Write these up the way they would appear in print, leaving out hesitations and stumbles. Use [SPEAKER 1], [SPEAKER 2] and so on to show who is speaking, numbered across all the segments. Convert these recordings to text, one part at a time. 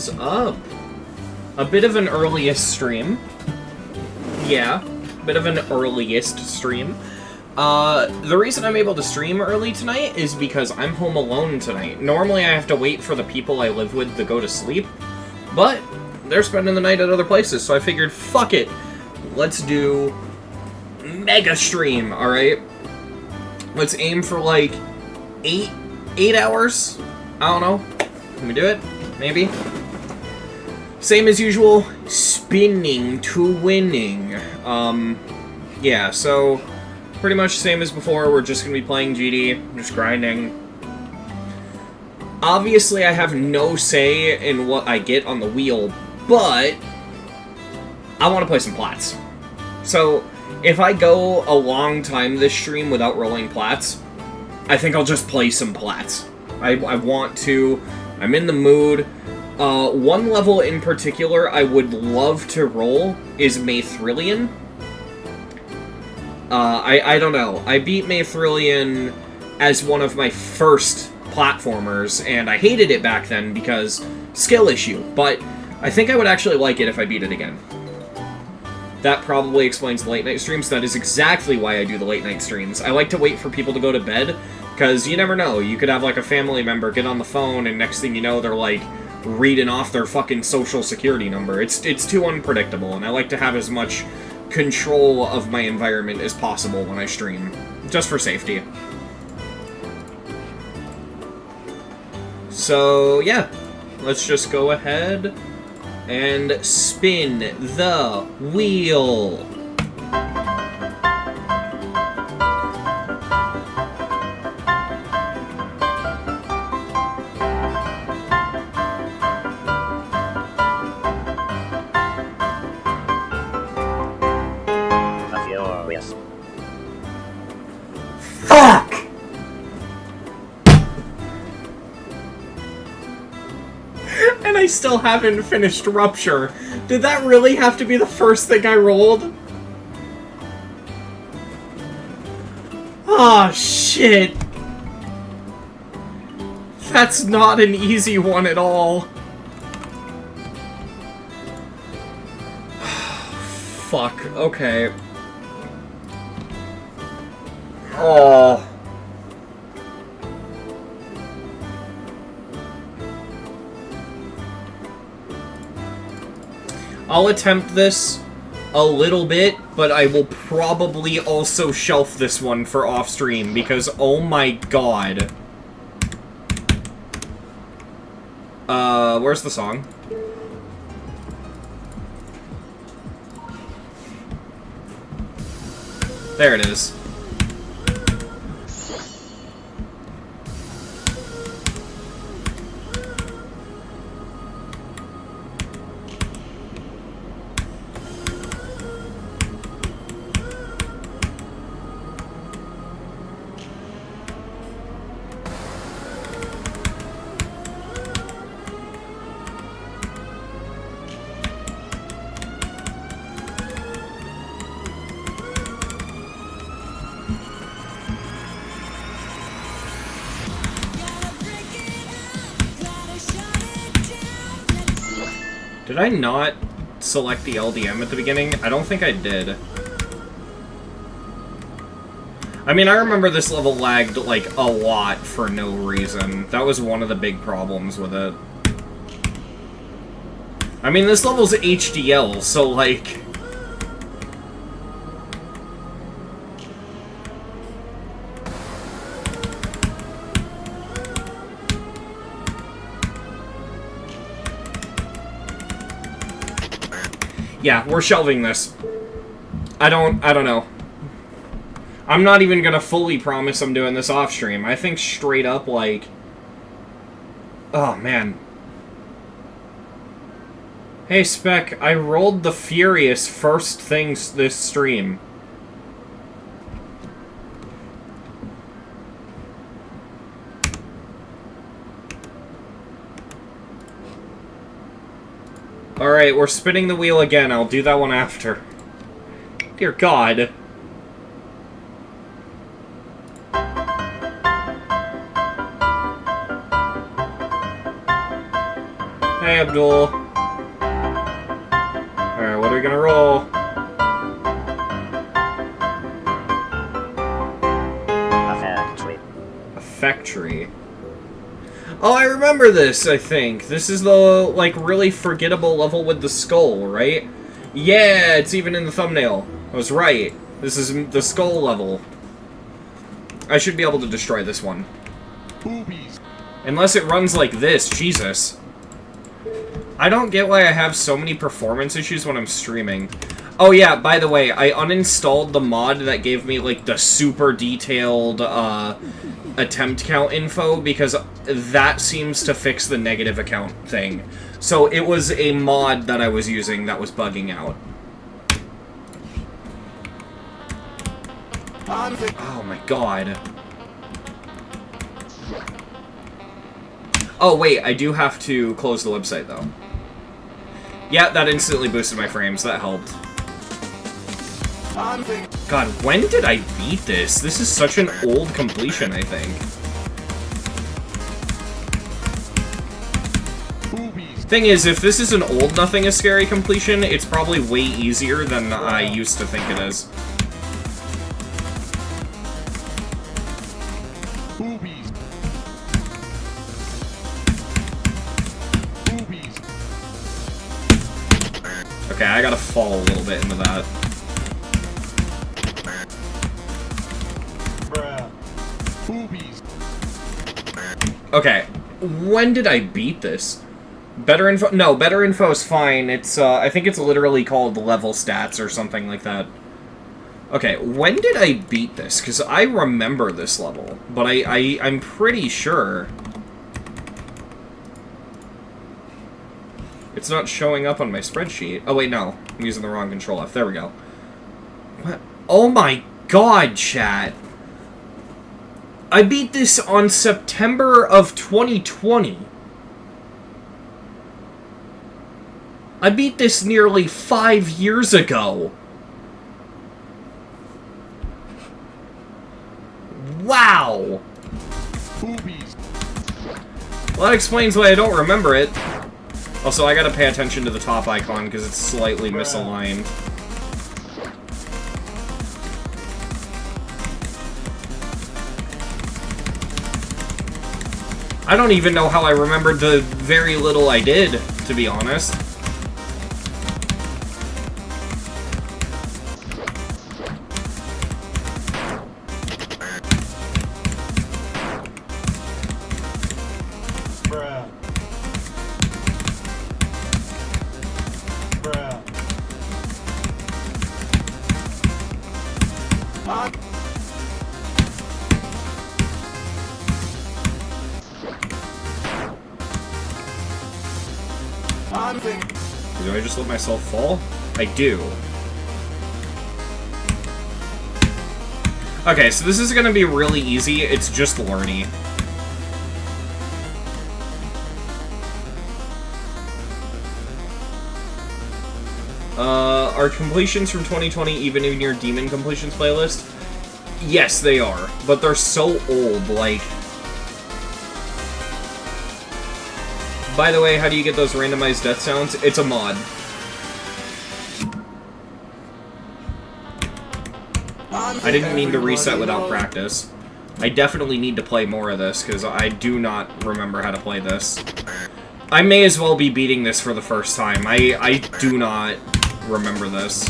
[SPEAKER 1] is up? A bit of an earliest stream. Yeah, bit of an earliest stream. The reason I'm able to stream early tonight is because I'm home alone tonight. Normally I have to wait for the people I live with to go to sleep, but they're spending the night at other places, so I figured, fuck it. Let's do mega stream, alright? Let's aim for like 8 hours? I don't know. Can we do it? Maybe? Same as usual, spinning to winning. Yeah, so pretty much same as before. We're just gonna be playing GD, just grinding. Obviously, I have no say in what I get on the wheel, but I want to play some plats. So if I go a long time this stream without rolling plats, I think I'll just play some plats. I want to. I'm in the mood. One level in particular I would love to roll is Maythrillian. I don't know. I beat Maythrillian as one of my first platformers, and I hated it back then because skill issue, but I think I would actually like it if I beat it again. That probably explains the late night streams. That is exactly why I do the late night streams. I like to wait for people to go to bed, because you never know. You could have, like, a family member get on the phone, and next thing you know, they're, like, reading off their fucking social security number. It's too unpredictable, and I like to have as much control of my environment as possible when I stream, just for safety. So, yeah. Let's just go ahead and spin the wheel. Fuck! And I still haven't finished Rupture. Did that really have to be the first thing I rolled? Ah, shit. That's not an easy one at all. Fuck, okay. Oh. I'll attempt this a little bit, but I will probably also shelf this one for off-stream, because oh my god. Where's the song? There it is. Did I not select the LDM at the beginning? I don't think I did. I mean, I remember this level lagged, like, a lot for no reason. That was one of the big problems with it. I mean, this level's HDL, so, like... Yeah, we're shelving this. I don't know. I'm not even gonna fully promise I'm doing this off stream. I think straight up, like... Oh, man. Hey, Spec, I rolled the Furious first things this stream. Alright, we're spinning the wheel again. I'll do that one after. Dear God. Hey, Abdul. Alright, what are we gonna roll?
[SPEAKER 2] Aphectry.
[SPEAKER 1] Aphectry. Oh, I remember this, I think. This is the, like, really forgettable level with the skull, right? Yeah, it's even in the thumbnail. I was right. This is the skull level. I should be able to destroy this one.
[SPEAKER 3] Boobies.
[SPEAKER 1] Unless it runs like this, Jesus. I don't get why I have so many performance issues when I'm streaming. Oh yeah, by the way, I uninstalled the mod that gave me, like, the super detailed, attempt count info, because that seems to fix the negative account thing. So it was a mod that I was using that was bugging out. Oh my god. Oh wait, I do have to close the website though. Yeah, that instantly boosted my frames, that helped. God, when did I beat this? This is such an old completion, I think. Thing is, if this is an old Nothing is Scary completion, it's probably way easier than I used to think it is.
[SPEAKER 3] Boobies. Boobies.
[SPEAKER 1] Okay, I gotta fall a little bit into that.
[SPEAKER 3] Bruh. Boobies.
[SPEAKER 1] Okay, when did I beat this? Better info? No, better info is fine. It's, I think it's literally called level stats or something like that. Okay, when did I beat this? Because I remember this level, but I'm pretty sure it's not showing up on my spreadsheet. Oh wait, no. I'm using the wrong Control F. There we go. What? Oh my god, chat. I beat this on September of 2020. I beat this nearly 5 years ago. Wow!
[SPEAKER 3] Boobies.
[SPEAKER 1] Well, that explains why I don't remember it. Also, I gotta pay attention to the top icon because it's slightly misaligned. I don't even know how I remembered the very little I did, to be honest.
[SPEAKER 3] Bruh. Bruh.
[SPEAKER 1] Do I just let myself fall? I do. Okay, so this is gonna be really easy. It's just Lurny. Are completions from 2020 even in your Demon Completions playlist? Yes, they are. But they're so old, like... By the way, how do you get those randomized death sounds? It's a mod. I didn't mean to reset without practice. I definitely need to play more of this, because I do not remember how to play this. I may as well be beating this for the first time. I do not remember this.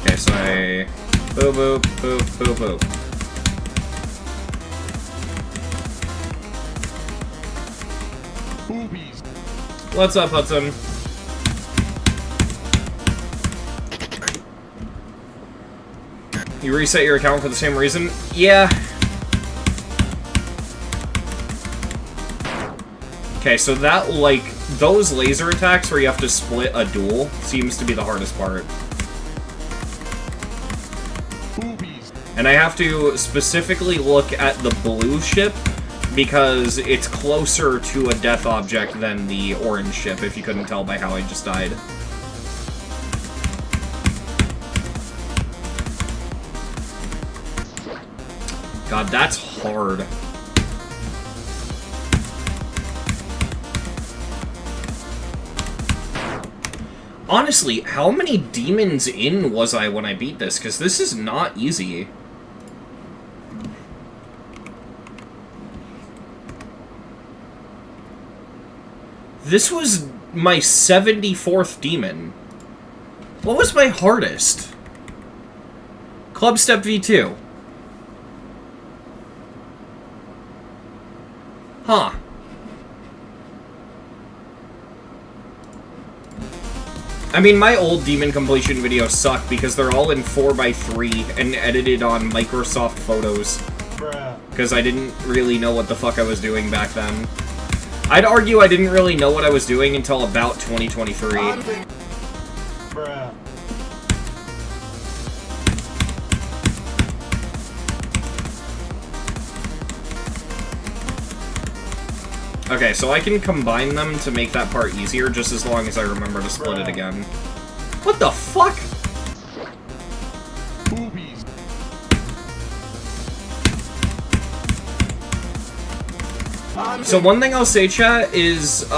[SPEAKER 1] Okay, so I... Boop, boop, boop, boop, boop.
[SPEAKER 3] Boobies.
[SPEAKER 1] What's up, Hudson? You reset your account for the same reason? Yeah. Okay, so that, like, those laser attacks where you have to split a duel seems to be the hardest part.
[SPEAKER 3] Boobies.
[SPEAKER 1] And I have to specifically look at the blue ship because it's closer to a death object than the orange ship, if you couldn't tell by how I just died. God, that's hard. Honestly, how many demons in was I when I beat this? Because this is not easy. This was my 74th demon. What was my hardest? Club Step V2. Huh. I mean, my old demon completion videos suck because they're all in 4x3 and edited on Microsoft Photos. Because I didn't really know what the fuck I was doing back then. I'd argue I didn't really know what I was doing until about 2023. Okay, so I can combine them to make that part easier, just as long as I remember to split it again. What the fuck?
[SPEAKER 3] Boobies.
[SPEAKER 1] So one thing I'll say, chat, is,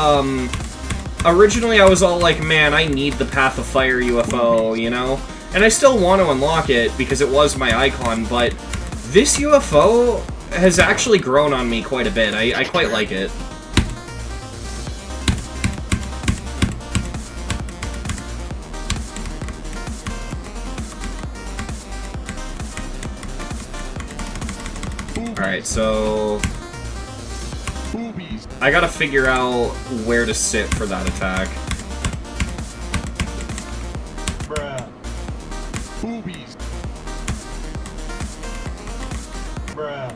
[SPEAKER 1] originally I was all like, man, I need the Path of Fire UFO, you know? And I still want to unlock it, because it was my icon, but this UFO has actually grown on me quite a bit. I quite like it. Alright, so
[SPEAKER 3] Boobies.
[SPEAKER 1] I gotta figure out where to sit for that attack.
[SPEAKER 3] Bruh. Boobies. Bruh.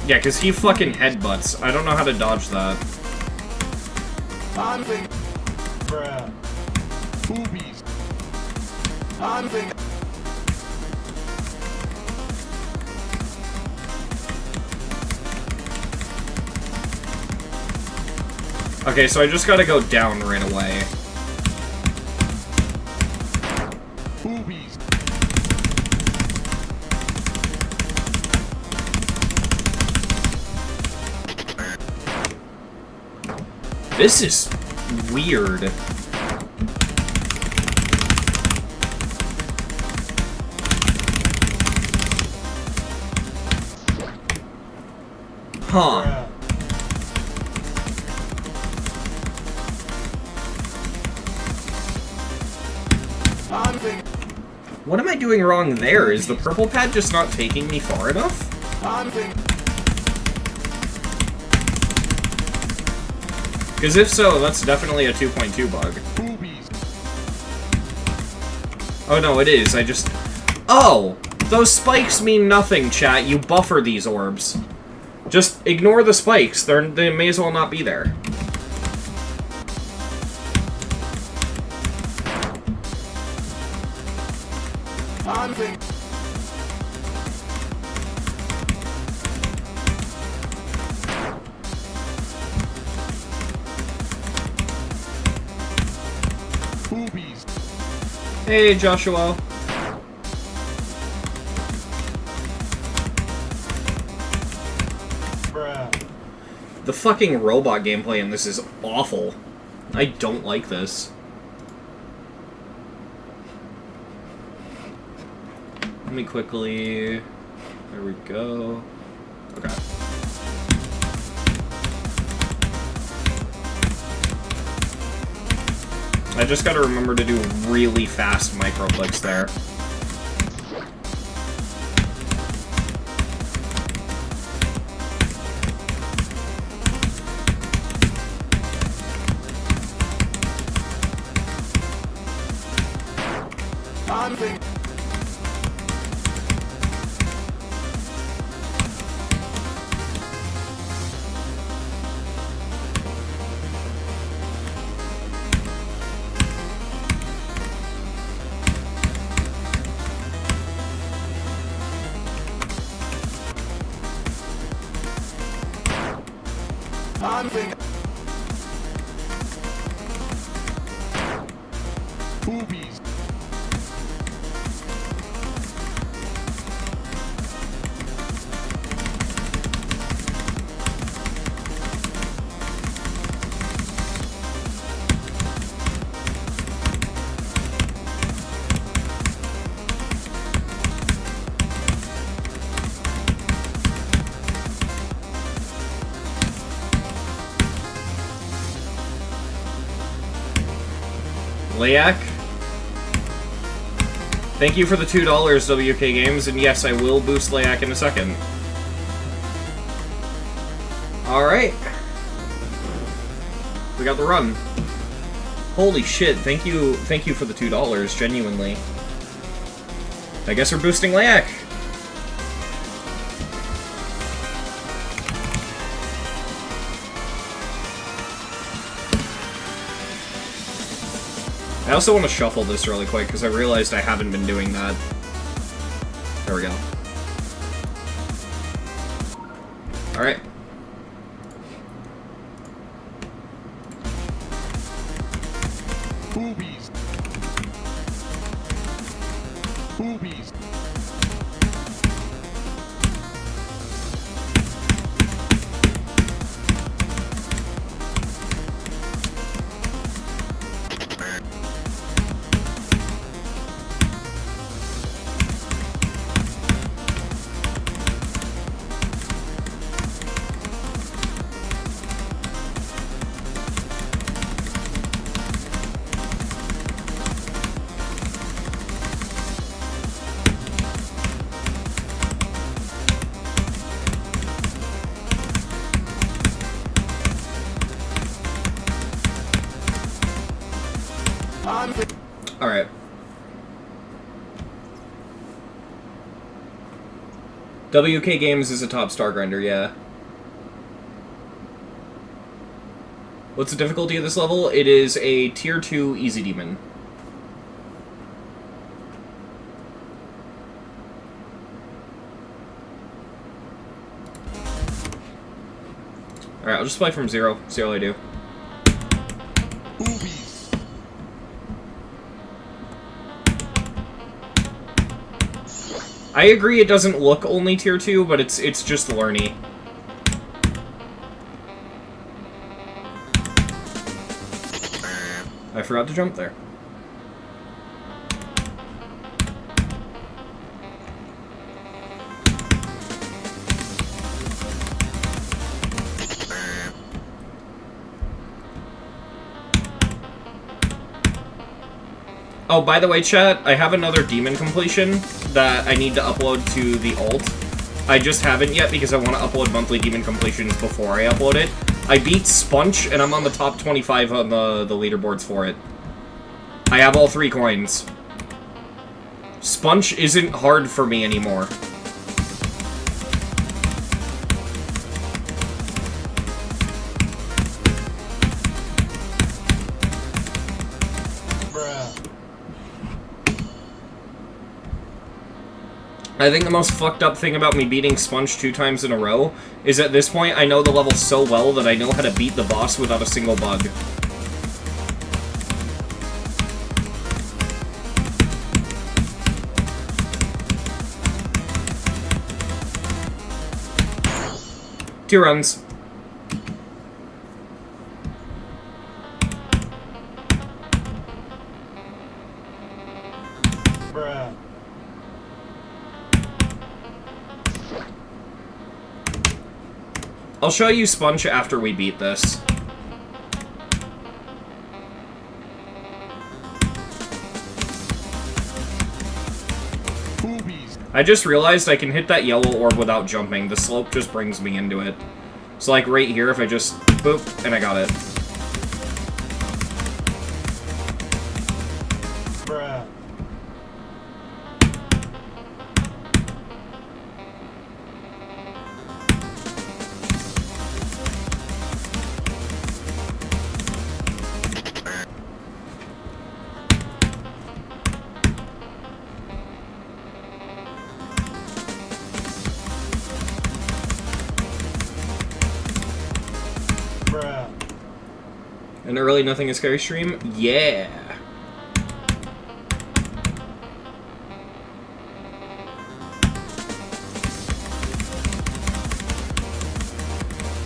[SPEAKER 1] Yeah, because he fucking headbutts. I don't know how to dodge that.
[SPEAKER 3] Bruh. Boobies.
[SPEAKER 1] Okay, so I just gotta go down right away.
[SPEAKER 3] Boobies.
[SPEAKER 1] This is weird. Huh.
[SPEAKER 3] Bruh.
[SPEAKER 1] What am I doing wrong there? Is the purple pad just not taking me far enough? Because if so, that's definitely a 2.2 bug.
[SPEAKER 3] Boobies.
[SPEAKER 1] Oh no, it is. I just... Oh! Those spikes mean nothing, chat. You buffer these orbs. Just ignore the spikes. They may as well not be there.
[SPEAKER 3] Boobies.
[SPEAKER 1] Hey, Joshua.
[SPEAKER 3] Bruh.
[SPEAKER 1] The fucking robot gameplay in this is awful. I don't like this. Let me quickly... There we go. Okay. I just gotta remember to do really fast micro clicks there. Layak? Thank you for the $2, WK Games, and yes, I will boost Layak in a second. Alright. We got the run. Holy shit, thank you for the $2, genuinely. I guess we're boosting Layak. I also want to shuffle this really quick, because I realized I haven't been doing that. There we go. Alright.
[SPEAKER 3] Boobies. Boobies.
[SPEAKER 1] Alright. WK Games is a top star grinder, yeah. What's the difficulty of this level? It is a tier 2 easy demon. Alright, I'll just play from 0, see how I do.
[SPEAKER 3] Boobies.
[SPEAKER 1] I agree it doesn't look only tier 2, but it's just learny. I forgot to jump there. Oh, by the way, chat, I have another demon completion that I need to upload to the alt. I just haven't yet because I want to upload monthly demon completions before I upload it. I beat Spunch, and I'm on the top 25 on the leaderboards for it. I have all 3 coins. Spunch isn't hard for me anymore. I think the most fucked up thing about me beating Sponge 2 times in a row is at this point I know the level so well that I know how to beat the boss without a single bug. Two runs.
[SPEAKER 3] Bruh.
[SPEAKER 1] I'll show you Sponge after we beat this.
[SPEAKER 3] Boobies.
[SPEAKER 1] I just realized I can hit that yellow orb without jumping. The slope just brings me into it. So like right here, if I just boop, and I got it.
[SPEAKER 3] Bruh. Bruh.
[SPEAKER 1] An early Nothing is Scary stream? Yeah.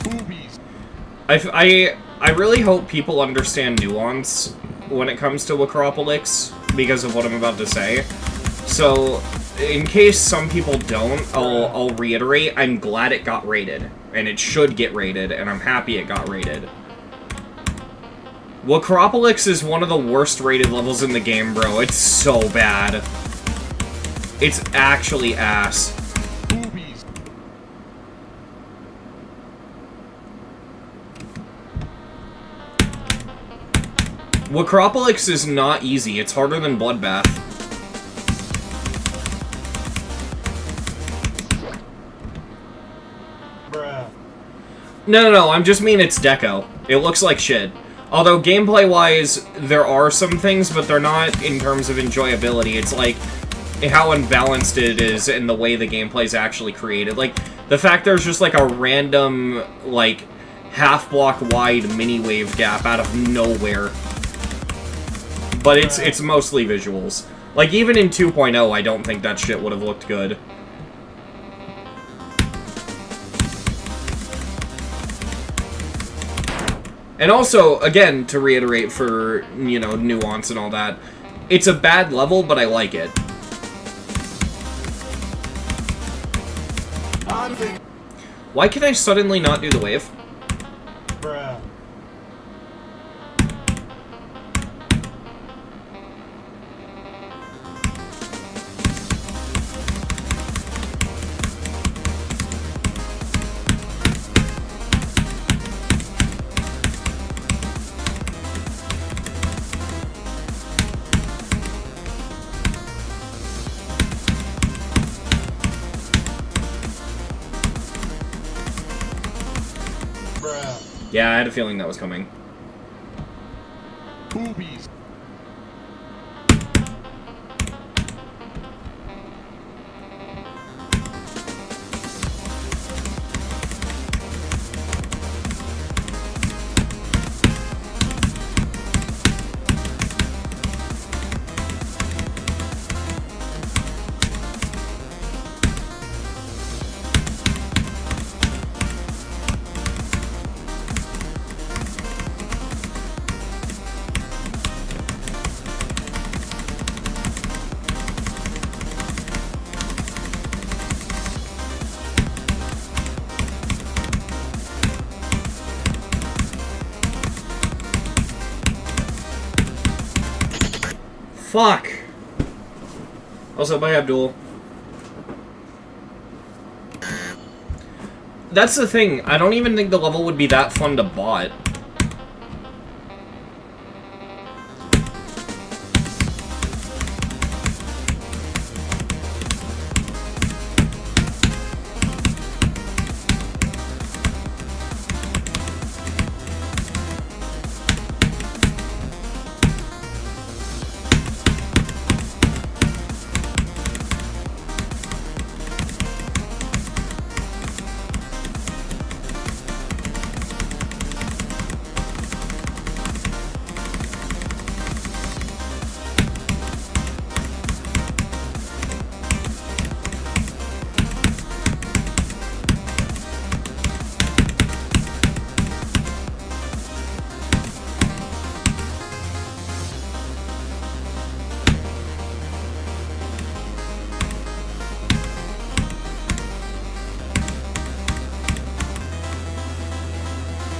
[SPEAKER 3] Boobies.
[SPEAKER 1] I really hope people understand nuance when it comes to Acropolix because of what I'm about to say. So, in case some people don't, I'll reiterate, I'm glad it got rated. And it should get rated, and I'm happy it got rated. Wakropolis is one of the worst rated levels in the game, bro. It's so bad. It's actually ass.
[SPEAKER 3] Boobies.
[SPEAKER 1] Wakropolis is not easy. It's harder than Bloodbath.
[SPEAKER 3] Bruh.
[SPEAKER 1] No, I'm just mean it's deco. It looks like shit. Although, gameplay-wise, there are some things, but they're not in terms of enjoyability. It's like how unbalanced it is in the way the gameplay's actually created. Like, the fact there's just like a random, like, half-block wide mini-wave gap out of nowhere. But it's mostly visuals. Like, even in 2.0, I don't think that shit would have looked good. And also, again, to reiterate for, you know, nuance and all that, it's a bad level, but I like it. Why can I suddenly not do the wave?
[SPEAKER 3] Bruh.
[SPEAKER 1] Yeah, I had a feeling that was coming.
[SPEAKER 3] Boobies.
[SPEAKER 1] Fuck! Also, bye, Abdul. That's the thing, I don't even think the level would be that fun to bot.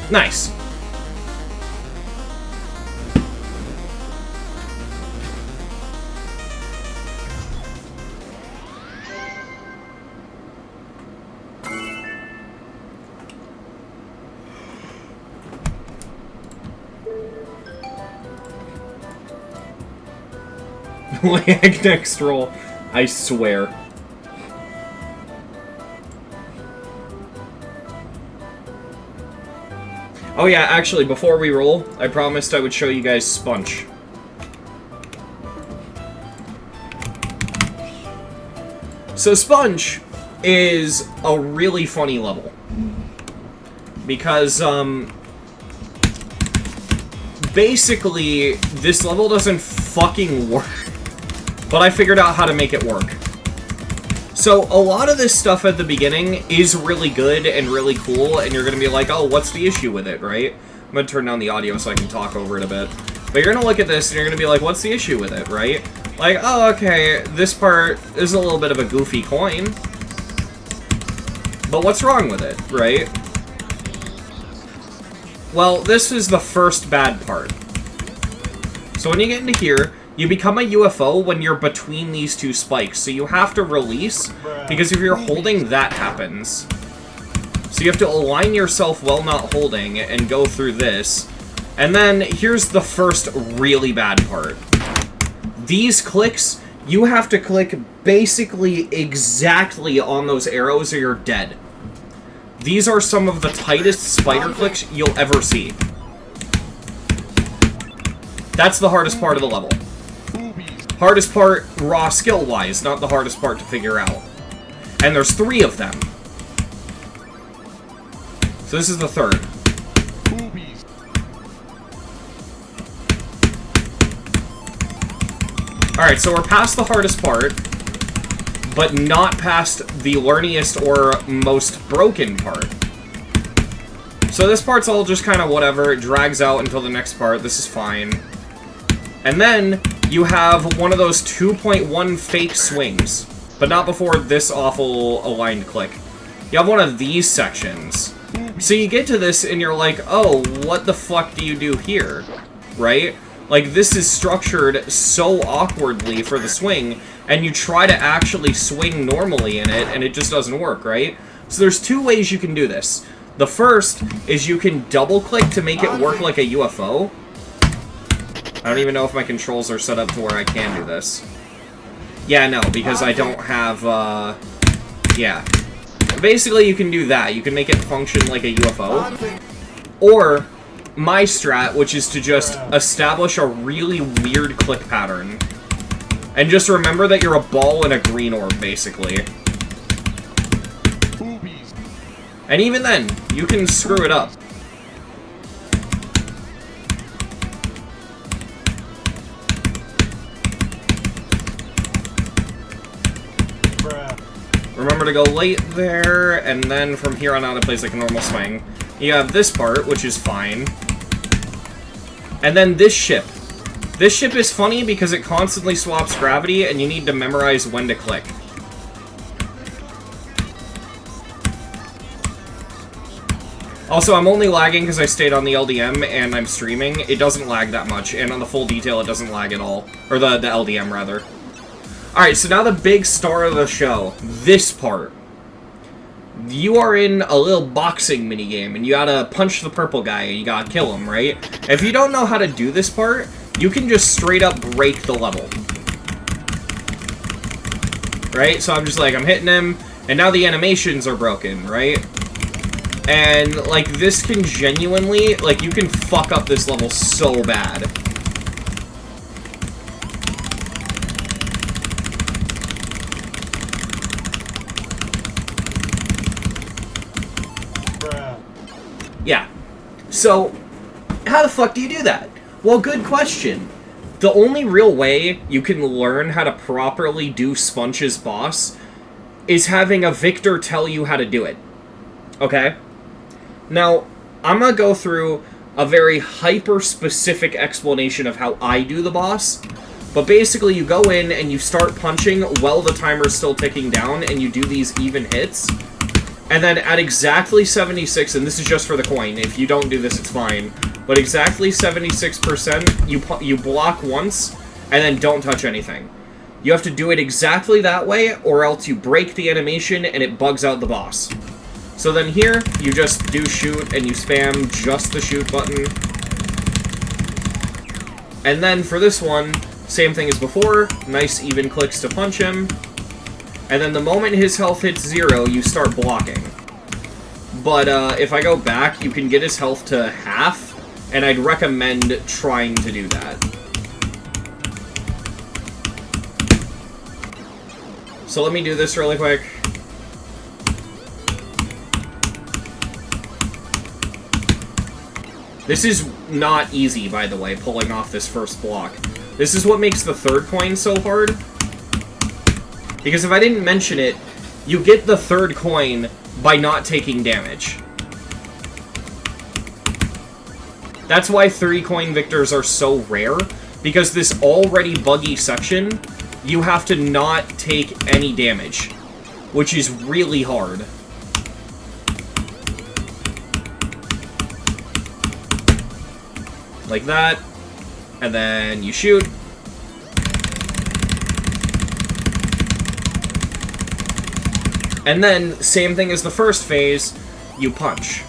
[SPEAKER 1] Nice. Lag next roll, I swear. Oh yeah, actually, before we roll, I promised I would show you guys Sponge. So Sponge is a really funny level. Because, basically, this level doesn't fucking work. But I figured out how to make it work. So, a lot of this stuff at the beginning is really good and really cool, and you're gonna be like, oh, what's the issue with it, right? I'm gonna turn down the audio so I can talk over it a bit. But you're gonna look at this and you're gonna be like, what's the issue with it, right? Like, oh, okay, this part is a little bit of a goofy coin. But what's wrong with it, right? Well, this is the first bad part. So when you get into here, you become a UFO when you're between these two spikes. So you have to release, because if you're holding, that happens. So you have to align yourself while not holding and go through this. And then here's the first really bad part. These clicks, you have to click basically exactly on those arrows or you're dead. These are some of the tightest spider clicks you'll ever see. That's the hardest part of the level. Hardest part, raw skill-wise, not the hardest part to figure out. And there's 3 of them. So this is the third. Alright, so we're past the hardest part, but not past the learniest or most broken part. So this part's all just kind of whatever, it drags out until the next part, this is fine. And then, you have one of those 2.1 fake swings, but not before this awful aligned click. You have one of these sections. So you get to this and you're like, oh, what the fuck do you do here? Right? Like, this is structured so awkwardly for the swing, and you try to actually swing normally in it, and it just doesn't work, right? So there's 2 ways you can do this. The first is you can double-click to make it work like a UFO. I don't even know if my controls are set up to where I can do this. Yeah, no, because I don't have, yeah. Basically, you can do that. You can make it function like a UFO. Or my strat, which is to just establish a really weird click pattern. And just remember that you're a ball in a green orb, basically. And even then, you can screw it up. Remember to go late there, and then from here on out it plays like a normal swing. You have this part, which is fine. And then this ship. This ship is funny because it constantly swaps gravity, and you need to memorize when to click. Also, I'm only lagging because I stayed on the LDM and I'm streaming. It doesn't lag that much, and on the full detail it doesn't lag at all. Or the LDM, rather. Alright, so now the big star of the show. This part. You are in a little boxing minigame, and you gotta punch the purple guy, and you gotta kill him, right? If you don't know how to do this part, you can just straight up break the level. Right? So I'm just like, I'm hitting him, and now the animations are broken, right? And, like, this can genuinely, like, you can fuck up this level so bad. Yeah. So, how the fuck do you do that? Well, good question. The only real way you can learn how to properly do Sponge's boss is having a victor tell you how to do it. Okay? Now, I'm gonna go through a very hyper-specific explanation of how I do the boss, but basically you go in and you start punching while the timer's still ticking down, and you do these even hits. And then at exactly 76, and this is just for the coin, if you don't do this, it's fine, but exactly 76%, you block once, and then don't touch anything. You have to do it exactly that way, or else you break the animation and it bugs out the boss. So then here, you just do shoot, and you spam just the shoot button. And then for this one, same thing as before, nice even clicks to punch him. And then the moment his health hits 0, you start blocking. But if I go back, you can get his health to half, and I'd recommend trying to do that. So let me do this really quick. This is not easy, by the way, pulling off this first block. This is what makes the third coin so hard. Because if I didn't mention it, you get the third coin by not taking damage. That's why 3-coin victors are so rare, because this already buggy section, you have to not take any damage, which is really hard. Like that. And then you shoot. And then, same thing as the first phase, you punch.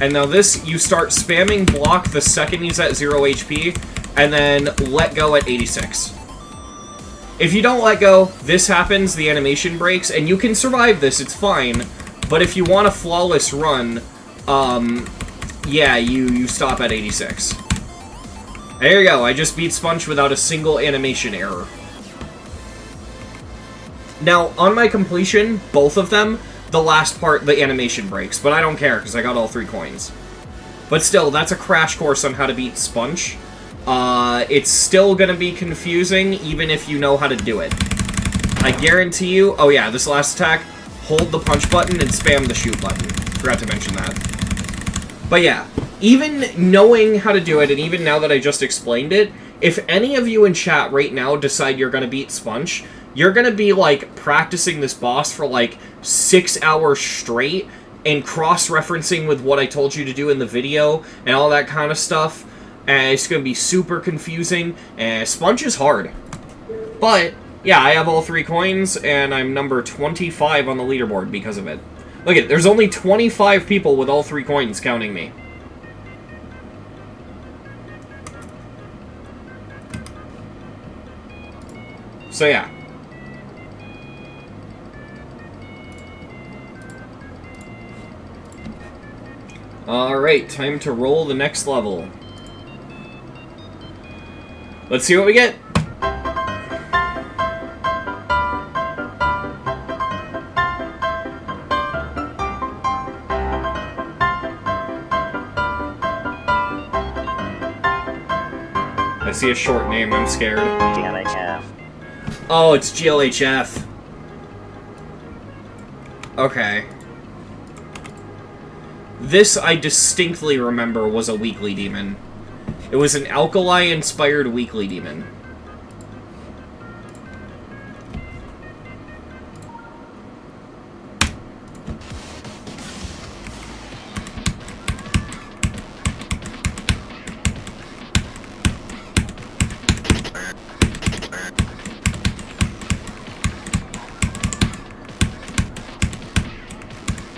[SPEAKER 1] And now this, you start spamming block the second he's at 0 HP, and then let go at 86. If you don't let go, this happens, the animation breaks, and you can survive this, it's fine. But if you want a flawless run, yeah, you stop at 86. There you go, I just beat Sponge without a single animation error. Now, on my completion, both of them, the last part, the animation breaks, but I don't care, because I got all 3 coins. But still, that's a crash course on how to beat Sponge. It's still gonna be confusing, even if you know how to do it. I guarantee you... Oh yeah, this last attack, hold the punch button and spam the shoot button. Forgot to mention that. But yeah, even knowing how to do it, and even now that I just explained it, if any of you in chat right now decide you're gonna beat Sponge, you're gonna be, like, practicing this boss for, like, 6 hours straight, and cross-referencing with what I told you to do in the video, and all that kind of stuff, and it's gonna be super confusing, and Sponge is hard. But, yeah, I have all 3 coins, and I'm number 25 on the leaderboard because of it. Look at, there's only 25 people with all 3 coins counting me. So, yeah. Alright, time to roll the next level. Let's see what we get. I see a short name, I'm scared.
[SPEAKER 2] glhf.
[SPEAKER 1] Oh, it's glhf. Okay. This, I distinctly remember, was a weekly demon. It was an alkali-inspired weekly demon.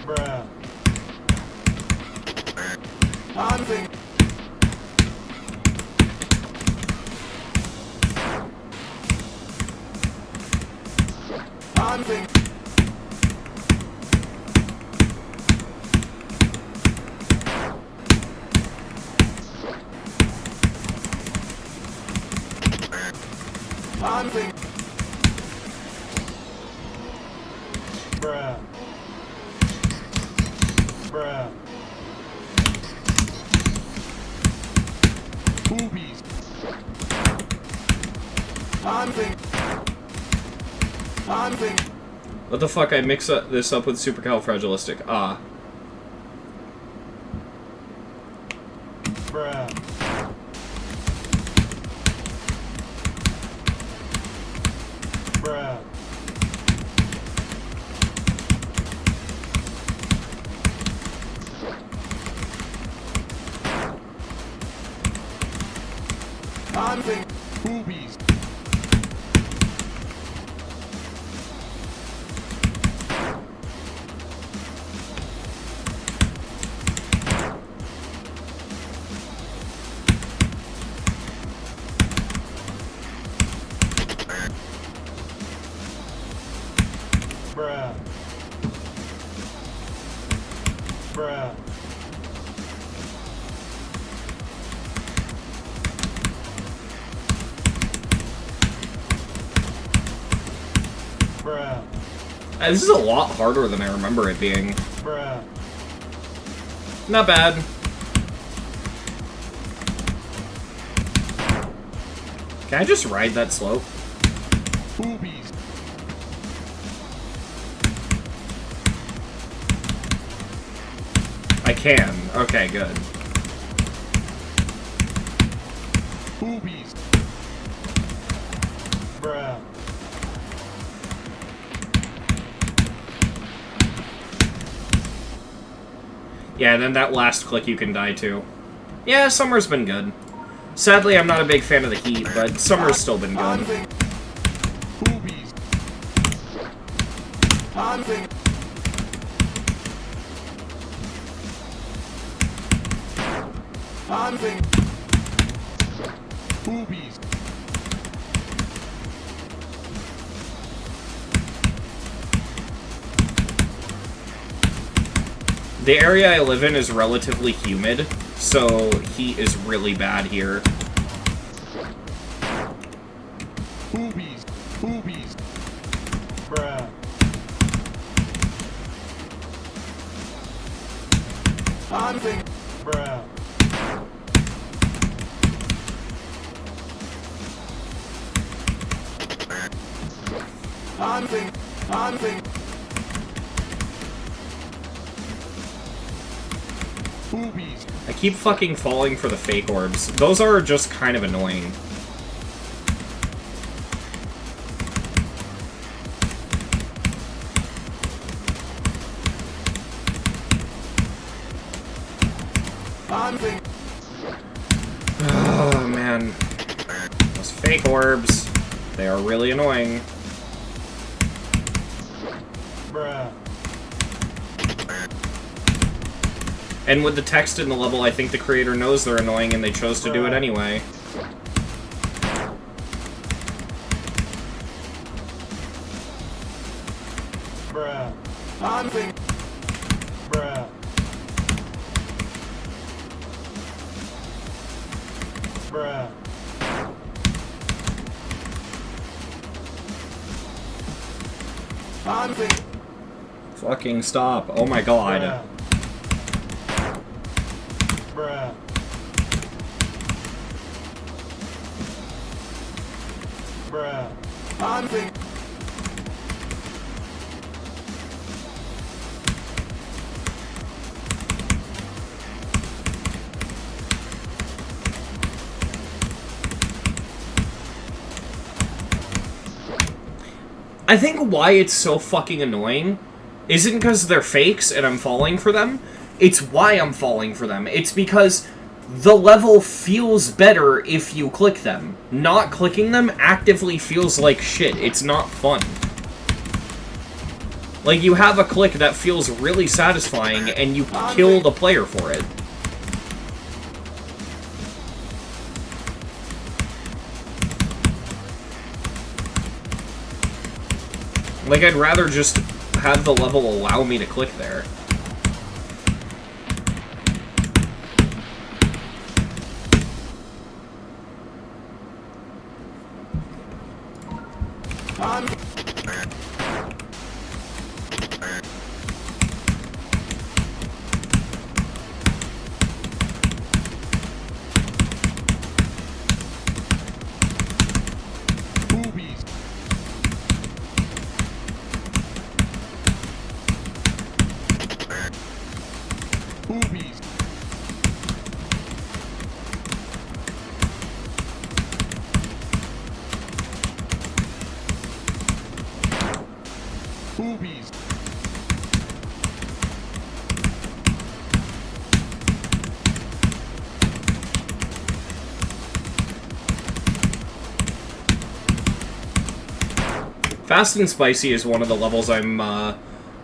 [SPEAKER 3] Bruh. Bruh. Bruh. Boobies.
[SPEAKER 1] What the fuck, I mix this up with supercalifragilistic. Ah.
[SPEAKER 3] Bruh. Bruh. Boobies. Bruh. Bruh. Bruh.
[SPEAKER 1] This is a lot harder than I remember it being.
[SPEAKER 3] Bruh.
[SPEAKER 1] Not bad. Can I just ride that slope?
[SPEAKER 3] Boobies.
[SPEAKER 1] I can. Okay, good.
[SPEAKER 3] Boobies. Bruh.
[SPEAKER 1] Yeah, and then that last click you can die to. Yeah, summer's been good. Sadly, I'm not a big fan of the heat, but summer's still been good.
[SPEAKER 3] Boobies. Boobies.
[SPEAKER 1] The area I live in is relatively humid, so heat is really bad here.
[SPEAKER 3] Boobies. Boobies. Bruh. Bruh. Boobies.
[SPEAKER 1] I keep fucking falling for the fake orbs. Those are just kind of annoying. Oh, man. Those fake orbs. They are really annoying.
[SPEAKER 3] Bruh.
[SPEAKER 1] And with the text in the level, I think the creator knows they're annoying and they chose to do it anyway.
[SPEAKER 3] Bruh. Bruh. Bruh.
[SPEAKER 1] Fucking stop. Oh my god.
[SPEAKER 3] Bruh. Bruh.
[SPEAKER 1] I think why it's so fucking annoying isn't because they're fakes and I'm falling for them. It's why I'm falling for them. It's because the level feels better if you click them. Not clicking them actively feels like shit. It's not fun. Like, you have a click that feels really satisfying and you kill the player for it. Like, I'd rather just have the level allow me to click there.
[SPEAKER 3] Boobies. Boobies. Boobies.
[SPEAKER 1] Fast and Spicy is one of the levels I'm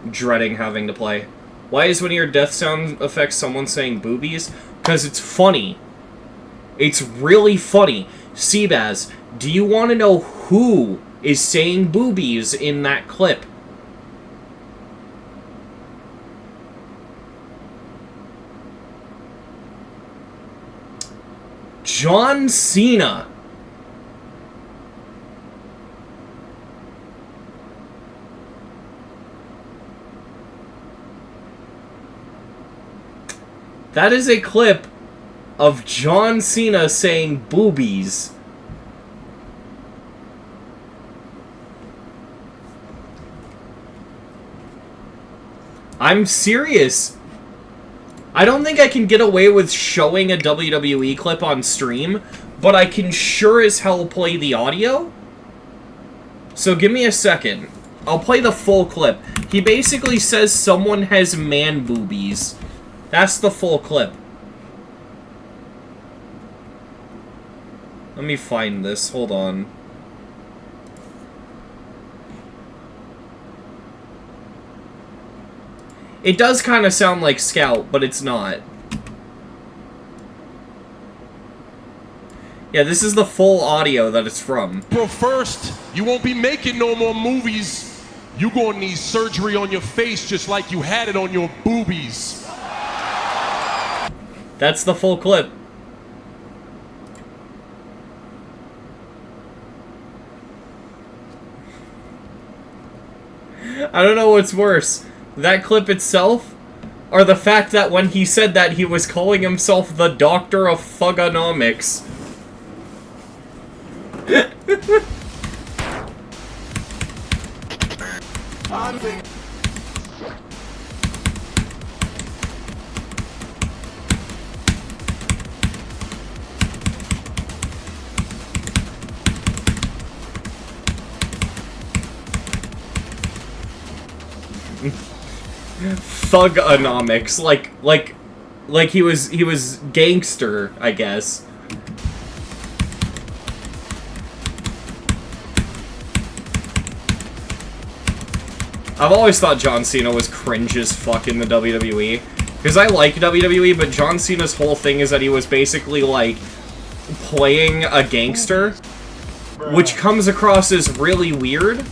[SPEAKER 1] dreading having to play. Why is one of your death sound effects someone saying boobies? Because it's funny. It's really funny. Seabaz, do you want to know who is saying boobies in that clip? John Cena. That is a clip of John Cena saying boobies. I'm serious. I don't think I can get away with showing a WWE clip on stream, but I can sure as hell play the audio. So give me a second. I'll play the full clip. He basically says someone has man boobies. That's the full clip. Let me find this. Hold on. It does kind of sound like Scout, but it's not. Yeah, this is the full audio that it's from.
[SPEAKER 4] But first, you won't be making no more movies. You gonna need surgery on your face just like you had it on your boobies.
[SPEAKER 1] That's the full clip. I don't know what's worse. That clip itself, or the fact that when he said that he was calling himself the Doctor of Thugonomics. Thugonomics, like he was gangster, I guess. I've always thought John Cena was cringe as fuck in the WWE. Because I like WWE, but John Cena's whole thing is that he was basically, like, playing a gangster, which comes across as really weird.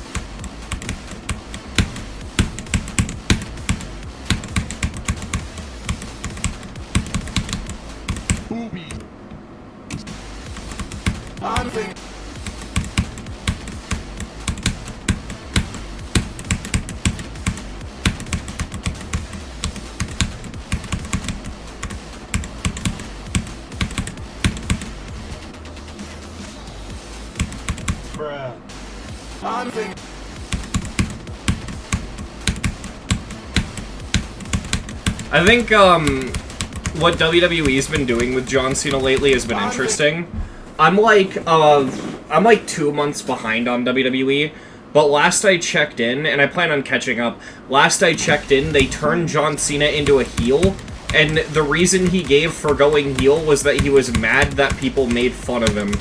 [SPEAKER 1] I think, what WWE's been doing with John Cena lately has been interesting. I'm like 2 months behind on WWE, but last I checked in, and I plan on catching up, last I checked in, they turned John Cena into a heel, and the reason he gave for going heel was that he was mad that people made fun of him.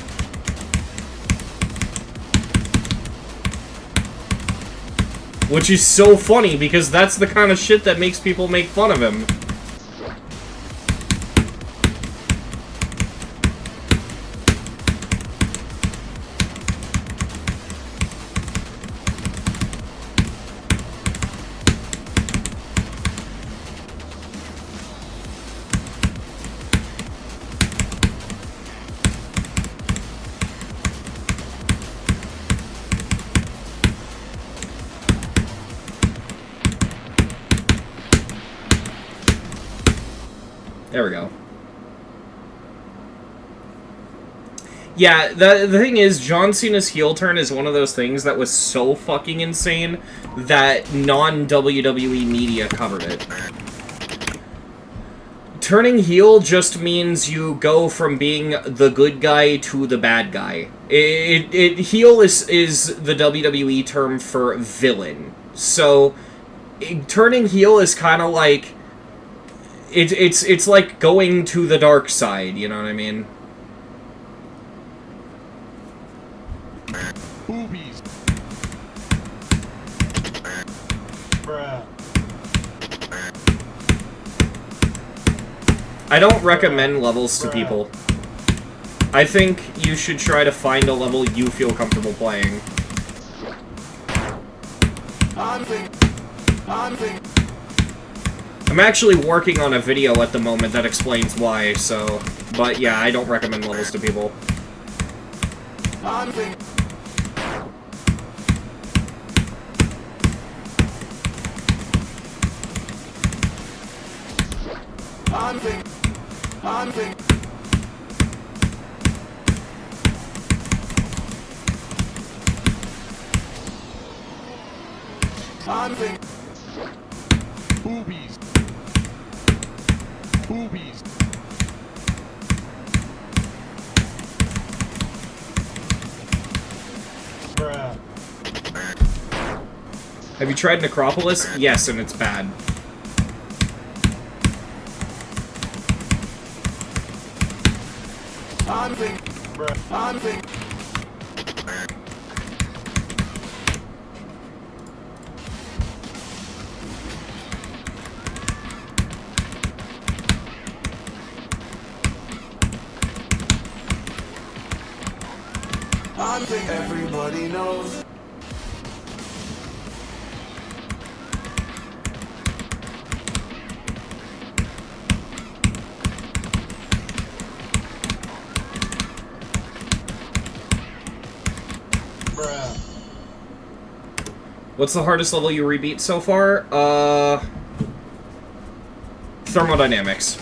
[SPEAKER 1] Which is so funny, because that's the kind of shit that makes people make fun of him. There we go. Yeah, the thing is, John Cena's heel turn is one of those things that was so fucking insane that non-WWE media covered it. Turning heel just means you go from being the good guy to the bad guy. Heel is the WWE term for villain. So, turning heel is kind of like... It's like going to the dark side, you know what I mean?
[SPEAKER 4] Boobies.
[SPEAKER 3] Bruh.
[SPEAKER 1] I don't recommend levels to people. I think you should try to find a level you feel comfortable playing. I'm actually working on a video at the moment that explains why, so... But yeah, I don't recommend levels to people.
[SPEAKER 4] Boobies. Boobies.
[SPEAKER 3] Bruh.
[SPEAKER 1] Have you tried Necropolis? Yes, and it's bad.
[SPEAKER 5] I think everybody knows.
[SPEAKER 3] Bruh.
[SPEAKER 1] What's the hardest level you rebeat so far? Thermodynamics.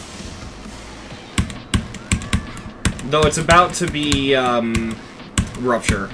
[SPEAKER 1] Though it's about to be, Rupture.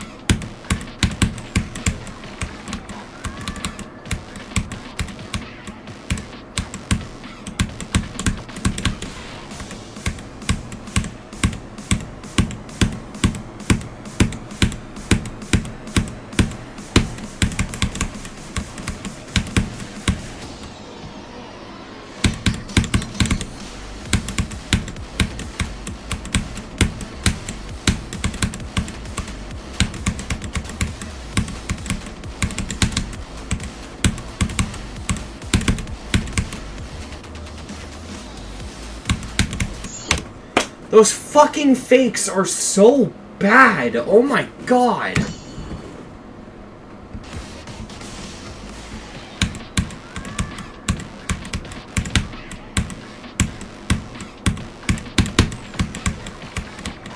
[SPEAKER 1] Those fucking fakes are so bad. Oh my god.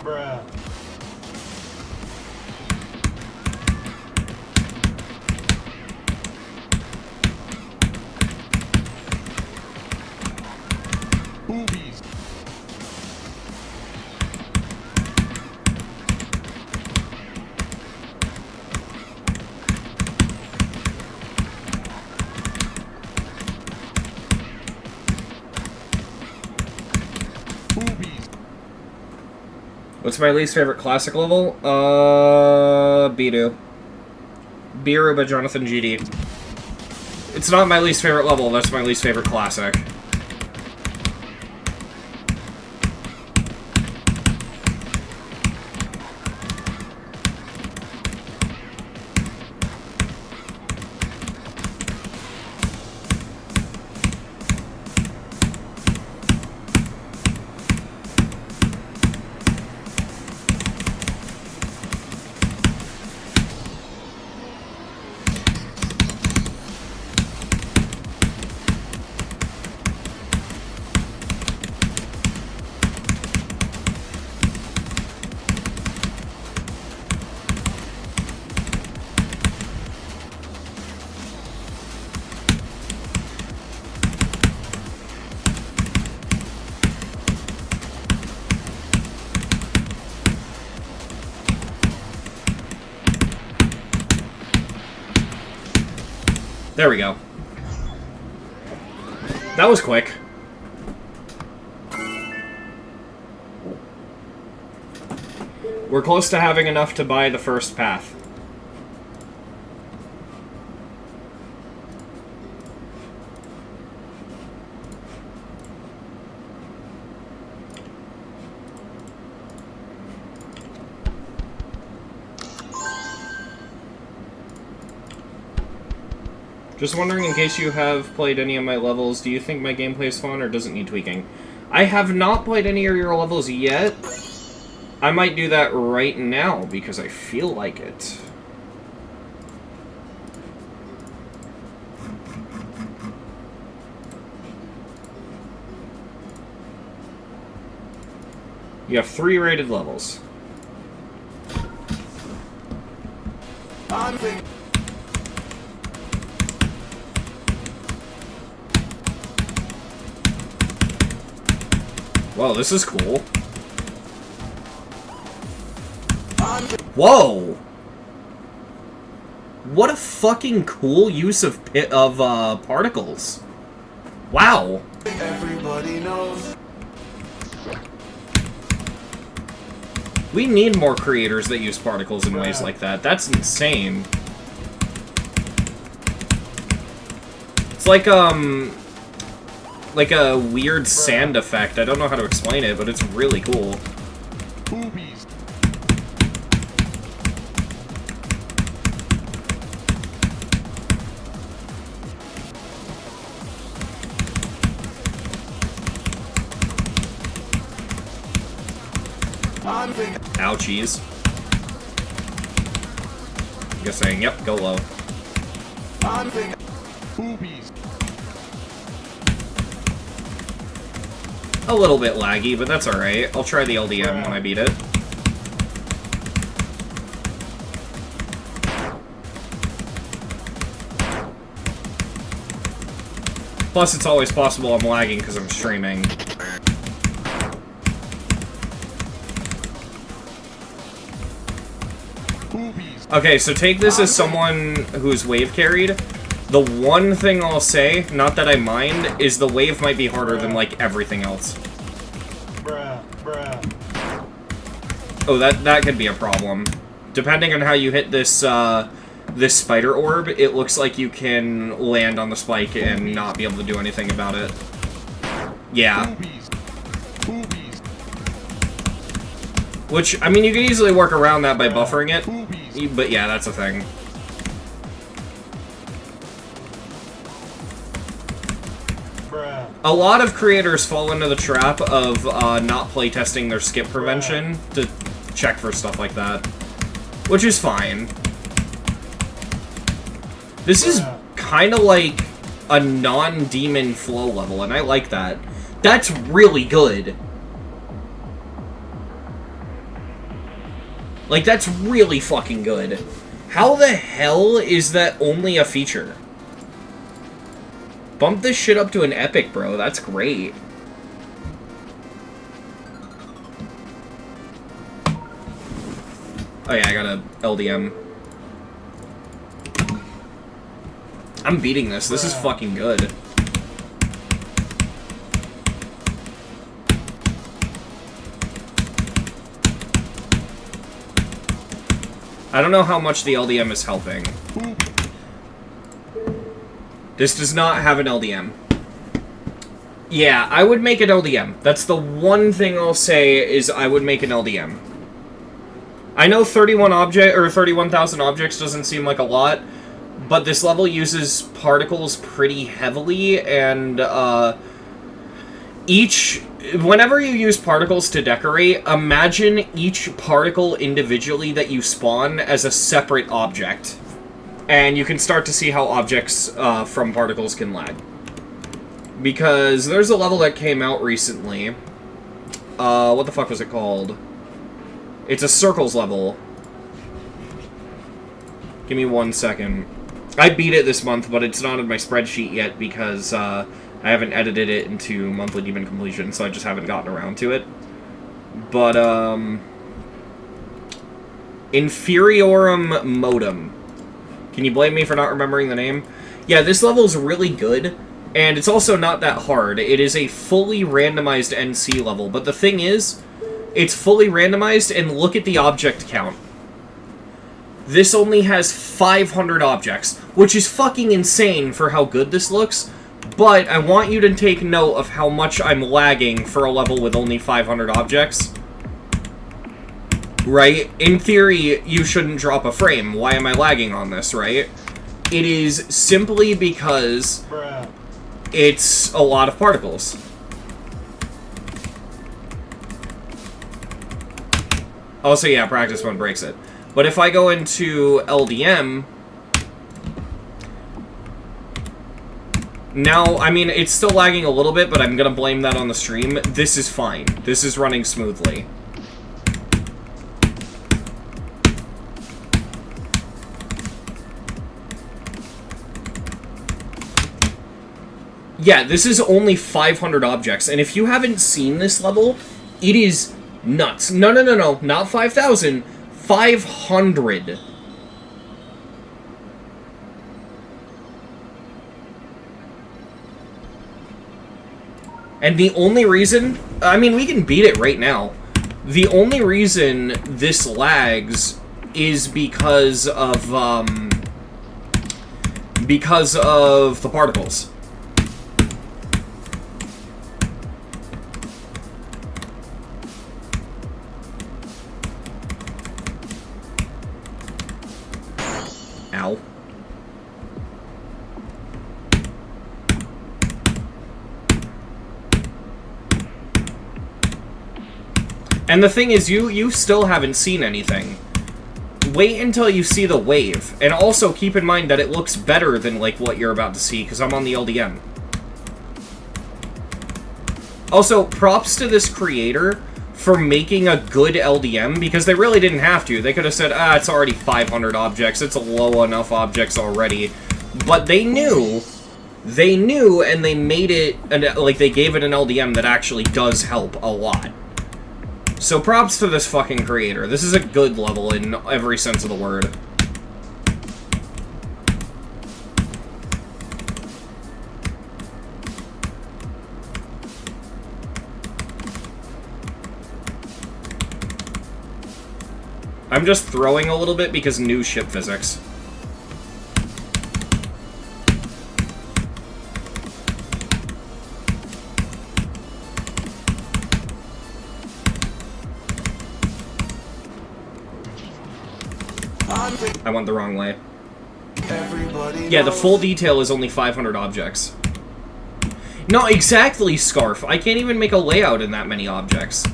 [SPEAKER 3] Bruh.
[SPEAKER 4] Boobies. Boobies.
[SPEAKER 1] What's my least favorite classic level? Bidu. Biru by Jonathan GD. It's not my least favorite level, that's my least favorite classic. There we go. That was quick. We're close to having enough to buy the first path. Just wondering, in case you have played any of my levels, do you think my gameplay is fun or does it need tweaking? I have not played any of your levels yet. I might do that right now because I feel like it. You have 3 rated levels. Whoa, this is cool. Whoa! What a fucking cool use of particles. Wow.
[SPEAKER 5] Everybody knows.
[SPEAKER 1] We need more creators that use particles in ways like that. That's insane. It's like a weird sand effect. I don't know how to explain it, but it's really cool.
[SPEAKER 4] Boobies.
[SPEAKER 5] I'm thinking.
[SPEAKER 1] Ouchies. Just saying, yep, go low.
[SPEAKER 5] I'm thinking.
[SPEAKER 4] Boobies.
[SPEAKER 1] A little bit laggy, but that's alright. I'll try the LDM when I beat it. Plus, it's always possible I'm lagging because I'm streaming.
[SPEAKER 4] Boobies.
[SPEAKER 1] Okay, so take this as someone who's wave carried. The one thing I'll say, not that I mind, is the wave might be harder than, like, everything else.
[SPEAKER 3] Bruh.
[SPEAKER 1] Oh, that could be a problem. Depending on how you hit this, this spider orb, it looks like you can land on the spike and not be able to do anything about it. Yeah.
[SPEAKER 4] Boobies. Boobies.
[SPEAKER 1] Which, I mean, you can easily work around that by buffering it.
[SPEAKER 4] Boobies.
[SPEAKER 1] But yeah, that's a thing.
[SPEAKER 3] Bruh.
[SPEAKER 1] A lot of creators fall into the trap of not playtesting their skip prevention to check for stuff like that. Which is fine. This is kind of like a non-demon flow level, and I like that. That's really good. Like, that's really fucking good. How the hell is that only a feature? Bump this shit up to an epic, bro. That's great. Oh yeah, I got a LDM. I'm beating this. This is fucking good. I don't know how much the LDM is helping. This does not have an LDM. Yeah, I would make an LDM. That's the one thing I'll say is I would make an LDM. I know 31,000 objects doesn't seem like a lot, but this level uses particles pretty heavily, and whenever you use particles to decorate, imagine each particle individually that you spawn as a separate object. And you can start to see how objects from particles can lag. Because there's a level that came out recently. What the fuck was it called? It's a circles level. Give me 1 second. I beat it this month, but it's not in my spreadsheet yet because I haven't edited it into monthly demon completion, so I just haven't gotten around to it. But, Inferiorum Modem. Can you blame me for not remembering the name? Yeah, this level is really good, and it's also not that hard. It is a fully randomized NC level, but the thing is, it's fully randomized, and look at the object count. This only has 500 objects, which is fucking insane for how good this looks, but I want you to take note of how much I'm lagging for a level with only 500 objects. Right? In theory, you shouldn't drop a frame. Why am I lagging on this, right? It is simply because it's a lot of particles. Also, yeah, practice mode breaks it. But if I go into LDM... Now, I mean, it's still lagging a little bit, but I'm gonna blame that on the stream. This is fine. This is running smoothly. Yeah, this is only 500 objects, and if you haven't seen this level, it is nuts. No, not 5,000, 500. And the only reason, I mean, we can beat it right now. The only reason this lags is because of the particles. Ow. And the thing is, you still haven't seen anything. Wait until you see the wave. And also keep in mind that it looks better than, like, what you're about to see, because I'm on the LDM. Also, props to this creator for making a good LDM, because they really didn't have to. They could have said, it's already 500 objects, it's low enough objects already. But they knew, and they made it, like, they gave it an LDM that actually does help a lot. So props to this fucking creator. This is a good level in every sense of the word. I'm just throwing a little bit because new ship physics. I went the wrong way. Yeah, the full detail is only 500 objects. Not exactly, Scarf. I can't even make a layout in that many objects.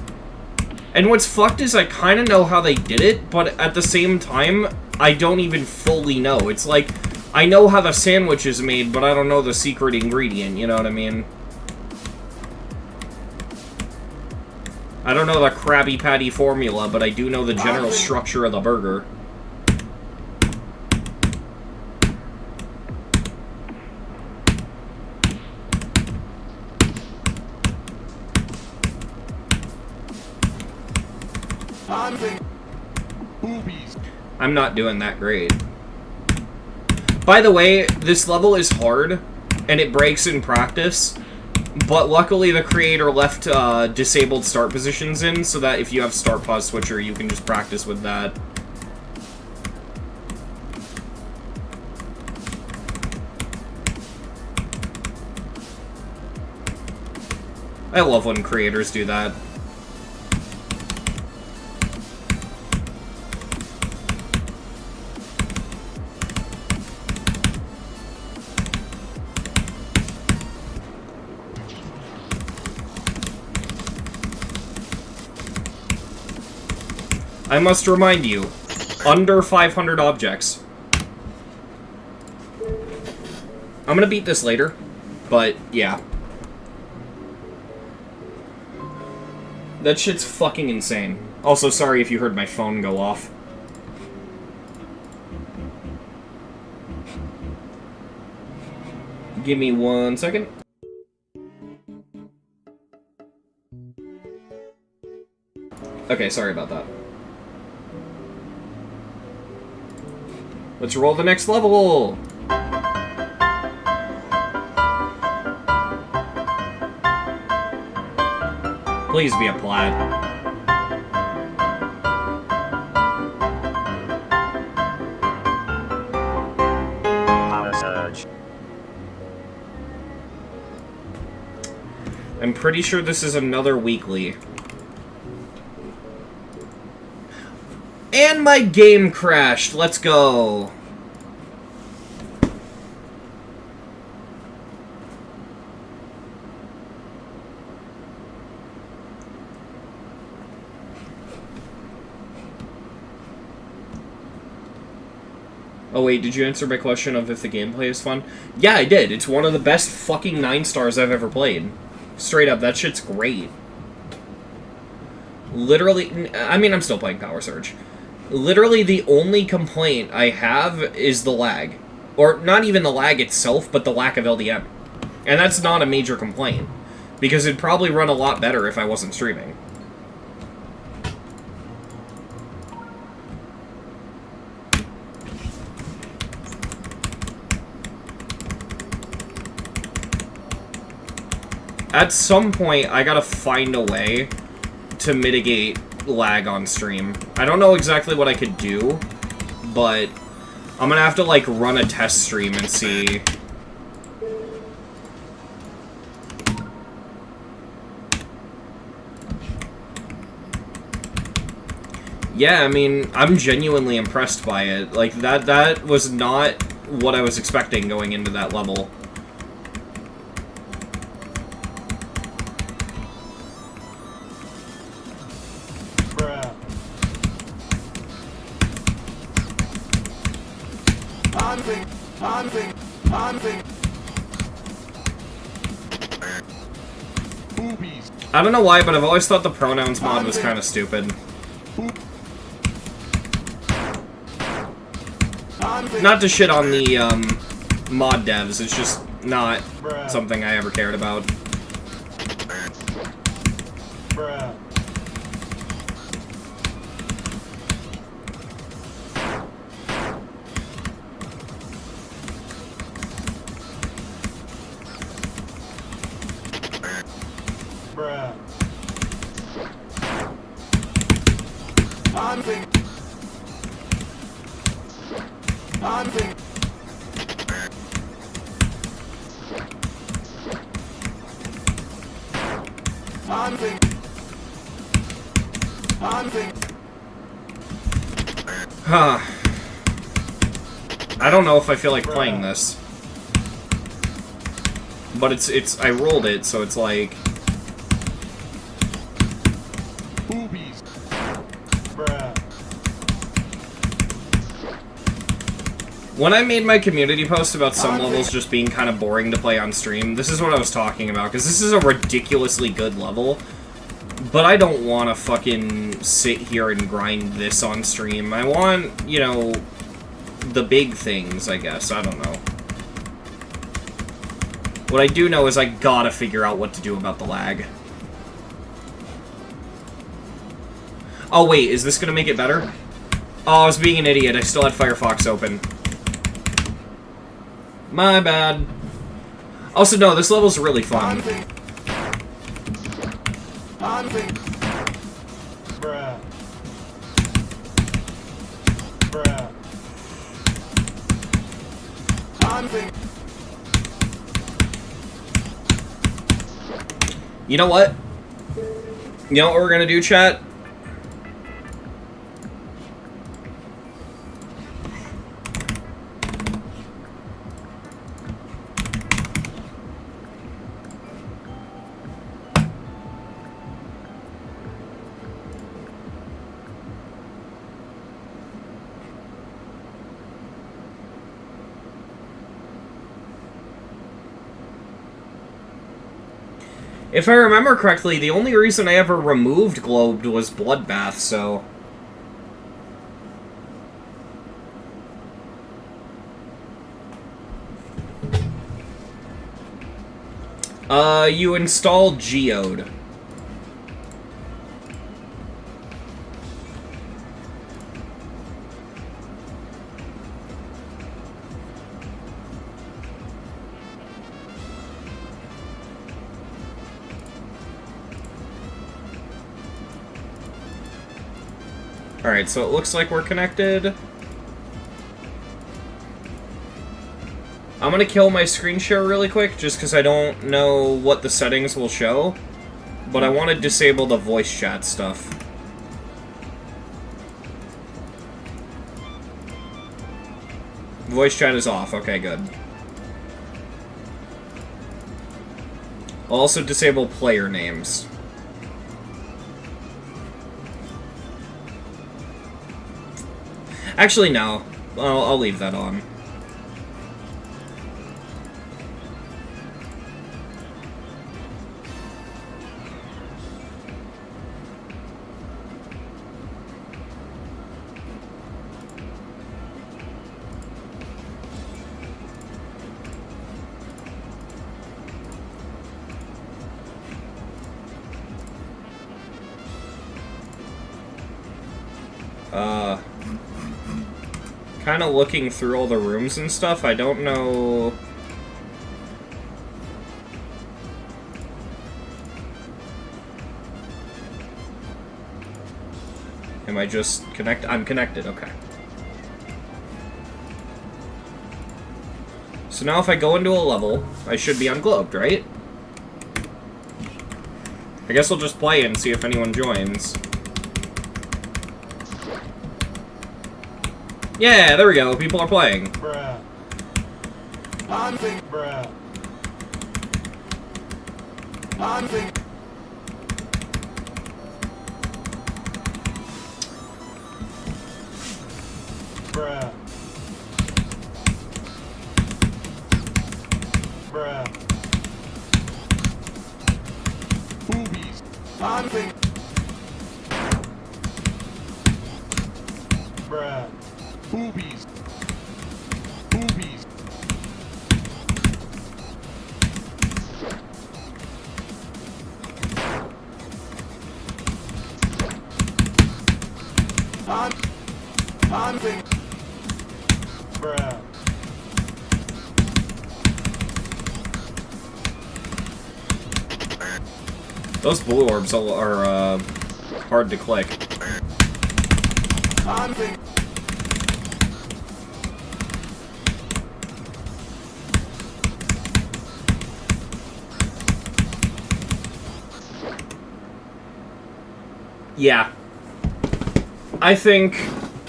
[SPEAKER 1] And what's fucked is I kind of know how they did it, but at the same time, I don't even fully know. It's like, I know how the sandwich is made, but I don't know the secret ingredient, you know what I mean? I don't know the Krabby Patty formula, but I do know the general structure of the burger.
[SPEAKER 4] Boobies.
[SPEAKER 1] I'm not doing that great. By the way, this level is hard, and it breaks in practice, but luckily the creator left disabled start positions in, so that if you have start pause switcher, you can just practice with that. I love when creators do that. I must remind you, under 500 objects. I'm gonna beat this later, but yeah. That shit's fucking insane. Also, sorry if you heard my phone go off. Give me 1 second. Okay, sorry about that. Let's roll the next level! Please be a plaid.
[SPEAKER 2] Power surge.
[SPEAKER 1] I'm pretty sure this is another weekly. And my game crashed. Let's go. Oh wait, did you answer my question of if the gameplay is fun? Yeah, I did. It's one of the best fucking 9 stars I've ever played. Straight up, that shit's great. Literally, I mean, I'm still playing Power Surge. Literally, the only complaint I have is the lag. Or, not even the lag itself, but the lack of LDM. And that's not a major complaint. Because it'd probably run a lot better if I wasn't streaming. At some point, I gotta find a way to mitigate lag on stream. I don't know exactly what I could do, but I'm gonna have to, like, run a test stream and see. Yeah, I mean, I'm genuinely impressed by it. Like, that was not what I was expecting going into that level.
[SPEAKER 4] Boobies.
[SPEAKER 1] I don't know why, but I've always thought the pronouns mod was kind of stupid. Not to shit on the mod devs, it's just not something I ever cared about.
[SPEAKER 3] Bruh. Bruh.
[SPEAKER 1] Huh. I don't know if I feel like playing this. But I rolled it, so it's like...
[SPEAKER 4] Boobies.
[SPEAKER 3] Bruh.
[SPEAKER 1] When I made my community post about some levels just being kind of boring to play on stream, this is what I was talking about, because this is a ridiculously good level, but I don't want to fucking sit here and grind this on stream. I want, you know, the big things, I guess. I don't know. What I do know is I gotta figure out what to do about the lag. Oh wait, is this gonna make it better? Oh, I was being an idiot. I still had Firefox open. My bad. Also, no, this level's really fun.
[SPEAKER 3] Bruh. Bruh.
[SPEAKER 1] You know what? You know what we're gonna do, chat? If I remember correctly, the only reason I ever removed Globed was Bloodbath, so... you install Geode. Alright, so it looks like we're connected. I'm gonna kill my screen share really quick, just because I don't know what the settings will show. But I want to disable the voice chat stuff. Voice chat is off, okay, good. I'll also disable player names. Actually, no. I'll leave that on. Kind of looking through all the rooms and stuff, I don't know... Am I just connected? I'm connected, okay. So now if I go into a level, I should be unglobed, right? I guess I'll just play and see if anyone joins. Yeah, there we go. People are playing.
[SPEAKER 3] Bruh. Bruh. Bruh. Bruh.
[SPEAKER 4] Boobies.
[SPEAKER 5] I'm thinking.
[SPEAKER 3] Bruh.
[SPEAKER 4] Boobies. Boobies.
[SPEAKER 5] I'm thinking.
[SPEAKER 3] Bruh.
[SPEAKER 1] Those blue orbs are hard to click.
[SPEAKER 5] I'm thinking.
[SPEAKER 1] Yeah. I think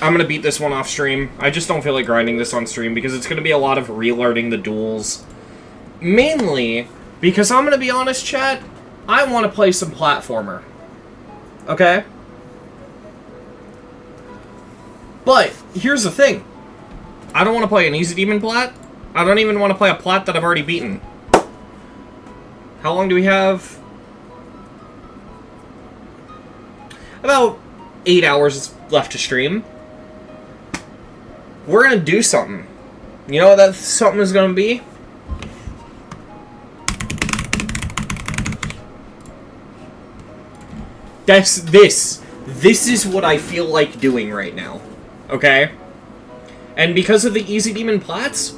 [SPEAKER 1] I'm gonna beat this one off stream. I just don't feel like grinding this on stream because it's gonna be a lot of relearning the duels. Mainly because I'm gonna be honest, chat, I want to play some platformer. Okay? But, here's the thing. I don't want to play an easy demon plat. I don't even want to play a plat that I've already beaten. How long do we have? About 8 hours left to stream. We're gonna do something. You know what that something is gonna be? This is what I feel like doing right now. Okay? And because of the easy demon plats,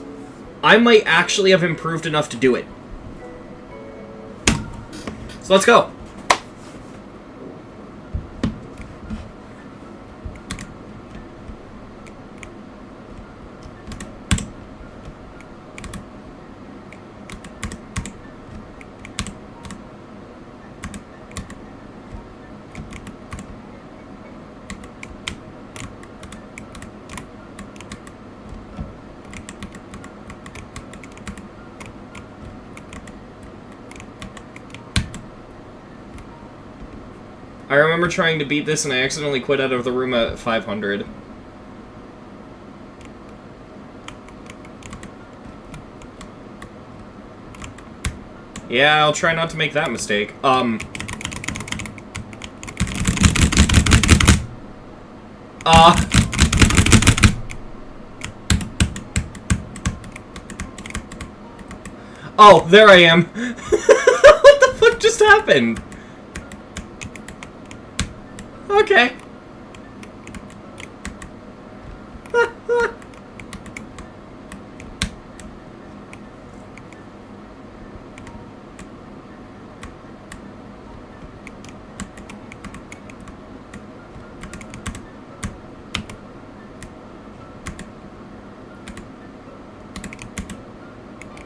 [SPEAKER 1] I might actually have improved enough to do it. So let's go. I remember trying to beat this and I accidentally quit out of the room at 500. Yeah, I'll try not to make that mistake. Oh, there I am. What the fuck just happened? Okay.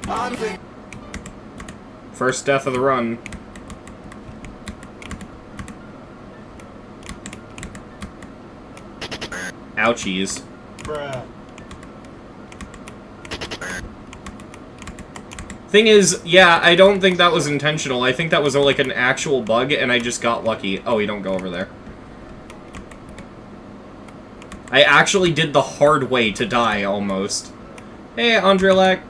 [SPEAKER 5] I'm thinking.
[SPEAKER 1] First death of the run. Ouchies.
[SPEAKER 3] Bruh.
[SPEAKER 1] Thing is, yeah, I don't think that was intentional. I think that was like an actual bug, and I just got lucky. Oh, you don't go over there. I actually did the hard way to die, almost. Hey, Andrelak.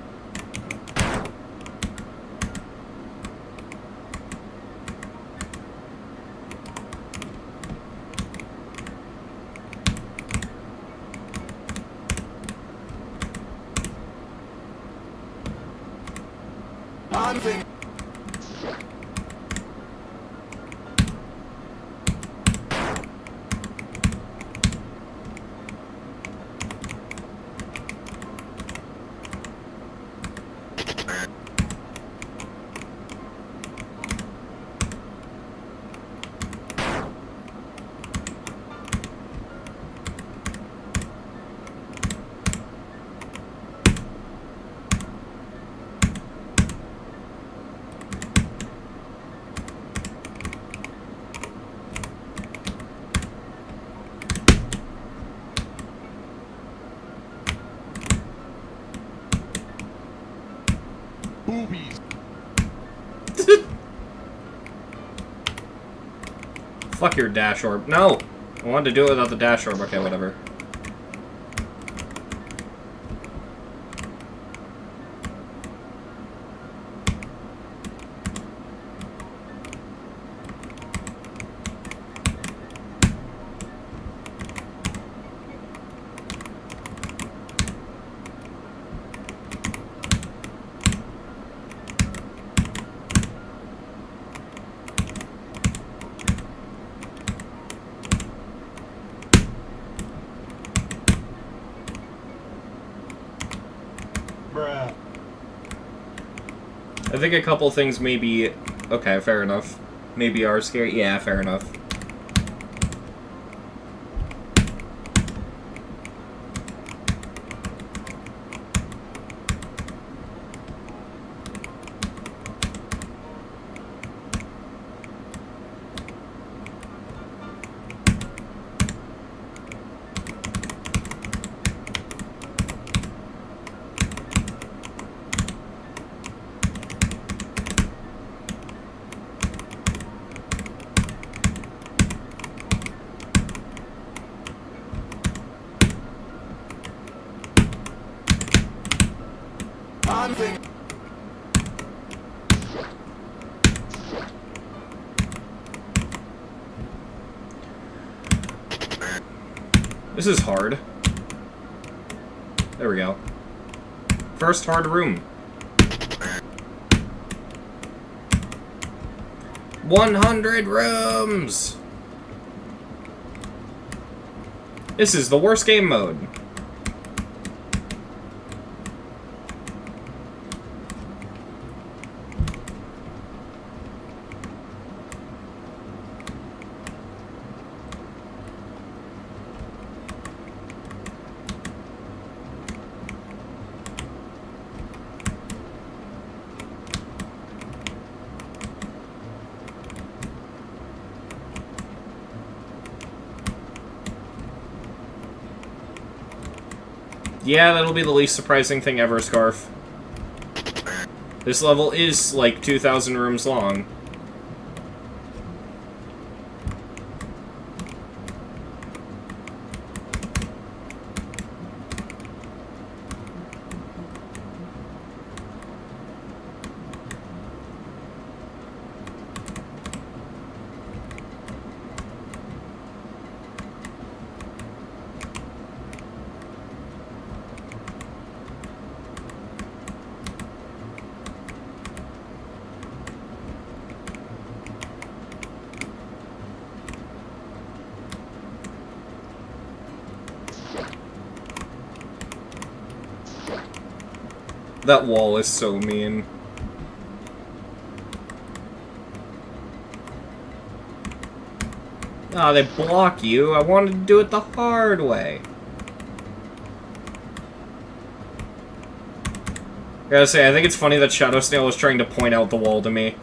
[SPEAKER 5] I'm thinking.
[SPEAKER 4] Boobies.
[SPEAKER 1] Fuck your dash orb. No! I wanted to do it without the dash orb. Okay, whatever. I think a couple things maybe... Okay, fair enough. Maybe are scary. Yeah, fair enough.
[SPEAKER 5] Anfänger.
[SPEAKER 1] This is hard. There we go. First hard room. 100 rooms! This is the worst game mode. Yeah, that'll be the least surprising thing ever, Scarf. This level is like 2,000 rooms long. That wall is so mean. Ah, they block you. I wanted to do it the hard way. I gotta say, I think it's funny that Shadow Snail was trying to point out the wall to me.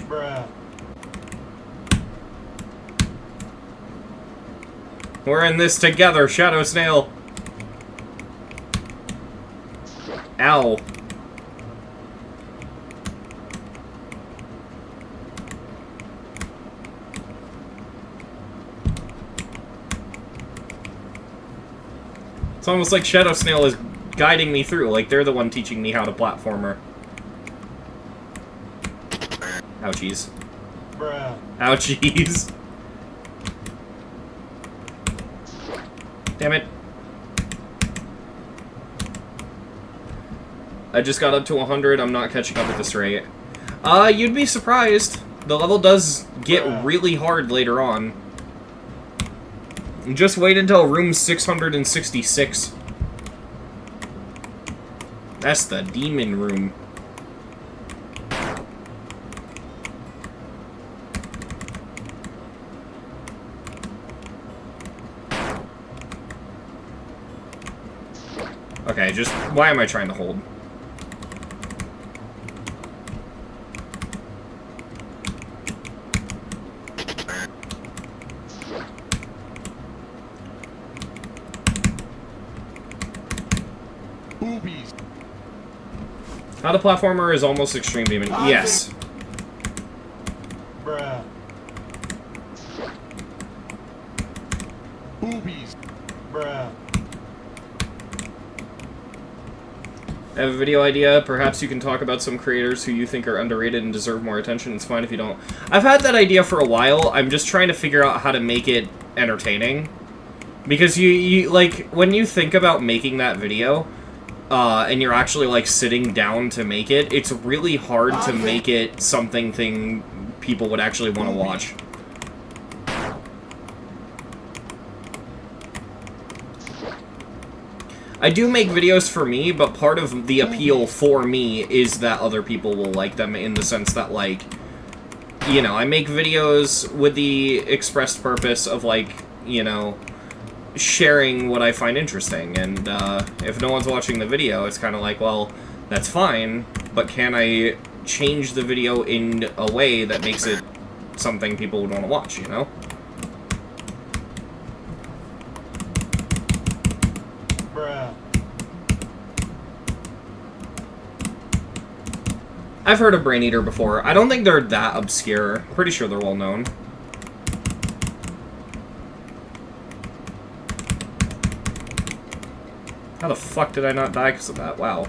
[SPEAKER 3] Bruh.
[SPEAKER 1] We're in this together, Shadow Snail. Ow. It's almost like Shadow Snail is guiding me through, like they're the one teaching me how to platformer. Ouchies.
[SPEAKER 3] Bruh.
[SPEAKER 1] Ouchies. Damn it. I just got up to 100, I'm not catching up at this rate. You'd be surprised. The level does get really hard later on. Just wait until room 666. That's the demon room. Okay, just... why am I trying to hold?
[SPEAKER 4] Boobies.
[SPEAKER 1] How to platformer is almost extreme demon. Yes.
[SPEAKER 3] Bruh.
[SPEAKER 4] Boobies.
[SPEAKER 3] Bruh.
[SPEAKER 1] I have a video idea. Perhaps you can talk about some creators who you think are underrated and deserve more attention. It's fine if you don't. I've had that idea for a while. I'm just trying to figure out how to make it entertaining. Because you like, when you think about making that video, and you're actually, like, sitting down to make it, it's really hard to make it something people would actually want to watch. I do make videos for me, but part of the appeal for me is that other people will like them in the sense that, like, you know, I make videos with the expressed purpose of, like, you know, sharing what I find interesting, and if no one's watching the video, it's kind of like, well, that's fine, but can I change the video in a way that makes it something people would want to watch, you know?
[SPEAKER 3] Bruh.
[SPEAKER 1] I've heard of Brain Eater before. I don't think they're that obscure. Pretty sure they're well known. How the fuck did I not die because of that? Wow.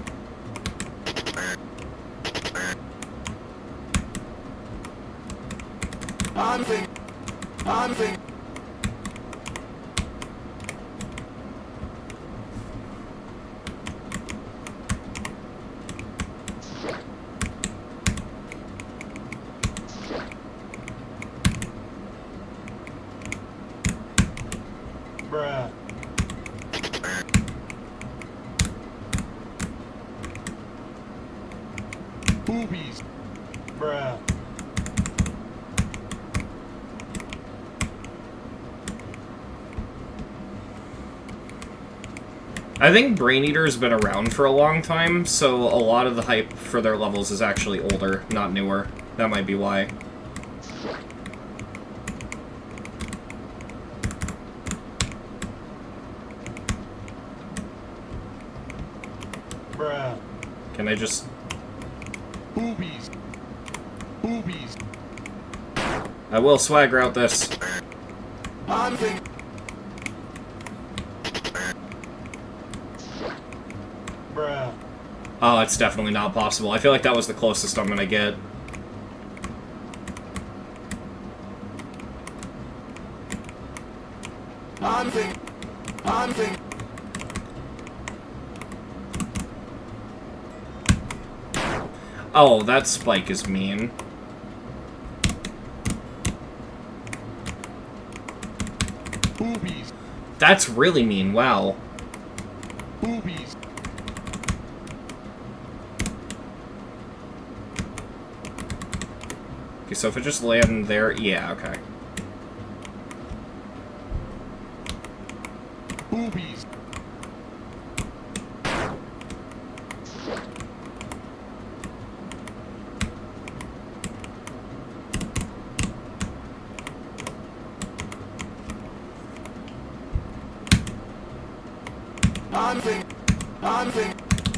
[SPEAKER 5] Anving.
[SPEAKER 3] Bruh.
[SPEAKER 4] Boobies.
[SPEAKER 3] Bruh.
[SPEAKER 1] I think Brain Eater's been around for a long time, so a lot of the hype for their levels is actually older, not newer. That might be why.
[SPEAKER 3] Bruh.
[SPEAKER 1] Can I just...
[SPEAKER 4] Boobies. Boobies.
[SPEAKER 1] I will swagger out this.
[SPEAKER 5] Anving.
[SPEAKER 3] Bruh.
[SPEAKER 1] Oh, it's definitely not possible. I feel like that was the closest I'm gonna get.
[SPEAKER 5] Anving.
[SPEAKER 1] Oh, that spike is mean.
[SPEAKER 4] Boobies.
[SPEAKER 1] That's really mean, wow.
[SPEAKER 4] Boobies.
[SPEAKER 1] Okay, so if I just land there... Yeah, okay.
[SPEAKER 4] Boobies.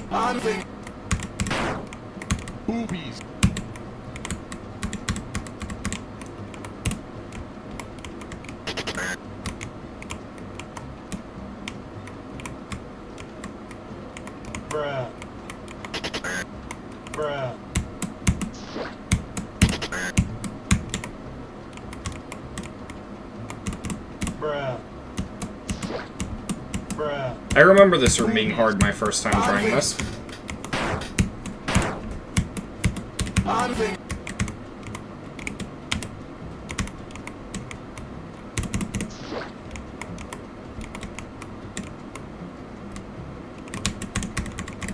[SPEAKER 5] Anving.
[SPEAKER 4] Boobies.
[SPEAKER 3] Bruh. Bruh. Bruh. Bruh.
[SPEAKER 1] I remember this room being hard my first time trying this.
[SPEAKER 5] Anving.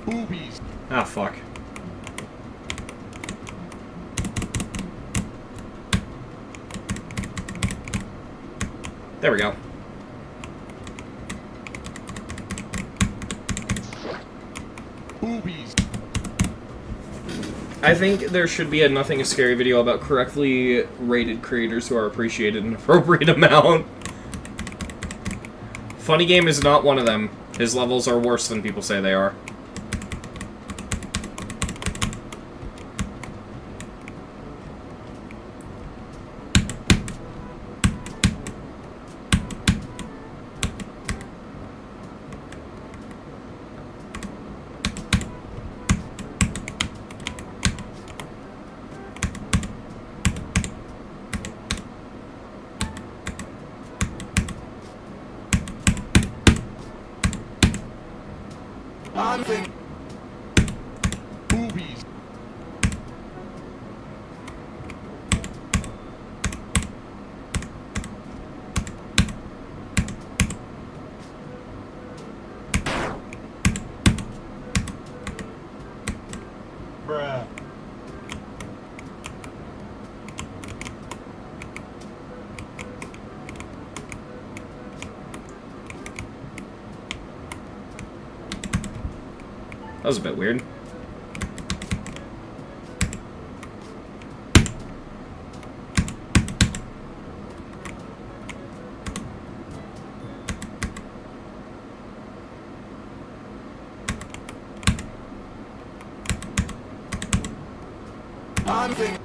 [SPEAKER 4] Boobies.
[SPEAKER 1] Ah, fuck. There we go.
[SPEAKER 4] Boobies.
[SPEAKER 1] I think there should be a Nothing is Scary video about correctly rated creators who are appreciated an appropriate amount. Funny Game is not one of them. His levels are worse than people say they are.
[SPEAKER 5] Anving.
[SPEAKER 4] Boobies.
[SPEAKER 3] Bruh.
[SPEAKER 1] That was a bit weird.
[SPEAKER 5] I'm thinking.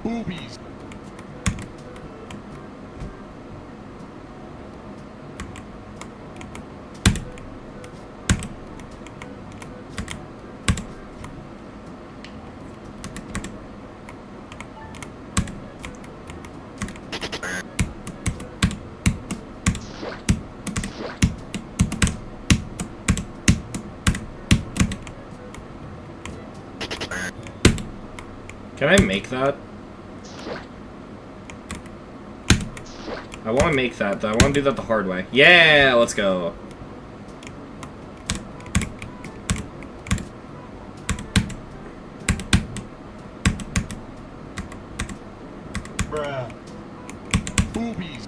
[SPEAKER 4] Boobies.
[SPEAKER 1] Can I make that? I want to make that, though. I want to do that the hard way. Yeah, let's go.
[SPEAKER 3] Bruh.
[SPEAKER 4] Boobies.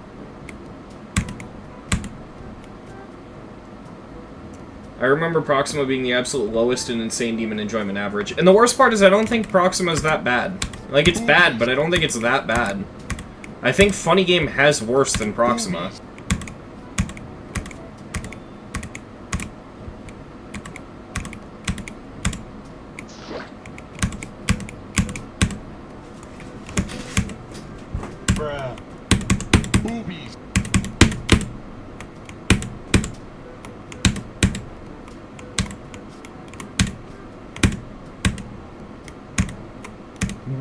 [SPEAKER 1] I remember Proxima being the absolute lowest in Insane Demon enjoyment average. And the worst part is I don't think Proxima's that bad. Like, it's bad, but I don't think it's that bad. I think Funny Game has worse than Proxima.
[SPEAKER 3] Bruh.
[SPEAKER 4] Boobies.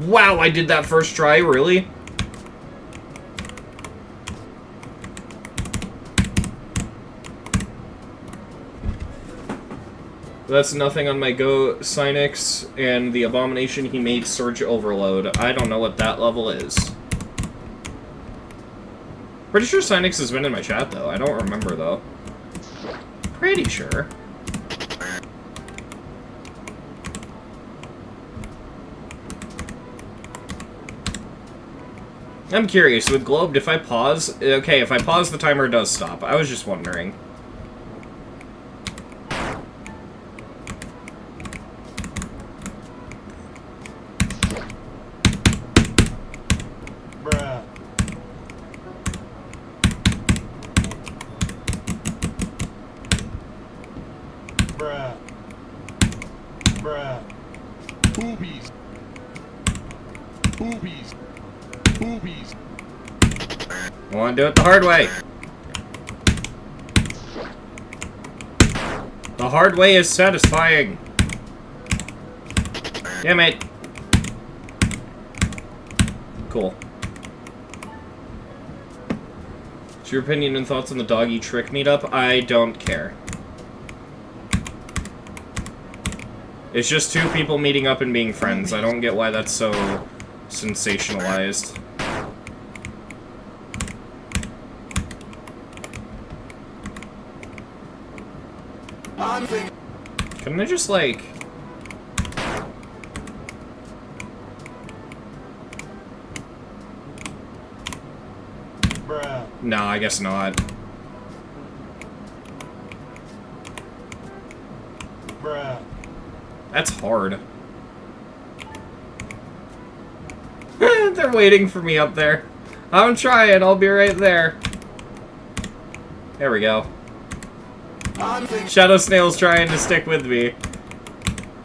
[SPEAKER 1] Wow, I did that first try, really? That's nothing on my Go Cynix and the abomination he made Surge Overload. I don't know what that level is. Pretty sure Cynix has been in my chat, though. I don't remember, though. Pretty sure. I'm curious, with Globed, if I pause... Okay, if I pause, the timer does stop. I was just wondering.
[SPEAKER 3] Bruh. Bruh. Bruh.
[SPEAKER 4] Boobies. Boobies. Boobies.
[SPEAKER 1] I want to do it the hard way. The hard way is satisfying. Damn it. Cool. What's your opinion and thoughts on the doggy trick meetup? I don't care. It's just two people meeting up and being friends. I don't get why that's so sensationalized.
[SPEAKER 5] I'm thinking.
[SPEAKER 1] Couldn't I just, like...
[SPEAKER 3] Bruh.
[SPEAKER 1] No, I guess not.
[SPEAKER 3] Bruh.
[SPEAKER 1] That's hard. They're waiting for me up there. I'm trying, I'll be right there. There we go.
[SPEAKER 5] I'm thinking.
[SPEAKER 1] Shadow Snail's trying to stick with me.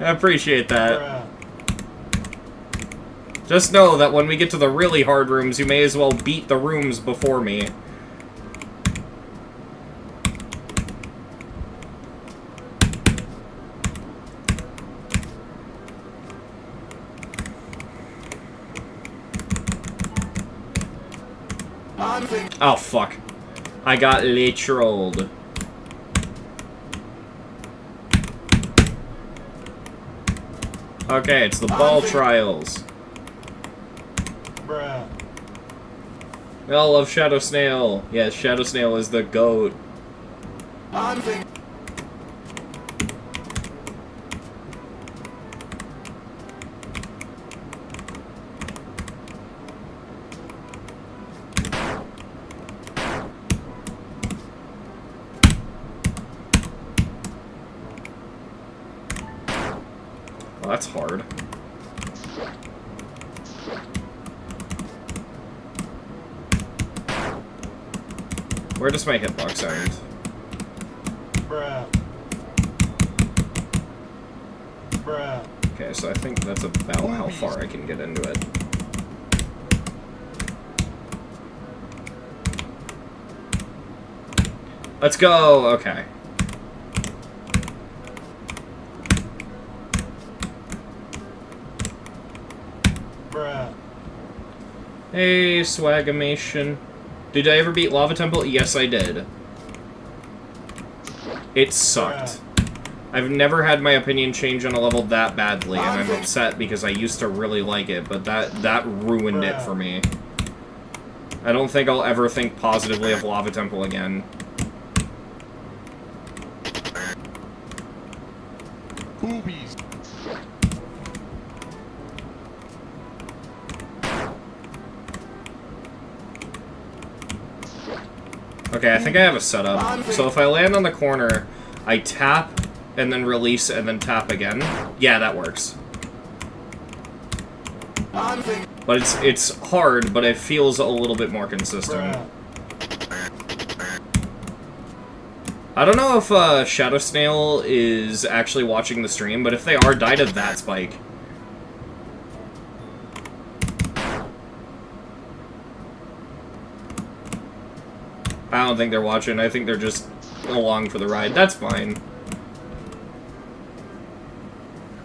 [SPEAKER 1] I appreciate that.
[SPEAKER 3] Bruh.
[SPEAKER 1] Just know that when we get to the really hard rooms, you may as well beat the rooms before me.
[SPEAKER 5] I'm thinking.
[SPEAKER 1] Oh, fuck. I got trolled. Okay, it's the ball trials.
[SPEAKER 3] Bruh.
[SPEAKER 1] We all love Shadow Snail. Yes, Shadow Snail is the GOAT.
[SPEAKER 5] I'm thinking.
[SPEAKER 1] Well, that's hard. Where does my hitbox end?
[SPEAKER 3] Bruh. Bruh.
[SPEAKER 1] Okay, so I think that's about how far I can get into it. Let's go! Okay.
[SPEAKER 3] Bruh.
[SPEAKER 1] Hey, Swagamation. Did I ever beat Lava Temple? Yes, I did. It sucked. I've never had my opinion change on a level that badly, and I'm upset because I used to really like it, but that ruined it for me. I don't think I'll ever think positively of Lava Temple again.
[SPEAKER 4] Boobies.
[SPEAKER 1] Okay, I think I have a setup. So if I land on the corner, I tap, and then release, and then tap again. Yeah, that works.
[SPEAKER 5] I'm thinking.
[SPEAKER 1] But it's hard, but it feels a little bit more consistent.
[SPEAKER 3] Bruh.
[SPEAKER 1] I don't know if Shadow Snail is actually watching the stream, but if they are, die to that spike. I don't think they're watching. I think they're just along for the ride. That's fine.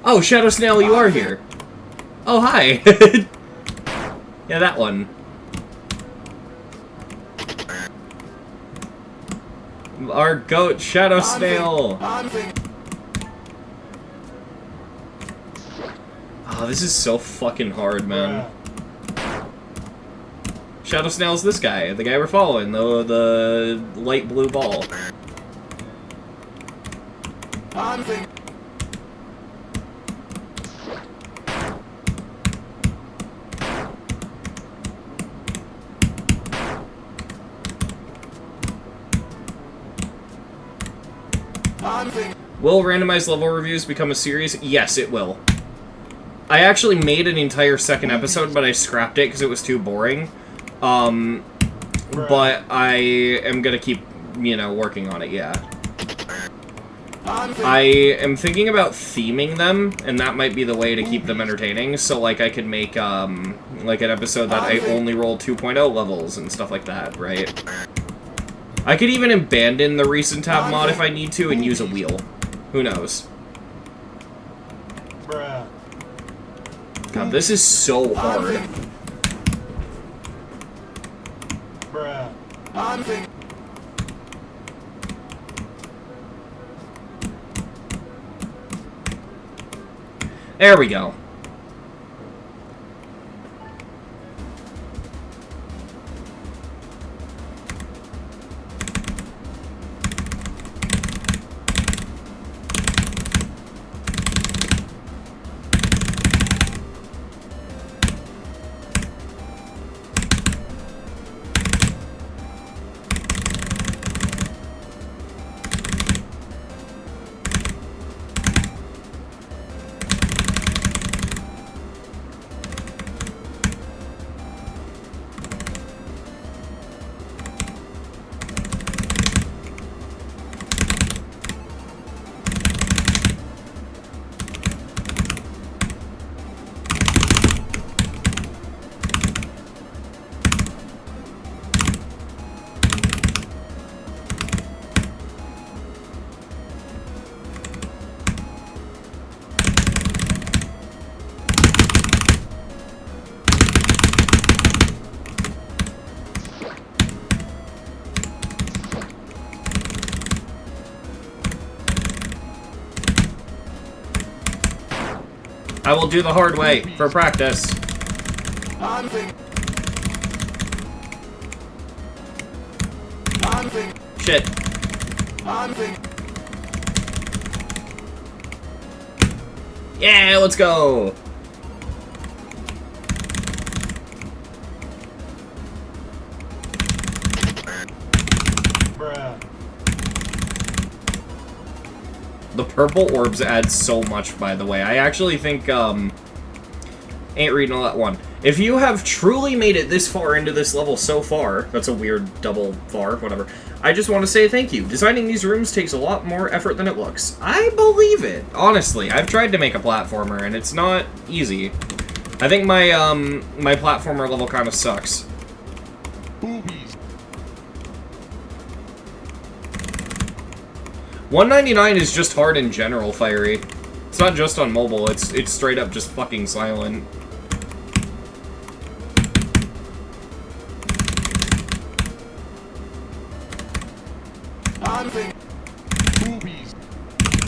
[SPEAKER 1] Oh, Shadow Snail, you are here. Oh, hi. Yeah, that one. Our goat, Shadow Snail.
[SPEAKER 5] I'm thinking.
[SPEAKER 1] Oh, this is so fucking hard, man.
[SPEAKER 3] Bruh.
[SPEAKER 1] Shadow Snail's this guy, the guy we're following, the light blue ball.
[SPEAKER 5] I'm thinking. I'm thinking.
[SPEAKER 1] Will randomized level reviews become a series? Yes, it will. I actually made an entire second episode, but I scrapped it because it was too boring. But I am gonna keep, working on it, yeah.
[SPEAKER 5] I'm thinking.
[SPEAKER 1] I am thinking about theming them, and that might be the way to keep them entertaining. So, like, I could make, like an episode that I only roll 2.0 levels and stuff like that, right? I could even abandon the recent tab mod if I need to and use a wheel. Who knows?
[SPEAKER 3] Bruh.
[SPEAKER 1] God, this is so hard.
[SPEAKER 3] Bruh.
[SPEAKER 5] I'm thinking.
[SPEAKER 1] There we go. I will do the hard way for practice.
[SPEAKER 5] Anfang. Anfang.
[SPEAKER 1] Shit.
[SPEAKER 5] Anfang.
[SPEAKER 1] Yeah, let's go.
[SPEAKER 3] Bruh.
[SPEAKER 1] The purple orbs add so much, by the way. I actually think, ain't reading all that one. If you have truly made it this far into this level so far, that's a weird double var, whatever, I just want to say thank you. Designing these rooms takes a lot more effort than it looks. I believe it, honestly. I've tried to make a platformer, and it's not easy. I think my, my platformer level kind of sucks.
[SPEAKER 4] Boobies.
[SPEAKER 1] 199 is just hard in general, Fiery. It's not just on mobile, it's straight up just fucking silent.
[SPEAKER 5] Anfang.
[SPEAKER 4] Boobies.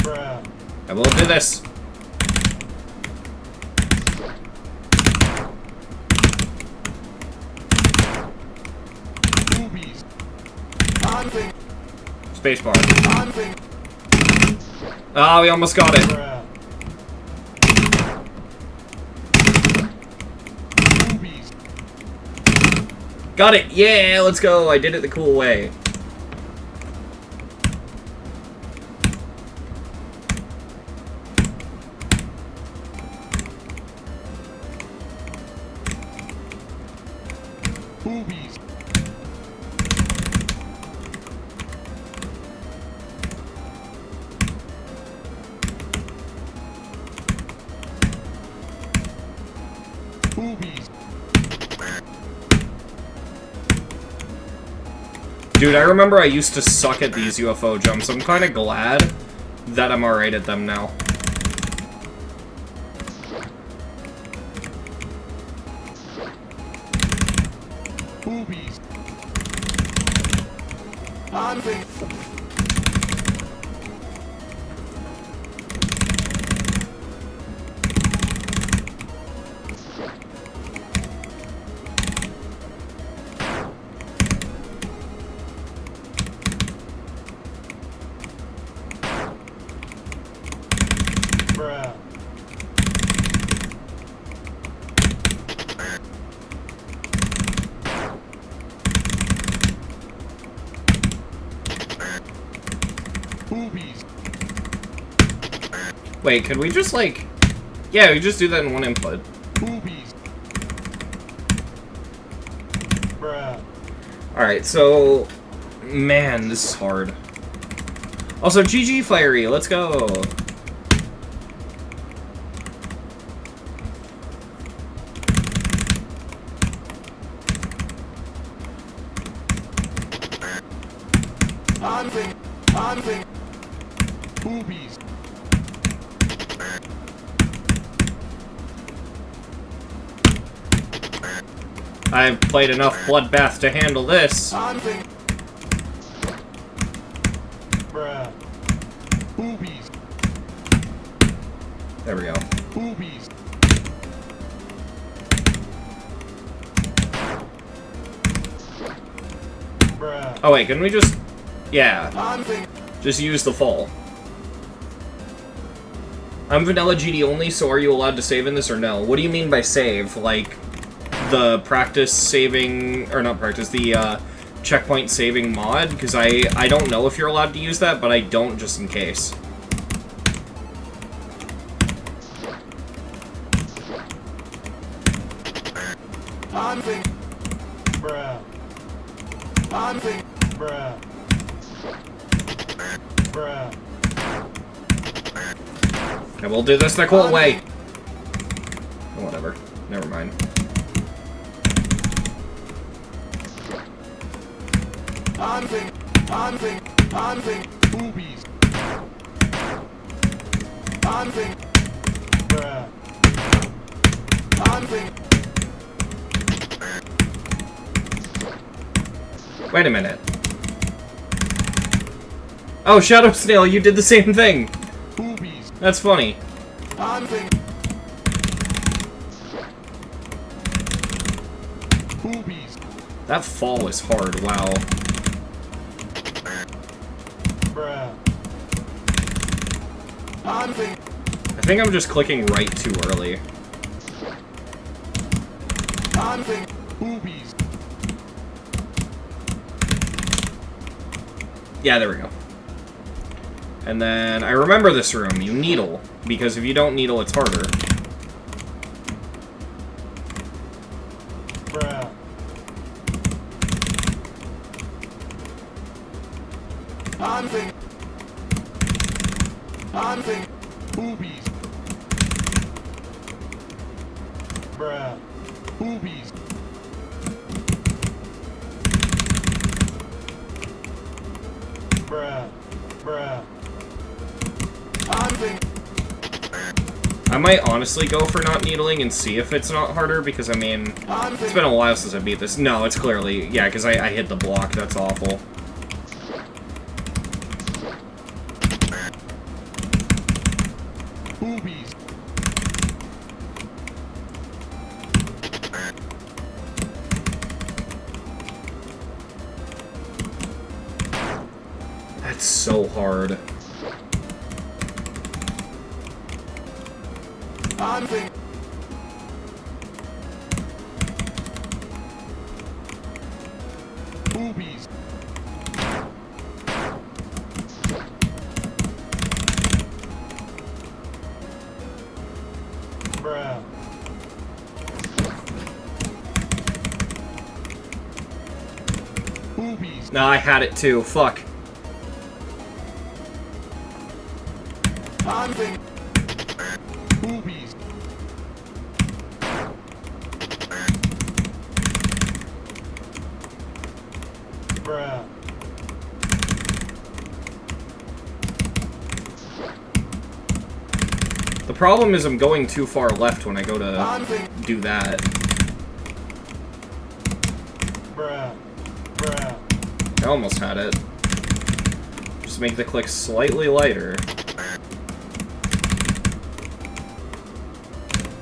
[SPEAKER 3] Bruh.
[SPEAKER 1] I will do this.
[SPEAKER 4] Boobies.
[SPEAKER 5] Anfang.
[SPEAKER 1] Spacebar.
[SPEAKER 5] Anfang.
[SPEAKER 1] Ah, we almost got it.
[SPEAKER 3] Bruh.
[SPEAKER 4] Boobies.
[SPEAKER 1] Got it! Yeah, let's go! I did it the cool way.
[SPEAKER 4] Boobies. Boobies.
[SPEAKER 1] Dude, I remember I used to suck at these UFO jumps. I'm kind of glad that I'm alright at them now.
[SPEAKER 4] Boobies.
[SPEAKER 5] Anfang.
[SPEAKER 3] Bruh.
[SPEAKER 4] Boobies.
[SPEAKER 1] Wait, could we just, like... Yeah, we just do that in one input.
[SPEAKER 4] Boobies.
[SPEAKER 3] Bruh.
[SPEAKER 1] Alright, so... Man, this is hard. Also, GG Fiery, let's go!
[SPEAKER 5] Anfang. Anfang.
[SPEAKER 4] Boobies.
[SPEAKER 1] I've played enough Bloodbath to handle this.
[SPEAKER 5] Anfang.
[SPEAKER 3] Bruh.
[SPEAKER 4] Boobies.
[SPEAKER 1] There we go.
[SPEAKER 4] Boobies.
[SPEAKER 3] Bruh.
[SPEAKER 1] Oh wait, can we just... Yeah,
[SPEAKER 5] Anfang.
[SPEAKER 1] just use the fall. I'm vanilla GD only, so are you allowed to save in this or no? What do you mean by save? Like, the practice saving... Or not practice, the, checkpoint saving mod? Because I don't know if you're allowed to use that, but I don't just in case.
[SPEAKER 5] Anfang.
[SPEAKER 3] Bruh.
[SPEAKER 5] Anfang.
[SPEAKER 3] Bruh. Bruh.
[SPEAKER 1] I will do this the cool way. Oh, whatever. Never mind.
[SPEAKER 5] Anfang. Anfang. Anfang.
[SPEAKER 4] Boobies.
[SPEAKER 5] Anfang.
[SPEAKER 3] Bruh.
[SPEAKER 5] Anfang.
[SPEAKER 1] Wait a minute. Oh, Shadow Snail, you did the same thing.
[SPEAKER 4] Boobies.
[SPEAKER 1] That's funny.
[SPEAKER 5] Anfang.
[SPEAKER 1] That fall is hard, wow.
[SPEAKER 3] Bruh.
[SPEAKER 5] Anfang.
[SPEAKER 1] I think I'm just clicking right too early.
[SPEAKER 5] Anfang.
[SPEAKER 4] Boobies.
[SPEAKER 1] Yeah, there we go. And then, I remember this room. You needle. Because if you don't needle, it's harder.
[SPEAKER 3] Bruh.
[SPEAKER 5] Anfang. Anfang.
[SPEAKER 4] Boobies.
[SPEAKER 3] Bruh.
[SPEAKER 4] Boobies.
[SPEAKER 3] Bruh. Bruh.
[SPEAKER 5] Anfang.
[SPEAKER 1] I might honestly go for not needling and see if it's not harder, because, I mean, it's been a while since I beat this. No, it's clearly... Yeah, because I hit the block. That's awful.
[SPEAKER 4] Boobies.
[SPEAKER 1] That's so hard.
[SPEAKER 5] Anfang.
[SPEAKER 4] Boobies.
[SPEAKER 3] Bruh.
[SPEAKER 4] Boobies.
[SPEAKER 1] No, I had it too. Fuck.
[SPEAKER 5] Anfang.
[SPEAKER 4] Boobies.
[SPEAKER 3] Bruh.
[SPEAKER 1] The problem is I'm going too far left when I go to
[SPEAKER 5] Anfang.
[SPEAKER 1] do that.
[SPEAKER 3] Bruh. Bruh.
[SPEAKER 1] I almost had it. Just make the click slightly lighter.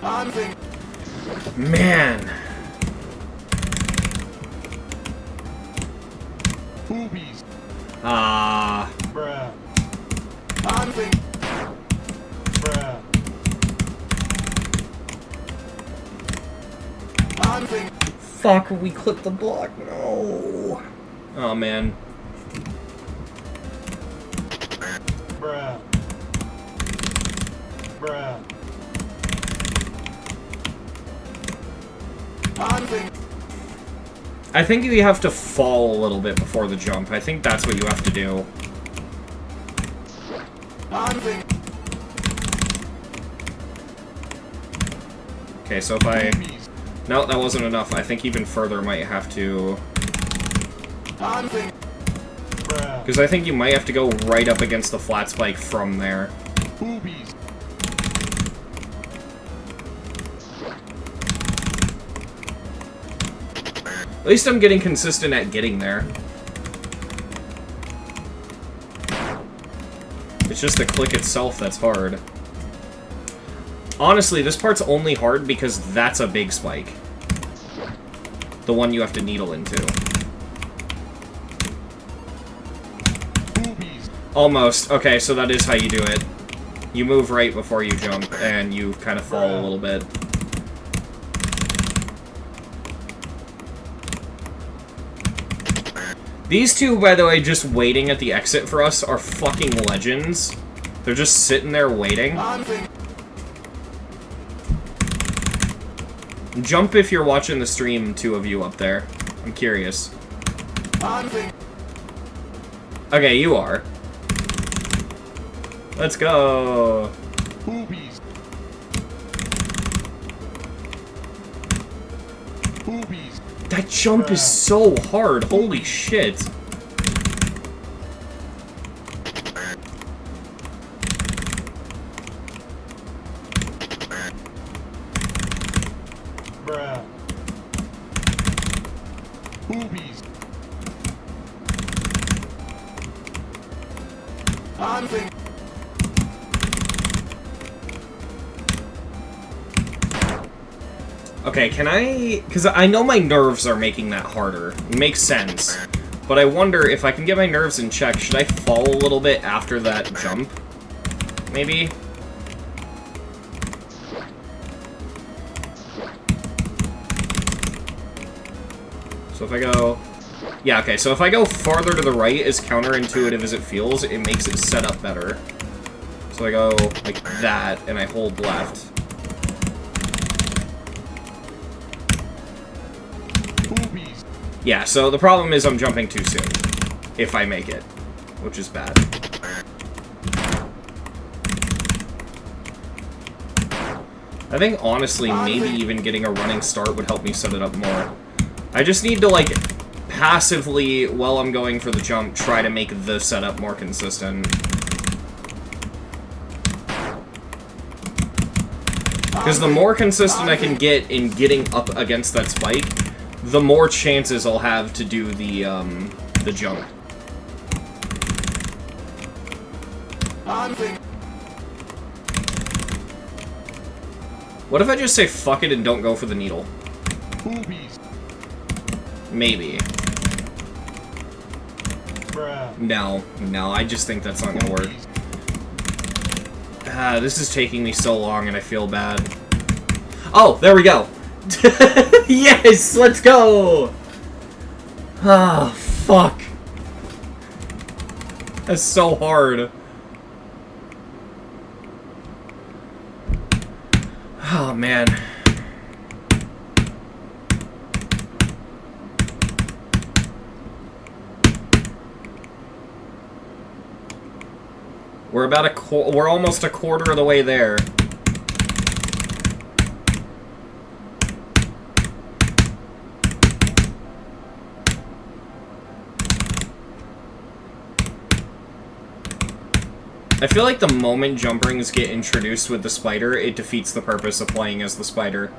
[SPEAKER 5] Anfang.
[SPEAKER 1] Man.
[SPEAKER 4] Boobies.
[SPEAKER 1] Ah.
[SPEAKER 3] Bruh.
[SPEAKER 5] Anfang.
[SPEAKER 3] Bruh.
[SPEAKER 5] Anfang.
[SPEAKER 1] Fuck, we clipped the block. No. Oh, man.
[SPEAKER 3] Bruh. Bruh.
[SPEAKER 5] Anfang.
[SPEAKER 1] I think you have to fall a little bit before the jump. I think that's what you have to do.
[SPEAKER 5] Anfang.
[SPEAKER 1] Okay, so if I...
[SPEAKER 4] Boobies.
[SPEAKER 1] No, that wasn't enough. I think even further might have to...
[SPEAKER 5] Anfang.
[SPEAKER 3] Bruh.
[SPEAKER 1] Because I think you might have to go right up against the flat spike from there.
[SPEAKER 4] Boobies.
[SPEAKER 1] At least I'm getting consistent at getting there. It's just the click itself that's hard. Honestly, this part's only hard because that's a big spike. The one you have to needle into.
[SPEAKER 4] Boobies.
[SPEAKER 1] Almost. Okay, so that is how you do it. You move right before you jump, and you kind of fall a little bit. These two, by the way, just waiting at the exit for us are fucking legends. They're just sitting there waiting.
[SPEAKER 5] Anfang.
[SPEAKER 1] Jump if you're watching the stream, two of you up there. I'm curious.
[SPEAKER 5] Anfang.
[SPEAKER 1] Okay, you are. Let's go.
[SPEAKER 4] Boobies. Boobies.
[SPEAKER 1] That jump is so hard. Holy shit.
[SPEAKER 3] Bruh.
[SPEAKER 4] Boobies.
[SPEAKER 5] Anfang.
[SPEAKER 1] Okay, can I... Because I know my nerves are making that harder. It makes sense. But I wonder if I can get my nerves in check, should I fall a little bit after that jump? Maybe? So if I go... Yeah, okay, so if I go farther to the right, as counterintuitive as it feels, it makes it set up better. So I go like that, and I hold left.
[SPEAKER 4] Boobies.
[SPEAKER 1] Yeah, so the problem is I'm jumping too soon. If I make it. Which is bad. I think, honestly, maybe even getting a running start would help me set it up more. I just need to, like, passively, while I'm going for the jump, try to make the setup more consistent. Because the more consistent I can get in getting up against that spike, the more chances I'll have to do the jump. What if I just say fuck it and don't go for the needle?
[SPEAKER 4] Boobies.
[SPEAKER 1] Maybe.
[SPEAKER 3] Bruh.
[SPEAKER 1] No, I just think that's not gonna work. This is taking me so long and I feel bad. Oh, there we go! Yes, let's go! Ah, fuck. That's so hard. Oh, man. We're almost a quarter of the way there. I feel like the moment jump rings get introduced with the spider, it defeats the purpose of playing as the spider.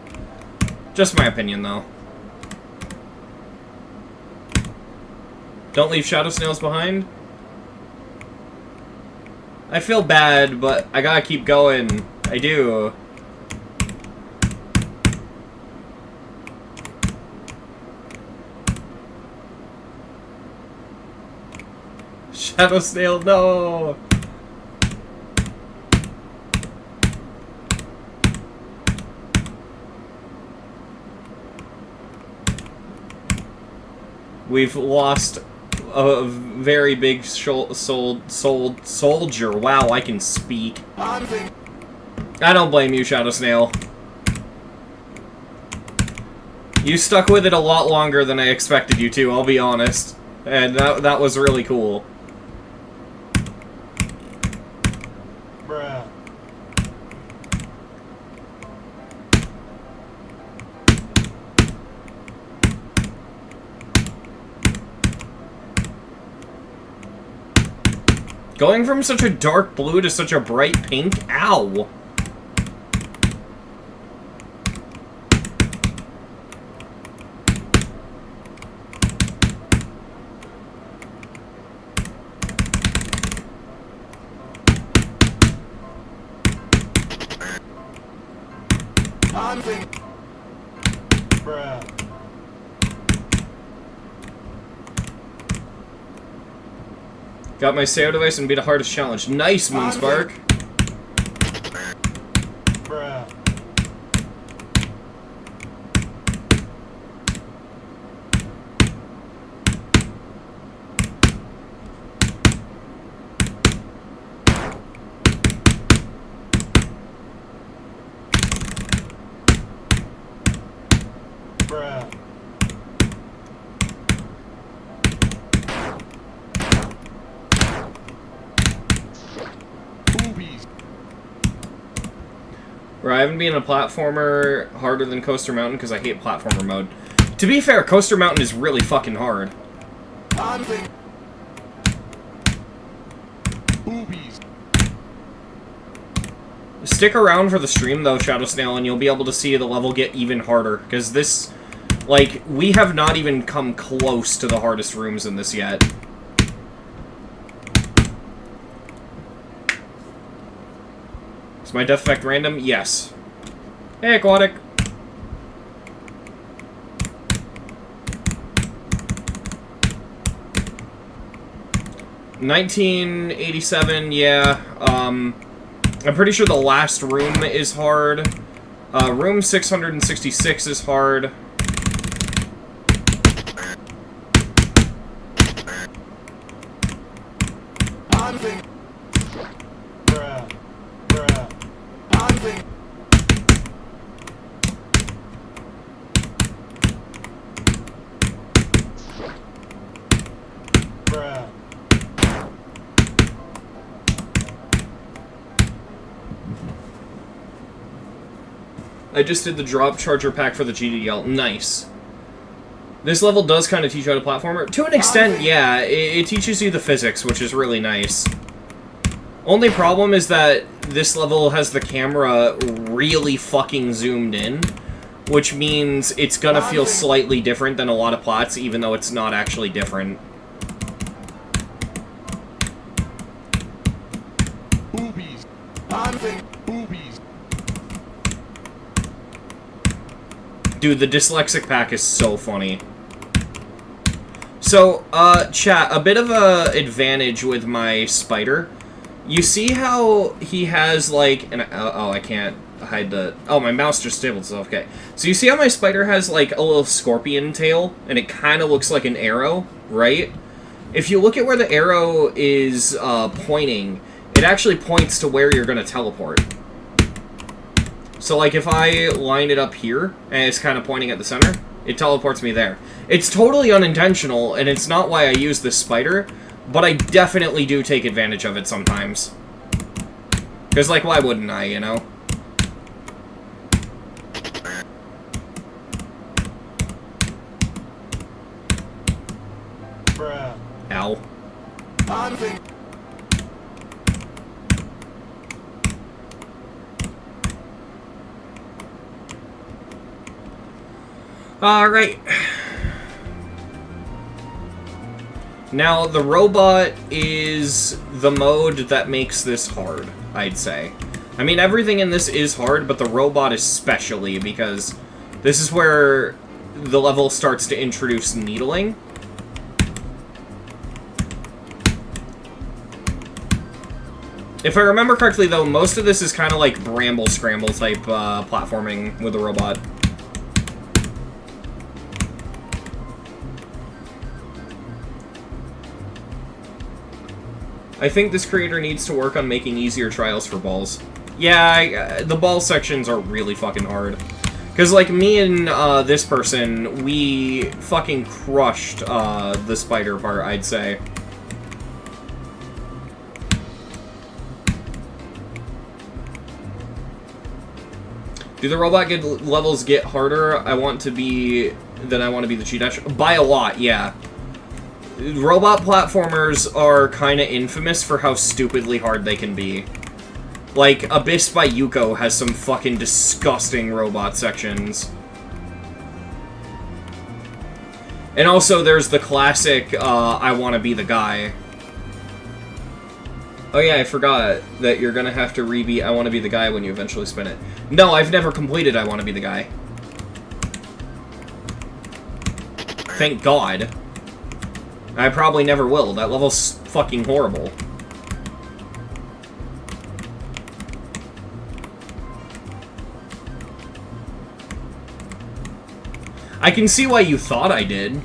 [SPEAKER 1] Just my opinion, though. Don't leave shadow snails behind. I feel bad, but I gotta keep going. I do. Shadow snail, no! We've lost a very big soldier. Wow, I can speak. I don't blame you, Shadow Snail. You stuck with it a lot longer than I expected you to, I'll be honest. And that was really cool.
[SPEAKER 3] Bruh.
[SPEAKER 1] Going from such a dark blue to such a bright pink? Ow!
[SPEAKER 3] Bruh.
[SPEAKER 1] Got my SEO device and beat a hardest challenge. Nice, Moonspark!
[SPEAKER 3] Bruh. Bruh.
[SPEAKER 4] Boobies.
[SPEAKER 1] Where I haven't been a platformer harder than Coaster Mountain because I hate platformer mode. To be fair, Coaster Mountain is really fucking hard.
[SPEAKER 4] Boobies.
[SPEAKER 1] Stick around for the stream, though, Shadow Snail, and you'll be able to see the level get even harder. Because this, like, we have not even come close to the hardest rooms in this yet. Is my death effect random? Yes. Hey, Aquatic. 1987, yeah. I'm pretty sure the last room is hard. Room 666 is hard.
[SPEAKER 5] I'm thinking.
[SPEAKER 3] Bruh. Bruh.
[SPEAKER 5] I'm thinking.
[SPEAKER 3] Bruh.
[SPEAKER 1] I just did the drop charger pack for the GDL. Nice. This level does kind of teach you how to platformer. To an extent, yeah, it teaches you the physics, which is really nice. Only problem is that this level has the camera really fucking zoomed in, which means it's gonna feel slightly different than a lot of plots, even though it's not actually different.
[SPEAKER 4] Boobies.
[SPEAKER 5] I'm thinking.
[SPEAKER 4] Boobies.
[SPEAKER 1] Dude, the dyslexic pack is so funny. So, chat, a bit of a advantage with my spider. You see how he has, like, oh, I can't hide the... Oh, my mouse just disabled itself, okay. So you see how my spider has, like, a little scorpion tail, and it kind of looks like an arrow, right? If you look at where the arrow is, pointing, it actually points to where you're gonna teleport. So, like, if I line it up here, and it's kind of pointing at the center, it teleports me there. It's totally unintentional, and it's not why I use this spider, but I definitely do take advantage of it sometimes. Because, like, why wouldn't I, you know?
[SPEAKER 3] Bruh.
[SPEAKER 1] Ow.
[SPEAKER 5] I'm thinking.
[SPEAKER 1] Alright. Now, the robot is the mode that makes this hard, I'd say. I mean, everything in this is hard, but the robot especially, because this is where the level starts to introduce needling. If I remember correctly, though, most of this is kind of like Bramble Scramble type platforming with the robot. I think this creator needs to work on making easier trials for balls. Yeah, the ball sections are really fucking hard. Because, like, me and this person, we fucking crushed the spider part, I'd say. Do the robot levels get harder? I want to be the cheat dash? By a lot, yeah. Robot platformers are kind of infamous for how stupidly hard they can be. Like, Abyss by Yuko has some fucking disgusting robot sections. And also, there's the classic, I wanna be the guy. Oh yeah, I forgot that you're gonna have to rebeat I wanna be the guy when you eventually spin it. No, I've never completed I wanna be the guy. Thank God. I probably never will. That level's fucking horrible. I can see why you thought I did.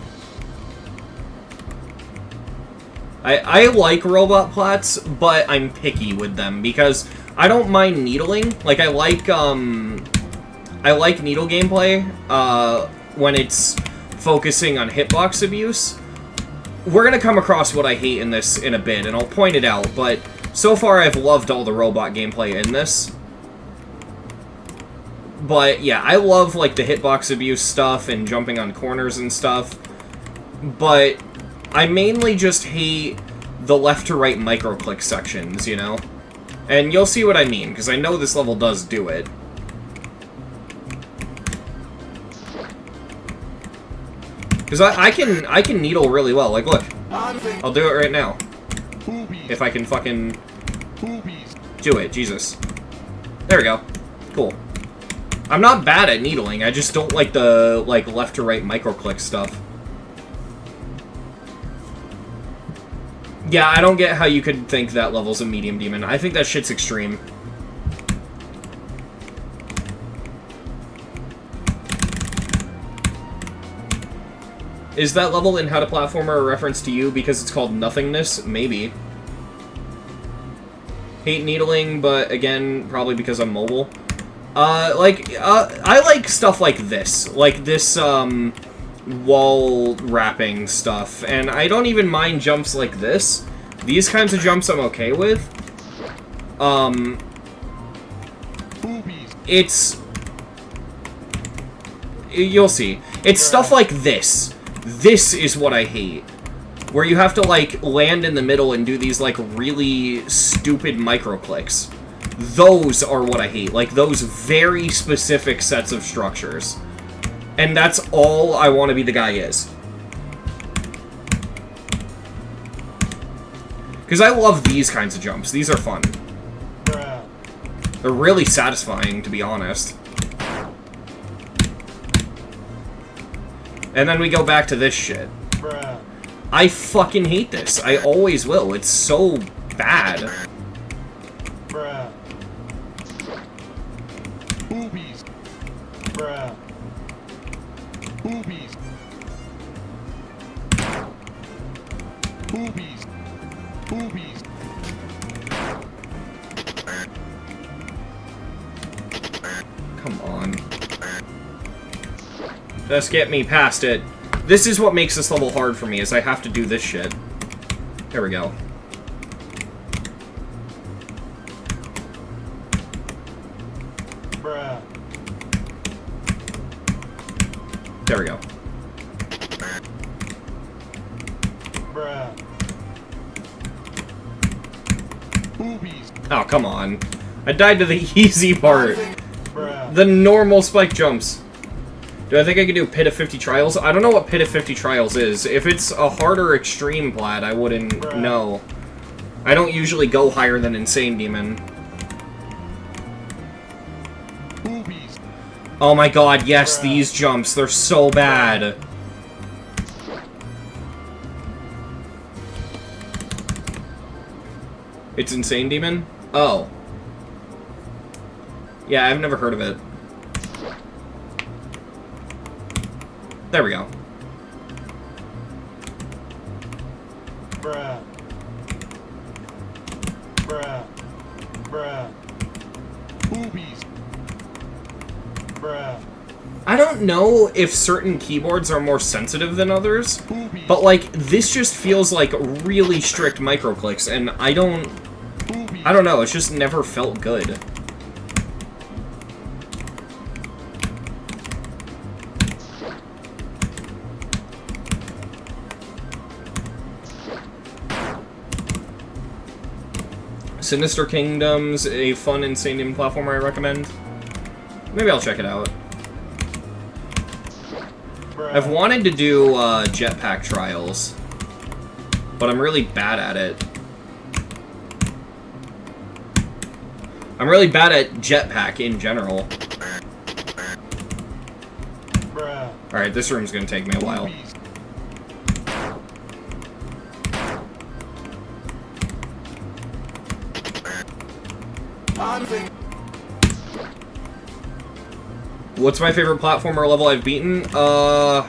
[SPEAKER 1] I like robot plats, but I'm picky with them because I don't mind needling. Like, I like needle gameplay when it's focusing on hitbox abuse. We're gonna come across what I hate in this in a bit, and I'll point it out, but so far I've loved all the robot gameplay in this. But yeah, I love, like, the hitbox abuse stuff and jumping on corners and stuff, but I mainly just hate the left-to-right microclick sections, you know? And you'll see what I mean, because I know this level does do it. Because I can needle really well. Like, look. I'll do it right now. If I can fucking do it. Jesus. There we go. Cool. I'm not bad at needling. I just don't like the, like, left-to-right microclick stuff. Yeah, I don't get how you could think that level's a medium demon. I think that shit's extreme. Is that level in How to Platformer a reference to you because it's called Nothingness? Maybe. Hate needling, but again, probably because I'm mobile. I like stuff like this. Like this, wall wrapping stuff. And I don't even mind jumps like this. These kinds of jumps I'm okay with. It's... You'll see. It's stuff like this. This is what I hate. Where you have to, like, land in the middle and do these, like, really stupid micro-clicks. Those are what I hate. Like, those very specific sets of structures. And that's all I want to be the guy is. Because I love these kinds of jumps. These are fun.
[SPEAKER 3] Bruh.
[SPEAKER 1] They're really satisfying, to be honest. And then we go back to this shit.
[SPEAKER 3] Bruh.
[SPEAKER 1] I fucking hate this. I always will. It's so bad.
[SPEAKER 3] Bruh.
[SPEAKER 4] Boobies.
[SPEAKER 3] Bruh.
[SPEAKER 4] Boobies. Boobies. Boobies.
[SPEAKER 1] Come on. Just get me past it. This is what makes this level hard for me, is I have to do this shit. There we go.
[SPEAKER 3] Bruh.
[SPEAKER 1] There we go.
[SPEAKER 3] Bruh.
[SPEAKER 4] Boobies.
[SPEAKER 1] Oh, come on. I died to the easy part.
[SPEAKER 3] Bruh.
[SPEAKER 1] The normal spike jumps. Do I think I can do Pit of 50 Trials? I don't know what Pit of 50 Trials is. If it's a harder extreme plat, I wouldn't know. I don't usually go higher than Insane Demon.
[SPEAKER 4] Boobies.
[SPEAKER 1] Oh my god, yes, these jumps. They're so bad. It's Insane Demon? Oh. Yeah, I've never heard of it. There we go.
[SPEAKER 3] Bruh. Bruh. Bruh.
[SPEAKER 4] Boobies.
[SPEAKER 3] Bruh.
[SPEAKER 1] I don't know if certain keyboards are more sensitive than others,
[SPEAKER 4] Boobies.
[SPEAKER 1] but, like, this just feels like really strict microclicks, and I don't know, it's just never felt good. Sinister Kingdoms, a fun Insane Demon platformer I recommend. Maybe I'll check it out.
[SPEAKER 3] Bruh.
[SPEAKER 1] I've wanted to do jetpack trials, but I'm really bad at it. I'm really bad at jetpack in general.
[SPEAKER 3] Bruh.
[SPEAKER 1] Alright, this room's gonna take me a while.
[SPEAKER 4] Boobies.
[SPEAKER 1] What's my favorite platformer level I've beaten?
[SPEAKER 3] Bruh.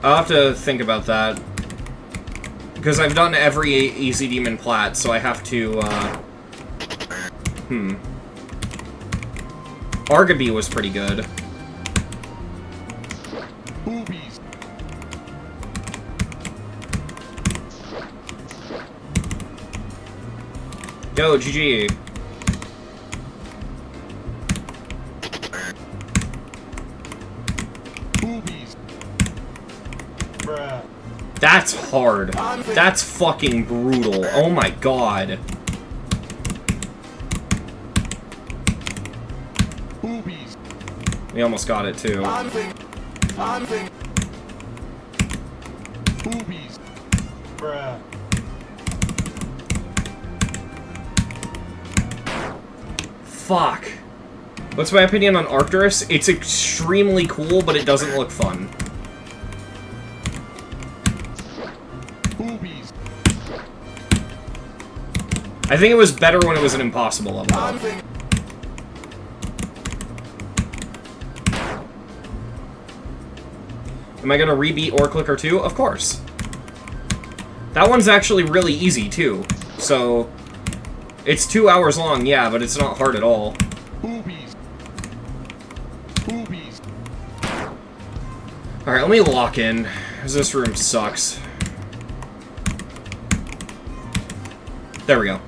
[SPEAKER 1] I'll have to think about that. Because I've done every Easy Demon plat, so I have to, Argaby was pretty good.
[SPEAKER 4] Boobies.
[SPEAKER 1] Yo, GG.
[SPEAKER 4] Boobies.
[SPEAKER 3] Bruh.
[SPEAKER 1] That's hard. That's fucking brutal. Oh my god.
[SPEAKER 4] Boobies.
[SPEAKER 1] We almost got it, too.
[SPEAKER 4] Boobies.
[SPEAKER 3] Bruh.
[SPEAKER 1] Fuck. What's my opinion on Arcturus? It's extremely cool, but it doesn't look fun.
[SPEAKER 4] Boobies.
[SPEAKER 1] I think it was better when it was an impossible level.
[SPEAKER 5] Unthinking.
[SPEAKER 1] Am I gonna rebeat Or Clicker 2? Of course. That one's actually really easy, too. So, it's 2 hours long, yeah, but it's not hard at all.
[SPEAKER 4] Boobies. Boobies.
[SPEAKER 1] Alright, let me lock in, because this room sucks. There we go.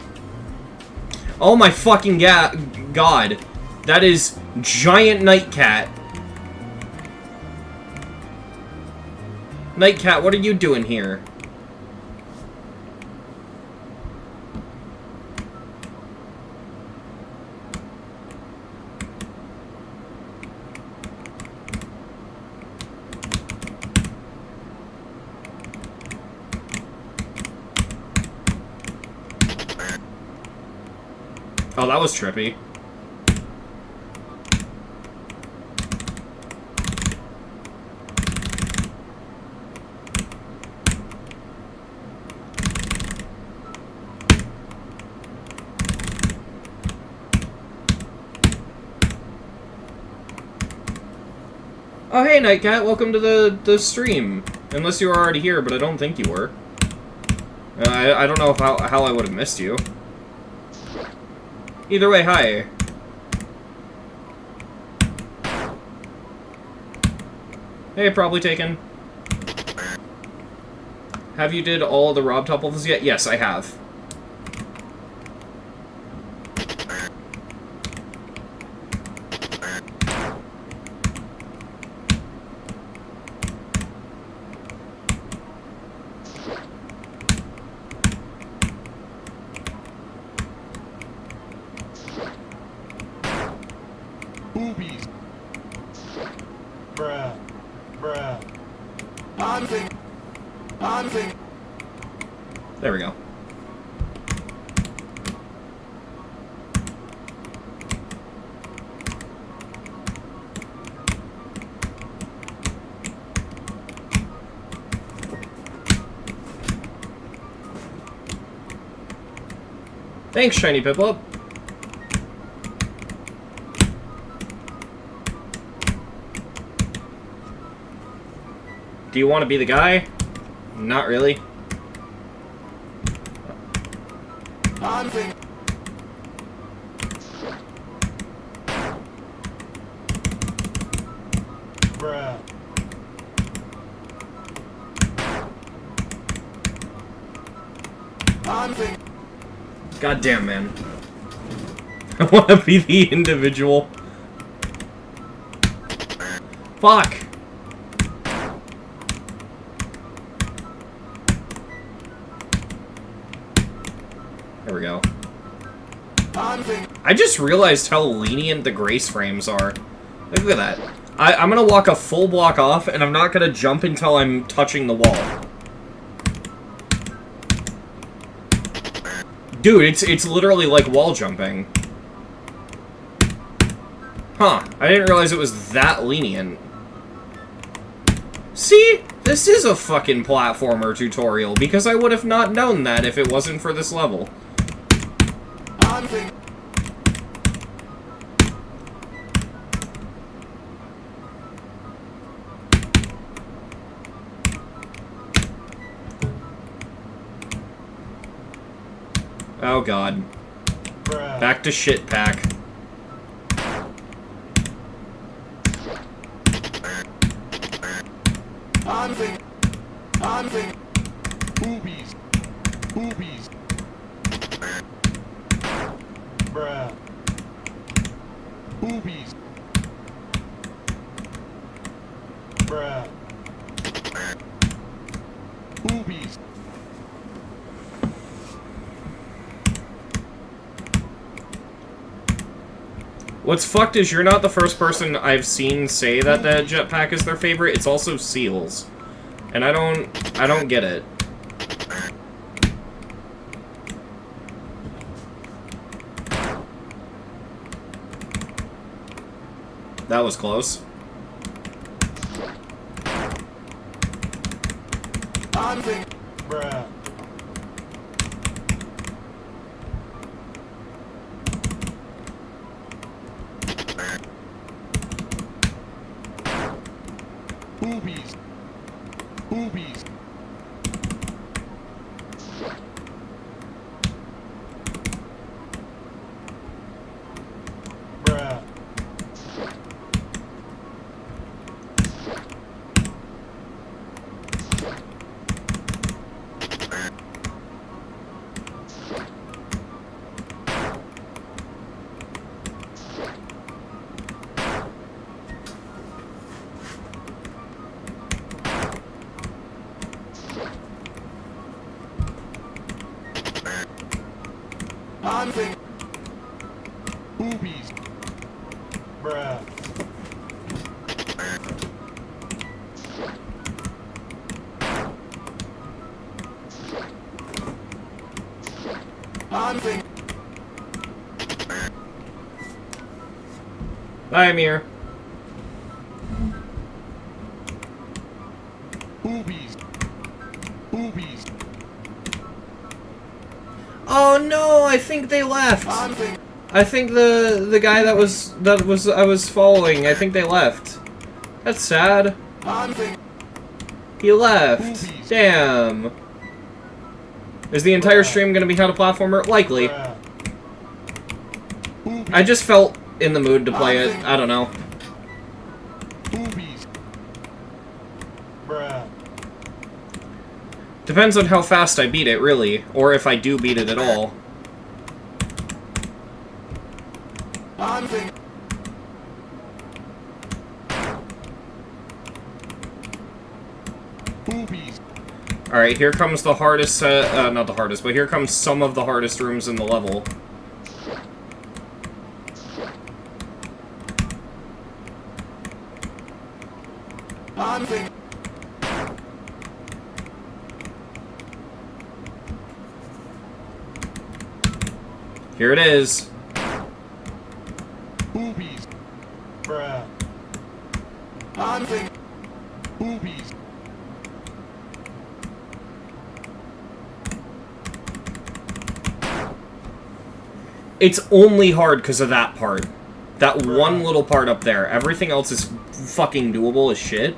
[SPEAKER 1] Oh my fucking god. That is Giant Nightcat. Nightcat, what are you doing here? Oh, that was trippy. Oh, hey, Nightcat, welcome to the stream. Unless you were already here, but I don't think you were. I don't know how I would have missed you. Either way, hi. Hey, probably taken. Have you did all the Rob Top levels yet? Yes, I have.
[SPEAKER 4] Boobies.
[SPEAKER 3] Bruh. Bruh.
[SPEAKER 5] Unthinking. Unthinking.
[SPEAKER 1] There we go. Thanks, Shiny Piplup. Do you want to be the guy? Not really.
[SPEAKER 5] Unthinking.
[SPEAKER 3] Bruh.
[SPEAKER 5] Unthinking.
[SPEAKER 1] Goddamn, man. I want to be the individual. Fuck! There we go.
[SPEAKER 5] Unthinking.
[SPEAKER 1] I just realized how lenient the grace frames are. Look at that. I'm gonna walk a full block off, and I'm not gonna jump until I'm touching the wall. Dude, it's literally like wall jumping. Huh, I didn't realize it was that lenient. See? This is a fucking platformer tutorial, because I would have not known that if it wasn't for this level.
[SPEAKER 5] Unthinking.
[SPEAKER 1] Oh god.
[SPEAKER 3] Bruh.
[SPEAKER 1] Back to shit pack.
[SPEAKER 5] Unthinking. Unthinking.
[SPEAKER 4] Boobies. Boobies.
[SPEAKER 3] Bruh.
[SPEAKER 4] Boobies.
[SPEAKER 3] Bruh.
[SPEAKER 4] Boobies.
[SPEAKER 1] What's fucked is you're not the first person I've seen say that the jetpack is their favorite. It's also Seals. And I don't get it. That was close.
[SPEAKER 5] Unthinking.
[SPEAKER 3] Bruh.
[SPEAKER 5] Anfang.
[SPEAKER 4] Boobies.
[SPEAKER 3] Bruh.
[SPEAKER 5] Anfang.
[SPEAKER 1] Bye, Amir.
[SPEAKER 4] Boobies. Boobies.
[SPEAKER 1] Oh no, I think they left.
[SPEAKER 5] Anfang.
[SPEAKER 1] I think the guy that I was following, I think they left. That's sad.
[SPEAKER 5] Anfang.
[SPEAKER 1] He left. Damn. Is the entire stream gonna be how to platformer? Likely.
[SPEAKER 3] Bruh.
[SPEAKER 1] I just felt in the mood to play it. I don't know.
[SPEAKER 4] Boobies.
[SPEAKER 3] Bruh.
[SPEAKER 1] Depends on how fast I beat it, really. Or if I do beat it at all.
[SPEAKER 5] Anfang.
[SPEAKER 4] Boobies.
[SPEAKER 1] Alright, here comes the hardest, not the hardest, but here comes some of the hardest rooms in the level.
[SPEAKER 5] Anfang.
[SPEAKER 1] Here it is.
[SPEAKER 4] Boobies.
[SPEAKER 3] Bruh.
[SPEAKER 5] Anfang.
[SPEAKER 4] Boobies.
[SPEAKER 1] It's only hard because of that part. That one little part up there. Everything else is fucking doable as shit.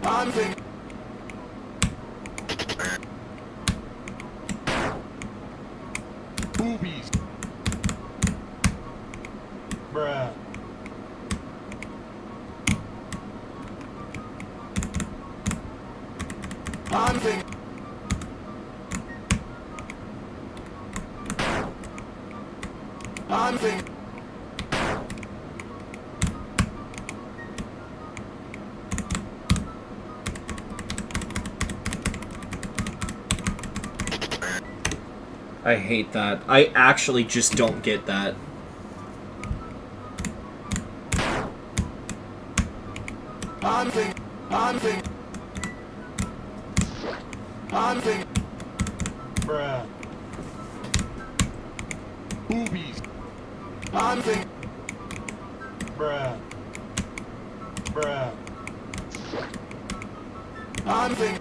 [SPEAKER 5] Anfang.
[SPEAKER 4] Boobies.
[SPEAKER 3] Bruh.
[SPEAKER 5] Anfang. Anfang.
[SPEAKER 1] I hate that. I actually just don't get that.
[SPEAKER 5] Anfang. Anfang. Anfang.
[SPEAKER 3] Bruh.
[SPEAKER 4] Boobies.
[SPEAKER 5] Anfang.
[SPEAKER 3] Bruh. Bruh.
[SPEAKER 5] Anfang.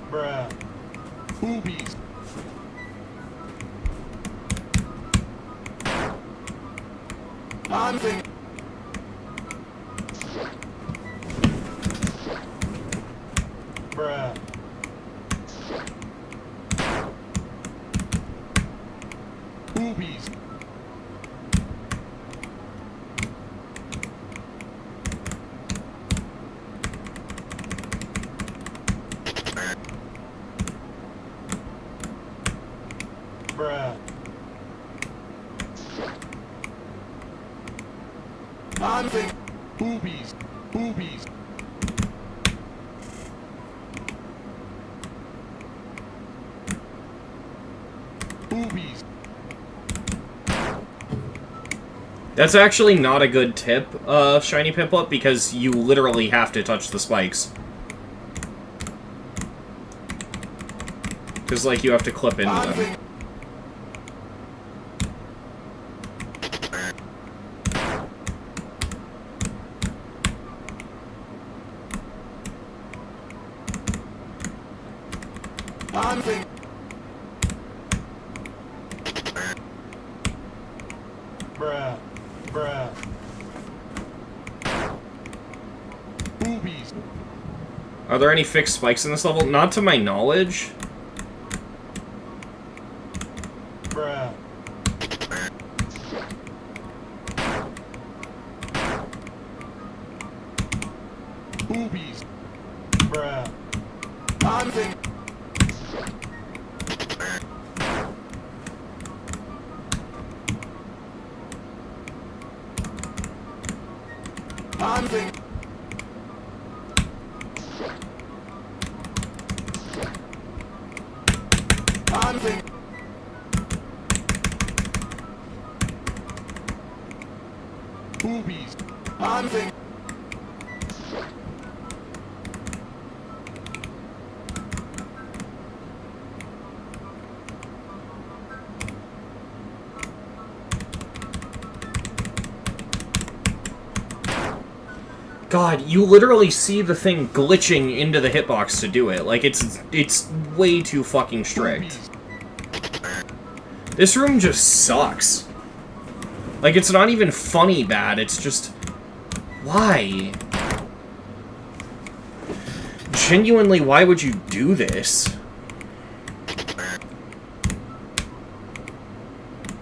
[SPEAKER 3] Bruh.
[SPEAKER 4] Boobies.
[SPEAKER 5] Anfang.
[SPEAKER 3] Bruh.
[SPEAKER 4] Boobies.
[SPEAKER 3] Bruh.
[SPEAKER 5] Anfang.
[SPEAKER 4] Boobies. Boobies. Boobies.
[SPEAKER 1] That's actually not a good tip, Shiny Piplup, because you literally have to touch the spikes. Because, like, you have to clip into them.
[SPEAKER 5] Anfang. Anfang.
[SPEAKER 3] Bruh. Bruh.
[SPEAKER 4] Boobies.
[SPEAKER 1] Are there any fixed spikes in this level? Not to my knowledge.
[SPEAKER 3] Bruh.
[SPEAKER 4] Boobies.
[SPEAKER 3] Bruh.
[SPEAKER 5] Anfang. Anfang. Anfang.
[SPEAKER 4] Boobies.
[SPEAKER 5] Anfang.
[SPEAKER 1] God, you literally see the thing glitching into the hitbox to do it. Like, it's way too fucking strict. This room just sucks. Like, it's not even funny bad, it's just... Why? Genuinely, why would you do this?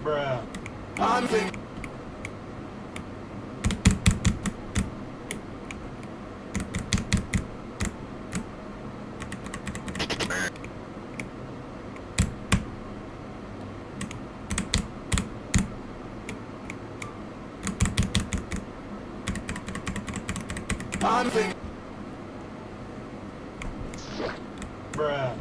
[SPEAKER 3] Bruh.
[SPEAKER 5] Anfang. Anfang.
[SPEAKER 3] Bruh.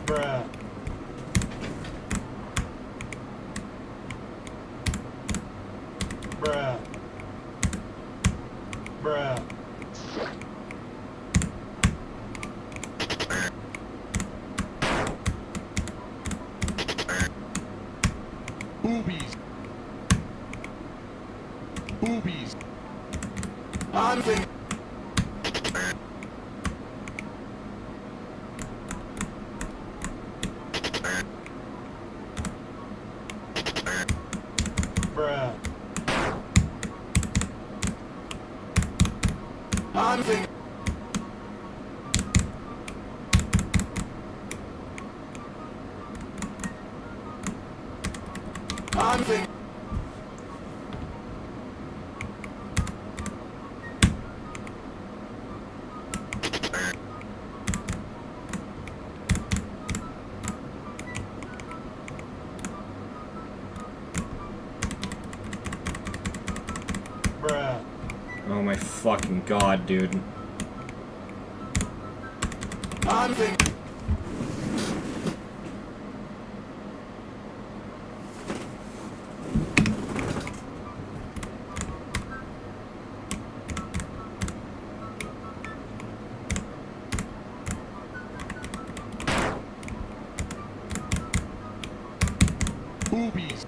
[SPEAKER 3] Bruh. Bruh. Bruh.
[SPEAKER 4] Boobies. Boobies.
[SPEAKER 5] Anfang.
[SPEAKER 3] Bruh.
[SPEAKER 5] Anfang. Anfang.
[SPEAKER 3] Bruh.
[SPEAKER 1] Oh my fucking god, dude.
[SPEAKER 5] Anfang.
[SPEAKER 4] Boobies.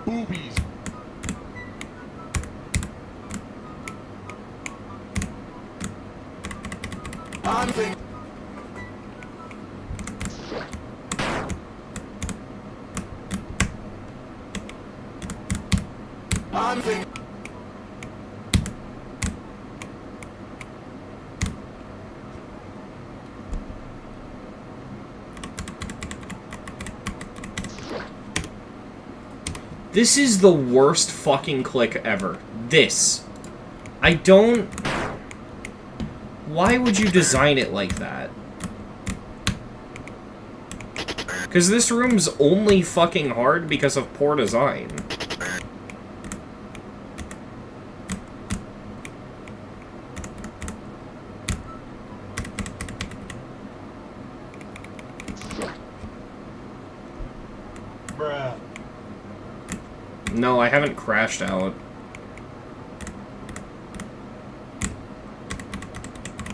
[SPEAKER 4] Boobies.
[SPEAKER 5] Anfang. Anfang.
[SPEAKER 1] This is the worst fucking click ever. This. I don't... Why would you design it like that? Because this room's only fucking hard because of poor design.
[SPEAKER 3] Bruh.
[SPEAKER 1] No, I haven't crashed out.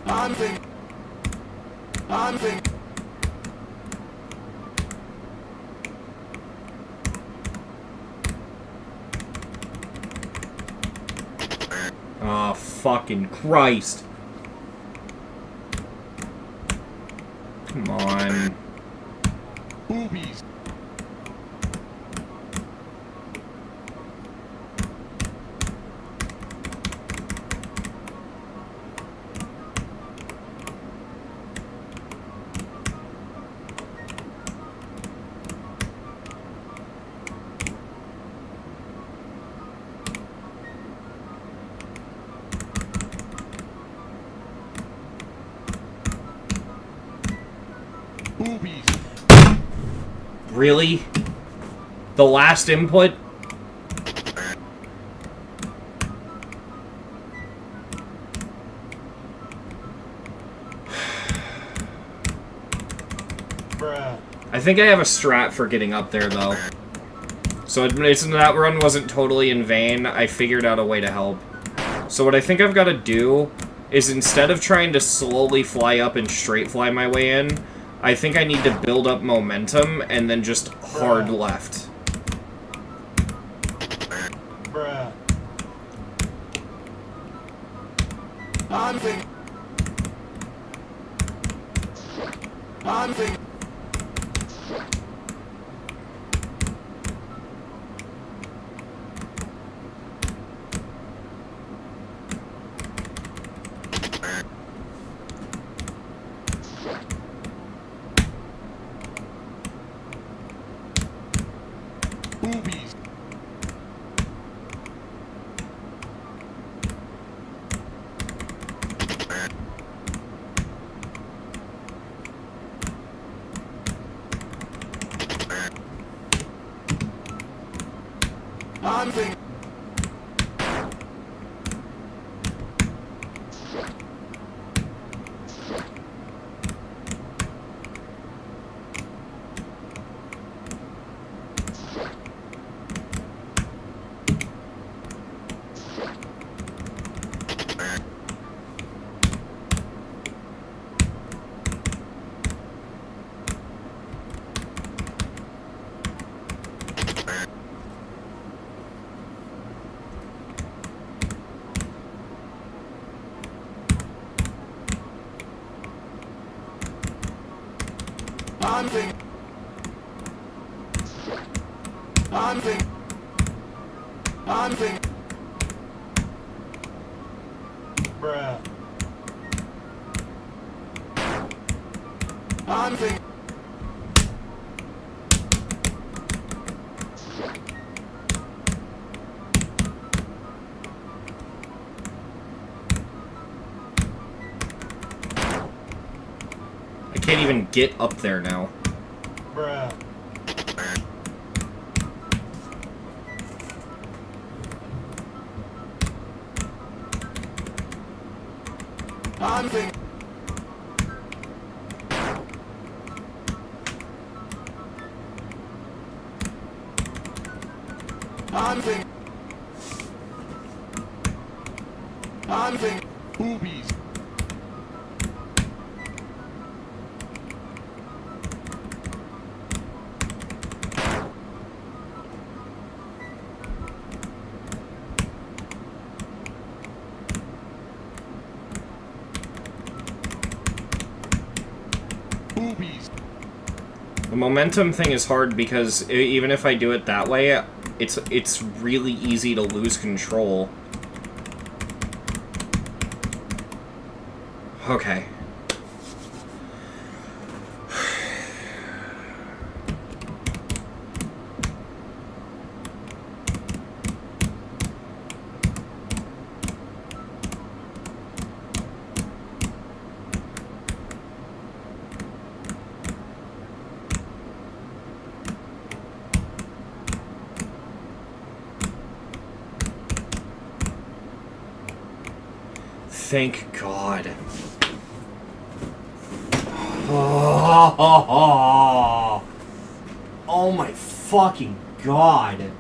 [SPEAKER 5] Anfang. Anfang.
[SPEAKER 1] Oh, fucking Christ. Come on.
[SPEAKER 4] Boobies.
[SPEAKER 1] Really? The last input?
[SPEAKER 3] Bruh.
[SPEAKER 1] I think I have a strat for getting up there, though. So that run wasn't totally in vain. I figured out a way to help. So what I think I've got to do is instead of trying to slowly fly up and straight fly my way in, I think I need to build up momentum and then just hard left.
[SPEAKER 3] Bruh.
[SPEAKER 5] I'm thinking. I'm thinking.
[SPEAKER 4] Boobies.
[SPEAKER 5] I'm thinking. I'm thinking. I'm thinking. I'm thinking.
[SPEAKER 3] Bruh.
[SPEAKER 5] I'm thinking.
[SPEAKER 1] I can't even get up there now.
[SPEAKER 3] Bruh.
[SPEAKER 5] I'm thinking. I'm thinking. I'm thinking.
[SPEAKER 4] Boobies. Boobies.
[SPEAKER 1] The momentum thing is hard because even if I do it that way, it's really easy to lose control. Okay. Thank God. Oh my fucking God.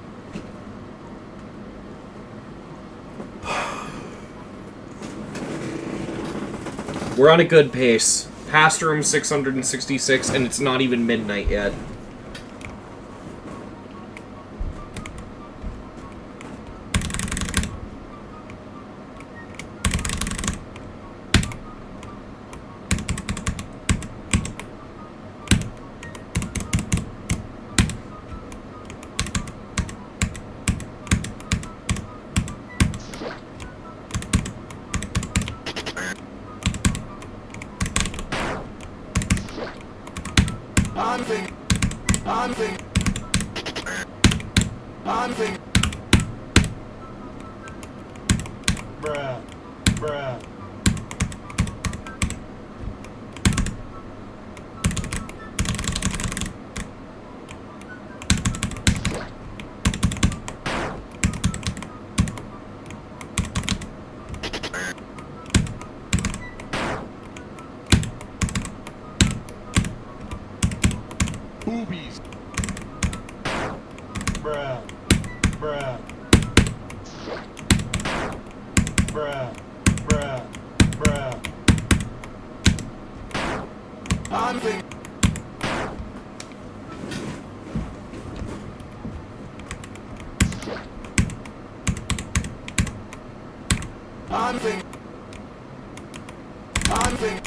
[SPEAKER 1] We're on a good pace. Past room 666, and it's not even midnight yet.
[SPEAKER 5] I'm thinking. I'm thinking. I'm thinking.
[SPEAKER 3] Bruh. Bruh.
[SPEAKER 4] Boobies.
[SPEAKER 3] Bruh. Bruh. Bruh. Bruh. Bruh.
[SPEAKER 5] Anfang. Anfang. Anfang.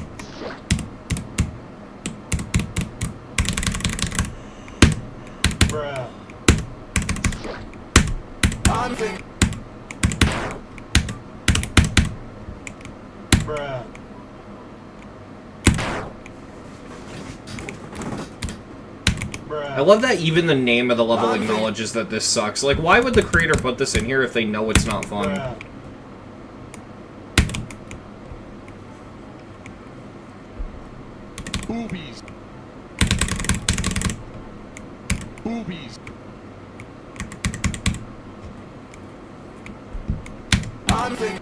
[SPEAKER 3] Bruh.
[SPEAKER 5] Anfang.
[SPEAKER 3] Bruh.
[SPEAKER 1] I love that even the name of the level
[SPEAKER 5] Anfang.
[SPEAKER 1] acknowledges that this sucks. Like, why would the creator put this in here if they know it's not fun?
[SPEAKER 3] Bruh.
[SPEAKER 4] Boobies. Boobies.
[SPEAKER 5] Anfang.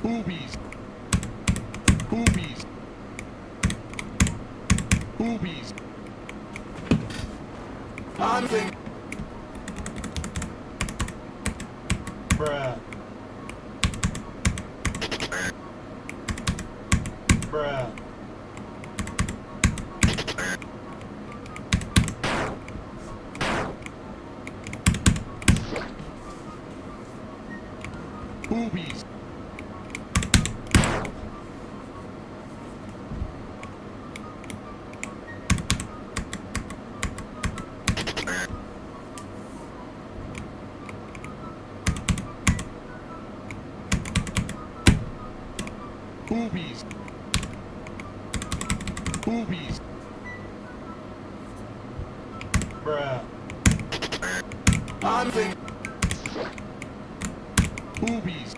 [SPEAKER 4] Boobies. Boobies. Boobies.
[SPEAKER 5] Anfang.
[SPEAKER 3] Bruh. Bruh.
[SPEAKER 4] Boobies. Boobies. Boobies.
[SPEAKER 3] Bruh.
[SPEAKER 5] Anfang.
[SPEAKER 4] Boobies.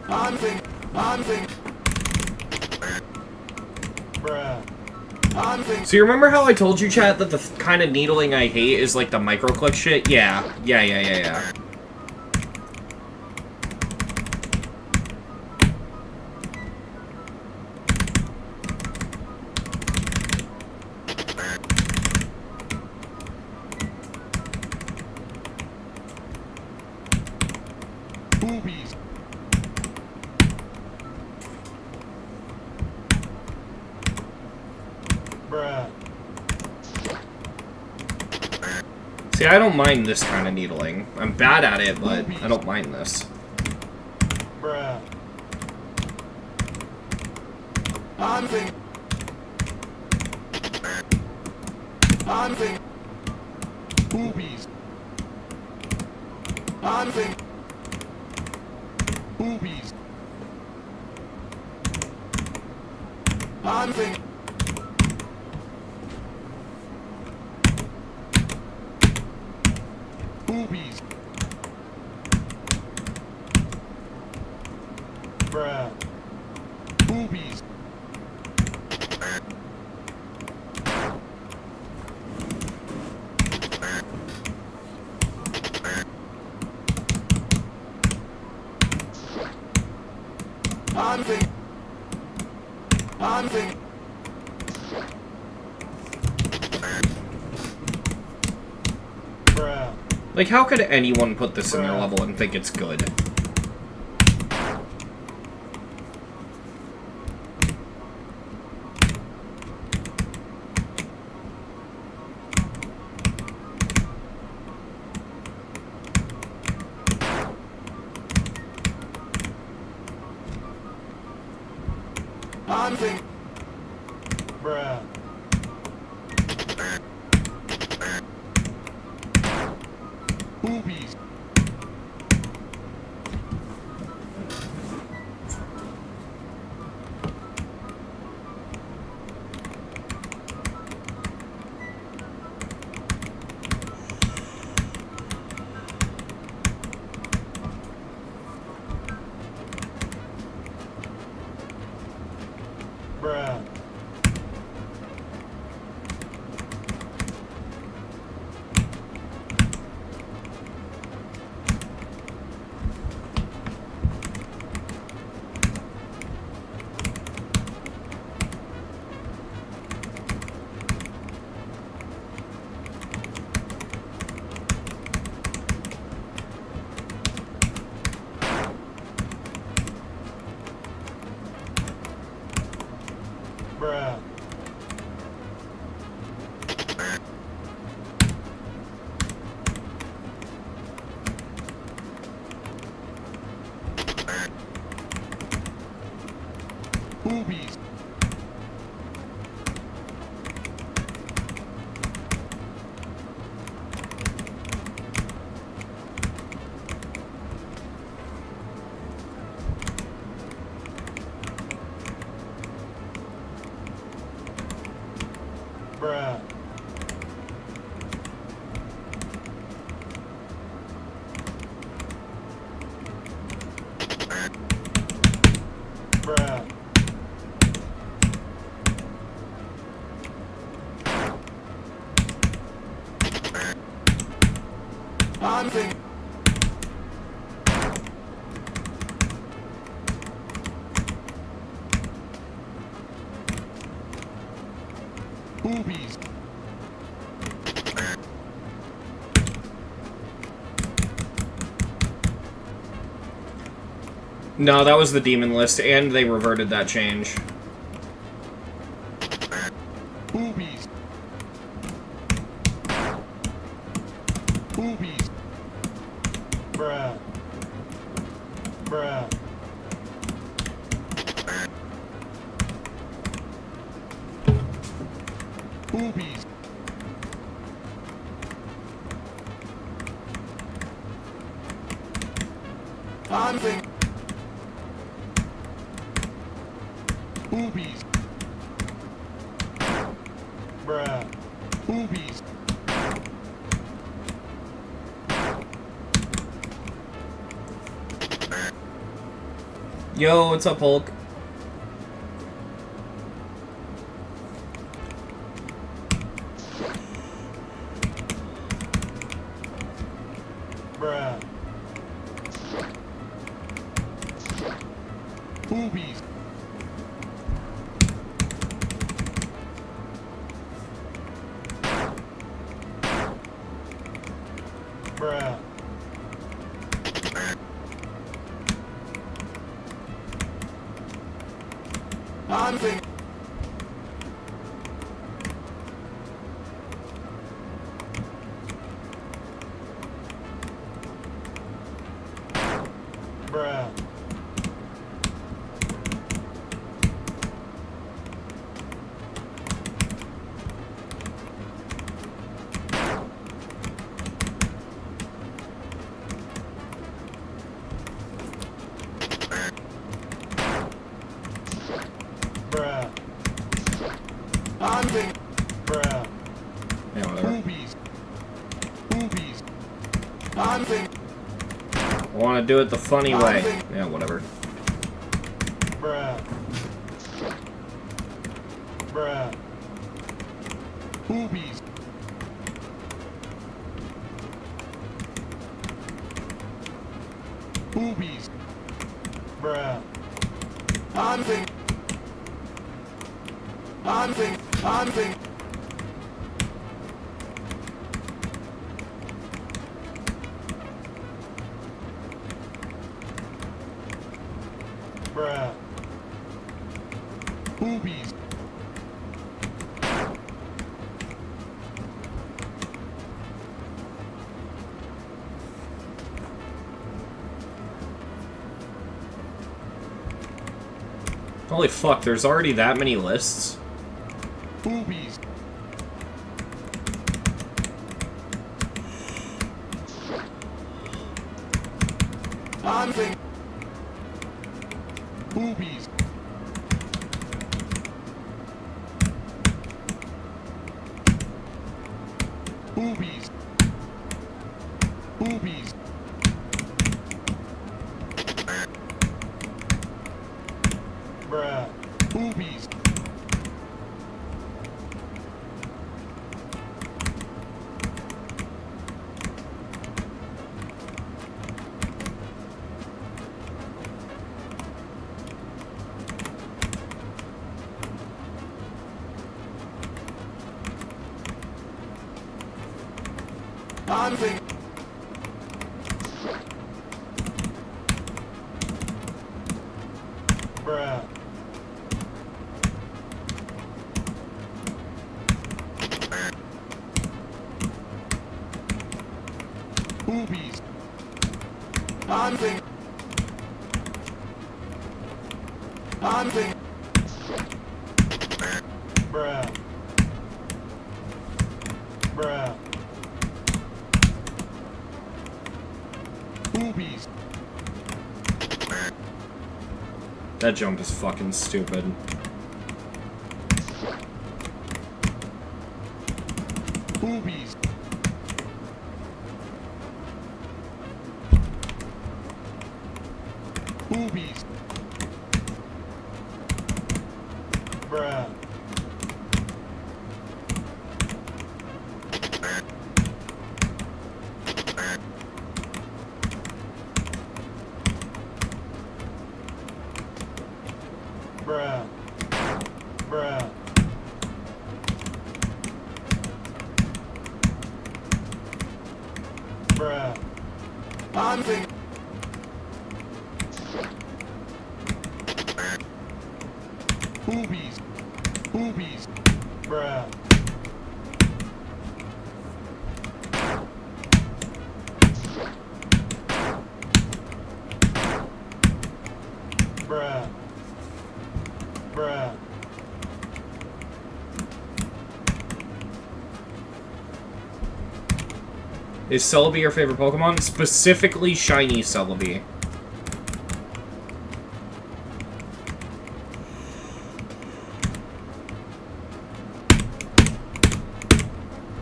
[SPEAKER 5] Anfang. Anfang.
[SPEAKER 3] Bruh.
[SPEAKER 5] Anfang.
[SPEAKER 1] So you remember how I told you, chat, that the kind of needling I hate is like the microclick shit? Yeah. Yeah.
[SPEAKER 4] Boobies.
[SPEAKER 3] Bruh.
[SPEAKER 1] See, I don't mind this kind of needling. I'm bad at it, but I don't mind this.
[SPEAKER 3] Bruh.
[SPEAKER 5] Anfang. Anfang.
[SPEAKER 4] Boobies.
[SPEAKER 5] Anfang.
[SPEAKER 4] Boobies.
[SPEAKER 5] Anfang.
[SPEAKER 4] Boobies.
[SPEAKER 3] Bruh.
[SPEAKER 4] Boobies.
[SPEAKER 5] Anfang. Anfang.
[SPEAKER 3] Bruh.
[SPEAKER 1] Like, how could anyone put this in their level and think it's good?
[SPEAKER 5] Anfang.
[SPEAKER 3] Bruh.
[SPEAKER 4] Boobies.
[SPEAKER 3] Bruh. Bruh.
[SPEAKER 4] Boobies.
[SPEAKER 3] Bruh. Bruh.
[SPEAKER 5] I'm thinking.
[SPEAKER 4] Boobies.
[SPEAKER 1] No, that was the demon list, and they reverted that change.
[SPEAKER 4] Boobies. Boobies.
[SPEAKER 3] Bruh. Bruh.
[SPEAKER 4] Boobies.
[SPEAKER 5] I'm thinking.
[SPEAKER 4] Boobies.
[SPEAKER 3] Bruh.
[SPEAKER 4] Boobies.
[SPEAKER 1] Yo, what's up, Hulk?
[SPEAKER 3] Bruh.
[SPEAKER 4] Boobies.
[SPEAKER 3] Bruh.
[SPEAKER 5] I'm thinking.
[SPEAKER 3] Bruh. Bruh.
[SPEAKER 5] I'm thinking.
[SPEAKER 3] Bruh.
[SPEAKER 1] Yeah, whatever.
[SPEAKER 4] Boobies. Boobies.
[SPEAKER 5] I'm thinking.
[SPEAKER 1] I want to do it the funny way. Yeah, whatever.
[SPEAKER 3] Bruh. Bruh.
[SPEAKER 4] Boobies. Boobies.
[SPEAKER 3] Bruh.
[SPEAKER 5] I'm thinking. I'm thinking. I'm thinking.
[SPEAKER 3] Bruh.
[SPEAKER 4] Boobies.
[SPEAKER 1] Holy fuck, there's already that many lists?
[SPEAKER 4] Boobies.
[SPEAKER 5] I'm thinking.
[SPEAKER 4] Boobies. Boobies. Boobies.
[SPEAKER 3] Bruh.
[SPEAKER 4] Boobies.
[SPEAKER 5] I'm thinking.
[SPEAKER 3] Bruh.
[SPEAKER 4] Boobies.
[SPEAKER 5] Anfing. Anfing.
[SPEAKER 3] Bruh. Bruh.
[SPEAKER 4] Boobies.
[SPEAKER 1] That jump is fucking stupid.
[SPEAKER 4] Boobies. Boobies.
[SPEAKER 3] Bruh. Bruh. Bruh. Bruh.
[SPEAKER 5] Anfing.
[SPEAKER 4] Boobies. Boobies.
[SPEAKER 3] Bruh. Bruh. Bruh.
[SPEAKER 1] Is Celebi your favorite Pokemon? Specifically Shiny Celebi.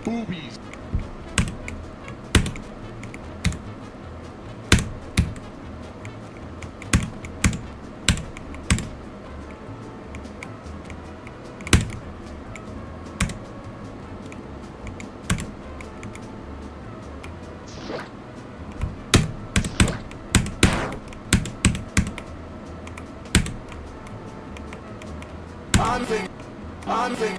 [SPEAKER 4] Boobies.
[SPEAKER 5] Anfing. Anfing.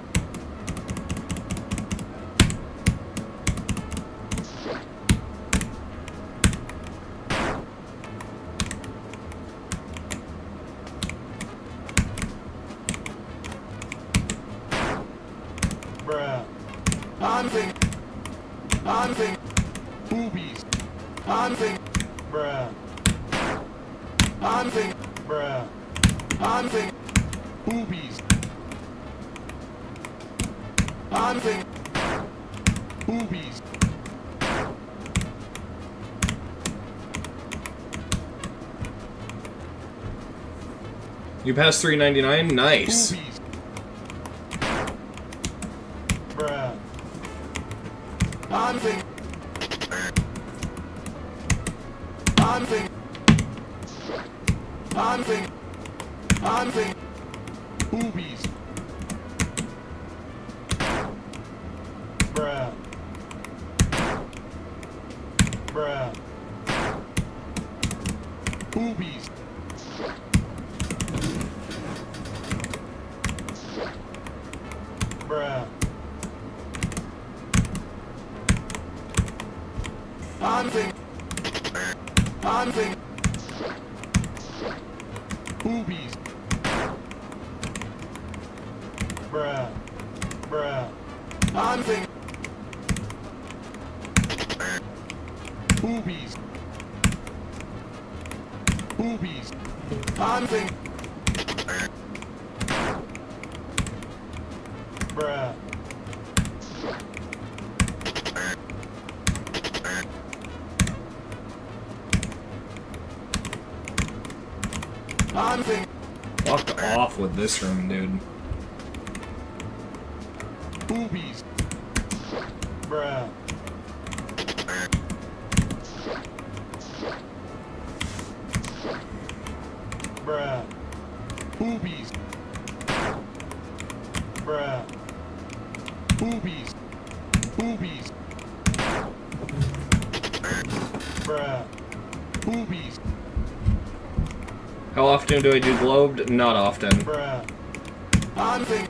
[SPEAKER 3] Bruh.
[SPEAKER 5] Anfing. Anfing.
[SPEAKER 4] Boobies.
[SPEAKER 5] Anfing.
[SPEAKER 3] Bruh.
[SPEAKER 5] Anfing.
[SPEAKER 3] Bruh.
[SPEAKER 5] Anfing.
[SPEAKER 4] Boobies.
[SPEAKER 5] Anfing.
[SPEAKER 4] Boobies.
[SPEAKER 1] You passed $3.99? Nice.
[SPEAKER 4] Boobies.
[SPEAKER 3] Bruh.
[SPEAKER 5] Anfing. Anfing. Anfing. Anfing.
[SPEAKER 4] Boobies.
[SPEAKER 3] Bruh. Bruh.
[SPEAKER 4] Boobies.
[SPEAKER 3] Bruh.
[SPEAKER 5] Anfing. Anfing.
[SPEAKER 4] Boobies.
[SPEAKER 3] Bruh. Bruh.
[SPEAKER 5] Anfing.
[SPEAKER 4] Boobies. Boobies.
[SPEAKER 5] Anfing.
[SPEAKER 3] Bruh.
[SPEAKER 5] Anfing.
[SPEAKER 1] Fuck off with this room, dude.
[SPEAKER 4] Boobies.
[SPEAKER 3] Bruh. Bruh.
[SPEAKER 4] Boobies.
[SPEAKER 3] Bruh.
[SPEAKER 4] Boobies. Boobies.
[SPEAKER 3] Bruh.
[SPEAKER 4] Boobies.
[SPEAKER 1] How often do I do globed? Not often.
[SPEAKER 3] Bruh.
[SPEAKER 5] Anfing.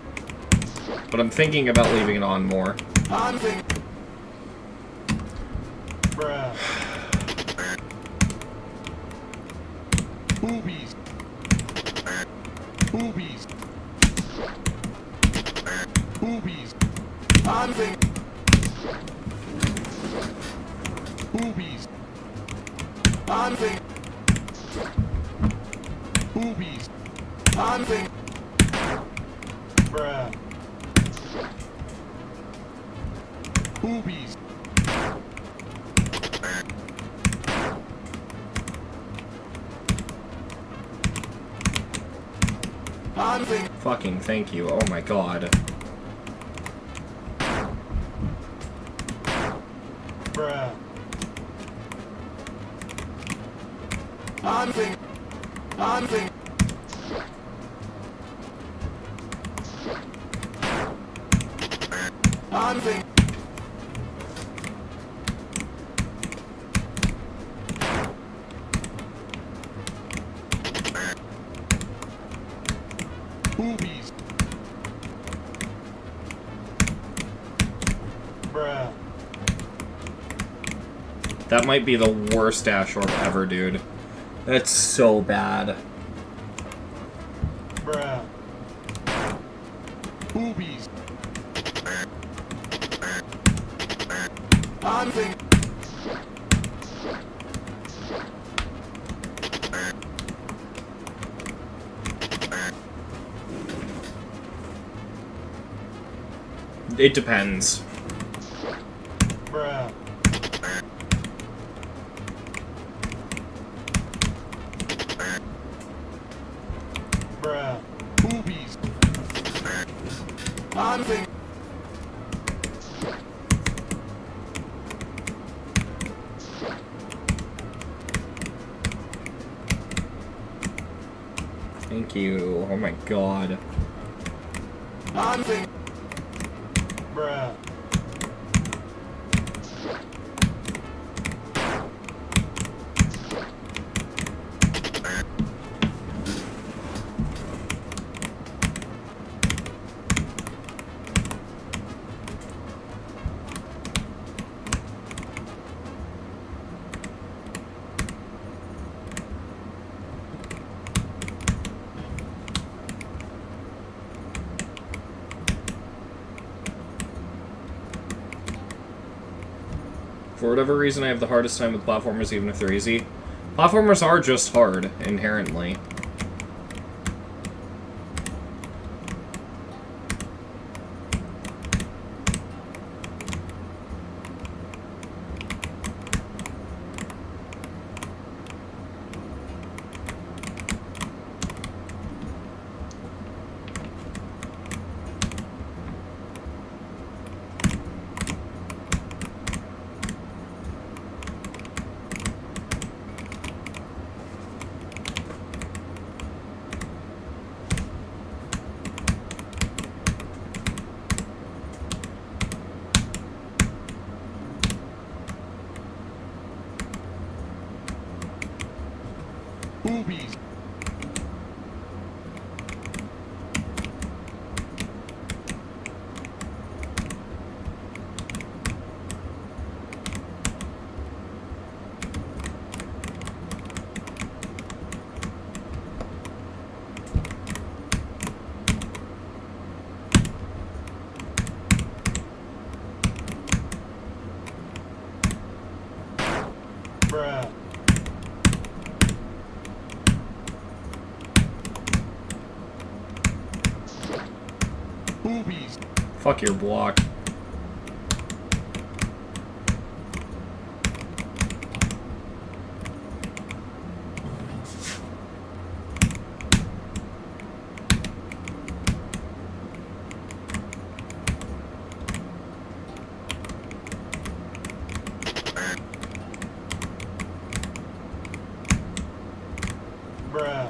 [SPEAKER 1] But I'm thinking about leaving it on more.
[SPEAKER 5] Anfing.
[SPEAKER 3] Bruh.
[SPEAKER 4] Boobies. Boobies. Boobies.
[SPEAKER 5] Anfing.
[SPEAKER 4] Boobies.
[SPEAKER 5] Anfänger,
[SPEAKER 4] Boobies.
[SPEAKER 5] Anfänger,
[SPEAKER 3] bruh,
[SPEAKER 4] Boobies.
[SPEAKER 5] Anfänger,
[SPEAKER 1] Fucking thank you. Oh my god.
[SPEAKER 3] bruh,
[SPEAKER 5] Anfänger, Anfänger, Anfänger,
[SPEAKER 4] Boobies.
[SPEAKER 3] bruh,
[SPEAKER 1] That might be the worst dash orb ever, dude. That's so bad.
[SPEAKER 3] bruh,
[SPEAKER 4] Boobies.
[SPEAKER 5] Anfänger,
[SPEAKER 1] It depends.
[SPEAKER 3] bruh, bruh,
[SPEAKER 4] Boobies.
[SPEAKER 5] Anfänger,
[SPEAKER 1] Thank you. Oh my god.
[SPEAKER 5] Anfänger,
[SPEAKER 3] bruh,
[SPEAKER 1] For whatever reason, I have the hardest time with platformers, even if they're easy. Platformers are just hard, inherently.
[SPEAKER 4] Boobies.
[SPEAKER 3] bruh,
[SPEAKER 4] Boobies.
[SPEAKER 1] Fuck your block.
[SPEAKER 3] bruh,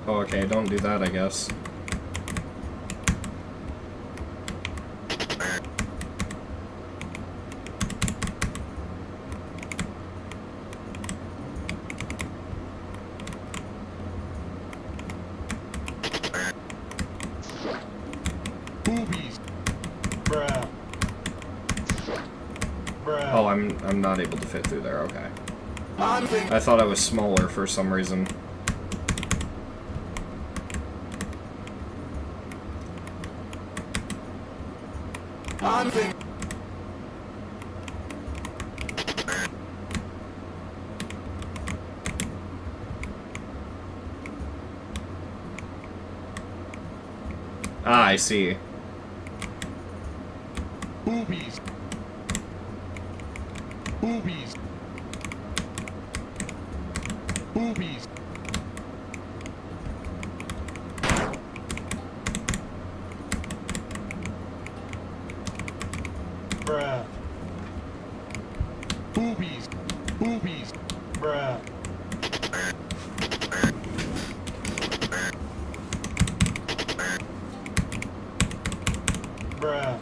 [SPEAKER 1] Oh, okay, don't do that, I guess.
[SPEAKER 4] Boobies.
[SPEAKER 3] bruh, bruh,
[SPEAKER 1] Oh, I'm not able to fit through there, okay.
[SPEAKER 5] Unthinking.
[SPEAKER 1] I thought I was smaller for some reason.
[SPEAKER 5] Unthinking.
[SPEAKER 1] Ah, I see.
[SPEAKER 4] Boobies. Boobies. Boobies.
[SPEAKER 3] Bruh.
[SPEAKER 4] Boobies. Boobies.
[SPEAKER 3] Bruh. Bruh.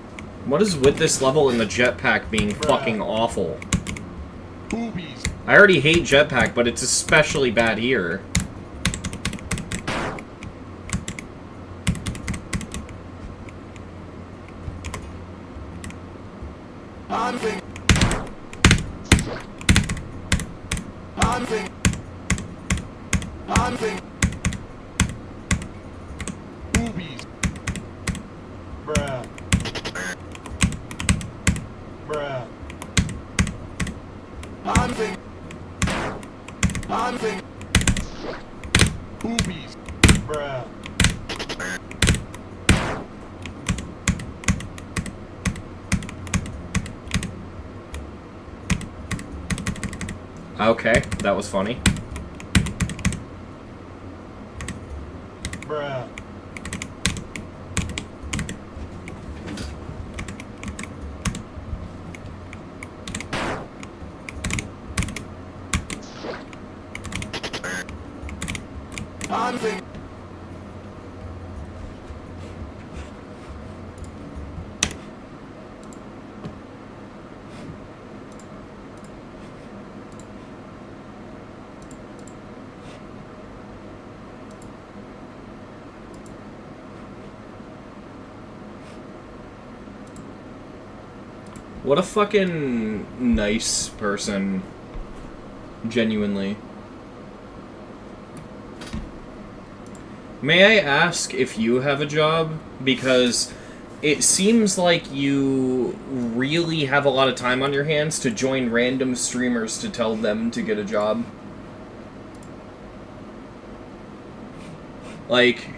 [SPEAKER 1] What is with this level in the jetpack being fucking awful?
[SPEAKER 4] Boobies.
[SPEAKER 1] I already hate jetpack, but it's especially bad here.
[SPEAKER 5] Unthinking. Unthinking. Unthinking.
[SPEAKER 4] Boobies.
[SPEAKER 3] Bruh. Bruh.
[SPEAKER 5] Unthinking. Unthinking.
[SPEAKER 4] Boobies.
[SPEAKER 3] Bruh.
[SPEAKER 1] Okay, that was funny.
[SPEAKER 3] Bruh.
[SPEAKER 5] Unthinking.
[SPEAKER 1] What a fucking nice person. Genuinely. May I ask if you have a job? Because it seems like you really have a lot of time on your hands to join random streamers to tell them to get a job. Like...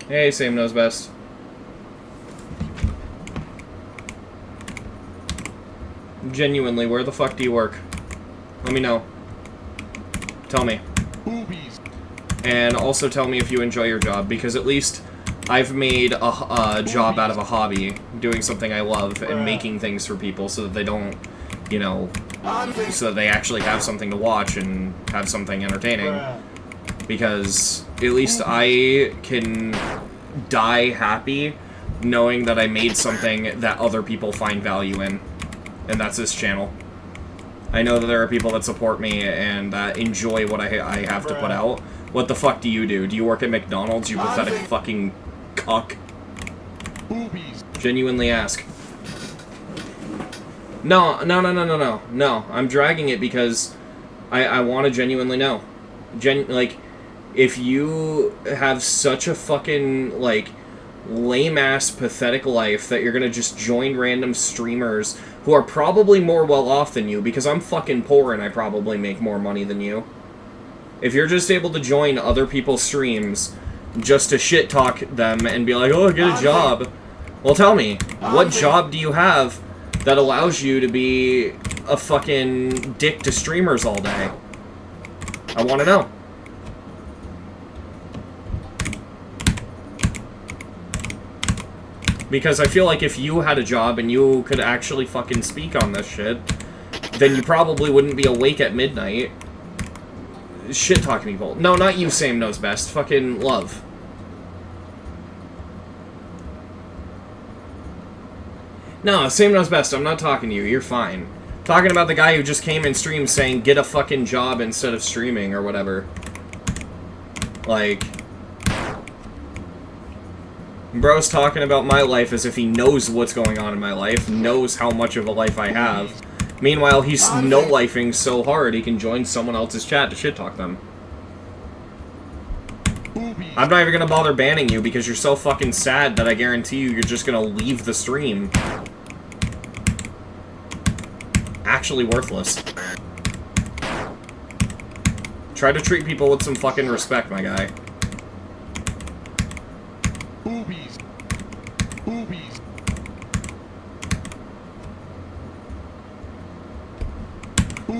[SPEAKER 1] Hey, Sam knows best. Genuinely, where the fuck do you work? Let me know. Tell me.
[SPEAKER 4] Boobies.
[SPEAKER 1] And also tell me if you enjoy your job, because at least I've made a job out of a hobby, doing something I love, and making things for people so that they don't, you know,
[SPEAKER 5] Unthinking.
[SPEAKER 1] so that they actually have something to watch and have something entertaining.
[SPEAKER 3] Bruh.
[SPEAKER 1] Because at least I can die happy knowing that I made something that other people find value in. And that's this channel. I know that there are people that support me and that enjoy what I have to put out. What the fuck do you do? Do you work at McDonald's, you pathetic fucking cuck?
[SPEAKER 4] Boobies.
[SPEAKER 1] Genuinely ask. No. No, I'm dragging it because I want to genuinely know. Like, if you have such a fucking, like, lame-ass, pathetic life that you're gonna just join random streamers who are probably more well-off than you, because I'm fucking poor and I probably make more money than you. If you're just able to join other people's streams just to shit-talk them and be like, oh, get a job, well, tell me, what job do you have that allows you to be a fucking dick to streamers all day? I want to know. Because I feel like if you had a job and you could actually fucking speak on this shit, then you probably wouldn't be awake at midnight shit-talking people. No, not you, Sam knows best. Fucking Love. No, Sam knows best. I'm not talking to you. You're fine. Talking about the guy who just came in stream saying, get a fucking job instead of streaming or whatever. Like... Bro's talking about my life as if he knows what's going on in my life, knows how much of a life I have. Meanwhile, he's no-lifing so hard he can join someone else's chat to shit-talk them. I'm not even gonna bother banning you because you're so fucking sad that I guarantee you you're just gonna leave the stream. Actually worthless. Try to treat people with some fucking respect, my guy.
[SPEAKER 4] Boobies. Boobies.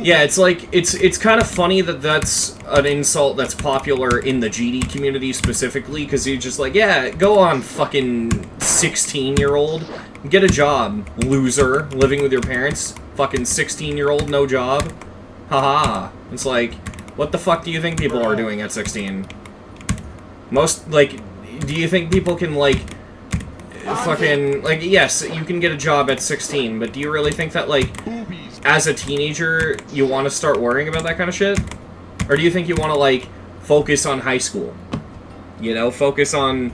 [SPEAKER 1] Yeah, it's like, it's kind of funny that that's an insult that's popular in the GD community specifically, because you're just like, yeah, go on, fucking 16-year-old. Get a job, loser, living with your parents. Fucking 16-year-old, no job. Haha. It's like, what the fuck do you think people are doing at 16? Most, like, do you think people can, like, fucking, like, yes, you can get a job at 16, but do you really think that, like, as a teenager, you want to start worrying about that kind of shit? Or do you think you want to, like, focus on high school? You know, focus on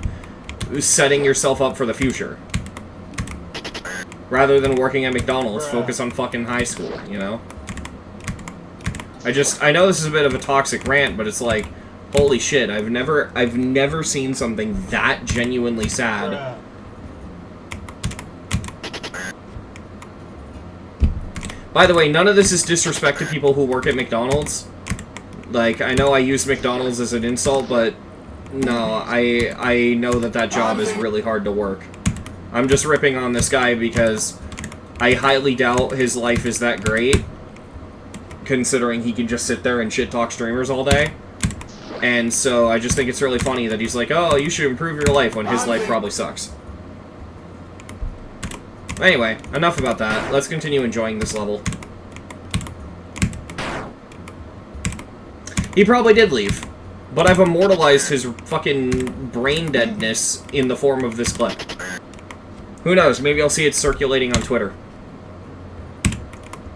[SPEAKER 1] setting yourself up for the future. Rather than working at McDonald's, focus on fucking high school, you know? I know this is a bit of a toxic rant, but it's like, holy shit, I've never seen something that genuinely sad. By the way, none of this is disrespect to people who work at McDonald's. Like, I know I use McDonald's as an insult, but no, I know that job is really hard to work. I'm just ripping on this guy because I highly doubt his life is that great, considering he can just sit there and shit-talk streamers all day. And so I just think it's really funny that he's like, oh, you should improve your life, when his life probably sucks. Anyway, enough about that. Let's continue enjoying this level. He probably did leave, but I've immortalized his fucking brain deadness in the form of this clip. Who knows, maybe I'll see it circulating on Twitter.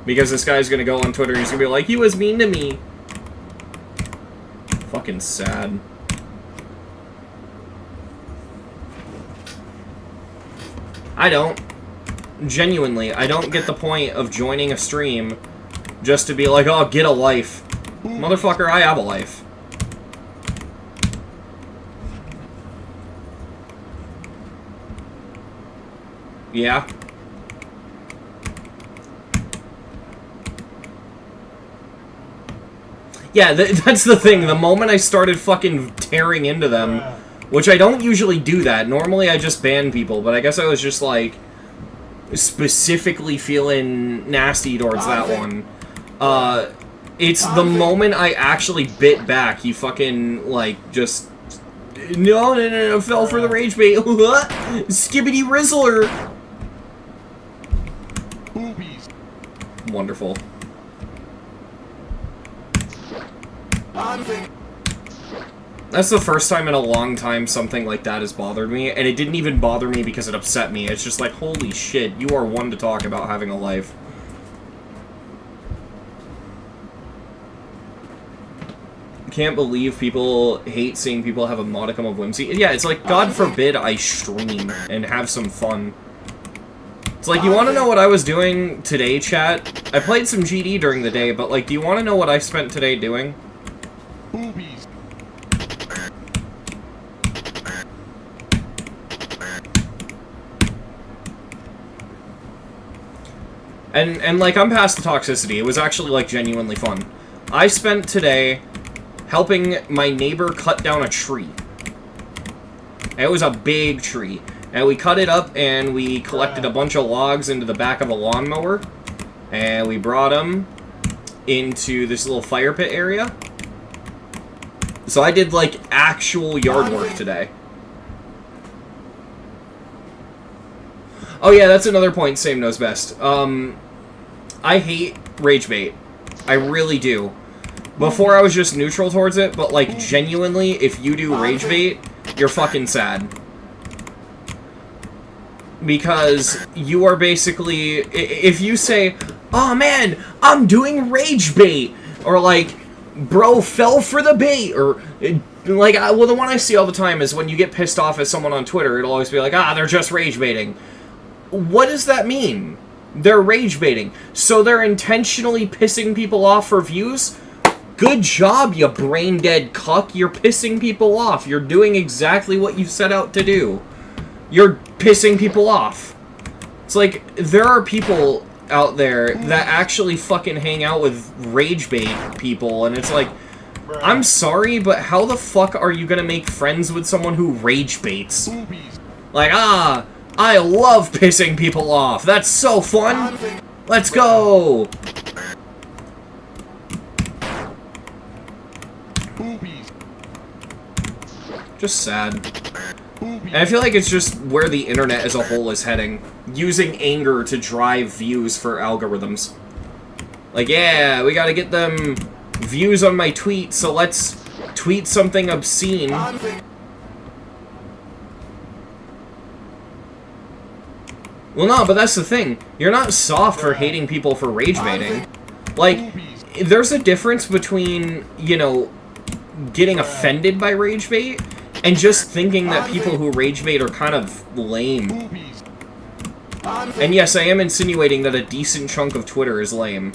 [SPEAKER 1] Because this guy's gonna go on Twitter and he's gonna be like, he was mean to me. Fucking sad. I don't. Genuinely, I don't get the point of joining a stream just to be like, oh, get a life. Motherfucker, I have a life. Yeah. Yeah, that's the thing. The moment I started fucking tearing into them, which I don't usually do that. Normally I just ban people, but I guess I was just like specifically feeling nasty towards that one. It's the moment I actually bit back, he fucking, like, just... No, fell for the rage bait. Skibbity Rizzler!
[SPEAKER 4] Boobies.
[SPEAKER 1] Wonderful. That's the first time in a long time something like that has bothered me, and it didn't even bother me because it upset me. It's just like, holy shit, you are one to talk about having a life. Can't believe people hate seeing people have a modicum of whimsy. Yeah, it's like, God forbid I stream and have some fun. It's like, you want to know what I was doing today, chat? I played some GD during the day, but, like, do you want to know what I spent today doing?
[SPEAKER 4] Boobies.
[SPEAKER 1] And like, I'm past the toxicity. It was actually, like, genuinely fun. I spent today helping my neighbor cut down a tree. It was a big tree. And we cut it up, and we collected a bunch of logs into the back of a lawnmower. And we brought them into this little fire pit area. So I did, like, actual yard work today. Oh yeah, that's another point, Same Knows Best. I hate rage bait. I really do. Before I was just neutral towards it, but, like, genuinely, if you do rage bait, you're fucking sad. Because you are basically... If you say, oh man, I'm doing rage bait, or like, bro fell for the bait, or... Like, well, the one I see all the time is when you get pissed off at someone on Twitter, it'll always be like, they're just rage baiting. What does that mean? They're rage baiting. So they're intentionally pissing people off for views? Good job, you brain-dead cuck. You're pissing people off. You're doing exactly what you set out to do. You're pissing people off. It's like, there are people out there that actually fucking hang out with rage bait people, and it's like, I'm sorry, but how the fuck are you gonna make friends with someone who rage baits? Like, I love pissing people off. That's so fun. Let's go. Just sad. And I feel like it's just where the internet as a whole is heading. Using anger to drive views for algorithms. Like, yeah, we gotta get them views on my tweet, so let's tweet something obscene. Well, no, but that's the thing. You're not soft for hating people for rage baiting. Like, there's a difference between, you know, getting offended by rage bait and just thinking that people who rage bait are kind of lame. And yes, I am insinuating that a decent chunk of Twitter is lame.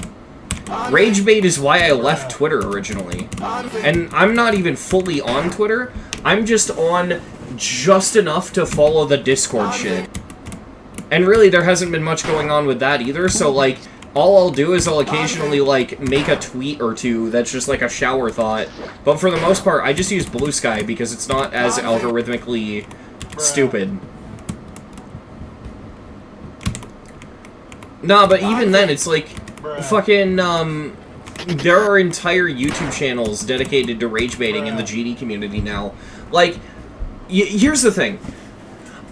[SPEAKER 1] Rage bait is why I left Twitter originally. And I'm not even fully on Twitter. I'm just on just enough to follow the Discord shit. And really, there hasn't been much going on with that either, so, like, all I'll do is I'll occasionally, like, make a tweet or two that's just, like, a shower thought. But for the most part, I just use Blue Sky because it's not as algorithmically stupid. Nah, but even then, it's like, fucking, there are entire YouTube channels dedicated to rage baiting in the GD community now. Like, here's the thing.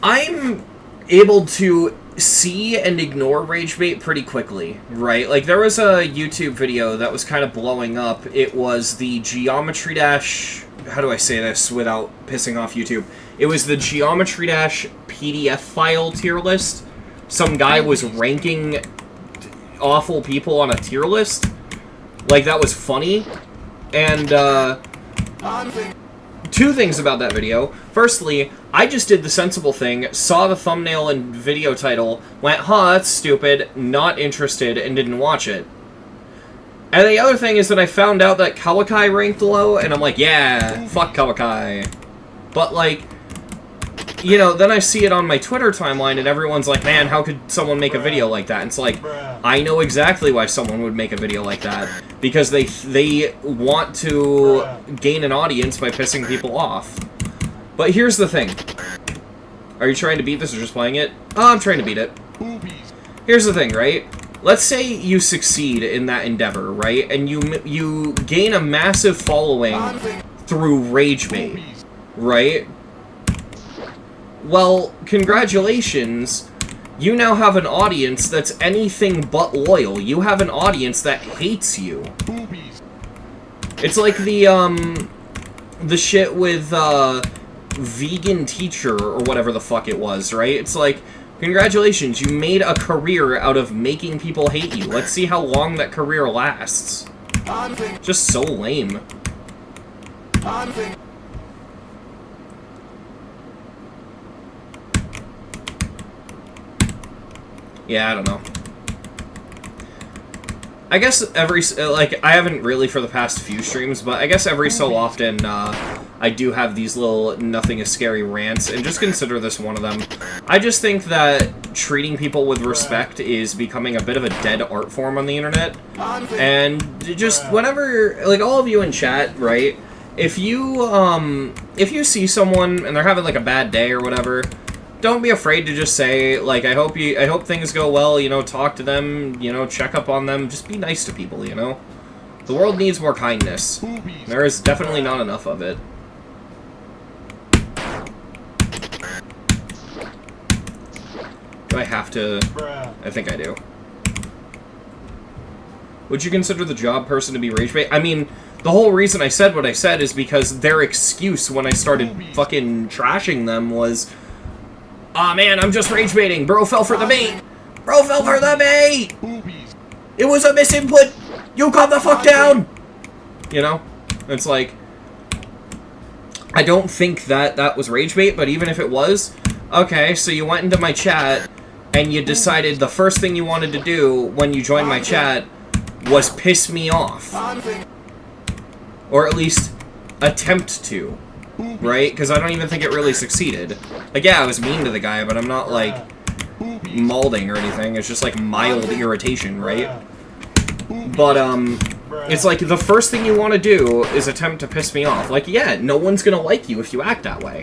[SPEAKER 1] I'm able to see and ignore rage bait pretty quickly, right? Like, there was a YouTube video that was kind of blowing up. It was the Geometry Dash... How do I say this without pissing off YouTube? It was the Geometry Dash PDF file tier list. Some guy was ranking awful people on a tier list. Like, that was funny. And, two things about that video. Firstly, I just did the sensible thing, saw the thumbnail and video title, went, huh, that's stupid, not interested, and didn't watch it. And the other thing is that I found out that Kawakai ranked low, and I'm like, yeah, fuck Kawakai. But, like, you know, then I see it on my Twitter timeline, and everyone's like, man, how could someone make a video like that? And it's like, I know exactly why someone would make a video like that. Because they want to gain an audience by pissing people off. But here's the thing. Are you trying to beat this or just playing it? Oh, I'm trying to beat it. Here's the thing, right? Let's say you succeed in that endeavor, right? And you gain a massive following through rage bait, right? Well, congratulations. You now have an audience that's anything but loyal. You have an audience that hates you. It's like the shit with, vegan teacher, or whatever the fuck it was, right? It's like, congratulations, you made a career out of making people hate you. Let's see how long that career lasts. Just so lame. Yeah, I don't know. I guess every, like, I haven't really for the past few streams, but I guess every so often, I do have these little nothing is scary rants, and just consider this one of them. I just think that treating people with respect is becoming a bit of a dead art form on the internet. And just whenever, like, all of you in chat, right, if you see someone and they're having, like, a bad day or whatever, don't be afraid to just say, like, I hope things go well, you know, talk to them, you know, check up on them, just be nice to people, you know? The world needs more kindness. There is definitely not enough of it. Do I have to? I think I do. Would you consider the job person to be rage bait? I mean, the whole reason I said what I said is because their excuse when I started fucking trashing them was, Aw, man, I'm just rage baiting. Bro fell for the bait. Bro fell for the bait.
[SPEAKER 4] Boobies.
[SPEAKER 1] It was a misinput. You calm the fuck down. You know? It's like, I don't think that was rage bait, but even if it was, okay, so you went into my chat and you decided the first thing you wanted to do when you joined my chat was piss me off. Or at least attempt to. Right? Because I don't even think it really succeeded. Like, yeah, I was mean to the guy, but I'm not, like, mauling or anything. It's just, like, mild irritation, right? But, it's like, the first thing you want to do is attempt to piss me off. Like, yeah, no one's gonna like you if you act that way.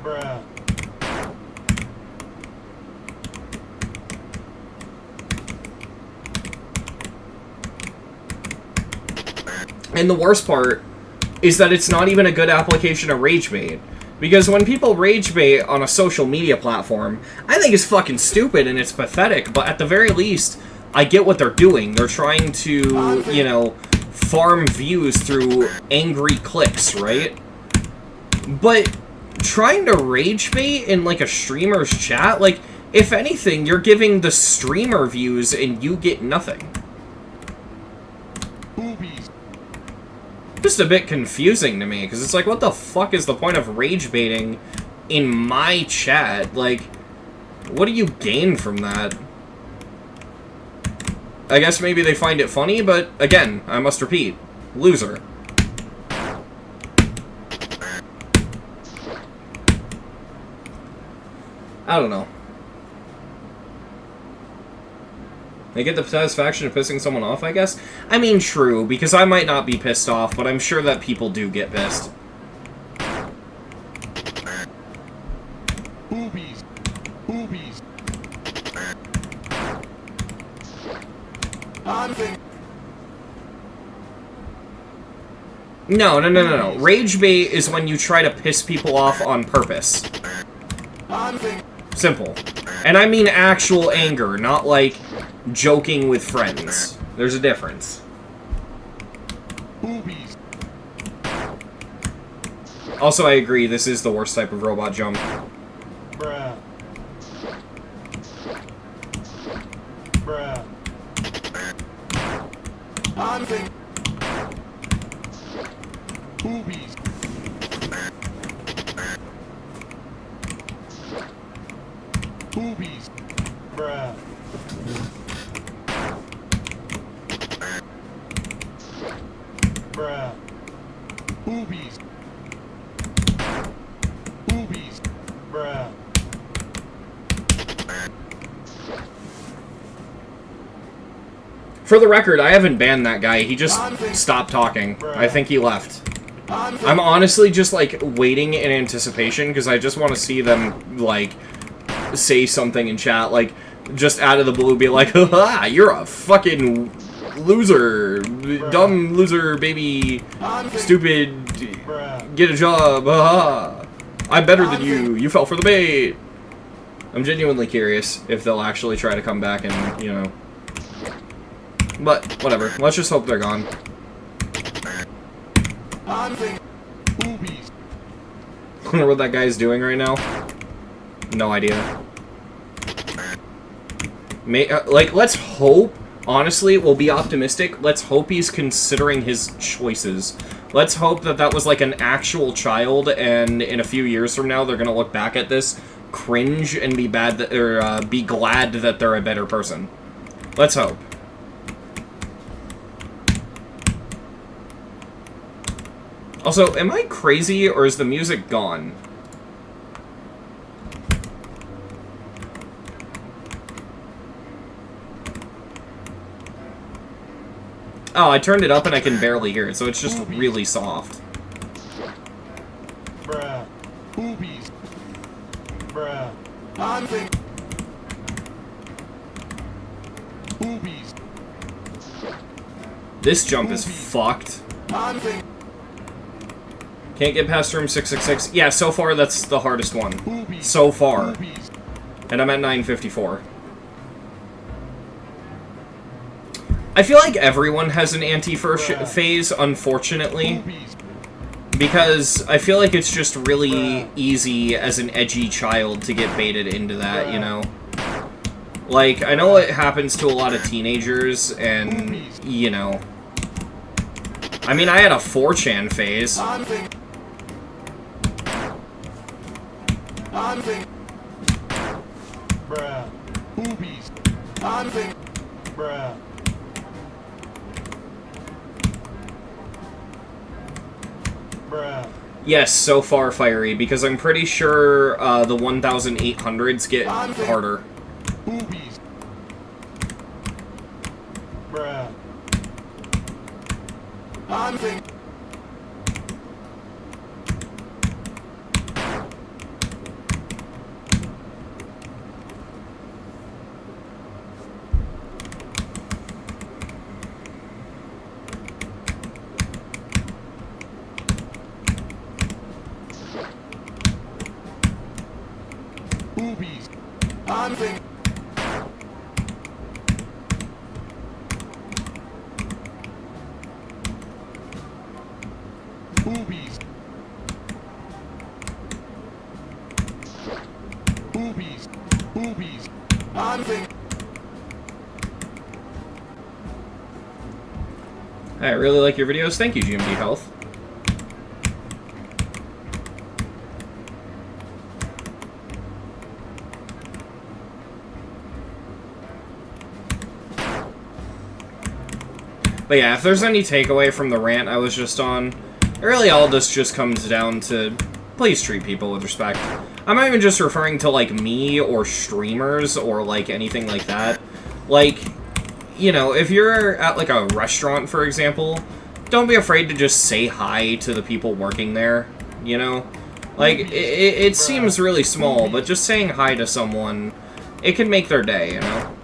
[SPEAKER 3] Bruh.
[SPEAKER 1] And the worst part is that it's not even a good application of rage bait. Because when people rage bait on a social media platform, I think it's fucking stupid and it's pathetic, but at the very least, I get what they're doing. They're trying to, you know, farm views through angry clicks, right? But trying to rage bait in, like, a streamer's chat, like, if anything, you're giving the streamer views and you get nothing.
[SPEAKER 4] Boobies.
[SPEAKER 1] Just a bit confusing to me, because it's like, what the fuck is the point of rage baiting in my chat? Like, what do you gain from that? I guess maybe they find it funny, but again, I must repeat, loser. I don't know. They get the satisfaction of pissing someone off, I guess? I mean, true, because I might not be pissed off, but I'm sure that people do get pissed.
[SPEAKER 4] Boobies. Boobies.
[SPEAKER 1] No. Rage bait is when you try to piss people off on purpose. Simple. And I mean actual anger, not like joking with friends. There's a difference.
[SPEAKER 4] Boobies.
[SPEAKER 1] Also, I agree, this is the worst type of robot jump.
[SPEAKER 3] Bruh. Bruh.
[SPEAKER 4] Boobies. Boobies.
[SPEAKER 3] Bruh. Bruh.
[SPEAKER 4] Boobies. Boobies.
[SPEAKER 3] Bruh.
[SPEAKER 1] For the record, I haven't banned that guy. He just stopped talking. I think he left. I'm honestly just, like, waiting in anticipation, because I just want to see them, like, say something in chat, like, just out of the blue be like, haha, you're a fucking loser, dumb loser, baby, stupid, get a job, haha, I'm better than you, you fell for the bait. I'm genuinely curious if they'll actually try to come back and, you know, but, whatever, let's just hope they're gone.
[SPEAKER 4] Boobies.
[SPEAKER 1] Wonder what that guy's doing right now. No idea. Like, let's hope, honestly, we'll be optimistic, let's hope he's considering his choices. Let's hope that that was, like, an actual child, and in a few years from now, they're gonna look back at this, cringe, and be bad that, or, be glad that they're a better person. Let's hope. Also, am I crazy, or is the music gone? Oh, I turned it up and I can barely hear it, so it's just really soft.
[SPEAKER 3] Bruh.
[SPEAKER 4] Boobies.
[SPEAKER 3] Bruh.
[SPEAKER 4] Boobies.
[SPEAKER 1] This jump is fucked. Can't get past room 666. Yeah, so far that's the hardest one.
[SPEAKER 4] Boobies.
[SPEAKER 1] So far.
[SPEAKER 4] Boobies.
[SPEAKER 1] And I'm at 954. I feel like everyone has an anti-first phase, unfortunately.
[SPEAKER 4] Boobies.
[SPEAKER 1] Because I feel like it's just really easy as an edgy child to get baited into that, you know? Like, I know it happens to a lot of teenagers, and, you know... I mean, I had a 4chan phase.
[SPEAKER 3] Bruh.
[SPEAKER 4] Boobies.
[SPEAKER 3] Bruh. Bruh.
[SPEAKER 1] Yes, so far, Fiery, because I'm pretty sure the 1800s get harder.
[SPEAKER 4] Boobies.
[SPEAKER 3] Bruh.
[SPEAKER 4] Boobies. Boobies. Boobies. Boobies.
[SPEAKER 1] I really like your videos. Thank you, GMD Health. But yeah, if there's any takeaway from the rant I was just on, really all this just comes down to please treat people with respect. I'm not even just referring to, like, me or streamers or, like, anything like that. Like, you know, if you're at, like, a restaurant, for example, don't be afraid to just say hi to the people working there, you know? Like, it seems really small, but just saying hi to someone, it can make their day, you know?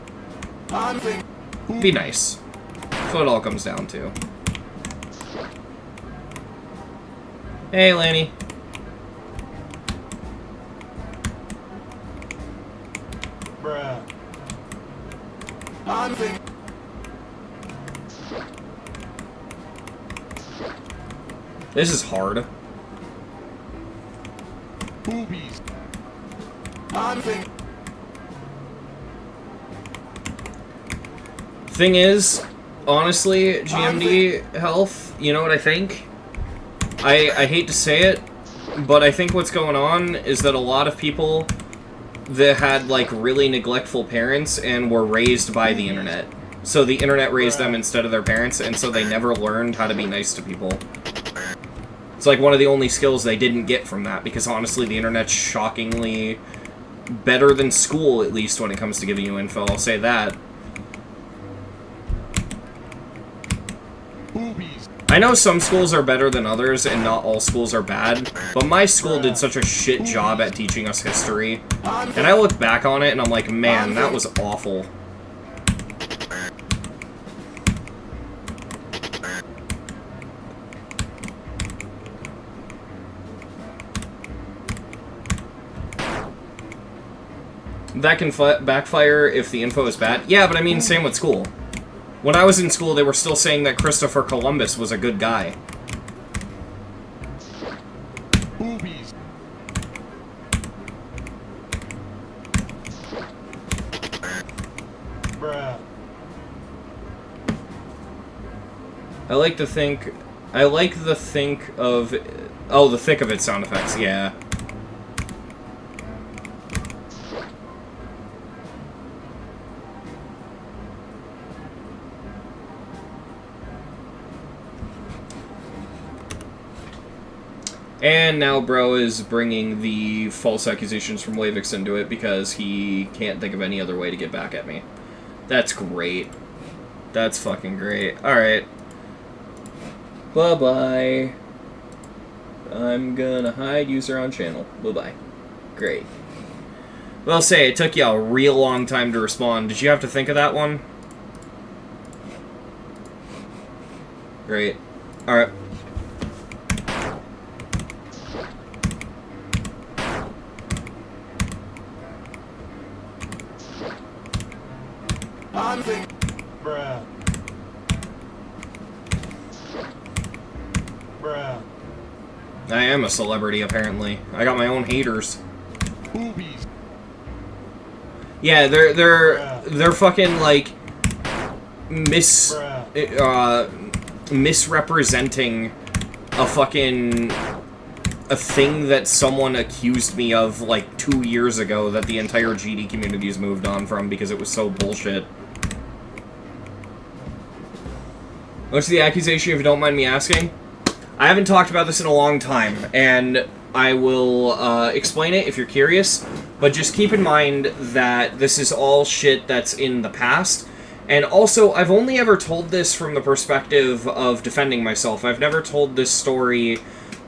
[SPEAKER 1] Be nice. That's what it all comes down to. Hey, Lanny.
[SPEAKER 3] Bruh.
[SPEAKER 1] This is hard.
[SPEAKER 4] Boobies.
[SPEAKER 1] Thing is, honestly, GMD Health, you know what I think? I hate to say it, but I think what's going on is that a lot of people that had, like, really neglectful parents and were raised by the internet. So the internet raised them instead of their parents, and so they never learned how to be nice to people. It's like one of the only skills they didn't get from that, because honestly, the internet's shockingly better than school, at least when it comes to giving you info, I'll say that.
[SPEAKER 4] Boobies.
[SPEAKER 1] I know some schools are better than others, and not all schools are bad, but my school did such a shit job at teaching us history. And I look back on it, and I'm like, man, that was awful. That can backfire if the info is bad. Yeah, but I mean, same with school. When I was in school, they were still saying that Christopher Columbus was a good guy.
[SPEAKER 4] Boobies.
[SPEAKER 3] Bruh.
[SPEAKER 1] I like the think of... Oh, the thick of it sound effects, yeah. And now bro is bringing the false accusations from Lavix into it because he can't think of any other way to get back at me. That's great. That's fucking great. Alright. Bye-bye. I'm gonna hide user on channel. Bye-bye. Great. Well, say, it took you a real long time to respond. Did you have to think of that one? Great. Alright.
[SPEAKER 3] Bruh. Bruh.
[SPEAKER 1] I am a celebrity, apparently. I got my own haters.
[SPEAKER 4] Boobies.
[SPEAKER 1] Yeah, they're fucking, like, misrepresenting a thing that someone accused me of, like, 2 years ago that the entire GD community's moved on from because it was so bullshit. What's the accusation, if you don't mind me asking? I haven't talked about this in a long time, and I will explain it if you're curious, but just keep in mind that this is all shit that's in the past, and also, I've only ever told this from the perspective of defending myself. I've never told this story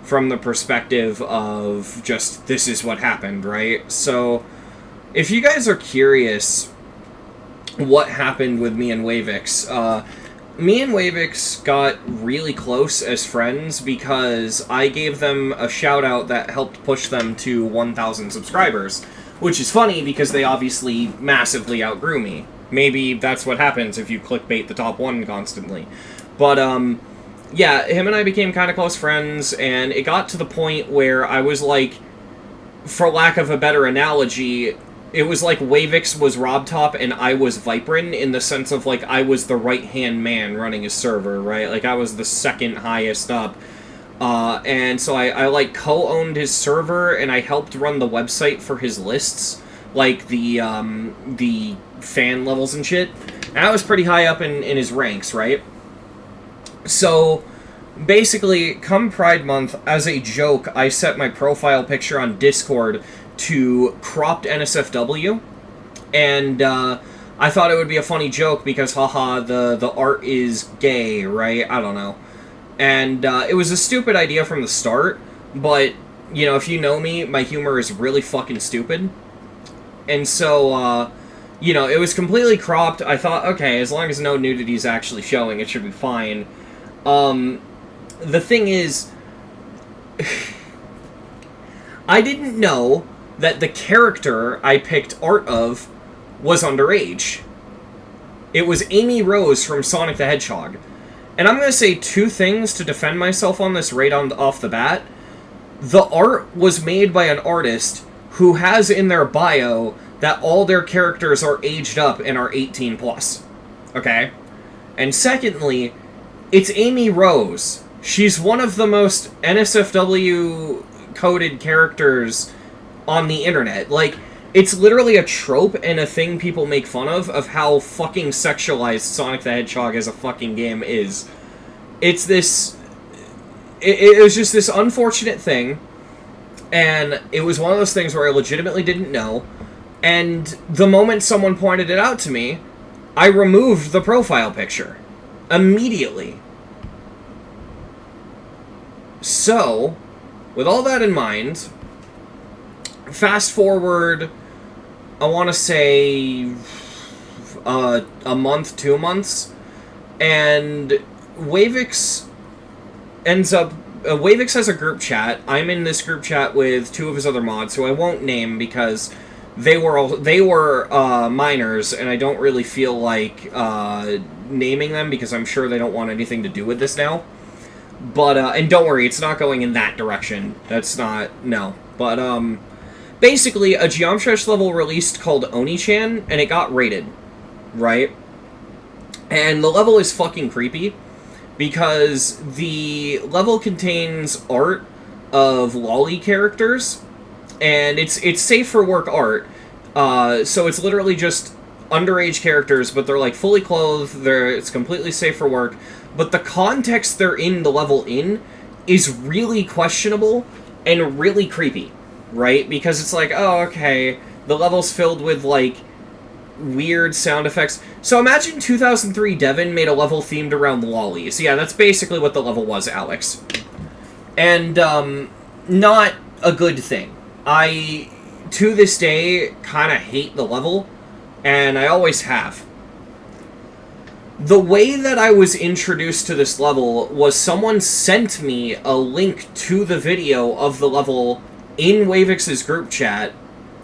[SPEAKER 1] from the perspective of just, this is what happened, right? So, if you guys are curious what happened with me and Wavix, me and Wavix got really close as friends because I gave them a shout-out that helped push them to 1,000 subscribers. Which is funny because they obviously massively outgrew me. Maybe that's what happens if you clickbait the top one constantly. But, yeah, him and I became kind of close friends, and it got to the point where I was like, for lack of a better analogy, it was like Wavix was RobTop and I was Viperin, in the sense of, like, I was the right-hand man running his server, right? Like, I was the second highest up. And so I like, co-owned his server, and I helped run the website for his lists, like, the fan levels and shit. And I was pretty high up in his ranks, right? So, basically, come Pride Month, as a joke, I set my profile picture on Discord to cropped NSFW, and I thought it would be a funny joke because, haha, the art is gay, right? I don't know. And it was a stupid idea from the start, but, you know, if you know me, my humor is really fucking stupid. And so, you know, it was completely cropped. I thought, okay, as long as no nudity is actually showing, it should be fine. The thing is, I didn't know that the character I picked art of was underage. It was Amy Rose from Sonic the Hedgehog. And I'm going to say two things to defend myself on this right off the bat. The art was made by an artist who has in their bio that all their characters are aged up and are 18 plus. Okay? And secondly, it's Amy Rose. She's one of the most NSFW-coded characters on the internet. Like, it's literally a trope and a thing people make fun of how fucking sexualized Sonic the Hedgehog as a fucking game is. It's this... It was just this unfortunate thing, and it was one of those things where I legitimately didn't know, and the moment someone pointed it out to me, I removed the profile picture. Immediately. So, with all that in mind, fast forward, I want to say, a month, 2 months, and Wavix ends up... Wavix has a group chat. I'm in this group chat with two of his other mods, who I won't name because they were minors, and I don't really feel like naming them because I'm sure they don't want anything to do with this now. But, and don't worry, it's not going in that direction. That's not... no. But, basically, a Geometresh level released called Oni-chan, and it got rated, right? And the level is fucking creepy, because the level contains art of lolly characters, and it's safe for work art, so it's literally just underage characters, but they're, like, fully clothed, it's completely safe for work, but the context they're in the level in is really questionable and really creepy. Right? Because it's like, oh, okay, the level's filled with, like, weird sound effects. So imagine 2003 Devon made a level themed around lollies. Yeah, that's basically what the level was, Alex. And, not a good thing. I, to this day, kind of hate the level, and I always have. The way that I was introduced to this level was someone sent me a link to the video of the level in Wavix's group chat,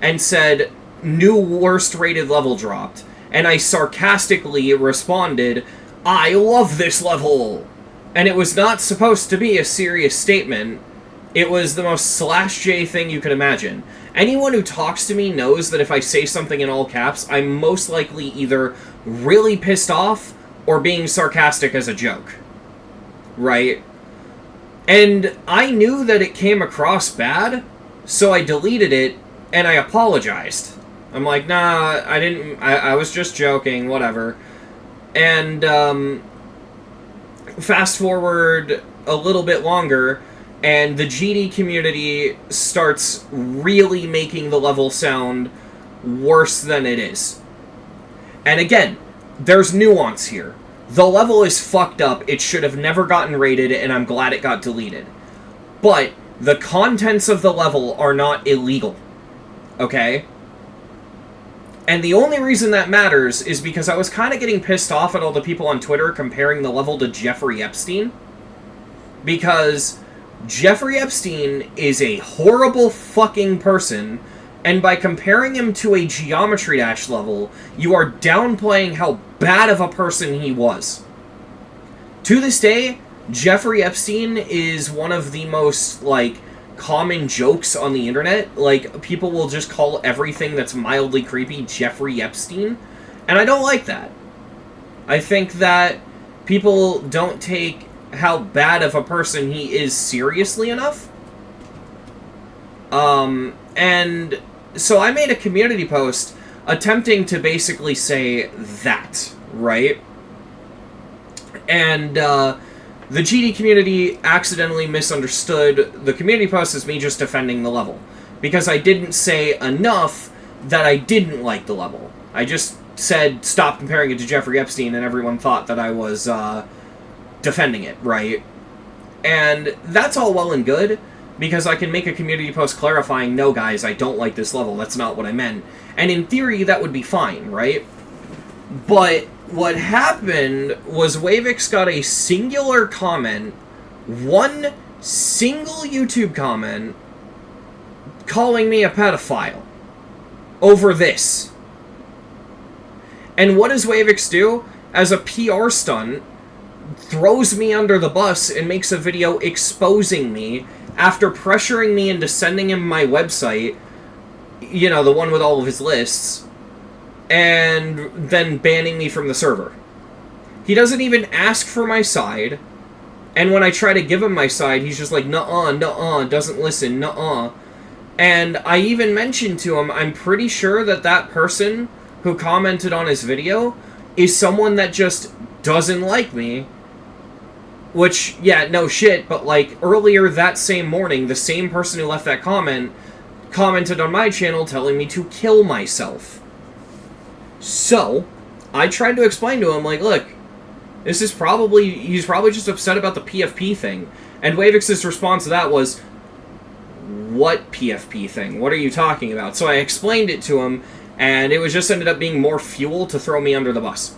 [SPEAKER 1] and said, new worst rated level dropped. And I sarcastically responded, I love this level! And it was not supposed to be a serious statement. It was the most slash J thing you could imagine. Anyone who talks to me knows that if I say something in all caps, I'm most likely either really pissed off or being sarcastic as a joke. Right? And I knew that it came across bad, so I deleted it, and I apologized. I'm like, nah, I didn't, I was just joking, whatever. And, fast forward a little bit longer, and the GD community starts really making the level sound worse than it is. And again, there's nuance here. The level is fucked up, it should have never gotten rated, and I'm glad it got deleted. But the contents of the level are not illegal. Okay? And the only reason that matters is because I was kind of getting pissed off at all the people on Twitter comparing the level to Jeffrey Epstein. Because Jeffrey Epstein is a horrible fucking person, and by comparing him to a Geometry Dash level, you are downplaying how bad of a person he was. To this day, Jeffrey Epstein is one of the most, like, common jokes on the internet. Like, people will just call everything that's mildly creepy Jeffrey Epstein, and I don't like that. I think that people don't take how bad of a person he is seriously enough. And so I made a community post attempting to basically say that, right? And, the GD community accidentally misunderstood the community post as me just defending the level. Because I didn't say enough that I didn't like the level. I just said, stop comparing it to Jeffrey Epstein, and everyone thought that I was, defending it, right? And that's all well and good, because I can make a community post clarifying, no guys, I don't like this level, that's not what I meant. And in theory, that would be fine, right? But what happened was Wavix got a singular comment, one single YouTube comment, calling me a pedophile over this. And what does Wavix do? As a PR stunt, throws me under the bus and makes a video exposing me after pressuring me into sending him my website, you know, the one with all of his lists, and then banning me from the server. He doesn't even ask for my side, and when I try to give him my side, he's just like, nuh-uh, nuh-uh, doesn't listen, nuh-uh. And I even mentioned to him, I'm pretty sure that that person who commented on his video is someone that just doesn't like me. Which, yeah, no shit, but like, earlier that same morning, the same person who left that comment commented on my channel telling me to kill myself. So, I tried to explain to him, like, look, this is probably, he's probably just upset about the PFP thing. And Wavix's response to that was, what PFP thing? What are you talking about? So I explained it to him, and it was just ended up being more fuel to throw me under the bus.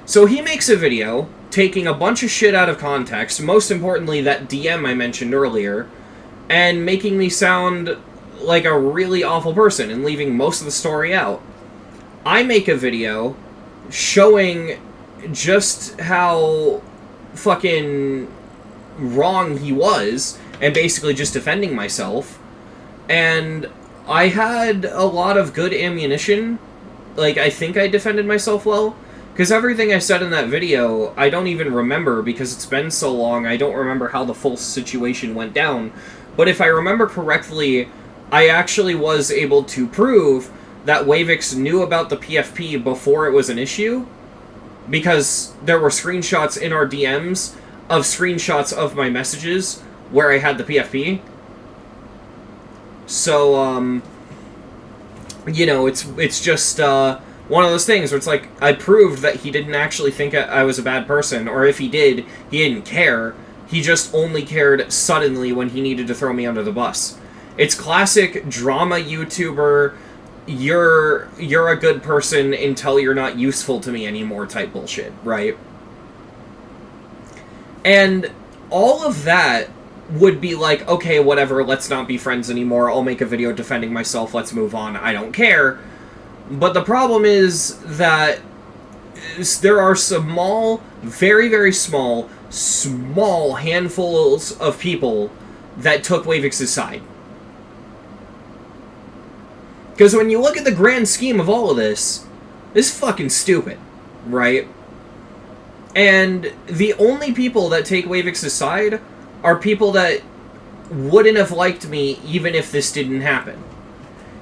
[SPEAKER 1] So he makes a video, taking a bunch of shit out of context, most importantly that DM I mentioned earlier, and making me sound like a really awful person and leaving most of the story out. I make a video showing just how fucking wrong he was, and basically just defending myself, and I had a lot of good ammunition. Like, I think I defended myself well, because everything I said in that video, I don't even remember, because it's been so long, I don't remember how the full situation went down. But if I remember correctly, I actually was able to prove that Wavix knew about the PFP before it was an issue, because there were screenshots in our DMs of screenshots of my messages where I had the PFP. So, you know, it's just, one of those things where it's like, I proved that he didn't actually think I was a bad person, or if he did, he didn't care. He just only cared suddenly when he needed to throw me under the bus. It's classic drama YouTuber, you're a good person until you're not useful to me anymore type bullshit, right? And all of that would be like, okay, whatever, let's not be friends anymore, I'll make a video defending myself, let's move on, I don't care. But the problem is that there are small, very, very small handfuls of people that took Wavix's side. Because when you look at the grand scheme of all of this is fucking stupid, right? And the only people that take Wavix's side are people that wouldn't have liked me even if this didn't happen.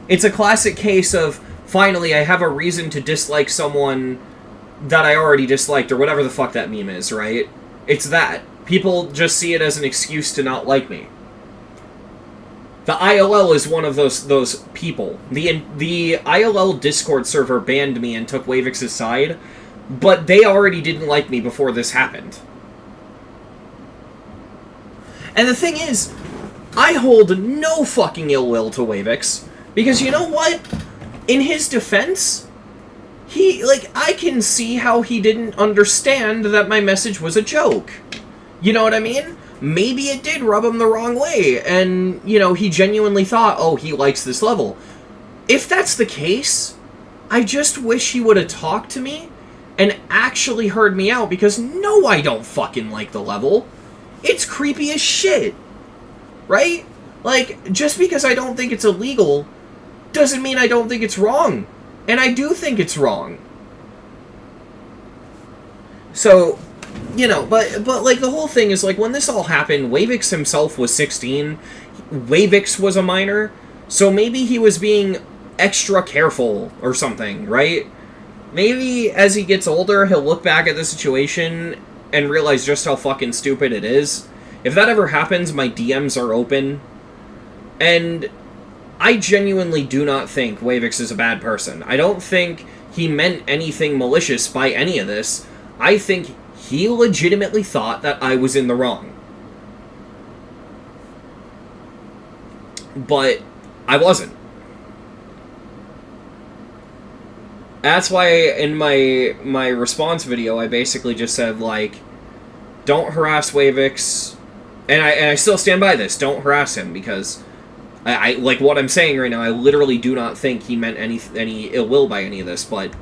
[SPEAKER 1] It's a classic case of, finally, I have a reason to dislike someone that I already disliked, or whatever the fuck that meme is, right? It's that. People just see it as an excuse to not like me. The ILL is one of those people. The ILL Discord server banned me and took Wavix's side, but they already didn't like me before this happened. And the thing is, I hold no fucking ill will to Wavix, because you know what? In his defense, I can see how he didn't understand that my message was a joke. You know what I mean? Maybe it did rub him the wrong way, and, you know, he genuinely thought, oh, he likes this level. If that's the case, I just wish he would have talked to me and actually heard me out, because no, I don't fucking like the level. It's creepy as shit. Right? Like, just because I don't think it's illegal doesn't mean I don't think it's wrong. And I do think it's wrong. So, you know, but like, the whole thing is, like, when this all happened, Wavix himself was 16. Wavix was a minor. So maybe he was being extra careful or something, right? Maybe as he gets older, he'll look back at the situation and realize just how fucking stupid it is. If that ever happens, my DMs are open. And I genuinely do not think Wavix is a bad person. I don't think he meant anything malicious by any of this. I think he legitimately thought that I was in the wrong. But I wasn't. That's why in my response video, I basically just said, like, don't harass Wavix. And I still stand by this. Don't harass him, because I like what I'm saying right now. I literally do not think he meant any ill will by any of this. But,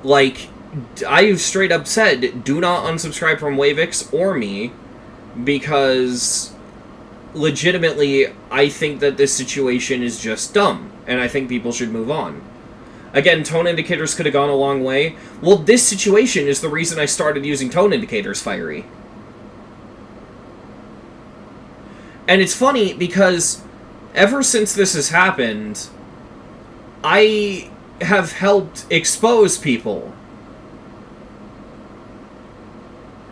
[SPEAKER 1] like, I straight up said, do not unsubscribe from Wavix or me, because legitimately, I think that this situation is just dumb, and I think people should move on. Again, tone indicators could have gone a long way. Well, this situation is the reason I started using tone indicators, Fiery. And it's funny, because ever since this has happened, I have helped expose people.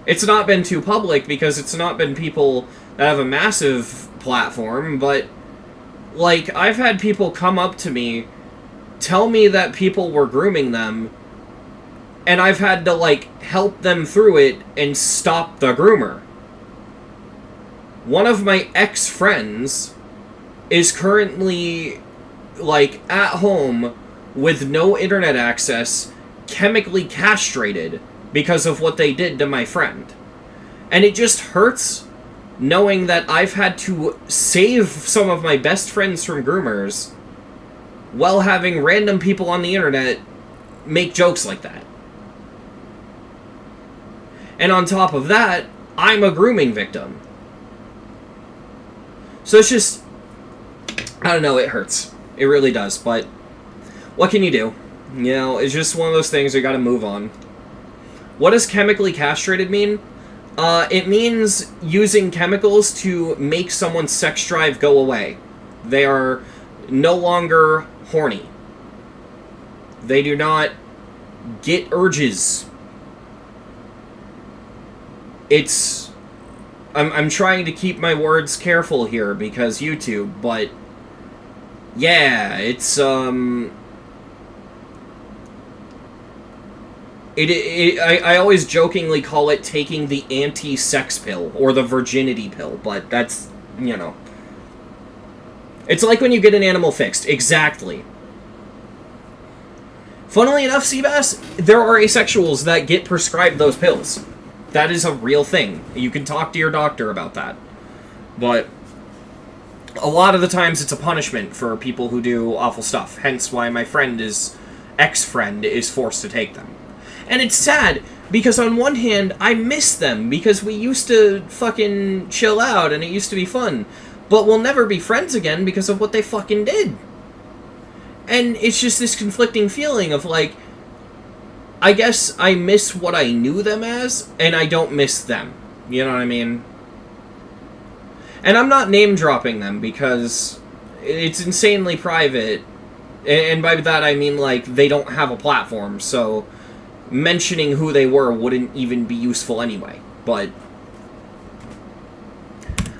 [SPEAKER 1] It's not been too public, because it's not been people that have a massive platform, but, like, I've had people come up to me, tell me that people were grooming them, and I've had to, like, help them through it and stop the groomer. One of my ex-friends is currently, like, at home with no internet access, chemically castrated because of what they did to my friend. And it just hurts knowing that I've had to save some of my best friends from groomers while having random people on the internet make jokes like that. And on top of that, I'm a grooming victim. So it's just, I don't know, it hurts. It really does, but what can you do? You know, it's just one of those things you gotta move on. What does chemically castrated mean? It means using chemicals to make someone's sex drive go away. They are no longer horny. They do not get urges. It's... I'm trying to keep my words careful here because YouTube, but... yeah, it's, I always jokingly call it taking the anti-sex pill, or the virginity pill, but that's, you know. It's like when you get an animal fixed. Exactly. Funnily enough, Seabass, there are asexuals that get prescribed those pills. That is a real thing. You can talk to your doctor about that. But a lot of the times it's a punishment for people who do awful stuff. Hence why my ex-friend is forced to take them. And it's sad, because on one hand, I miss them, because we used to fucking chill out, and it used to be fun. But we'll never be friends again because of what they fucking did. And it's just this conflicting feeling of, like, I guess I miss what I knew them as, and I don't miss them. You know what I mean? And I'm not name-dropping them, because it's insanely private. And by that I mean, like, they don't have a platform, so mentioning who they were wouldn't even be useful anyway. But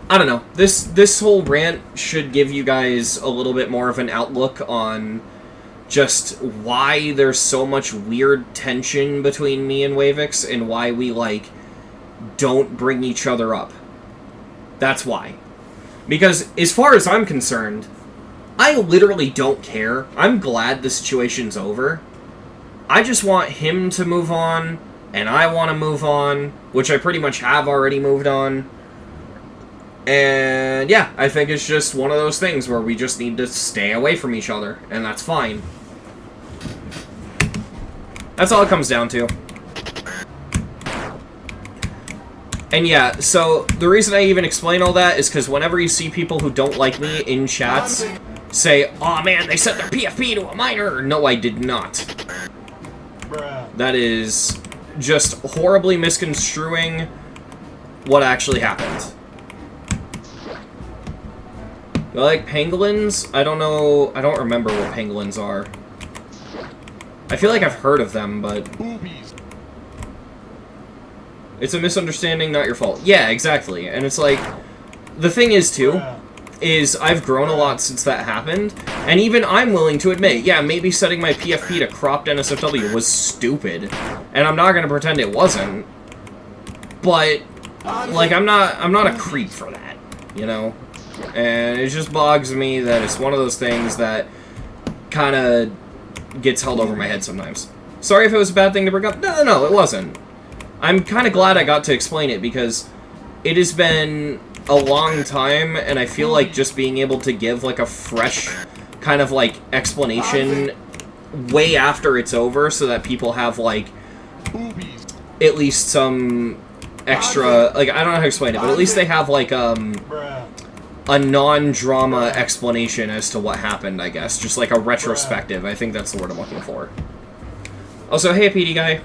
[SPEAKER 1] I don't know. This whole rant should give you guys a little bit more of an outlook on just why there's so much weird tension between me and Wavix, and why we, like, don't bring each other up. That's why. Because, as far as I'm concerned, I literally don't care. I'm glad the situation's over. I just want him to move on, and I want to move on, which I pretty much have already moved on. And yeah, I think it's just one of those things where we just need to stay away from each other, and that's fine. That's all it comes down to. And yeah, so the reason I even explain all that is because whenever you see people who don't like me in chats say, "Aw, man, they sent their PFP to a minor," no, I did not.
[SPEAKER 3] Bruh.
[SPEAKER 1] That is just horribly misconstruing what actually happened. You like pangolins? I don't know. I don't remember what pangolins are. I feel like I've heard of them, but
[SPEAKER 4] Boobies.
[SPEAKER 1] it's a misunderstanding, not your fault. Yeah, exactly. And it's like, the thing is, too,
[SPEAKER 3] Bruh.
[SPEAKER 1] is I've grown a lot since that happened, and even I'm willing to admit, yeah, maybe setting my PFP to cropped NSFW was stupid, and I'm not gonna pretend it wasn't, but, like, I'm not a creep for that, you know? And it just bogs me that it's one of those things that kind of gets held over my head sometimes. Sorry if it was a bad thing to bring up. No, it wasn't. I'm kind of glad I got to explain it, because it has been a long time, and I feel like just being able to give, like, a fresh kind of, like, explanation way after it's over, so that people have, like,
[SPEAKER 4] Boobies.
[SPEAKER 1] at least some extra, like, I don't know how to explain it, but at least they have, like,
[SPEAKER 3] Bruh.
[SPEAKER 1] a non-drama explanation as to what happened, I guess. Just like a retrospective. I think that's the word I'm looking for. Also, hey, PD guy.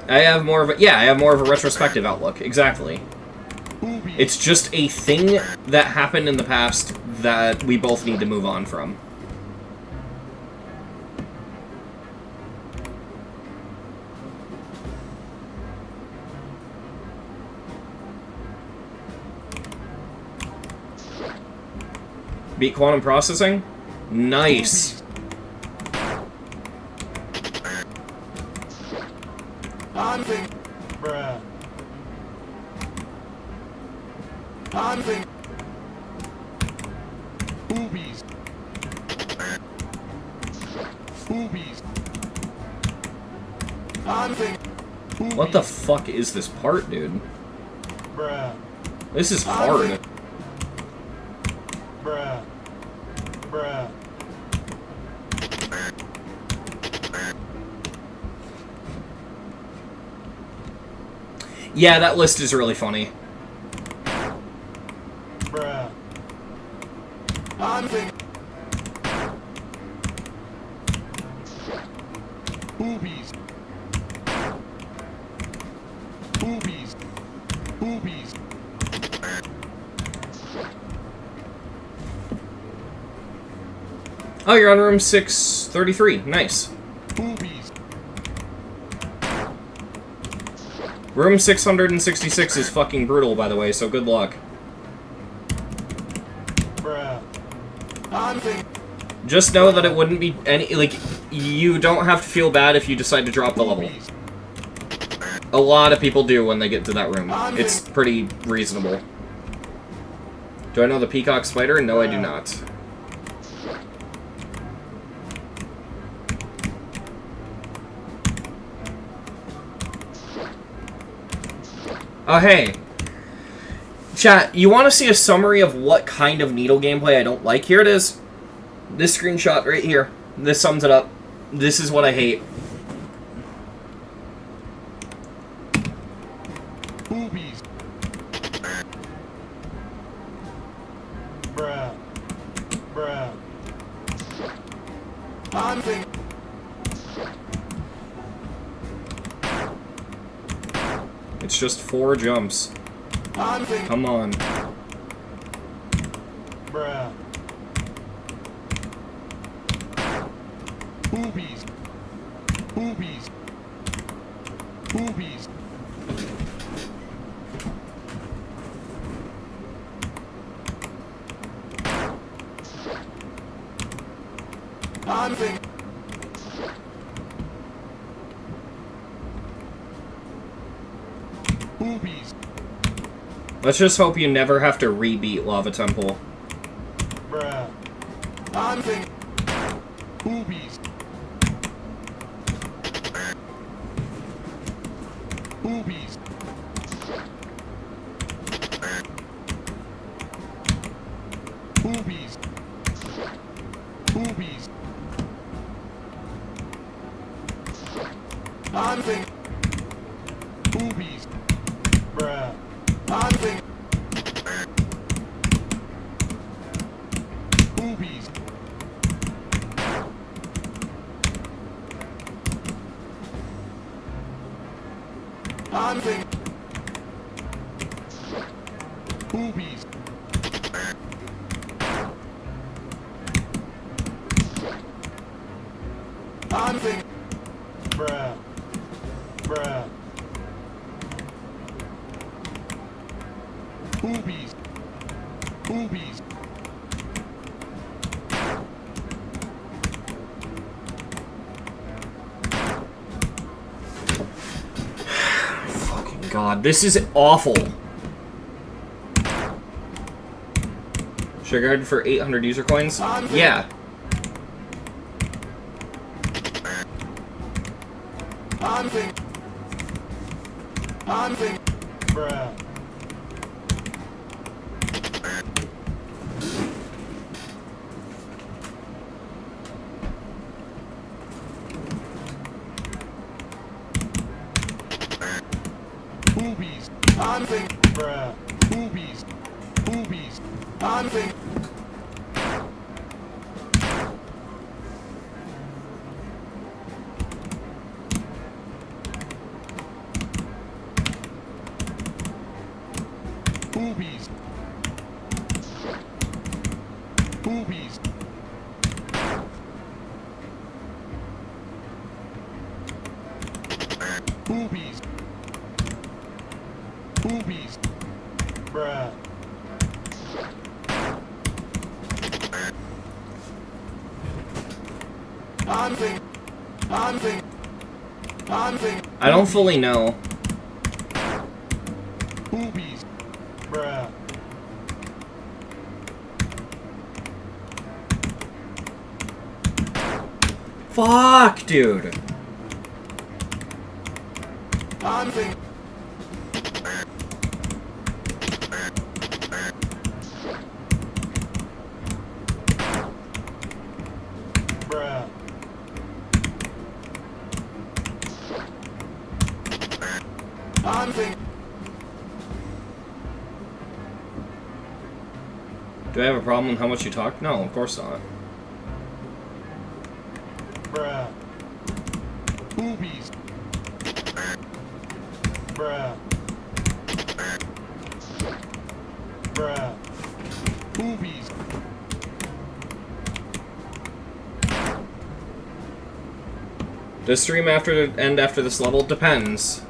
[SPEAKER 1] I have more of a retrospective outlook. Exactly.
[SPEAKER 4] Boobies.
[SPEAKER 1] It's just a thing that happened in the past that we both need to move on from. Beat quantum processing? Nice.
[SPEAKER 5] Anving.
[SPEAKER 3] Bruh.
[SPEAKER 5] Anving.
[SPEAKER 4] Boobies. Boobies.
[SPEAKER 5] Anving.
[SPEAKER 1] What the fuck is this part, dude?
[SPEAKER 3] Bruh.
[SPEAKER 1] This is hard.
[SPEAKER 3] Bruh. Bruh.
[SPEAKER 1] Yeah, that list is really funny.
[SPEAKER 3] Bruh.
[SPEAKER 5] Anving.
[SPEAKER 4] Boobies. Boobies. Boobies.
[SPEAKER 1] Oh, you're on room 633. Nice.
[SPEAKER 4] Boobies.
[SPEAKER 1] Room 666 is fucking brutal, by the way, so good luck.
[SPEAKER 3] Bruh.
[SPEAKER 5] Anving.
[SPEAKER 1] Just know that it wouldn't be any, like, you don't have to feel bad if you decide to drop the level.
[SPEAKER 4] Boobies.
[SPEAKER 1] A lot of people do when they get to that room. It's pretty reasonable. Do I know the peacock spider? No, I do not. Oh, hey. Chat, you want to see a summary of what kind of needle gameplay I don't like? Here it is. This screenshot right here. This sums it up. This is what I hate.
[SPEAKER 4] Boobies.
[SPEAKER 3] Bruh. Bruh.
[SPEAKER 5] I'm thinking.
[SPEAKER 1] It's just 4 jumps.
[SPEAKER 5] I'm thinking.
[SPEAKER 1] Come on.
[SPEAKER 3] Bruh.
[SPEAKER 4] Boobies. Boobies. Boobies.
[SPEAKER 5] I'm thinking.
[SPEAKER 4] Boobies.
[SPEAKER 1] Let's just hope you never have to rebeat Lava Temple.
[SPEAKER 3] Bruh.
[SPEAKER 5] I'm thinking.
[SPEAKER 4] Boobies. Boobies. Boobies. Boobies.
[SPEAKER 5] I'm thinking.
[SPEAKER 4] Boobies.
[SPEAKER 3] Bruh.
[SPEAKER 5] I'm thinking.
[SPEAKER 4] Boobies.
[SPEAKER 5] I'm thinking.
[SPEAKER 4] Boobies.
[SPEAKER 5] I'm thinking.
[SPEAKER 3] Bruh. Bruh.
[SPEAKER 4] Boobies. Boobies.
[SPEAKER 1] Fucking god, this is awful. Should I guard for 800 user coins? Yeah.
[SPEAKER 5] I'm thinking. I'm thinking.
[SPEAKER 3] Bruh.
[SPEAKER 4] Boobies.
[SPEAKER 5] I'm thinking.
[SPEAKER 3] Bruh.
[SPEAKER 4] Boobies. Boobies.
[SPEAKER 5] I'm thinking.
[SPEAKER 4] Boobies. Boobies. Boobies. Boobies.
[SPEAKER 3] Bruh.
[SPEAKER 5] I'm thinking. I'm thinking. I'm thinking.
[SPEAKER 1] I don't fully know.
[SPEAKER 4] Boobies.
[SPEAKER 3] Bruh.
[SPEAKER 1] Fuck, dude.
[SPEAKER 5] I'm thinking.
[SPEAKER 3] Bruh.
[SPEAKER 5] I'm thinking.
[SPEAKER 1] Do I have a problem with how much you talk? No, of course not.
[SPEAKER 3] Bruh.
[SPEAKER 4] Boobies.
[SPEAKER 3] Bruh. Bruh.
[SPEAKER 4] Boobies.
[SPEAKER 1] Does stream end after this level? Depends.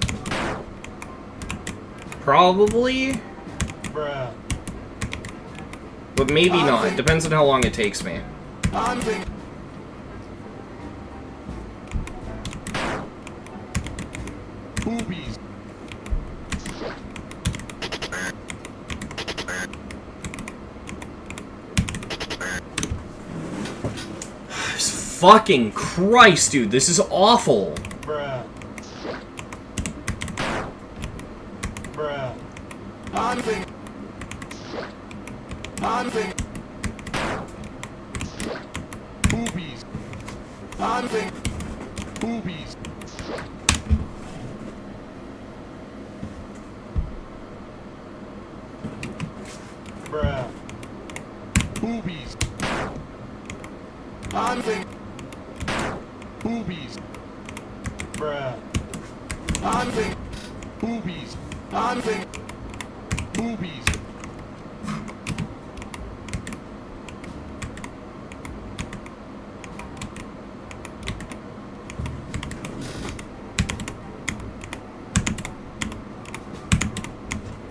[SPEAKER 1] Probably,
[SPEAKER 3] Bruh.
[SPEAKER 1] but maybe not. Depends on how long it takes me.
[SPEAKER 5] I'm thinking.
[SPEAKER 4] Boobies.
[SPEAKER 1] Fucking Christ, dude, this is awful.
[SPEAKER 3] Bruh. Bruh.
[SPEAKER 5] I'm thinking. Hunting.
[SPEAKER 4] Boobies.
[SPEAKER 5] Hunting.
[SPEAKER 4] Boobies.
[SPEAKER 3] Bruh.
[SPEAKER 4] Boobies.
[SPEAKER 5] Hunting.
[SPEAKER 4] Boobies.
[SPEAKER 3] Bruh.
[SPEAKER 5] Hunting.
[SPEAKER 4] Boobies.
[SPEAKER 5] Hunting.
[SPEAKER 4] Boobies.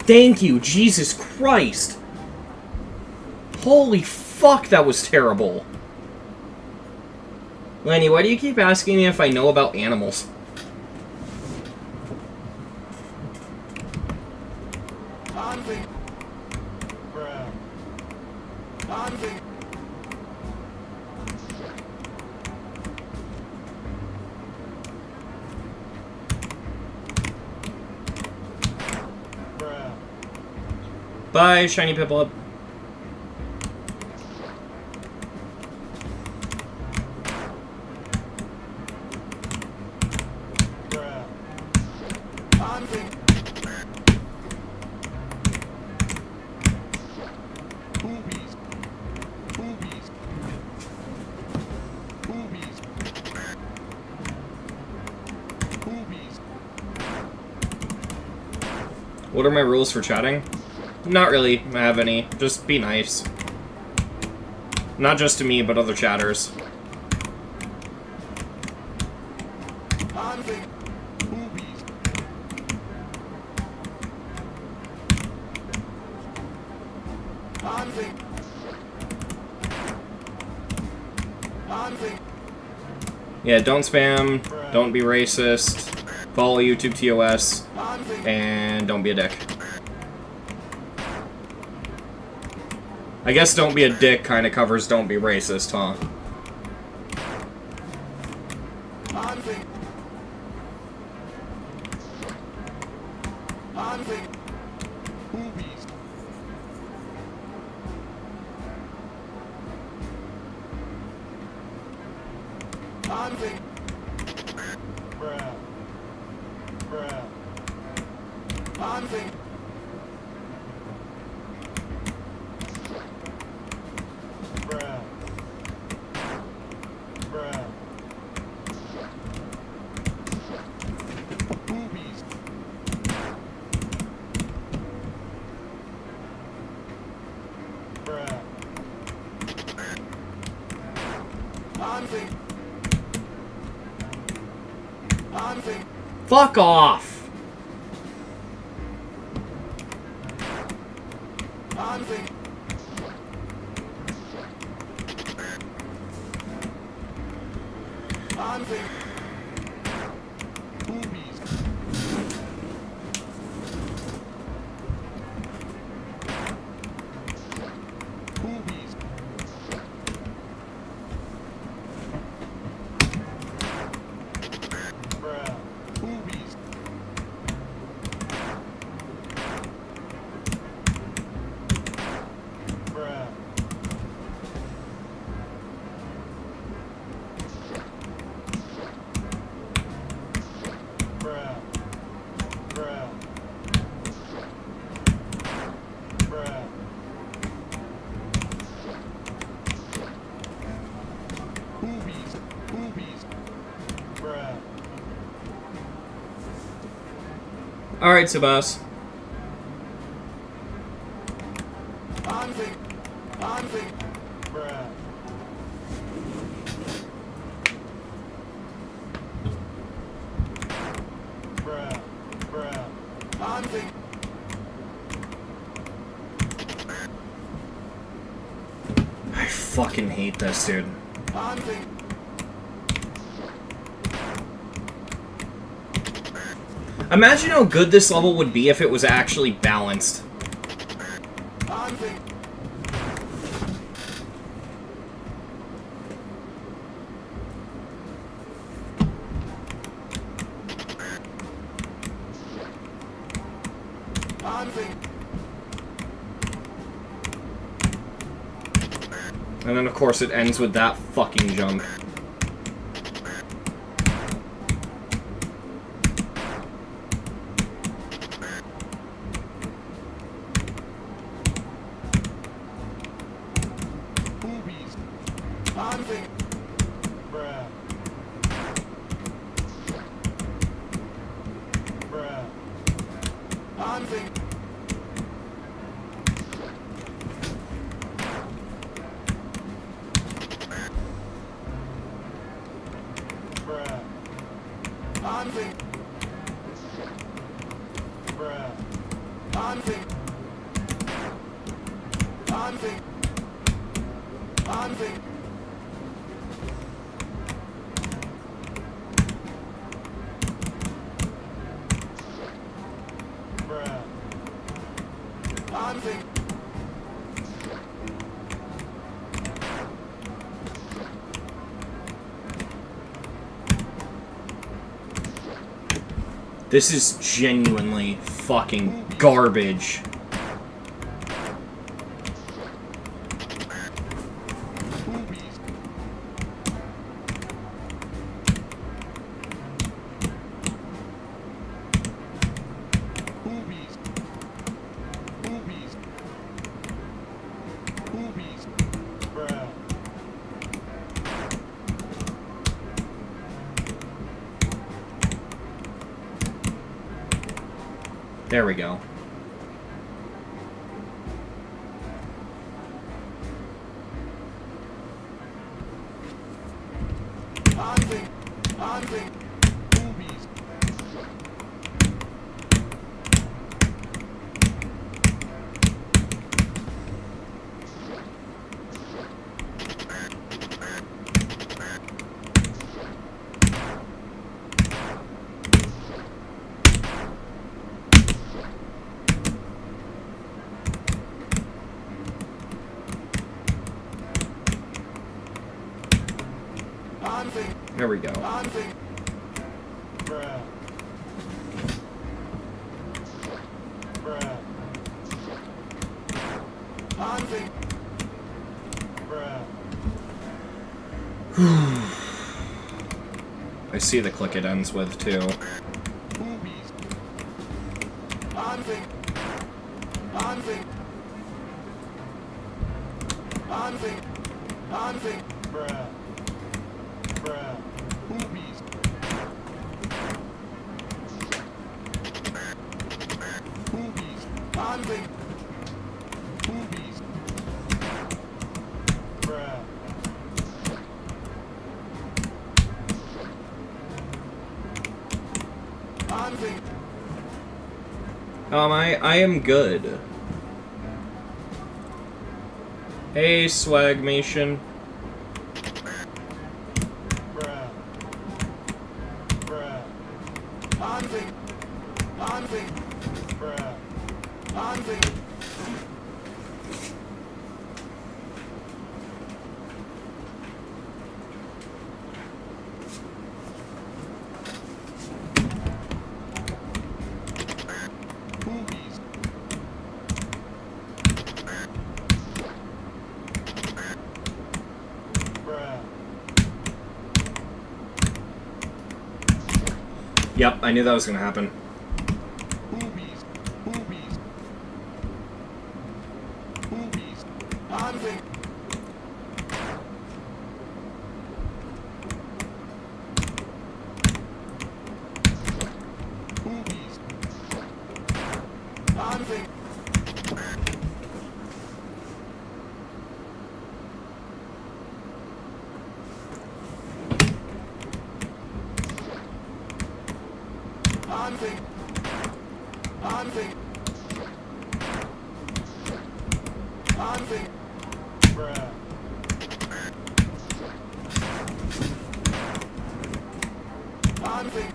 [SPEAKER 1] Thank you, Jesus Christ! Holy fuck, that was terrible. Lenny, why do you keep asking me if I know about animals?
[SPEAKER 5] Hunting.
[SPEAKER 3] Bruh.
[SPEAKER 5] Hunting.
[SPEAKER 3] Bruh.
[SPEAKER 1] Bye, shiny Piplup.
[SPEAKER 3] Bruh.
[SPEAKER 5] Hunting.
[SPEAKER 4] Boobies. Boobies. Boobies. Boobies.
[SPEAKER 1] What are my rules for chatting? Not really have any. Just be nice. Not just to me, but other chatters.
[SPEAKER 5] Hunting.
[SPEAKER 4] Boobies.
[SPEAKER 5] Hunting. Hunting.
[SPEAKER 1] Yeah, don't spam, don't be racist, follow YouTube TOS,
[SPEAKER 5] Hunting.
[SPEAKER 1] and don't be a dick. I guess don't be a dick kind of covers don't be racist, huh?
[SPEAKER 5] Hunting. Hunting.
[SPEAKER 4] Boobies.
[SPEAKER 5] Hunting.
[SPEAKER 3] Bruh. Bruh.
[SPEAKER 5] Hunting.
[SPEAKER 3] Bruh. Bruh.
[SPEAKER 4] Boobies.
[SPEAKER 3] Bruh.
[SPEAKER 5] Hunting. Hunting.
[SPEAKER 1] Fuck off!
[SPEAKER 5] Hunting. Hunting.
[SPEAKER 4] Boobies. Boobies.
[SPEAKER 3] Bruh.
[SPEAKER 4] Boobies.
[SPEAKER 3] Bruh. Bruh. Bruh. Bruh.
[SPEAKER 4] Boobies. Boobies.
[SPEAKER 3] Bruh.
[SPEAKER 1] Alright, Subas.
[SPEAKER 5] Hunting. Hunting.
[SPEAKER 3] Bruh. Bruh. Bruh.
[SPEAKER 5] Hunting.
[SPEAKER 1] I fucking hate this, dude.
[SPEAKER 5] Hunting.
[SPEAKER 1] Imagine how good this level would be if it was actually balanced.
[SPEAKER 5] Hunting. Hunting.
[SPEAKER 1] And then, of course, it ends with that fucking jump.
[SPEAKER 4] Boobies.
[SPEAKER 5] Hunting.
[SPEAKER 3] Bruh. Bruh.
[SPEAKER 5] Hunting.
[SPEAKER 3] Bruh.
[SPEAKER 5] Hunting.
[SPEAKER 3] Bruh.
[SPEAKER 5] Hunting. Hunting. Hunting.
[SPEAKER 3] Bruh.
[SPEAKER 5] Hunting.
[SPEAKER 1] This is genuinely fucking garbage.
[SPEAKER 4] Boobies. Boobies. Boobies. Boobies.
[SPEAKER 3] Bruh.
[SPEAKER 1] There we go.
[SPEAKER 5] Hunting. Hunting.
[SPEAKER 4] Boobies.
[SPEAKER 5] Hunting.
[SPEAKER 1] There we go.
[SPEAKER 5] Hunting.
[SPEAKER 3] Bruh. Bruh.
[SPEAKER 5] Hunting.
[SPEAKER 3] Bruh.
[SPEAKER 1] I see the click it ends with, too.
[SPEAKER 4] Boobies.
[SPEAKER 5] Hunting. Hunting. Hunting. Hunting.
[SPEAKER 3] Bruh. Bruh.
[SPEAKER 4] Boobies. Boobies.
[SPEAKER 5] Hunting.
[SPEAKER 4] Boobies.
[SPEAKER 3] Bruh.
[SPEAKER 5] Hunting.
[SPEAKER 1] I am good. Hey, Swagmation.
[SPEAKER 3] Bruh. Bruh.
[SPEAKER 5] Hunting. Hunting.
[SPEAKER 3] Bruh.
[SPEAKER 5] Hunting.
[SPEAKER 4] Boobies.
[SPEAKER 3] Bruh.
[SPEAKER 1] Yep, I knew that was gonna happen.
[SPEAKER 4] Boobies. Boobies. Boobies.
[SPEAKER 5] Hunting.
[SPEAKER 4] Boobies.
[SPEAKER 5] Hunting. Hunting. Hunting. Hunting.
[SPEAKER 3] Bruh.
[SPEAKER 5] Hunting.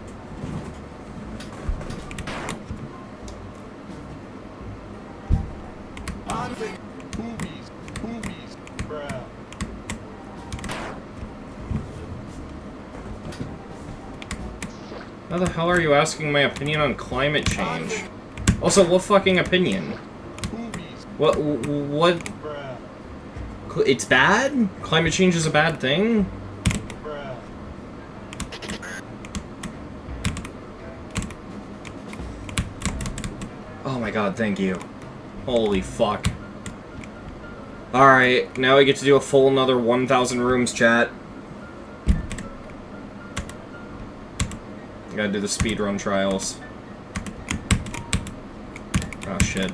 [SPEAKER 5] Hunting.
[SPEAKER 4] Boobies. Boobies.
[SPEAKER 3] Bruh.
[SPEAKER 1] How the hell are you asking my opinion on climate change? Also, what fucking opinion?
[SPEAKER 4] Boobies.
[SPEAKER 1] What
[SPEAKER 3] Bruh.
[SPEAKER 1] It's bad? Climate change is a bad thing?
[SPEAKER 3] Bruh.
[SPEAKER 1] Oh my god, thank you. Holy fuck. Alright, now I get to do a full another 1,000 rooms, chat. I gotta do the speedrun trials. Oh shit.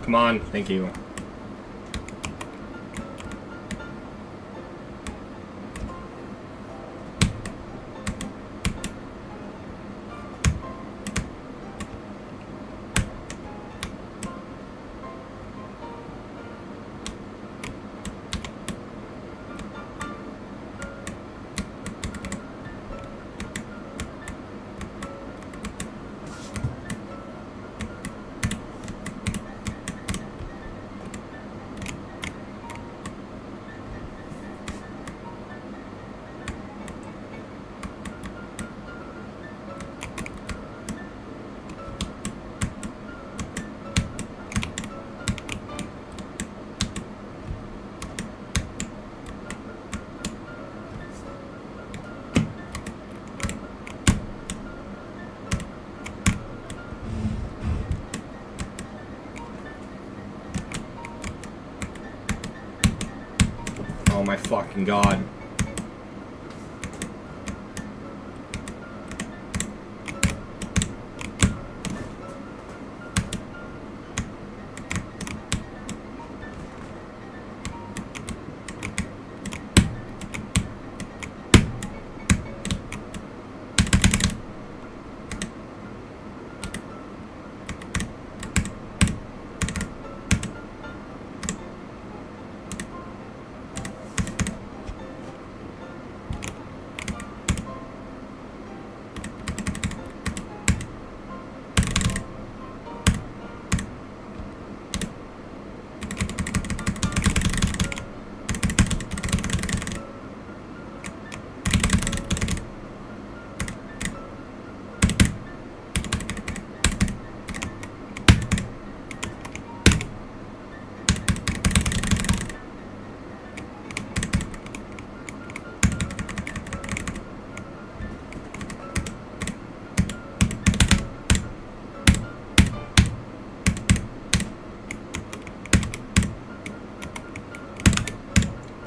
[SPEAKER 1] Come on, thank you. Oh my fucking god.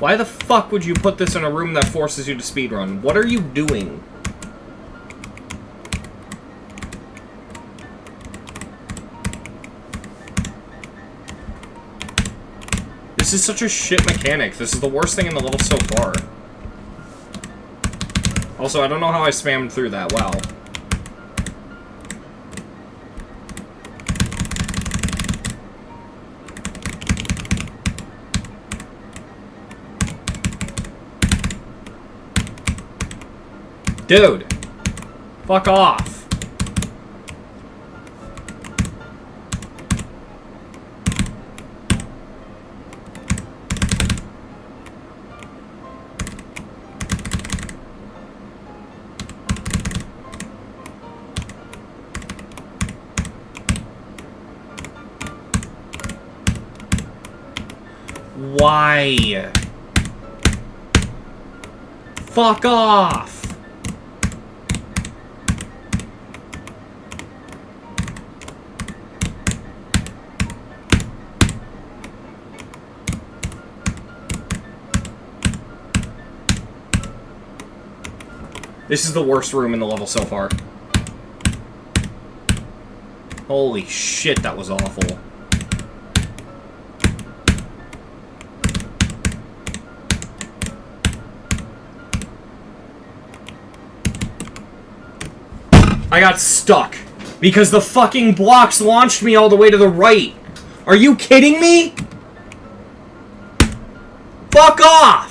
[SPEAKER 1] Why the fuck would you put this in a room that forces you to speedrun? What are you doing? This is such a shit mechanic. This is the worst thing in the level so far. Also, I don't know how I spammed through that. Wow. Dude. Fuck off. Why? Fuck off! This is the worst room in the level so far. Holy shit, that was awful. I got stuck because the fucking blocks launched me all the way to the right. Are you kidding me? Fuck off!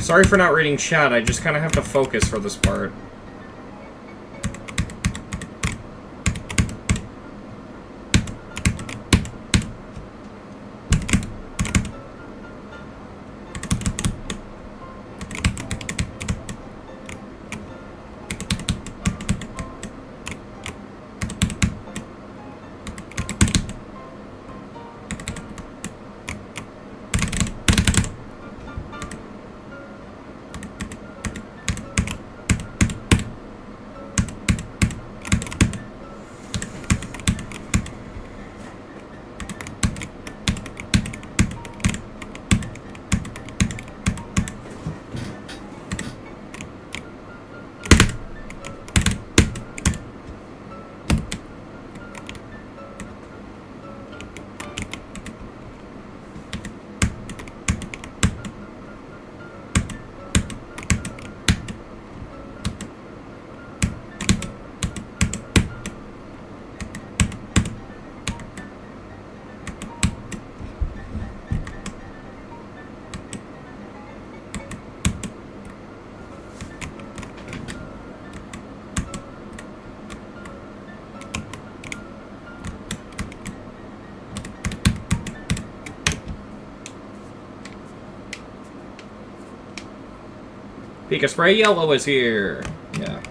[SPEAKER 1] Sorry for not reading chat, I just kind of have to focus for this part. Pika Spray Yellow is here. Yeah.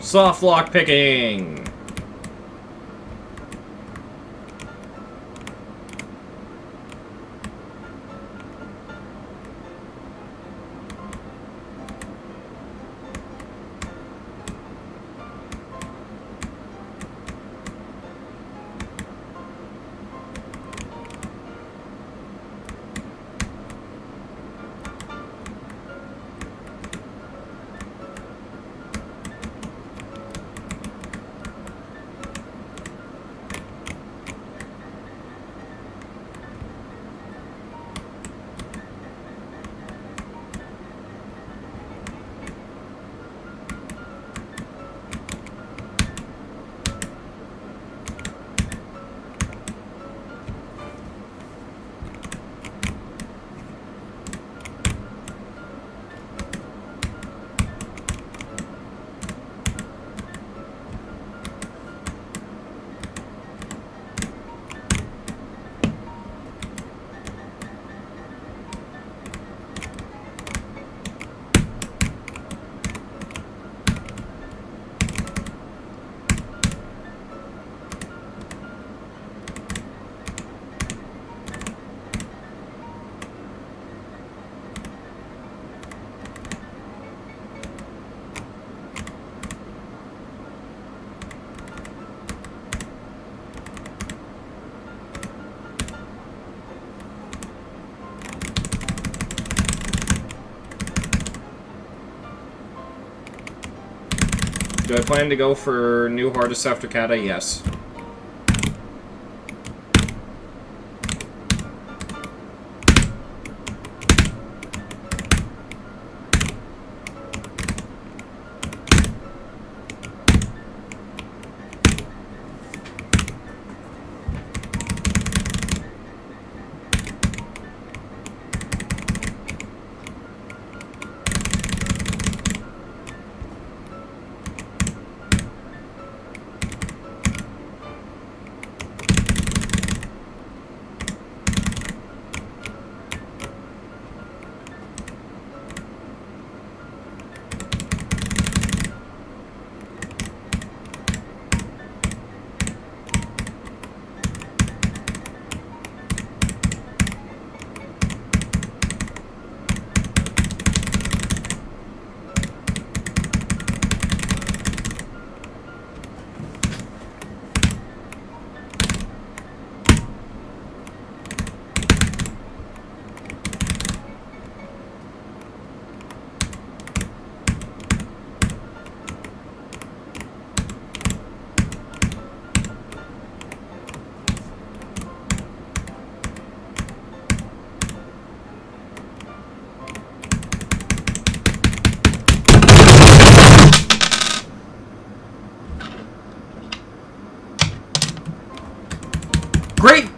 [SPEAKER 1] Soft lock picking. Do I plan to go for new hardest after Kata? Yes.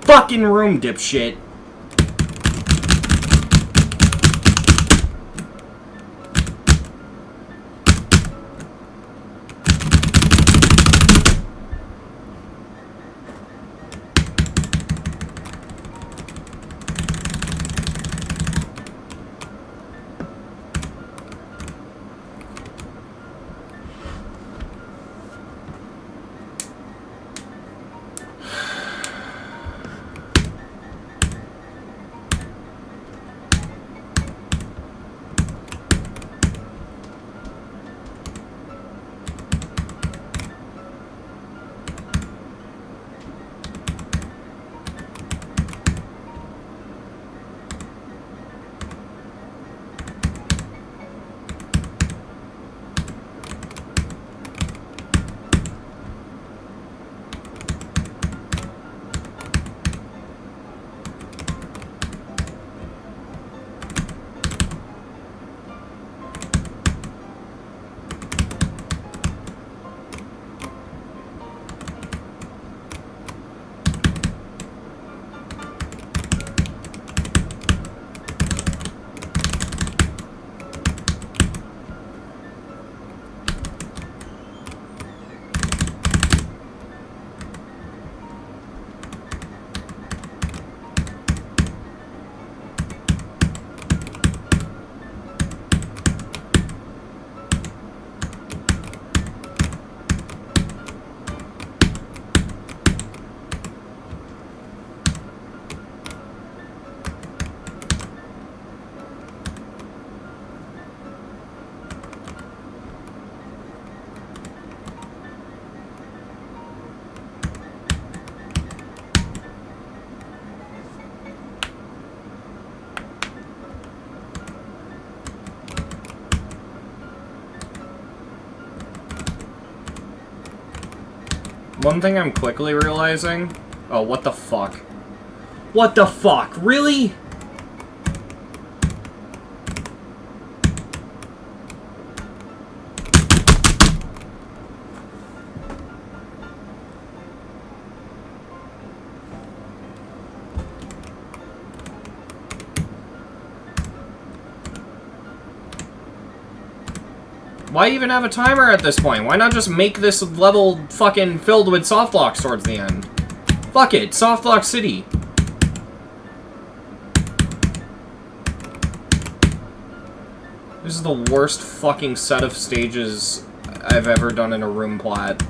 [SPEAKER 1] fucking room, dipshit. One thing I'm quickly realizing... Oh, what the fuck? What the fuck? Really? Why even have a timer at this point? Why not just make this level fucking filled with softlocks towards the end? Fuck it, softlock city. This is the worst fucking set of stages I've ever done in a room plat.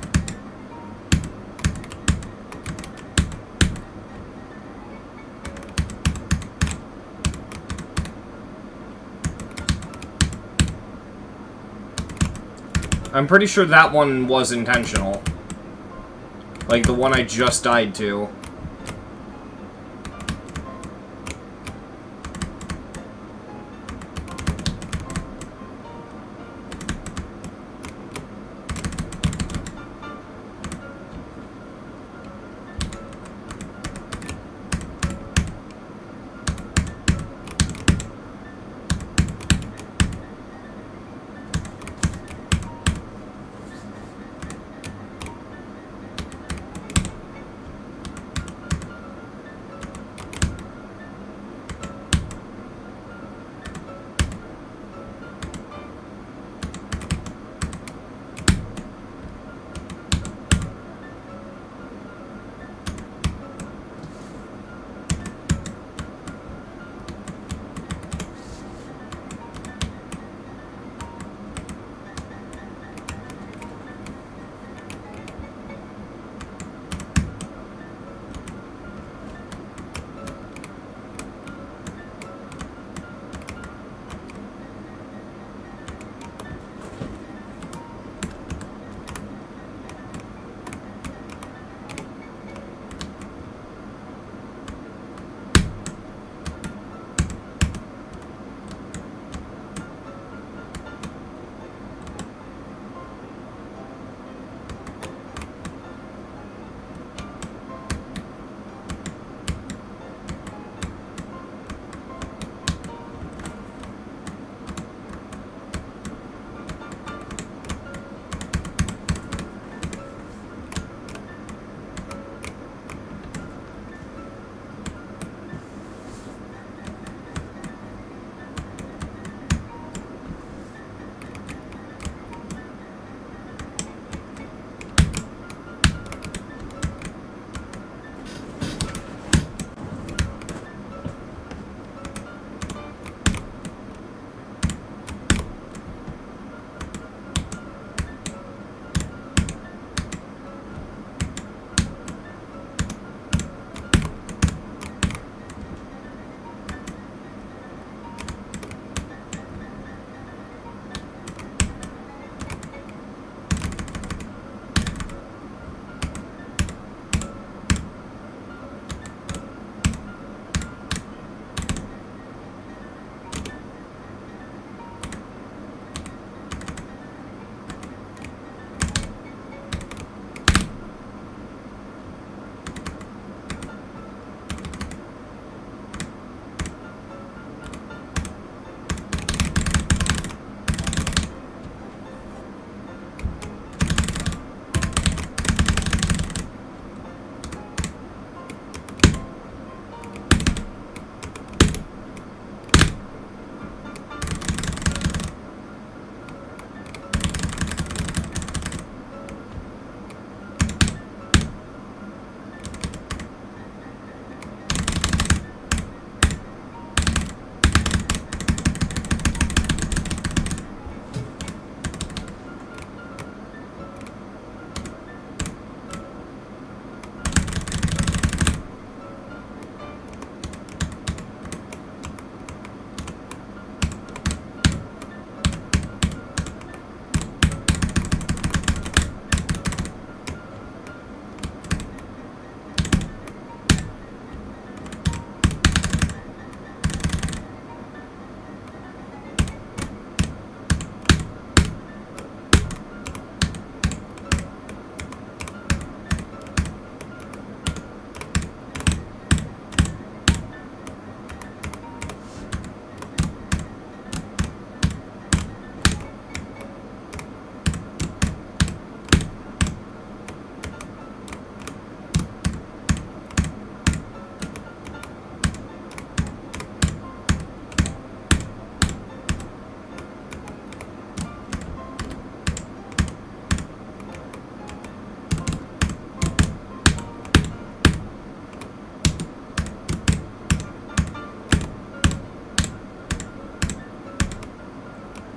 [SPEAKER 1] I'm pretty sure that one was intentional. Like the one I just died to.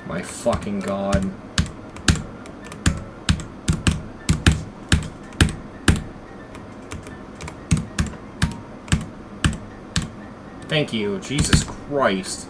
[SPEAKER 1] My fucking god. Thank you, Jesus Christ.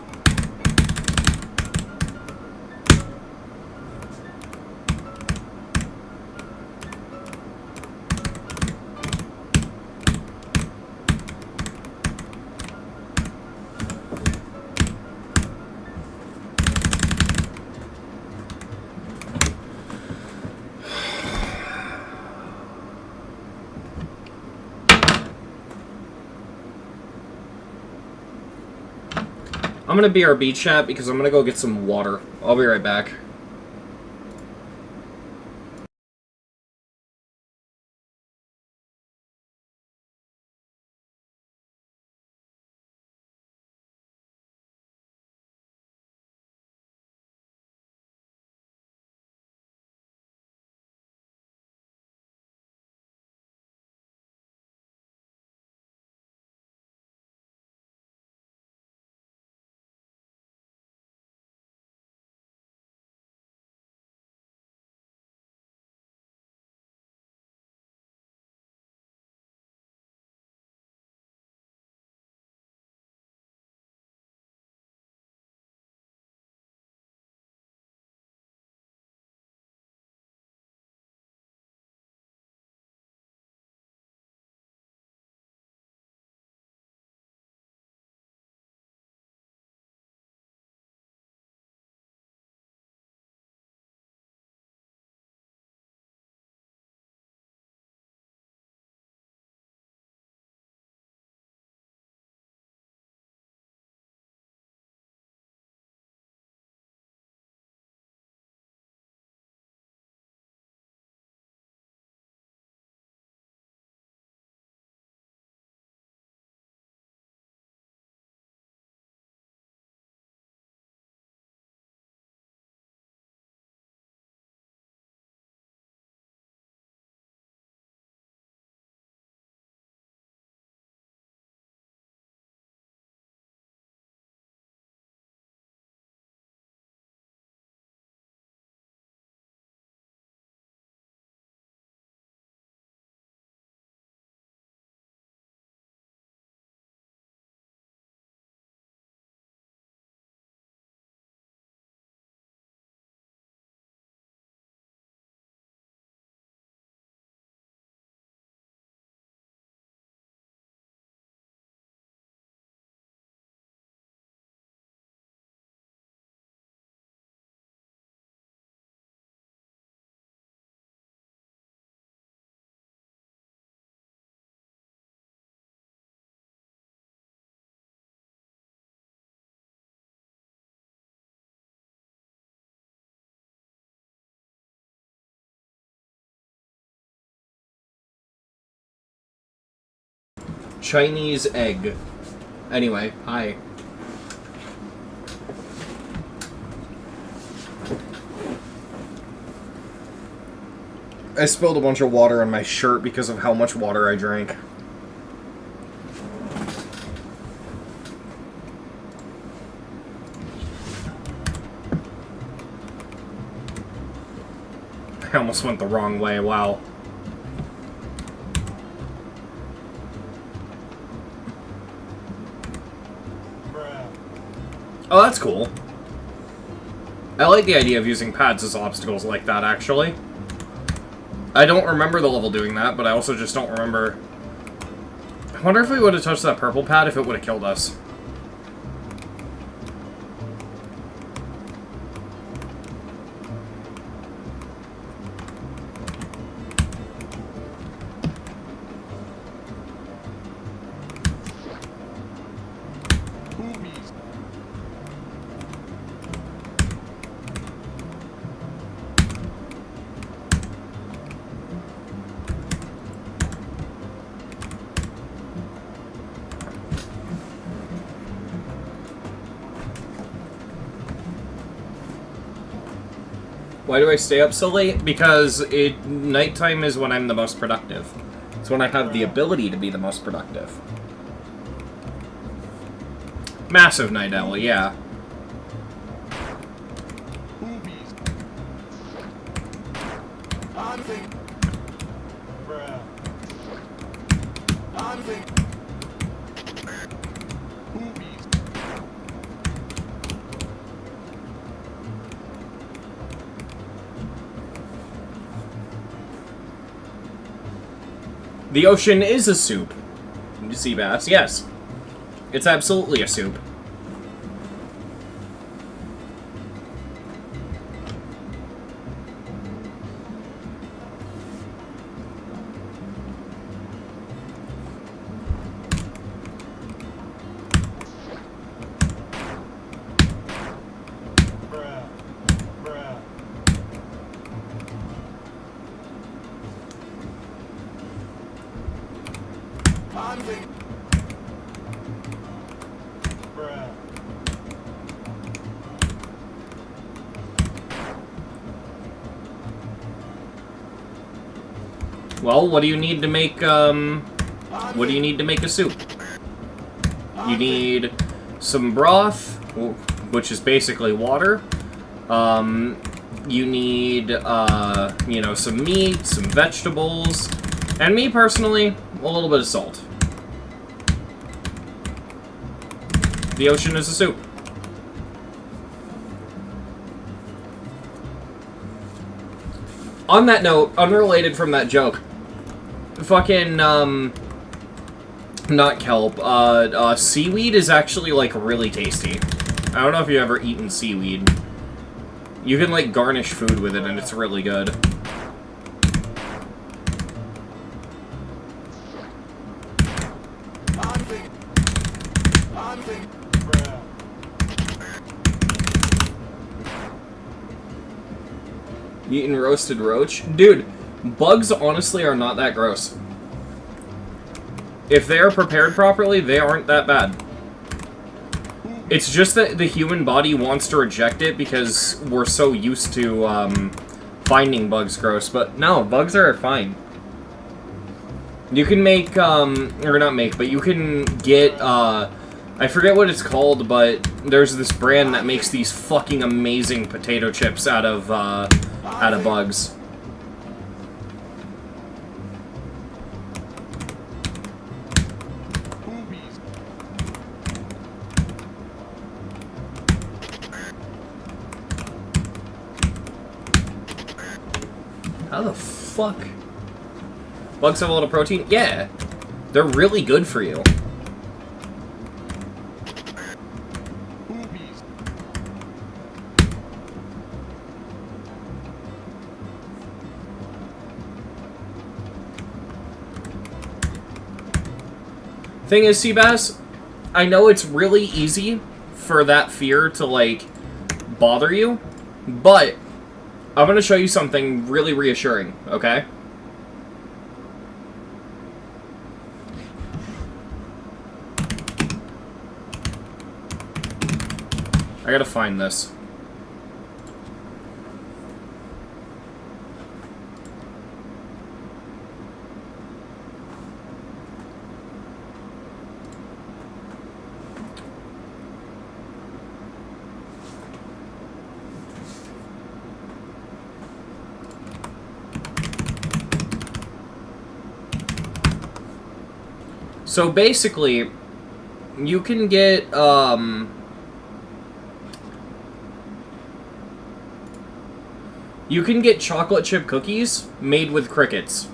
[SPEAKER 1] I'm gonna BRB chat because I'm gonna go get some water. I'll be right back. Chinese egg. Anyway, hi. I spilled a bunch of water on my shirt because of how much water I drank. I almost went the wrong way, wow. Oh, that's cool. I like the idea of using pads as obstacles like that, actually. I don't remember the level doing that, but I also just don't remember... I wonder if we would have touched that purple pad, if it would have killed us. Why do I stay up so late? Because nighttime is when I'm the most productive. It's when I have the ability to be the most productive. Massive night owl, yeah. The ocean is a soup. Sea bass, yes. It's absolutely a soup.
[SPEAKER 3] Bruh. Bruh.
[SPEAKER 5] I'm thinking.
[SPEAKER 3] Bruh.
[SPEAKER 1] Well, what do you need to make, what do you need to make a soup? You need some broth, which is basically water. You need, you know, some meat, some vegetables, and me, personally, a little bit of salt. The ocean is a soup. On that note, unrelated from that joke, fucking, not kelp, seaweed is actually, like, really tasty. I don't know if you've ever eaten seaweed. You can, like, garnish food with it, and it's really good.
[SPEAKER 5] I'm thinking. I'm thinking.
[SPEAKER 3] Bruh.
[SPEAKER 1] You eating roasted roach? Dude, bugs honestly are not that gross. If they are prepared properly, they aren't that bad. It's just that the human body wants to reject it because we're so used to, finding bugs gross. But no, bugs are fine. You can make, or not make, but you can get, I forget what it's called, but there's this brand that makes these fucking amazing potato chips out of bugs.
[SPEAKER 4] Boobies.
[SPEAKER 1] How the fuck? Bugs have a lot of protein? Yeah. They're really good for you.
[SPEAKER 4] Boobies.
[SPEAKER 1] Thing is, Seabass, I know it's really easy for that fear to, like, bother you, but I'm gonna show you something really reassuring, okay? I gotta find this. So basically, you can get, you can get chocolate chip cookies made with crickets.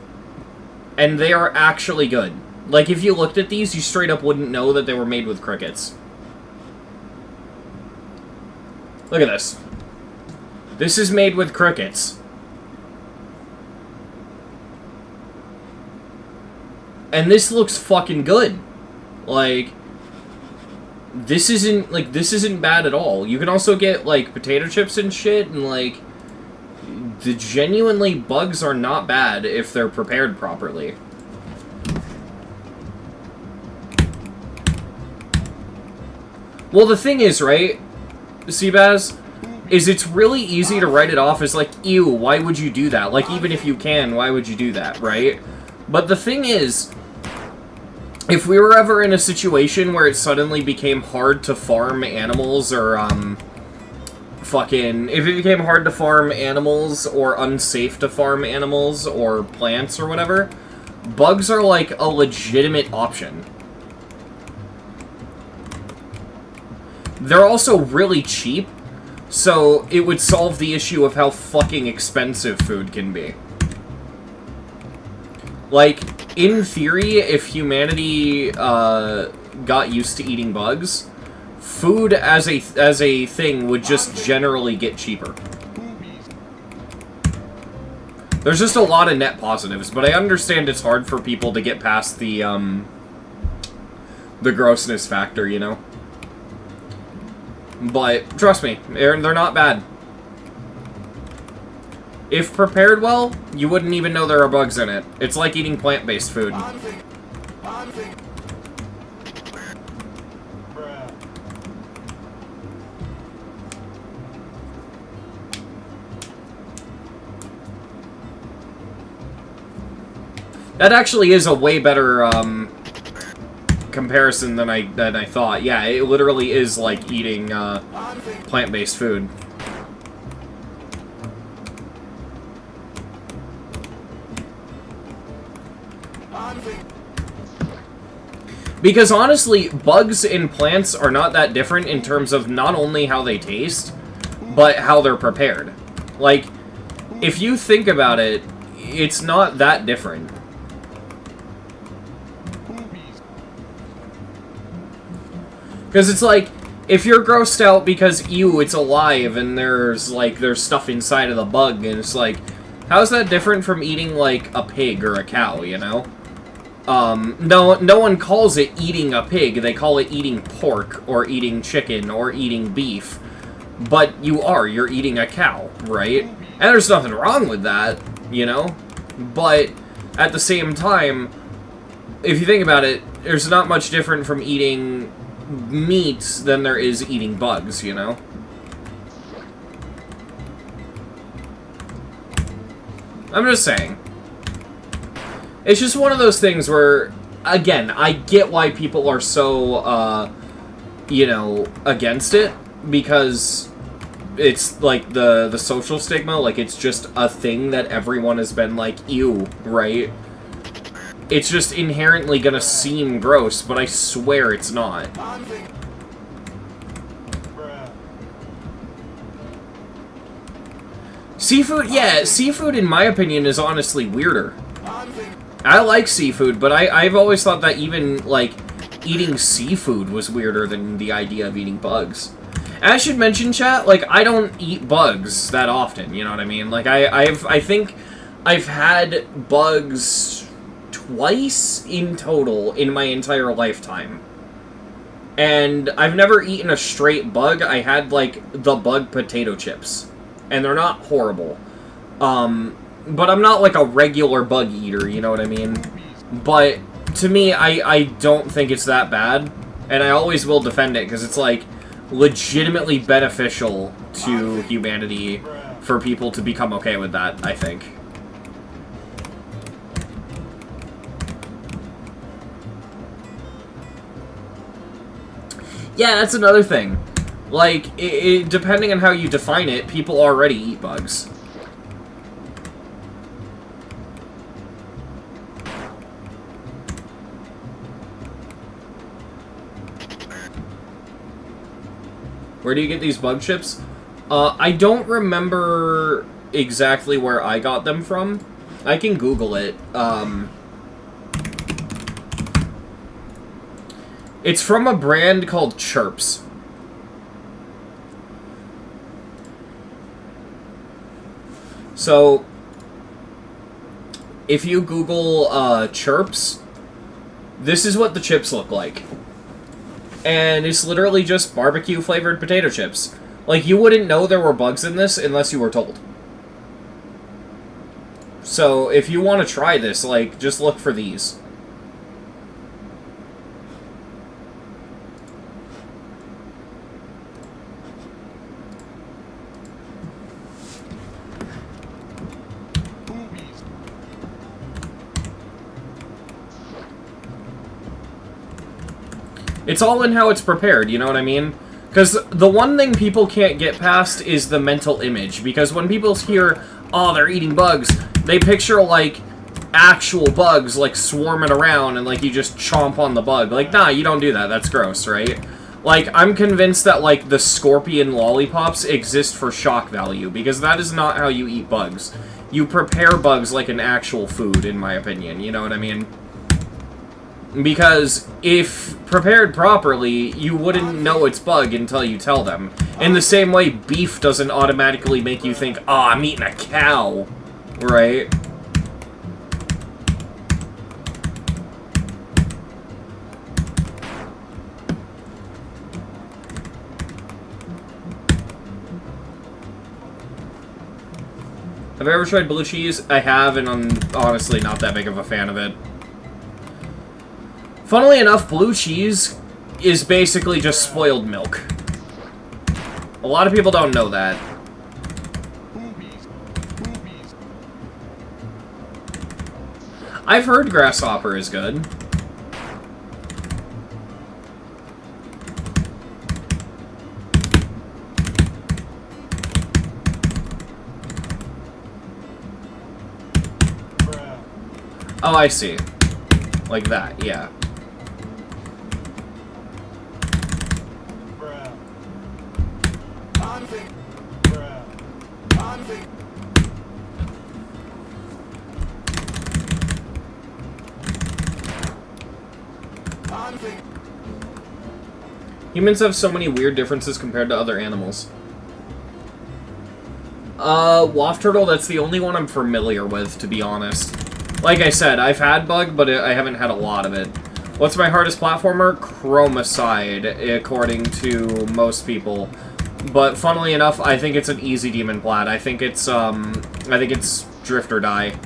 [SPEAKER 1] And they are actually good. Like, if you looked at these, you straight up wouldn't know that they were made with crickets. Look at this. This is made with crickets. And this looks fucking good. Like, this isn't bad at all. You can also get, like, potato chips and shit, and, like, the genuinely bugs are not bad if they're prepared properly. Well, the thing is, right, Seabass, is it's really easy to write it off as, like, ew, why would you do that? Like, even if you can, why would you do that, right? But the thing is, if we were ever in a situation where it suddenly became hard to farm animals, or, if it became hard to farm animals, or unsafe to farm animals, or plants, or whatever, bugs are, like, a legitimate option. They're also really cheap, so it would solve the issue of how fucking expensive food can be. Like, in theory, if humanity got used to eating bugs, food as a thing would just generally get cheaper. There's just a lot of net positives, but I understand it's hard for people to get past the grossness factor, you know? But, trust me, they're not bad. If prepared well, you wouldn't even know there are bugs in it. It's like eating plant-based food.
[SPEAKER 3] Bruh.
[SPEAKER 1] That actually is a way better, comparison than I thought. Yeah, it literally is like eating, plant-based food. Because honestly, bugs and plants are not that different in terms of not only how they taste, but how they're prepared. Like, if you think about it, it's not that different. Because it's like, if you're grossed out because, ew, it's alive and there's stuff inside of the bug, and it's like, how's that different from eating, like, a pig or a cow, you know? No one calls it eating a pig, they call it eating pork, or eating chicken, or eating beef. But you're eating a cow, right? And there's nothing wrong with that, you know? But, at the same time, if you think about it, there's not much different from eating meat than there is eating bugs, you know? I'm just saying. It's just one of those things where, again, I get why people are so, you know, against it, because it's, like, the social stigma, like, it's just a thing that everyone has been like, ew, right? It's just inherently gonna seem gross, but I swear it's not.
[SPEAKER 3] Bruh.
[SPEAKER 1] Seafood, yeah, seafood in my opinion is honestly weirder. I like seafood, but I've always thought that even, like, eating seafood was weirder than the idea of eating bugs. And I should mention, chat, like, I don't eat bugs that often, you know what I mean? Like, I think I've had bugs twice in total in my entire lifetime. And I've never eaten a straight bug. I had, like, the bug potato chips. And they're not horrible. But I'm not, like, a regular bug eater, you know what I mean? But, to me, I don't think it's that bad. And I always will defend it, because it's, like, legitimately beneficial to humanity for people to become okay with that, I think. Yeah, that's another thing. Like, depending on how you define it, people already eat bugs. Where do you get these bug chips? I don't remember exactly where I got them from. I can Google it. It's from a brand called Chirps. So, if you Google Chirps, this is what the chips look like. And it's literally just barbecue-flavored potato chips. Like, you wouldn't know there were bugs in this unless you were told. So, if you want to try this, like, just look for these. It's all in how it's prepared, you know what I mean? Because the one thing people can't get past is the mental image. Because when people hear, oh, they're eating bugs, they picture, like, actual bugs, like, swarming around and, like, you just chomp on the bug. Like, nah, you don't do that. That's gross, right? Like, I'm convinced that, like, the scorpion lollipops exist for shock value. Because that is not how you eat bugs. You prepare bugs like an actual food, in my opinion. You know what I mean? Because if prepared properly, you wouldn't know it's bug until you tell them. In the same way, beef doesn't automatically make you think, oh, I'm eating a cow, right? Have I ever tried blue cheese? I have, and I'm honestly not that big of a fan of it. Funnily enough, blue cheese is basically just spoiled milk. A lot of people don't know that. I've heard grasshopper is good. Oh, I see. Like that, yeah. Humans have so many weird differences compared to other animals. Waft turtle, that's the only one I'm familiar with, to be honest. Like I said, I've had bug, but I haven't had a lot of it. What's my hardest platformer? Chromicide, according to most people. But funnily enough, I think it's an easy demon plat. I think it's drift or die.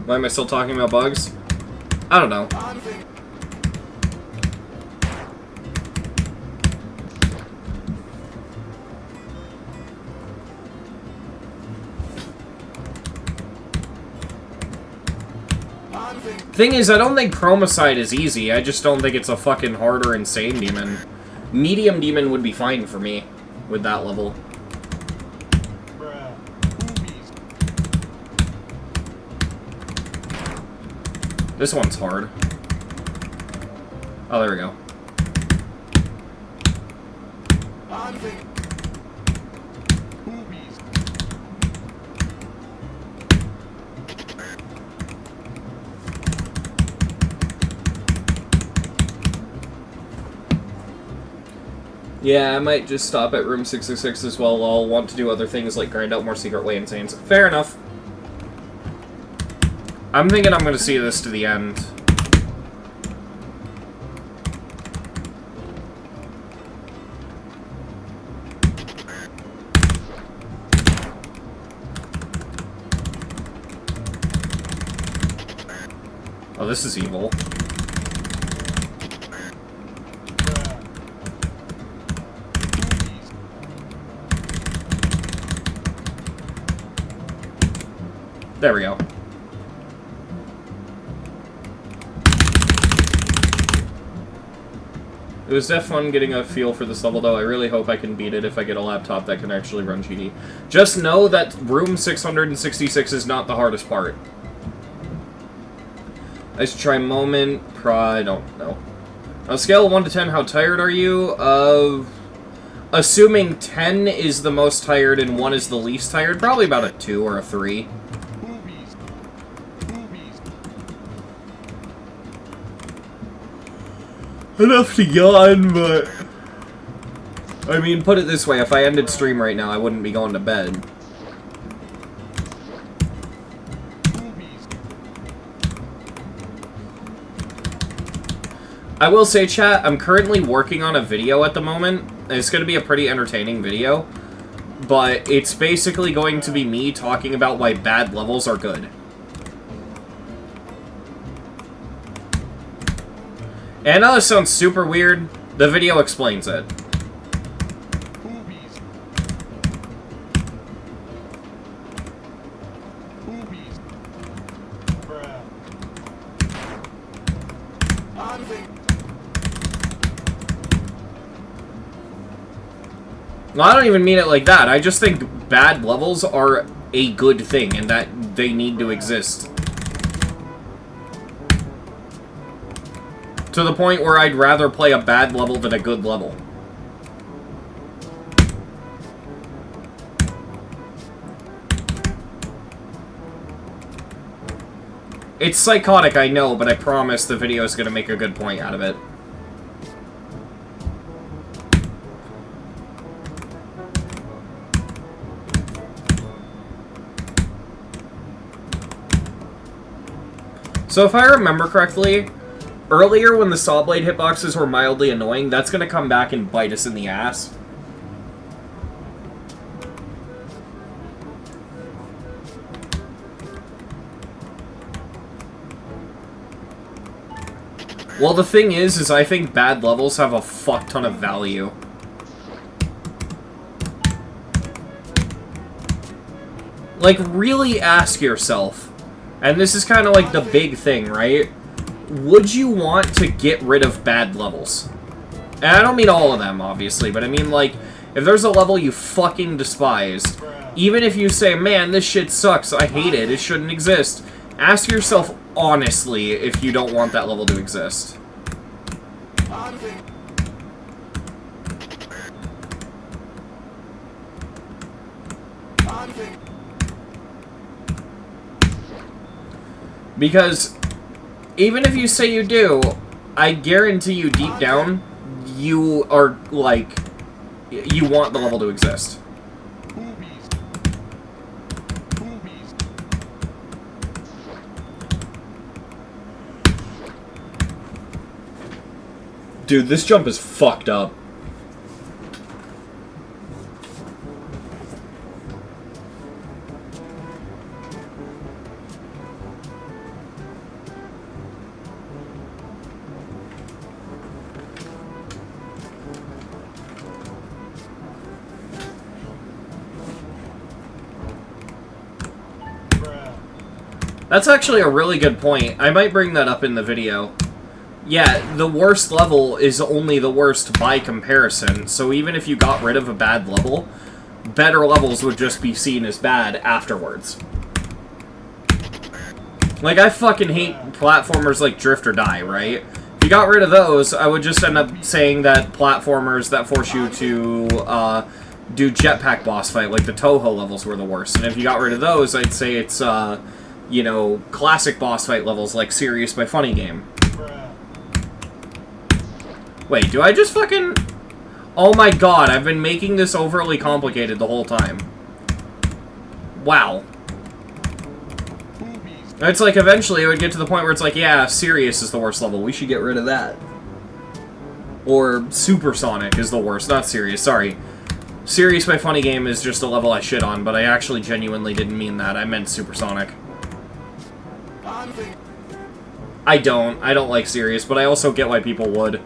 [SPEAKER 1] Why am I still talking about bugs? I don't know. Thing is, I don't think Chromicide is easy. I just don't think it's a fucking hard or insane demon. Medium demon would be fine for me with that level. This one's hard. Oh, there we go. Yeah, I might just stop at room 666 as well. I'll want to do other things like grind out more secret way insanes. Fair enough. I'm thinking I'm going to see this to the end. Oh, this is evil. There we go. It was def fun getting a feel for this level, though. I really hope I can beat it if I get a laptop that can actually run GD. Just know that room 666 is not the hardest part. I should try moment. I don't know. On a scale of 1 to 10, how tired are you? Assuming 10 is the most tired and 1 is the least tired, probably about a 2 or a 3. Enough to yawn, but... I mean, put it this way, if I ended stream right now, I wouldn't be going to bed. I will say, chat, I'm currently working on a video at the moment. It's going to be a pretty entertaining video. But it's basically going to be me talking about why bad levels are good. And I know this sounds super weird. The video explains it. Well, I don't even mean it like that. I just think bad levels are a good thing and that they need to exist. To the point where I'd rather play a bad level than a good level. It's psychotic, I know, but I promise the video is going to make a good point out of it. So if I remember correctly, earlier when the saw blade hitboxes were mildly annoying, that's going to come back and bite us in the ass. Well, the thing is I think bad levels have a fuck ton of value. Like, really ask yourself, and this is kind of like the big thing, right? Would you want to get rid of bad levels? And I don't mean all of them, obviously, but I mean, like, if there's a level you fucking despise, even if you say, man, this shit sucks, I hate it, it shouldn't exist, ask yourself honestly if you don't want that level to exist. Because even if you say you do, I guarantee you deep down, you are, like, you want the level to exist. Dude, this jump is fucked up. That's actually a really good point. I might bring that up in the video. Yeah, the worst level is only the worst by comparison, so even if you got rid of a bad level, better levels would just be seen as bad afterwards. Like, I fucking hate platformers like Drift or Die, right? If you got rid of those, I would just end up saying that platformers that force you to do jetpack boss fight, like the Toho levels, were the worst. And if you got rid of those, I'd say it's, you know, classic boss fight levels like Serious by Funny Game. Wait, do I just fucking... Oh my god, I've been making this overly complicated the whole time. Wow. It's like, eventually it would get to the point where it's like, yeah, Serious is the worst level, we should get rid of that. Or Supersonic is the worst, not Serious, sorry. Serious by Funny Game is just a level I shit on, but I actually genuinely didn't mean that, I meant Supersonic. I don't like Serious, but I also get why people would.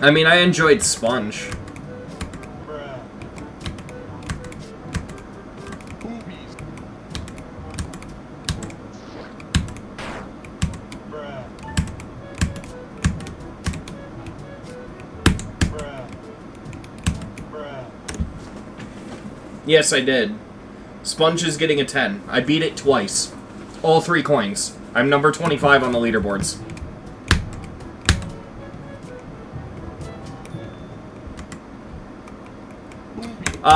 [SPEAKER 1] I mean, I enjoyed Sponge. Yes, I did. Sponge is getting a 10. I beat it twice. All 3 coins. I'm number 25 on the leaderboards.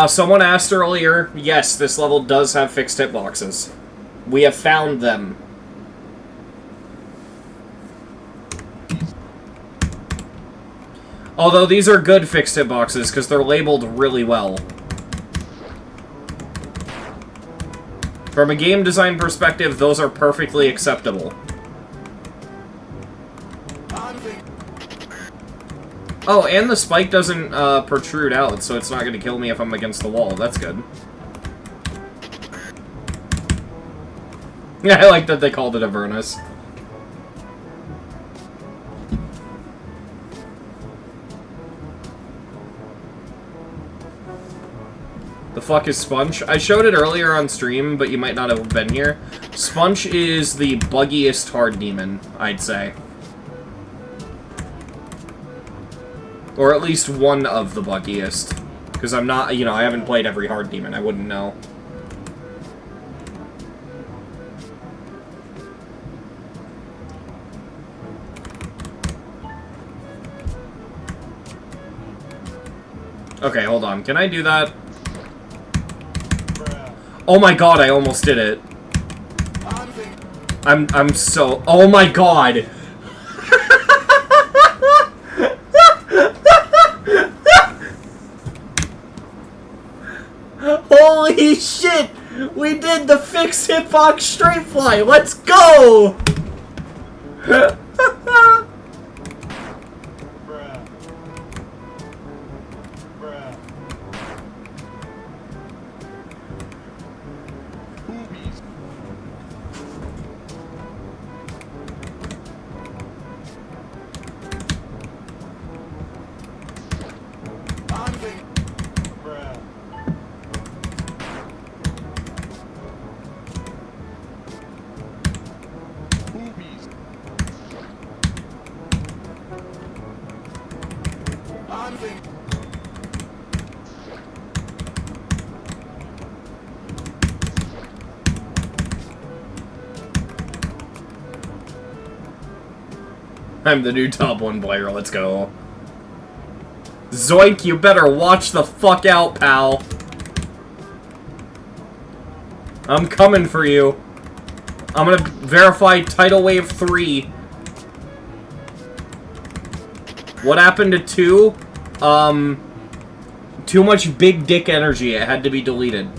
[SPEAKER 1] Someone asked earlier, yes, this level does have fixed hitboxes. We have found them. Although these are good fixed hitboxes, because they're labeled really well. From a game design perspective, those are perfectly acceptable. Oh, and the spike doesn't protrude out, so it's not going to kill me if I'm against the wall. That's good. Yeah, I like that they called it Avernus. fuck is Sponge? I showed it earlier on stream, but you might not have been here. Sponge is the buggiest hard demon, I'd say. Or at least one of the buggiest. Because I'm not, you know, I haven't played every hard demon, I wouldn't know. Okay, hold on. Can I do that? Oh my god, I almost did it. I'm so... Oh my god! Holy shit! We did the fixed hitbox straight fly! Let's go! I'm the new top 1 player, let's go. Zoink, you better watch the fuck out, pal. I'm coming for you. I'm gonna verify Tidal Wave 3. What happened to 2? Too much big dick energy, it had to be deleted.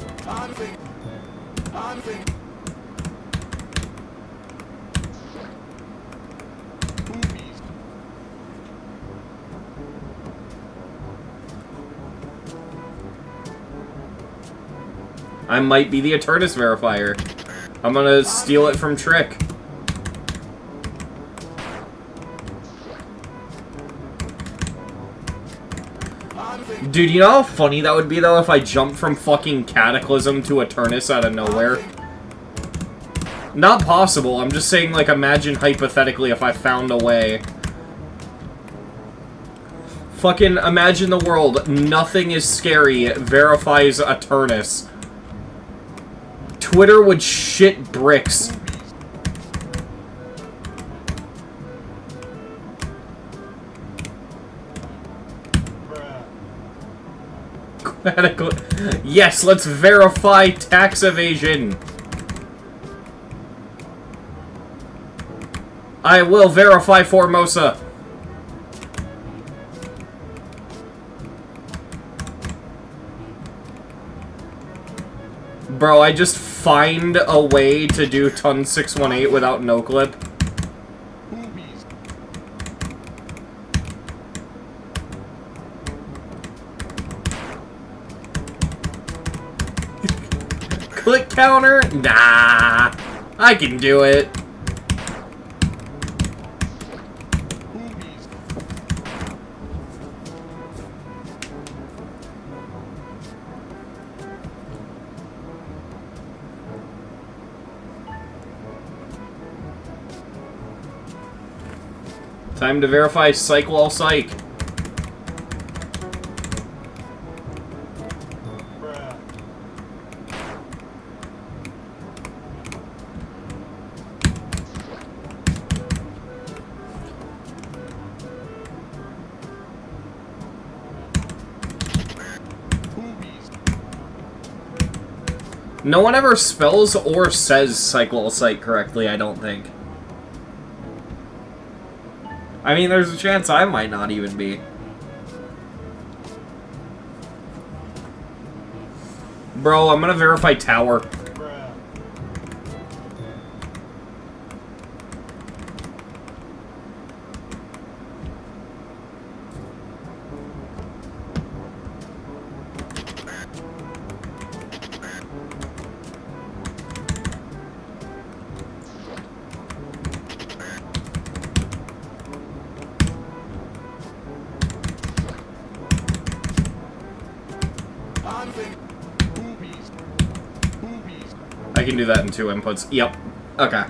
[SPEAKER 1] I might be the Eternus verifier. I'm gonna steal it from Trick. Dude, you know how funny that would be, though, if I jumped from fucking Cataclysm to Eternus out of nowhere? Not possible, I'm just saying, like, imagine hypothetically if I found a way. Fucking imagine the world, nothing is scary, verifies Eternus. Twitter would shit bricks. Yes, let's verify tax evasion. I will verify Formosa. Bro, I just find a way to do ton 618 without no clip. Click counter? Nah. I can do it. Time to verify Psych Wall Psych. No one ever spells or says Psych Wall Psych correctly, I don't think. I mean, there's a chance I might not even be. Bro, I'm gonna verify tower. I can do that in 2 inputs. Yep. Okay.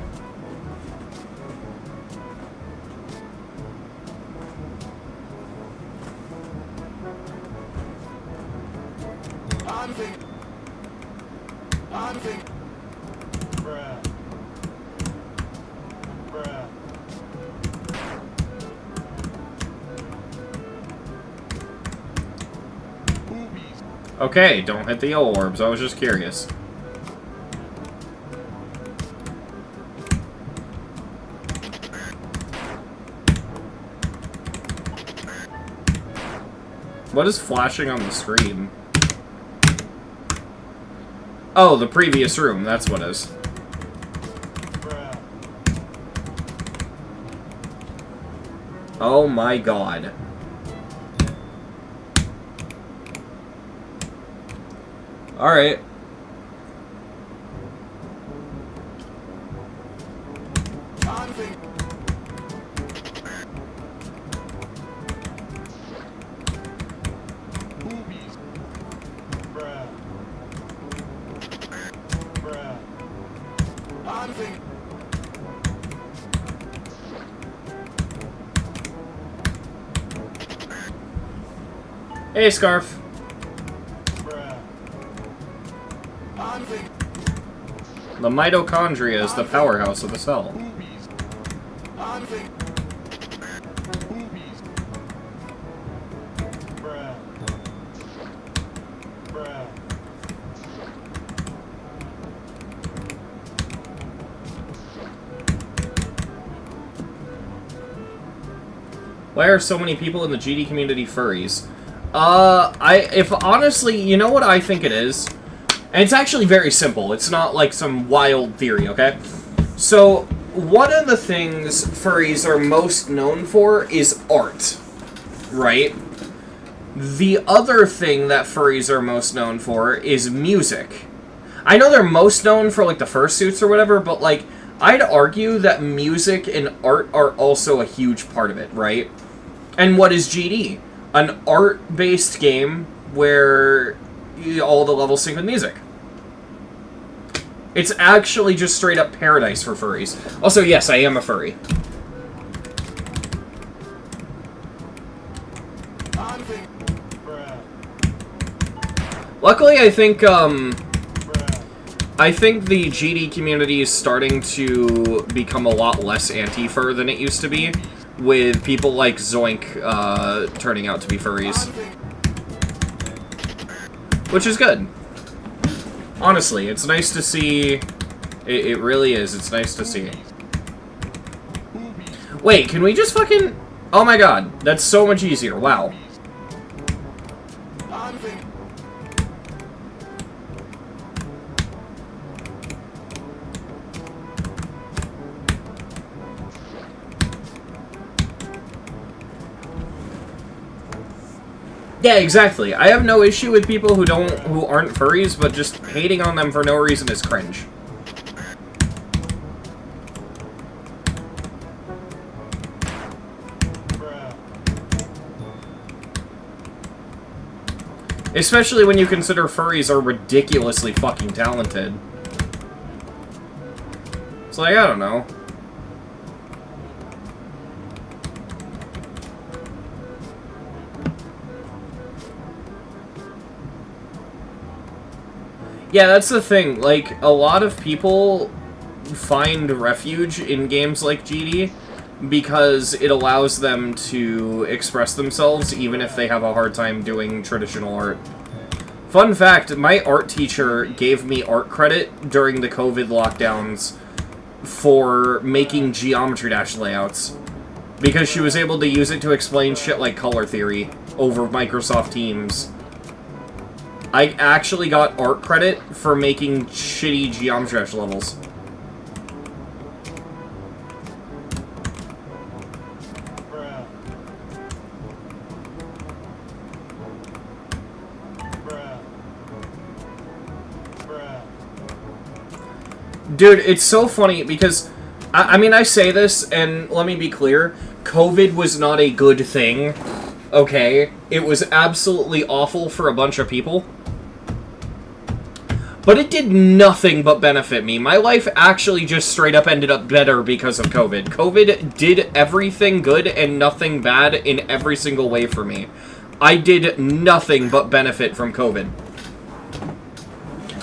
[SPEAKER 3] Bruh. Bruh.
[SPEAKER 4] Boobies.
[SPEAKER 1] Okay, don't hit the yellow orbs. I was just curious. What is flashing on the screen? Oh, the previous room. That's what is.
[SPEAKER 3] Bruh.
[SPEAKER 1] Oh my god. Alright.
[SPEAKER 4] Boobies.
[SPEAKER 3] Bruh. Bruh.
[SPEAKER 1] Hey, Scarf.
[SPEAKER 3] Bruh.
[SPEAKER 1] The mitochondria is the powerhouse of the cell.
[SPEAKER 4] Boobies. Boobies.
[SPEAKER 3] Bruh. Bruh.
[SPEAKER 1] Why are so many people in the GD community furries? If honestly, you know what I think it is? And it's actually very simple. It's not like some wild theory, okay? So, one of the things furries are most known for is art, right? The other thing that furries are most known for is music. I know they're most known for, like, the fursuits or whatever, but, like, I'd argue that music and art are also a huge part of it, right? And what is GD? An art-based game where all the levels sync with music. It's actually just straight up paradise for furries. Also, yes, I am a furry.
[SPEAKER 3] Bruh.
[SPEAKER 1] Luckily, I think
[SPEAKER 3] Bruh.
[SPEAKER 1] the GD community is starting to become a lot less anti-fur than it used to be, with people like Zoink turning out to be furries. Which is good. Honestly, it's nice to see. It really is. It's nice to see. Wait, can we just fucking... Oh my god, that's so much easier. Wow. Yeah, exactly. I have no issue with people who aren't furries, but just hating on them for no reason is cringe.
[SPEAKER 3] Bruh.
[SPEAKER 1] Especially when you consider furries are ridiculously fucking talented. It's like, I don't know. Yeah, that's the thing. Like, a lot of people find refuge in games like GD because it allows them to express themselves even if they have a hard time doing traditional art. Fun fact, my art teacher gave me art credit during the COVID lockdowns for making Geometry Dash layouts because she was able to use it to explain shit like color theory over Microsoft Teams. I actually got art credit for making shitty Geometry Dash levels.
[SPEAKER 3] Bruh. Bruh. Bruh.
[SPEAKER 1] Dude, it's so funny because, I mean, I say this, and let me be clear, COVID was not a good thing, okay? It was absolutely awful for a bunch of people. But it did nothing but benefit me. My life actually just straight up ended up better because of COVID. COVID did everything good and nothing bad in every single way for me. I did nothing but benefit from COVID.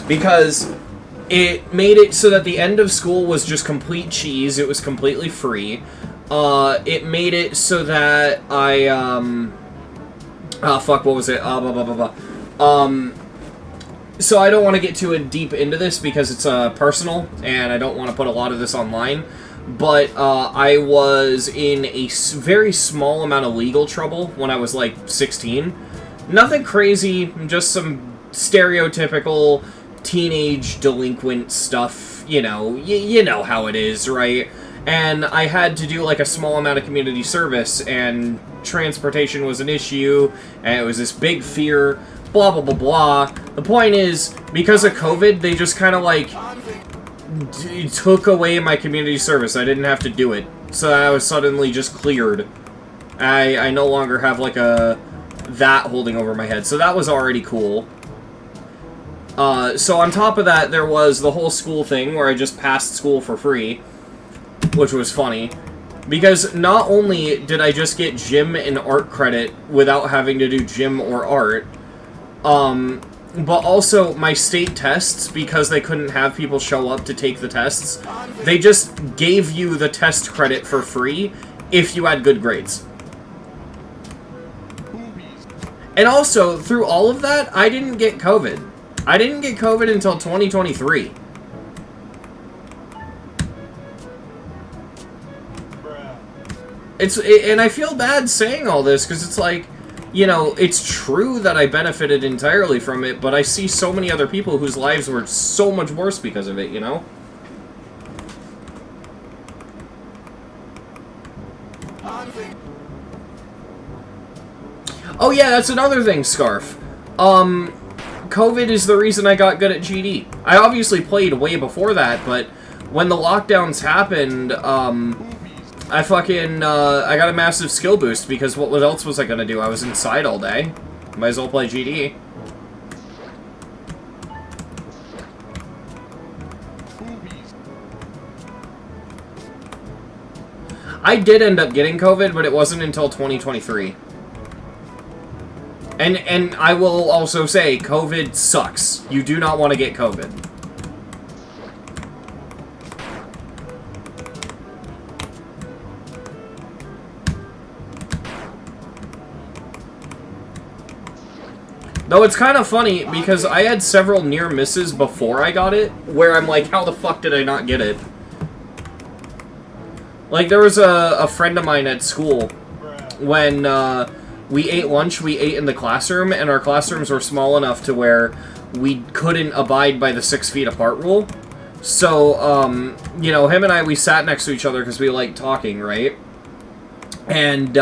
[SPEAKER 1] Because it made it so that the end of school was just complete cheese. It was completely free. It made it so that I, what was it? So I don't want to get too deep into this because it's personal, and I don't want to put a lot of this online. But I was in a very small amount of legal trouble when I was like 16. Nothing crazy, just some stereotypical teenage delinquent stuff. You know, you know how it is, right? And I had to do like a small amount of community service, and transportation was an issue, and it was this big fear. Blah, blah, blah, blah. The point is, because of COVID, they just kind of, like, took away my community service. I didn't have to do it. So I was suddenly just cleared. I no longer have, like, that holding over my head. So that was already cool. So on top of that, there was the whole school thing, where I just passed school for free. Which was funny. Because not only did I just get gym and art credit without having to do gym or art, but also my state tests, because they couldn't have people show up to take the tests, they just gave you the test credit for free if you had good grades. And also, through all of that, I didn't get COVID. I didn't get COVID until 2023. And I feel bad saying all this, because it's like, you know, it's true that I benefited entirely from it, but I see so many other people whose lives were so much worse because of it, you know? Oh yeah, that's another thing, Scarf. COVID is the reason I got good at GD. I obviously played way before that, but when the lockdowns happened, I got a massive skill boost, because what else was I gonna do? I was inside all day. Might as well play GD. I did end up getting COVID, but it wasn't until 2023. And I will also say, COVID sucks. You do not want to get COVID. Though it's kind of funny, because I had several near misses before I got it, where I'm like, how the fuck did I not get it? Like, there was a friend of mine at school, when we ate lunch, we ate in the classroom, and our classrooms were small enough to where we couldn't abide by the 6 feet apart rule. So, you know, him and I, we sat next to each other because we liked talking, right? And,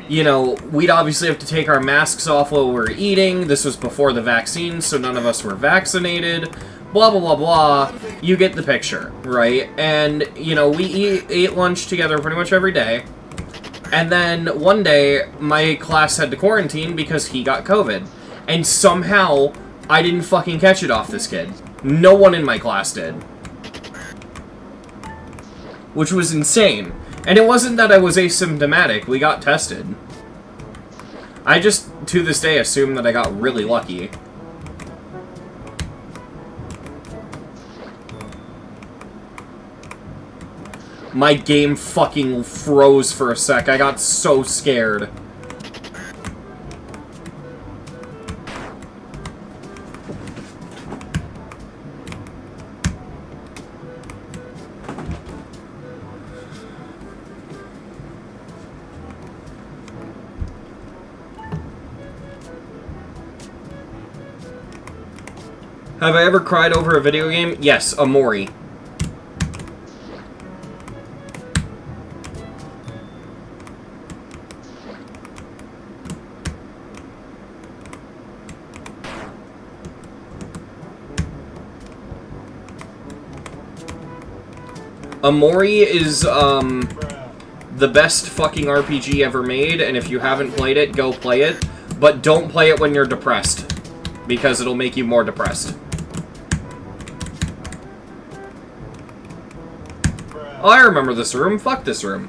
[SPEAKER 1] you know, we'd obviously have to take our masks off while we were eating. This was before the vaccine, so none of us were vaccinated. Blah, blah, blah, blah. You get the picture, right? And, you know, we ate lunch together pretty much every day. And then one day, my class had to quarantine because he got COVID. And somehow, I didn't fucking catch it off this kid. No one in my class did. Which was insane. And it wasn't that I was asymptomatic, we got tested. I just, to this day, assume that I got really lucky. My game fucking froze for a sec, I got so scared. Have I ever cried over a video game? Yes, Amori. Amori is, the best fucking RPG ever made, and if you haven't played it, go play it. But don't play it when you're depressed, because it'll make you more depressed. Oh, I remember this room. Fuck this room.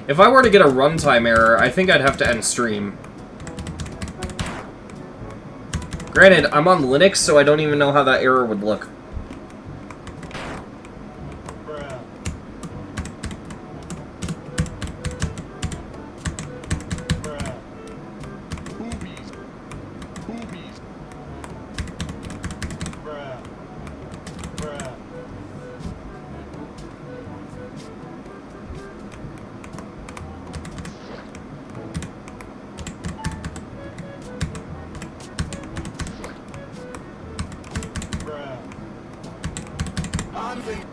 [SPEAKER 1] If I were to get a runtime error, I think I'd have to end stream. Granted, I'm on Linux, so I don't even know how that error would look.
[SPEAKER 3] Bruh. Bruh.
[SPEAKER 4] Boobies. Boobies.
[SPEAKER 3] Bruh. Bruh. Bruh.
[SPEAKER 5] I'm thinking.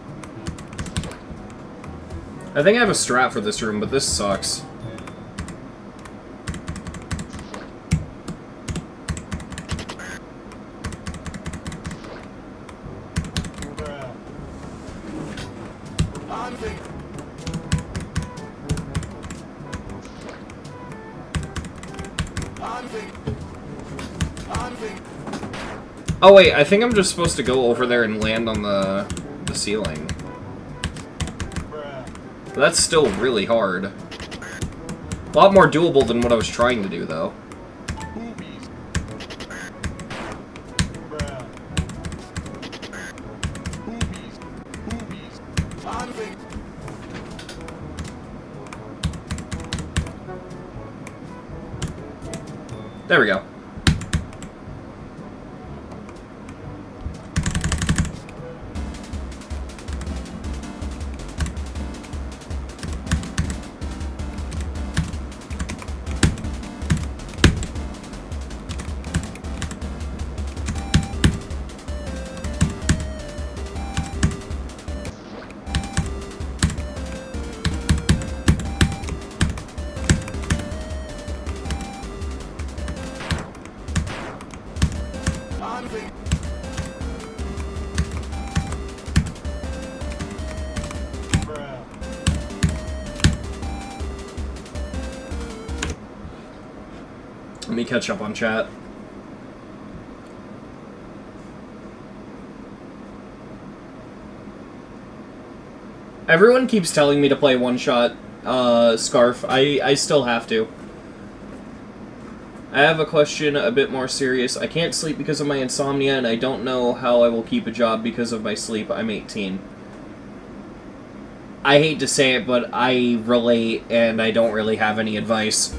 [SPEAKER 1] I think I have a strat for this room, but this sucks.
[SPEAKER 3] Bruh.
[SPEAKER 5] I'm thinking. I'm thinking. I'm thinking.
[SPEAKER 1] Oh wait, I think I'm just supposed to go over there and land on the ceiling.
[SPEAKER 3] Bruh.
[SPEAKER 1] But that's still really hard. A lot more doable than what I was trying to do, though.
[SPEAKER 4] Boobies.
[SPEAKER 3] Bruh.
[SPEAKER 4] Boobies. Boobies.
[SPEAKER 5] I'm thinking.
[SPEAKER 1] There we go.
[SPEAKER 5] I'm thinking.
[SPEAKER 3] Bruh.
[SPEAKER 1] Let me catch up on chat. Everyone keeps telling me to play one-shot Scarf. I still have to. I have a question a bit more serious. I can't sleep because of my insomnia, and I don't know how I will keep a job because of my sleep. I'm 18. I hate to say it, but I relate, and I don't really have any advice.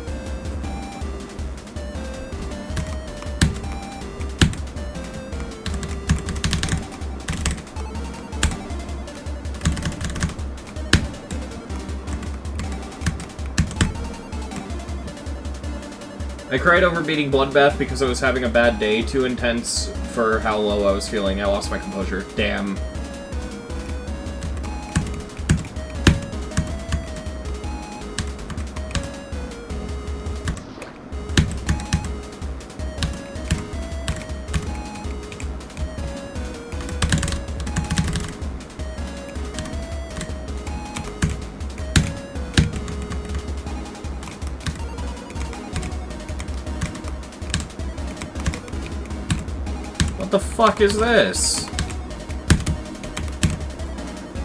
[SPEAKER 1] I cried over beating Bloodbath because I was having a bad day, too intense for how low I was feeling. I lost my composure. Damn. What the fuck is this?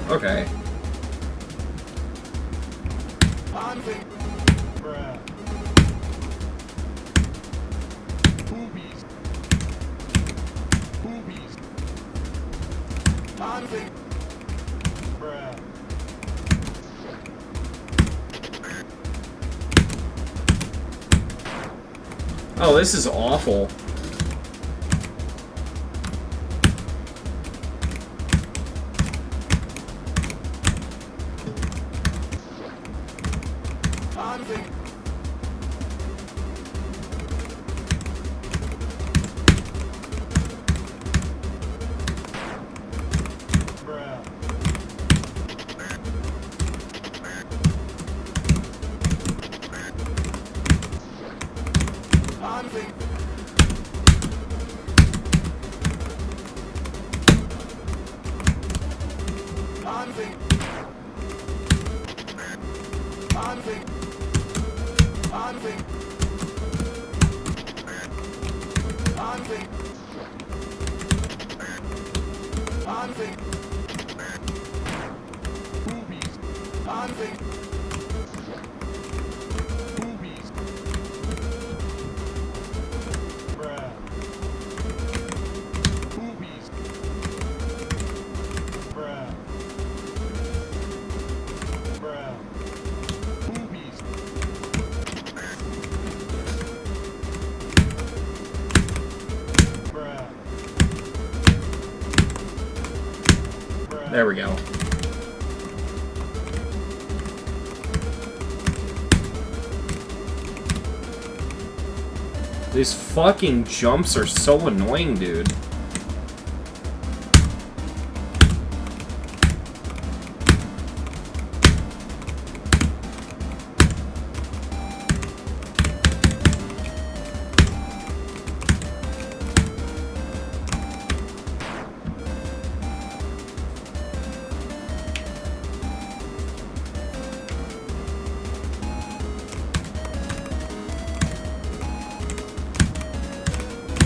[SPEAKER 1] Okay.
[SPEAKER 5] I'm thinking.
[SPEAKER 3] Bruh.
[SPEAKER 4] Boobies. Boobies.
[SPEAKER 5] I'm thinking.
[SPEAKER 3] Bruh.
[SPEAKER 1] Oh, this is awful.
[SPEAKER 5] I'm thinking.
[SPEAKER 3] Bruh.
[SPEAKER 5] I'm thinking. I'm thinking. I'm thinking. I'm thinking. I'm thinking. I'm thinking.
[SPEAKER 4] Boobies.
[SPEAKER 3] Bruh.
[SPEAKER 4] Boobies.
[SPEAKER 3] Bruh. Bruh.
[SPEAKER 4] Boobies.
[SPEAKER 3] Bruh. Bruh.
[SPEAKER 1] There we go. These fucking jumps are so annoying, dude.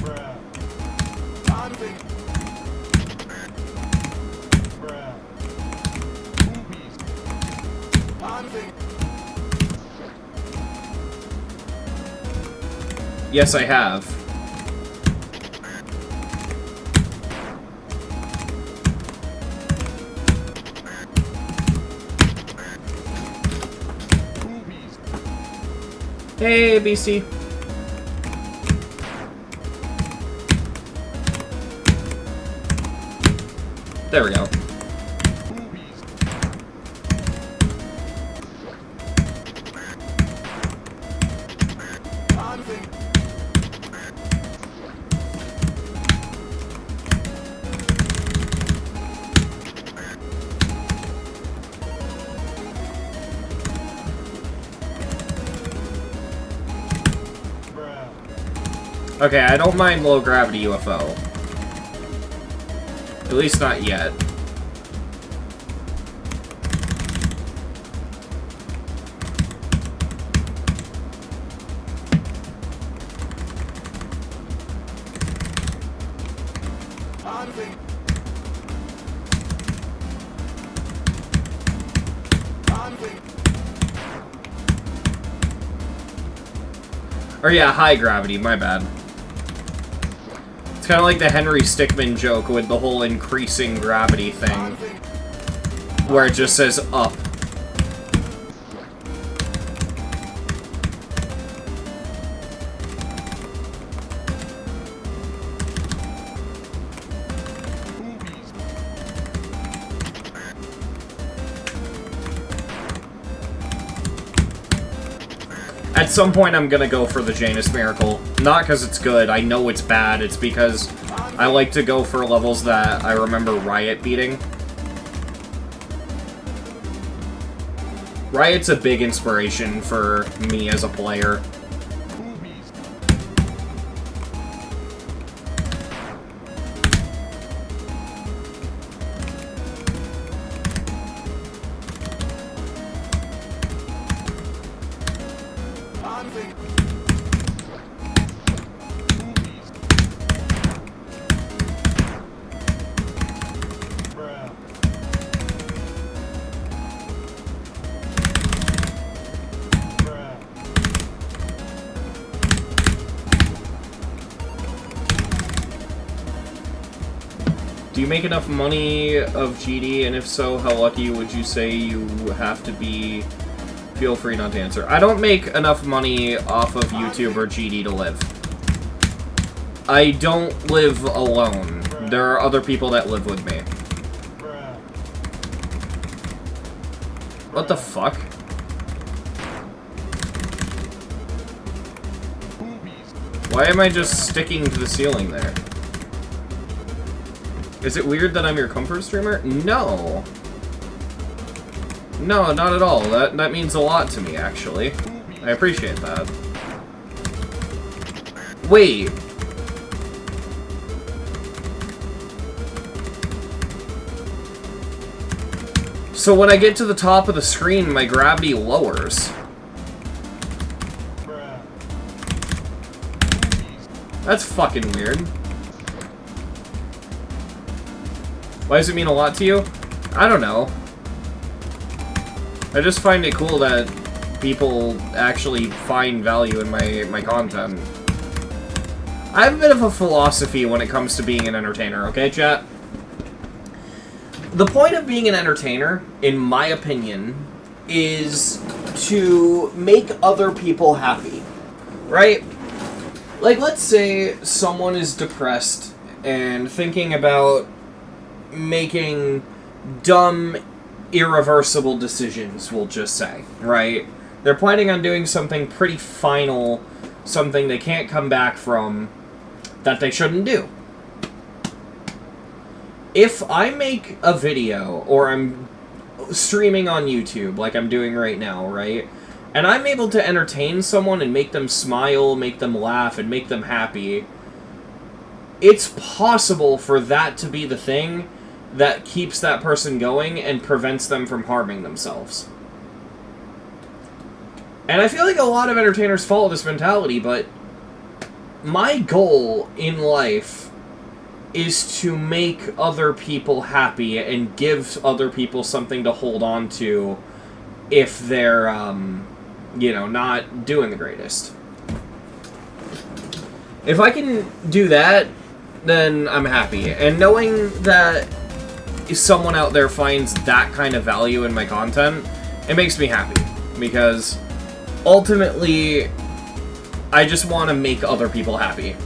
[SPEAKER 3] Bruh.
[SPEAKER 5] I'm thinking.
[SPEAKER 3] Bruh.
[SPEAKER 4] Boobies.
[SPEAKER 5] I'm thinking.
[SPEAKER 1] Yes, I have.
[SPEAKER 4] Boobies.
[SPEAKER 1] Hey, BC. There we go.
[SPEAKER 4] Boobies.
[SPEAKER 5] I'm thinking.
[SPEAKER 3] Bruh.
[SPEAKER 1] Okay, I don't mind low gravity UFO. At least not yet.
[SPEAKER 5] I'm thinking. I'm thinking.
[SPEAKER 1] Or yeah, high gravity, my bad. It's kind of like the Henry Stickmin joke with the whole increasing gravity thing,
[SPEAKER 5] I'm thinking.
[SPEAKER 1] where it just says up.
[SPEAKER 4] Boobies.
[SPEAKER 1] At some point, I'm gonna go for the Janus Miracle. Not because it's good, I know it's bad, it's because I like to go for levels that I remember Riot beating. Riot's a big inspiration for me as a player.
[SPEAKER 4] Boobies.
[SPEAKER 5] I'm thinking.
[SPEAKER 4] Boobies.
[SPEAKER 3] Bruh. Bruh.
[SPEAKER 1] Do you make enough money of GD, and if so, how lucky would you say you have to be? Feel free not to answer. I don't make enough money off of YouTube or GD to live. I don't live alone. There are other people that live with me.
[SPEAKER 3] Bruh.
[SPEAKER 1] What the fuck?
[SPEAKER 4] Boobies.
[SPEAKER 1] Why am I just sticking to the ceiling there? Is it weird that I'm your comfort streamer? No. No, not at all. That means a lot to me, actually. I appreciate that. Wait. So when I get to the top of the screen, my gravity lowers.
[SPEAKER 3] Bruh.
[SPEAKER 1] That's fucking weird. Why does it mean a lot to you? I don't know. I just find it cool that people actually find value in my content. I have a bit of a philosophy when it comes to being an entertainer, okay, chat? The point of being an entertainer, in my opinion, is to make other people happy, right? Like, let's say someone is depressed and thinking about making dumb, irreversible decisions, we'll just say, right? They're planning on doing something pretty final, something they can't come back from, that they shouldn't do. If I make a video, or I'm streaming on YouTube, like I'm doing right now, right? And I'm able to entertain someone and make them smile, make them laugh, and make them happy, it's possible for that to be the thing that keeps that person going and prevents them from harming themselves. And I feel like a lot of entertainers follow this mentality, but my goal in life is to make other people happy and give other people something to hold on to if they're, you know, not doing the greatest. If I can do that, then I'm happy. And knowing that someone out there finds that kind of value in my content, it makes me happy. Because ultimately, I just want to make other people happy.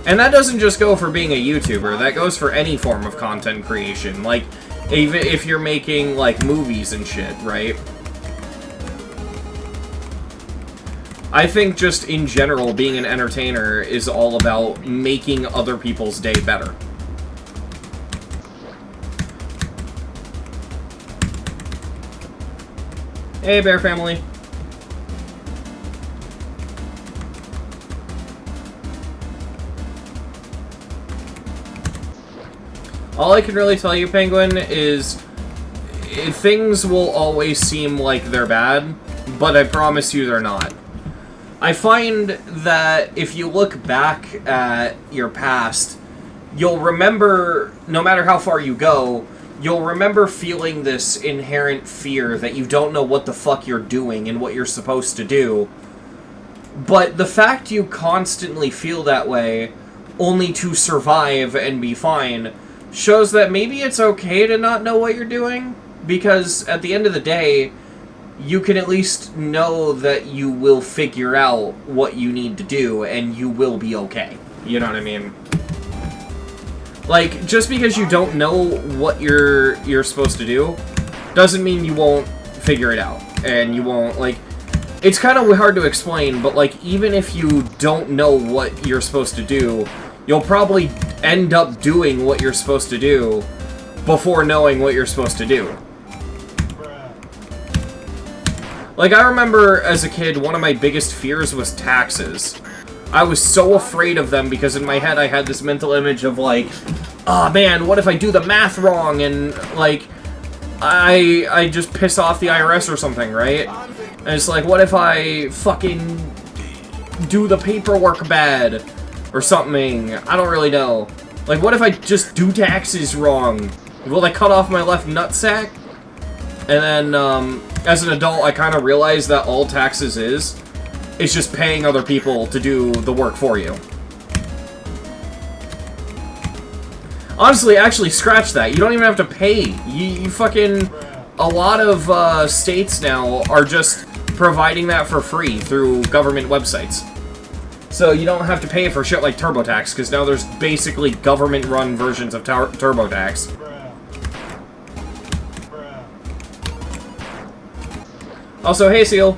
[SPEAKER 1] And that doesn't just go for being a YouTuber, that goes for any form of content creation. Like, even if you're making, like, movies and shit, right? I think just in general, being an entertainer is all about making other people's day better. Hey, Bear Family. All I can really tell you, Penguin, is things will always seem like they're bad, but I promise you they're not. I find that if you look back at your past, you'll remember, no matter how far you go, you'll remember feeling this inherent fear that you don't know what the fuck you're doing and what you're supposed to do. But the fact you constantly feel that way, only to survive and be fine, shows that maybe it's okay to not know what you're doing, because at the end of the day, you can at least know that you will figure out what you need to do, and you will be okay. You know what I mean? Like, just because you don't know what you're supposed to do, doesn't mean you won't figure it out, and you won't, like, it's kind of hard to explain, but, like, even if you don't know what you're supposed to do, you'll probably end up doing what you're supposed to do before knowing what you're supposed to do. Like, I remember as a kid, one of my biggest fears was taxes. I was so afraid of them because in my head I had this mental image of, like, oh man, what if I do the math wrong and, like, I just piss off the IRS or something, right? And it's like, what if I fucking do the paperwork bad? Or something. I don't really know. Like, what if I just do taxes wrong? Will they cut off my left nutsack? And then, as an adult, I kind of realized that all taxes is just paying other people to do the work for you. Honestly, actually, scratch that. You don't even have to pay. You fucking... A lot of, states now are just providing that for free through government websites. So you don't have to pay for shit like TurboTax, because now there's basically government-run versions of TurboTax. Also, hey, Seal.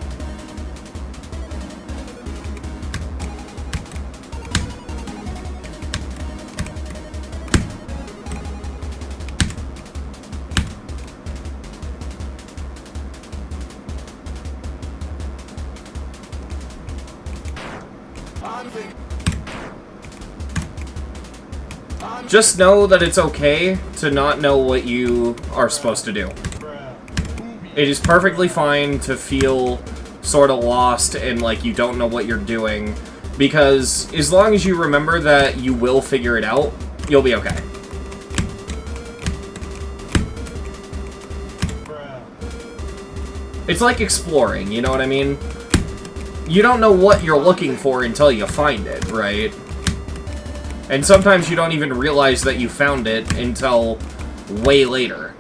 [SPEAKER 1] Just know that it's okay to not know what you are supposed to do. It is perfectly fine to feel sort of lost and like you don't know what you're doing. Because as long as you remember that you will figure it out, you'll be okay. It's like exploring, you know what I mean? You don't know what you're looking for until you find it, right? And sometimes you don't even realize that you found it until way later.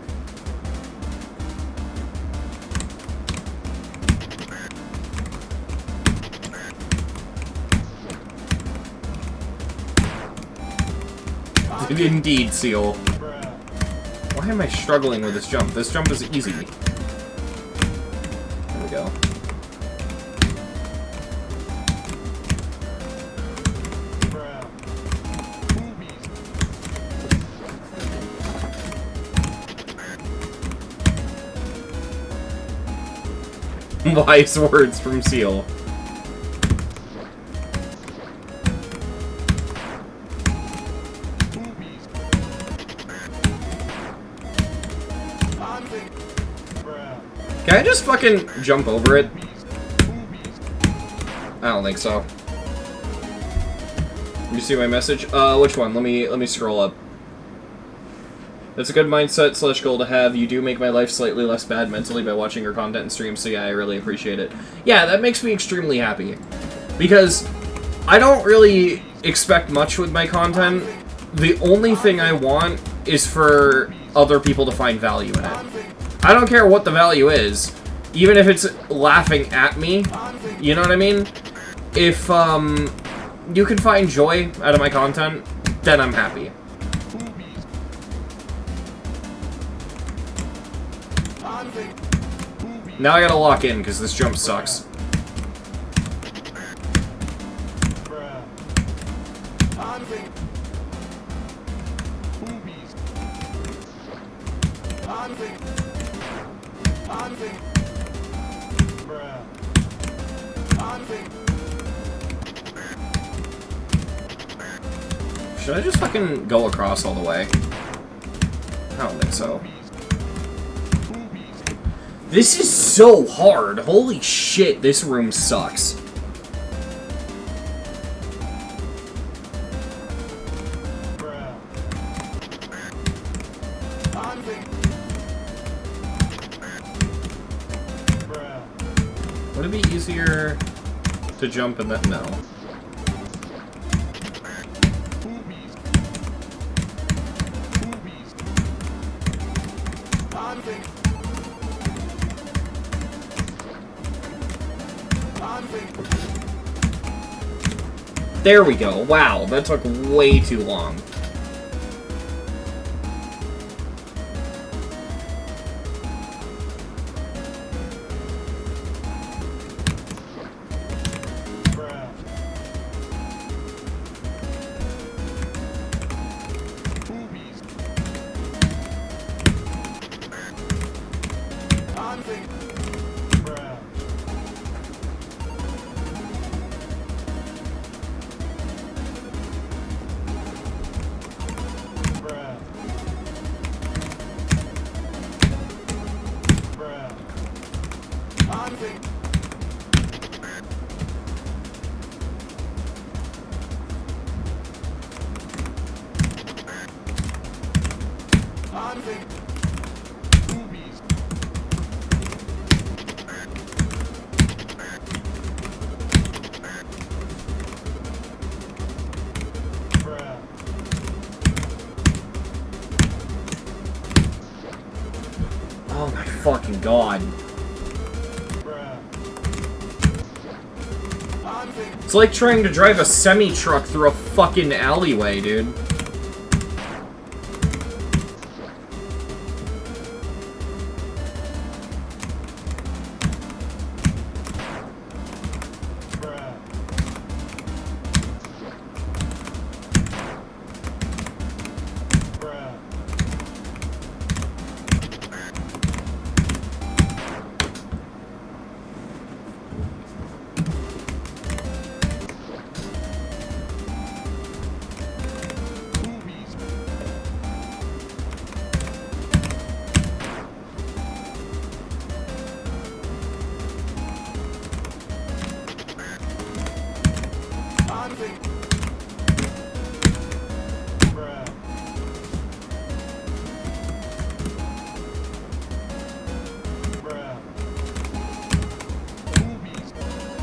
[SPEAKER 1] Indeed, Seal. Why am I struggling with this jump? This jump is easy. There we go. Wise words from Seal. Can I just fucking jump over it? I don't think so. You see my message? Which one? Let me scroll up. That's a good mindset / goal to have. You do make my life slightly less bad mentally by watching your content and streams, so yeah, I really appreciate it. Yeah, that makes me extremely happy. Because I don't really expect much with my content. The only thing I want is for other people to find value in it. I don't care what the value is, even if it's laughing at me, you know what I mean? If, you can find joy out of my content, then I'm happy. Now I gotta lock in, because this jump sucks. Should I just fucking go across all the way? I don't think so. This is so hard. Holy shit, this room sucks. Would it be easier to jump in that? No. There we go. Wow, that took way too long. Oh my fucking god. It's like trying to drive a semi-truck through a fucking alleyway, dude.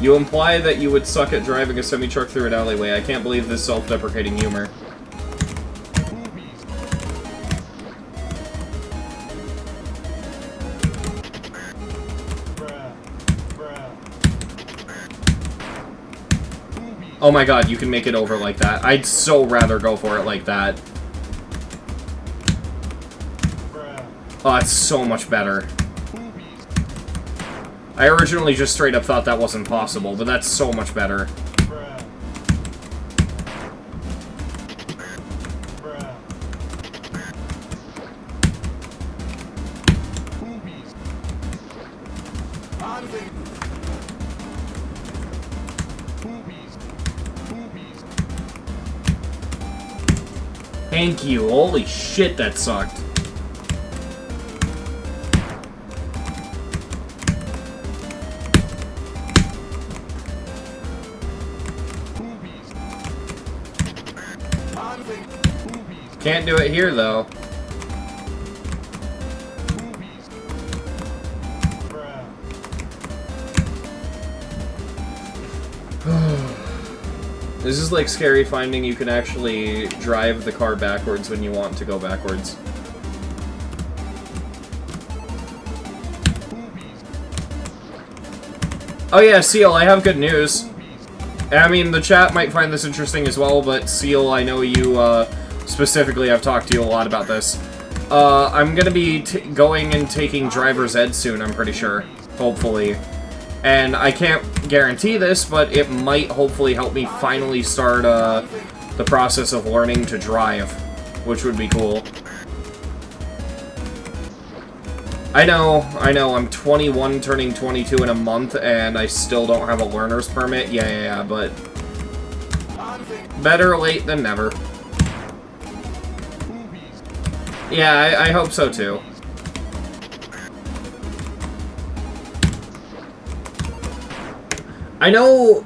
[SPEAKER 1] You imply that you would suck at driving a semi-truck through an alleyway. I can't believe this self-deprecating humor.
[SPEAKER 4] Boobies.
[SPEAKER 3] Bruh. Bruh.
[SPEAKER 4] Boobies.
[SPEAKER 1] Oh my god, you can make it over like that. I'd so rather go for it like that.
[SPEAKER 3] Bruh.
[SPEAKER 1] Oh, it's so much better.
[SPEAKER 4] Boobies.
[SPEAKER 1] I originally just straight up thought that wasn't possible, but that's so much better.
[SPEAKER 3] Bruh. Bruh.
[SPEAKER 4] Boobies.
[SPEAKER 5] I'm thinking.
[SPEAKER 4] Boobies. Boobies.
[SPEAKER 1] Thank you. Holy shit, that sucked.
[SPEAKER 4] Boobies.
[SPEAKER 5] I'm thinking.
[SPEAKER 4] Boobies.
[SPEAKER 1] Can't do it here, though.
[SPEAKER 4] Boobies.
[SPEAKER 3] Bruh.
[SPEAKER 1] This is like scary finding you can actually drive the car backwards when you want to go backwards.
[SPEAKER 4] Boobies.
[SPEAKER 1] Oh yeah, Seal, I have good news.
[SPEAKER 4] Boobies.
[SPEAKER 1] I mean, the chat might find this interesting as well, but Seal, I know you, specifically, I've talked to you a lot about this. I'm gonna be going and taking driver's ed soon, I'm pretty sure. Hopefully. And I can't guarantee this, but it might hopefully help me finally start, the process of learning to drive, which would be cool. I know, I'm 21 turning 22 in a month, and I still don't have a learner's permit. Yeah, but
[SPEAKER 5] I'm thinking.
[SPEAKER 1] better late than never.
[SPEAKER 4] Boobies.
[SPEAKER 1] Yeah, I hope so too. I know,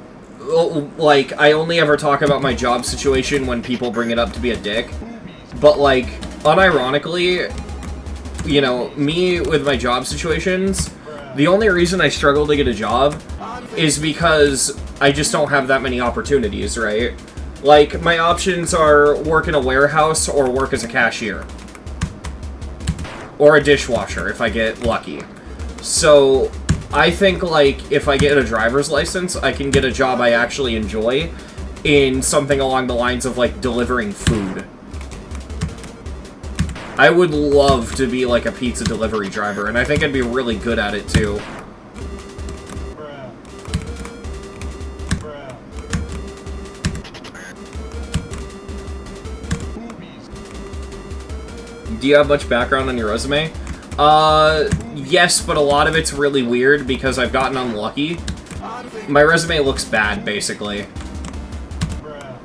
[SPEAKER 1] like, I only ever talk about my job situation when people bring it up to be a dick, but, like, unironically, you know, me with my job situations, the only reason I struggle to get a job is because I just don't have that many opportunities, right? Like, my options are work in a warehouse or work as a cashier. Or a dishwasher, if I get lucky. So, I think, like, if I get a driver's license, I can get a job I actually enjoy in something along the lines of, like, delivering food. I would love to be, like, a pizza delivery driver, and I think I'd be really good at it, too.
[SPEAKER 3] Bruh. Bruh.
[SPEAKER 4] Boobies.
[SPEAKER 1] Do you have much background on your resume? Yes, but a lot of it's really weird because I've gotten unlucky.
[SPEAKER 5] I'm thinking.
[SPEAKER 1] My resume looks bad, basically.
[SPEAKER 3] Bruh.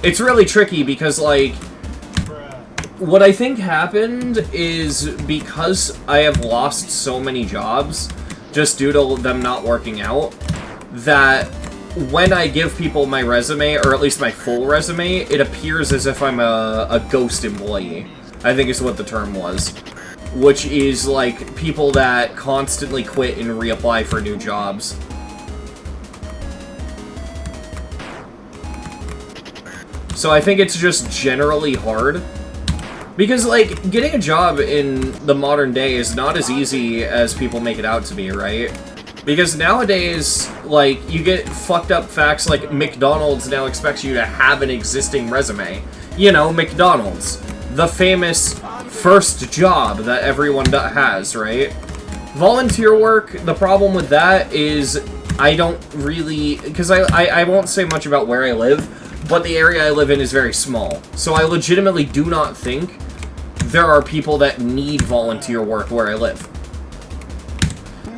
[SPEAKER 1] It's really tricky because, like,
[SPEAKER 3] Bruh.
[SPEAKER 1] what I think happened is because I have lost so many jobs, just due to them not working out, that when I give people my resume, or at least my full resume, it appears as if I'm a ghost employee. I think is what the term was. Which is, like, people that constantly quit and reapply for new jobs. So I think it's just generally hard. Because, like, getting a job in the modern day is not as easy as people make it out to be, right? Because nowadays, like, you get fucked up facts like McDonald's now expects you to have an existing resume. You know, McDonald's. The famous first job that everyone has, right? Volunteer work, the problem with that is I don't really... Because I won't say much about where I live, but the area I live in is very small. So I legitimately do not think there are people that need volunteer work where I live.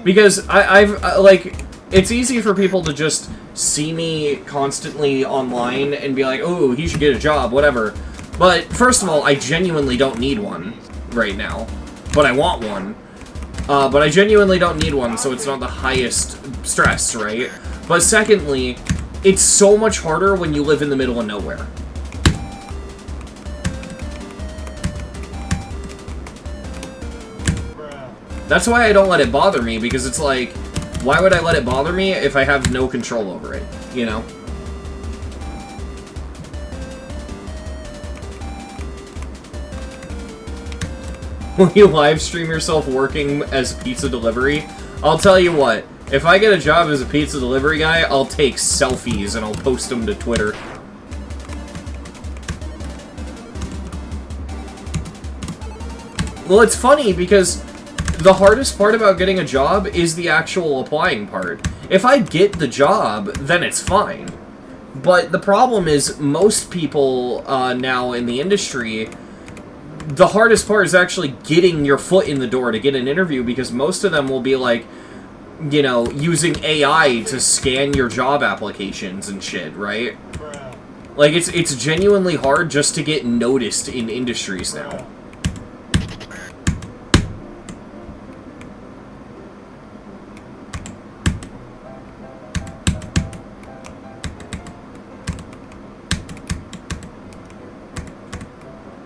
[SPEAKER 1] Because like, it's easy for people to just see me constantly online and be like, oh, he should get a job, whatever. But, first of all, I genuinely don't need one right now. But I want one. But I genuinely don't need one, so it's not the highest stress, right? But secondly, it's so much harder when you live in the middle of nowhere.
[SPEAKER 3] Bruh.
[SPEAKER 1] That's why I don't let it bother me, because it's like, Why would I let it bother me if I have no control over it, you know? Will you live stream yourself working as pizza delivery? I'll tell you what, if I get a job as a pizza delivery guy, I'll take selfies and I'll post them to Twitter. Well, it's funny because the hardest part about getting a job is the actual applying part. If I get the job, then it's fine. But the problem is most people now in the industry, the hardest part is actually getting your foot in the door to get an interview, because most of them will be like, you know, using AI to scan your job applications and shit, right?
[SPEAKER 3] Bruh.
[SPEAKER 1] Like, it's genuinely hard just to get noticed in industries now.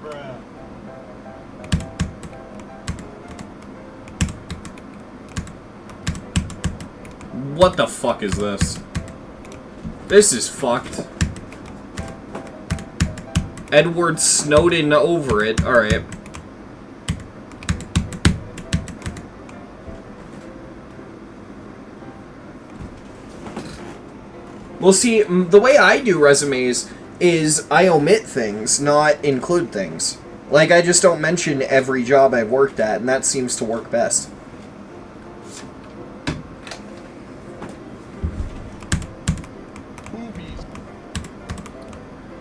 [SPEAKER 3] Bruh.
[SPEAKER 1] What the fuck is this? This is fucked. Edward Snowden over it. Alright. Well, see, the way I do resumes is I omit things, not include things. Like, I just don't mention every job I've worked at, and that seems to work best.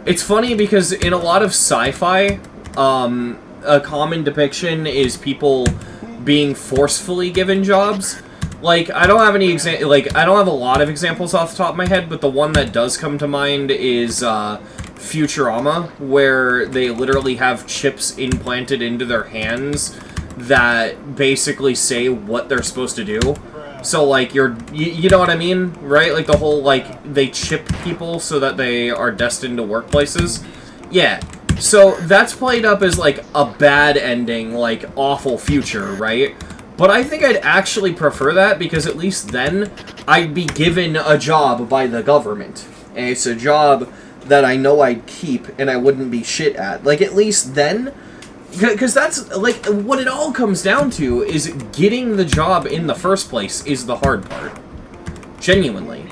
[SPEAKER 1] It's funny because in a lot of sci-fi, a common depiction is people being forcefully given jobs. Like, I don't have any I don't have a lot of examples off the top of my head, but the one that does come to mind is Futurama, where they literally have chips implanted into their hands that basically say what they're supposed to do. So, like, you know what I mean, right? Like, the whole, like, they chip people so that they are destined to workplaces. Yeah. So, that's played up as, like, a bad ending, like, awful future, right? But I think I'd actually prefer that, because at least then I'd be given a job by the government. And it's a job that I know I'd keep and I wouldn't be shit at. Like, at least then... Because that's, like, what it all comes down to is getting the job in the first place is the hard part. Genuinely.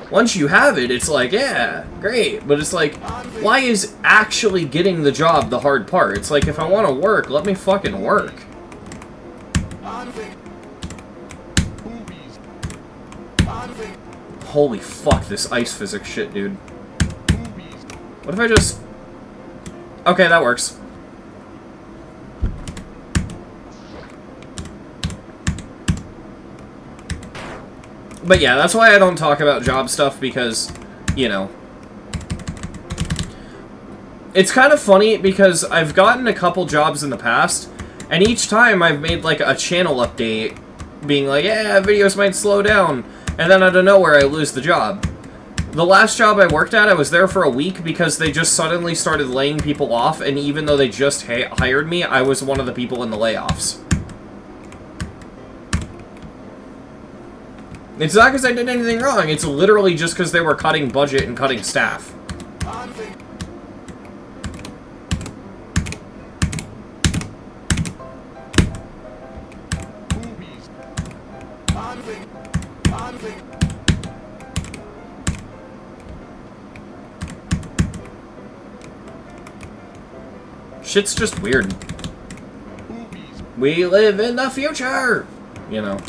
[SPEAKER 1] Once you have it, it's like, yeah, great. But it's like, why is actually getting the job the hard part? It's like, if I want to work, let me fucking work. Holy fuck, this ice physics shit, dude. What if I just... Okay, that works. But yeah, that's why I don't talk about job stuff, because, you know... It's kind of funny, because I've gotten a couple jobs in the past, and each time I've made, like, a channel update, being like, yeah, videos might slow down, and then out of nowhere I lose the job. The last job I worked at, I was there for a week because they just suddenly started laying people off, and even though they just hired me, I was one of the people in the layoffs. It's not because I did anything wrong, it's literally just because they were cutting budget and cutting staff. Shit's just weird. We live in the future! You know.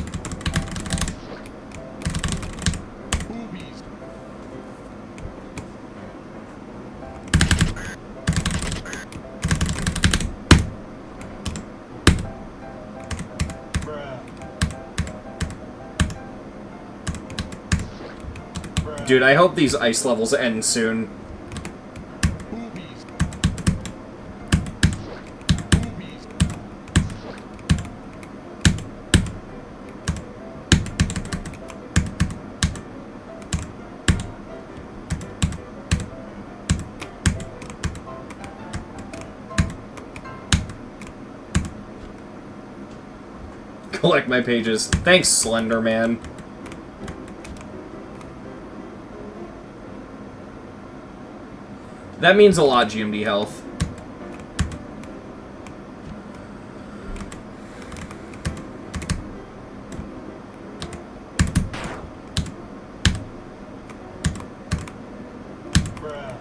[SPEAKER 1] Dude, I hope these ice levels end soon. Collect my pages. Thanks, Slender Man. That means a lot, GMD Health.
[SPEAKER 3] Bruh.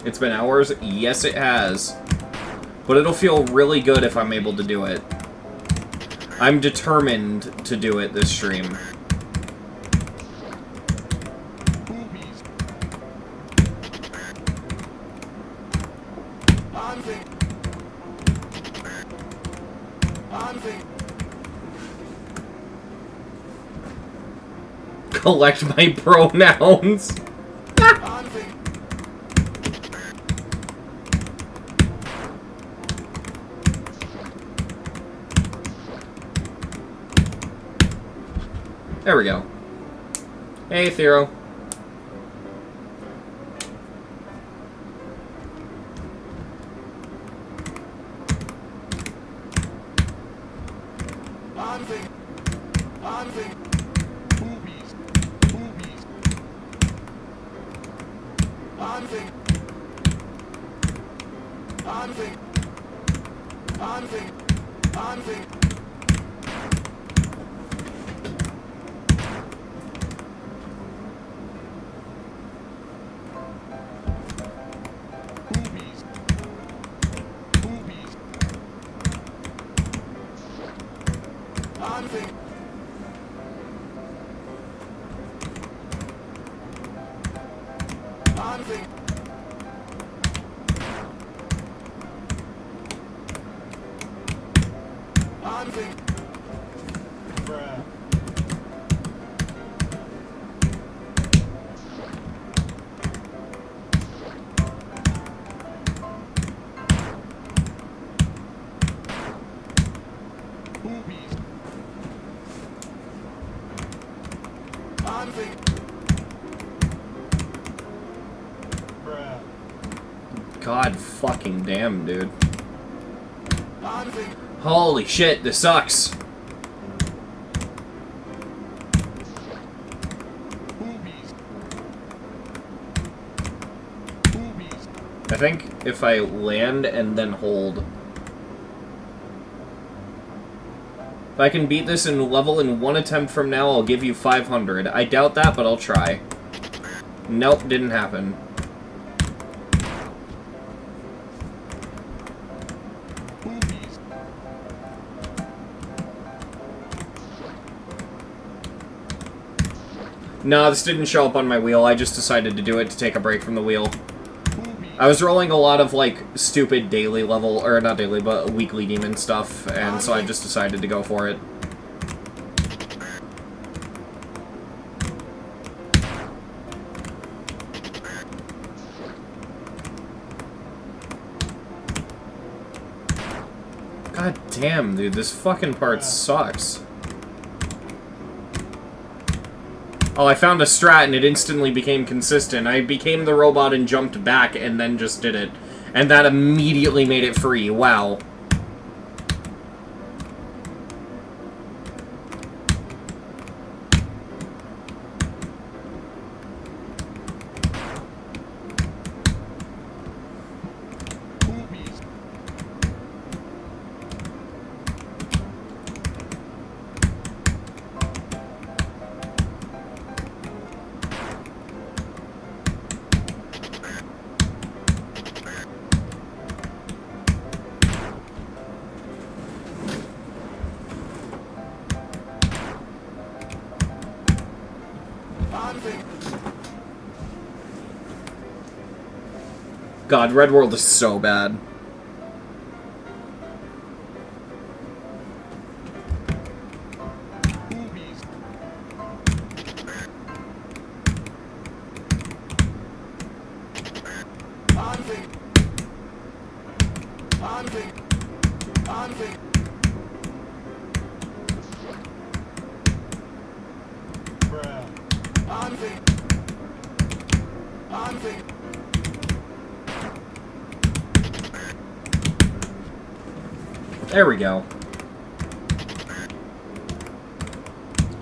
[SPEAKER 1] It's been hours? Yes, it has. But it'll feel really good if I'm able to do it. I'm determined to do it this stream.
[SPEAKER 4] Boobies.
[SPEAKER 1] Collect my pronouns. There we go. Hey, Thero.
[SPEAKER 4] Boobies. Boobies. Boobies. Boobies.
[SPEAKER 3] Bruh.
[SPEAKER 4] Boobies.
[SPEAKER 3] Bruh.
[SPEAKER 1] God fucking damn, dude. Holy shit, this sucks.
[SPEAKER 4] Boobies. Boobies.
[SPEAKER 1] I think if I land and then hold. If I can beat this in level in one attempt from now, I'll give you 500. I doubt that, but I'll try. Nope, didn't happen.
[SPEAKER 4] Boobies.
[SPEAKER 1] No, this didn't show up on my wheel. I just decided to do it to take a break from the wheel.
[SPEAKER 4] Boobies.
[SPEAKER 1] I was rolling a lot of, like, stupid daily level, or not daily, but weekly demon stuff, and so I just decided to go for it. God damn, dude, this fucking part sucks. Oh, I found a strat and it instantly became consistent. I became the robot and jumped back and then just did it. And that immediately made it free. Wow.
[SPEAKER 4] Boobies.
[SPEAKER 1] God, Red World is so bad.
[SPEAKER 4] Boobies.
[SPEAKER 1] There we go.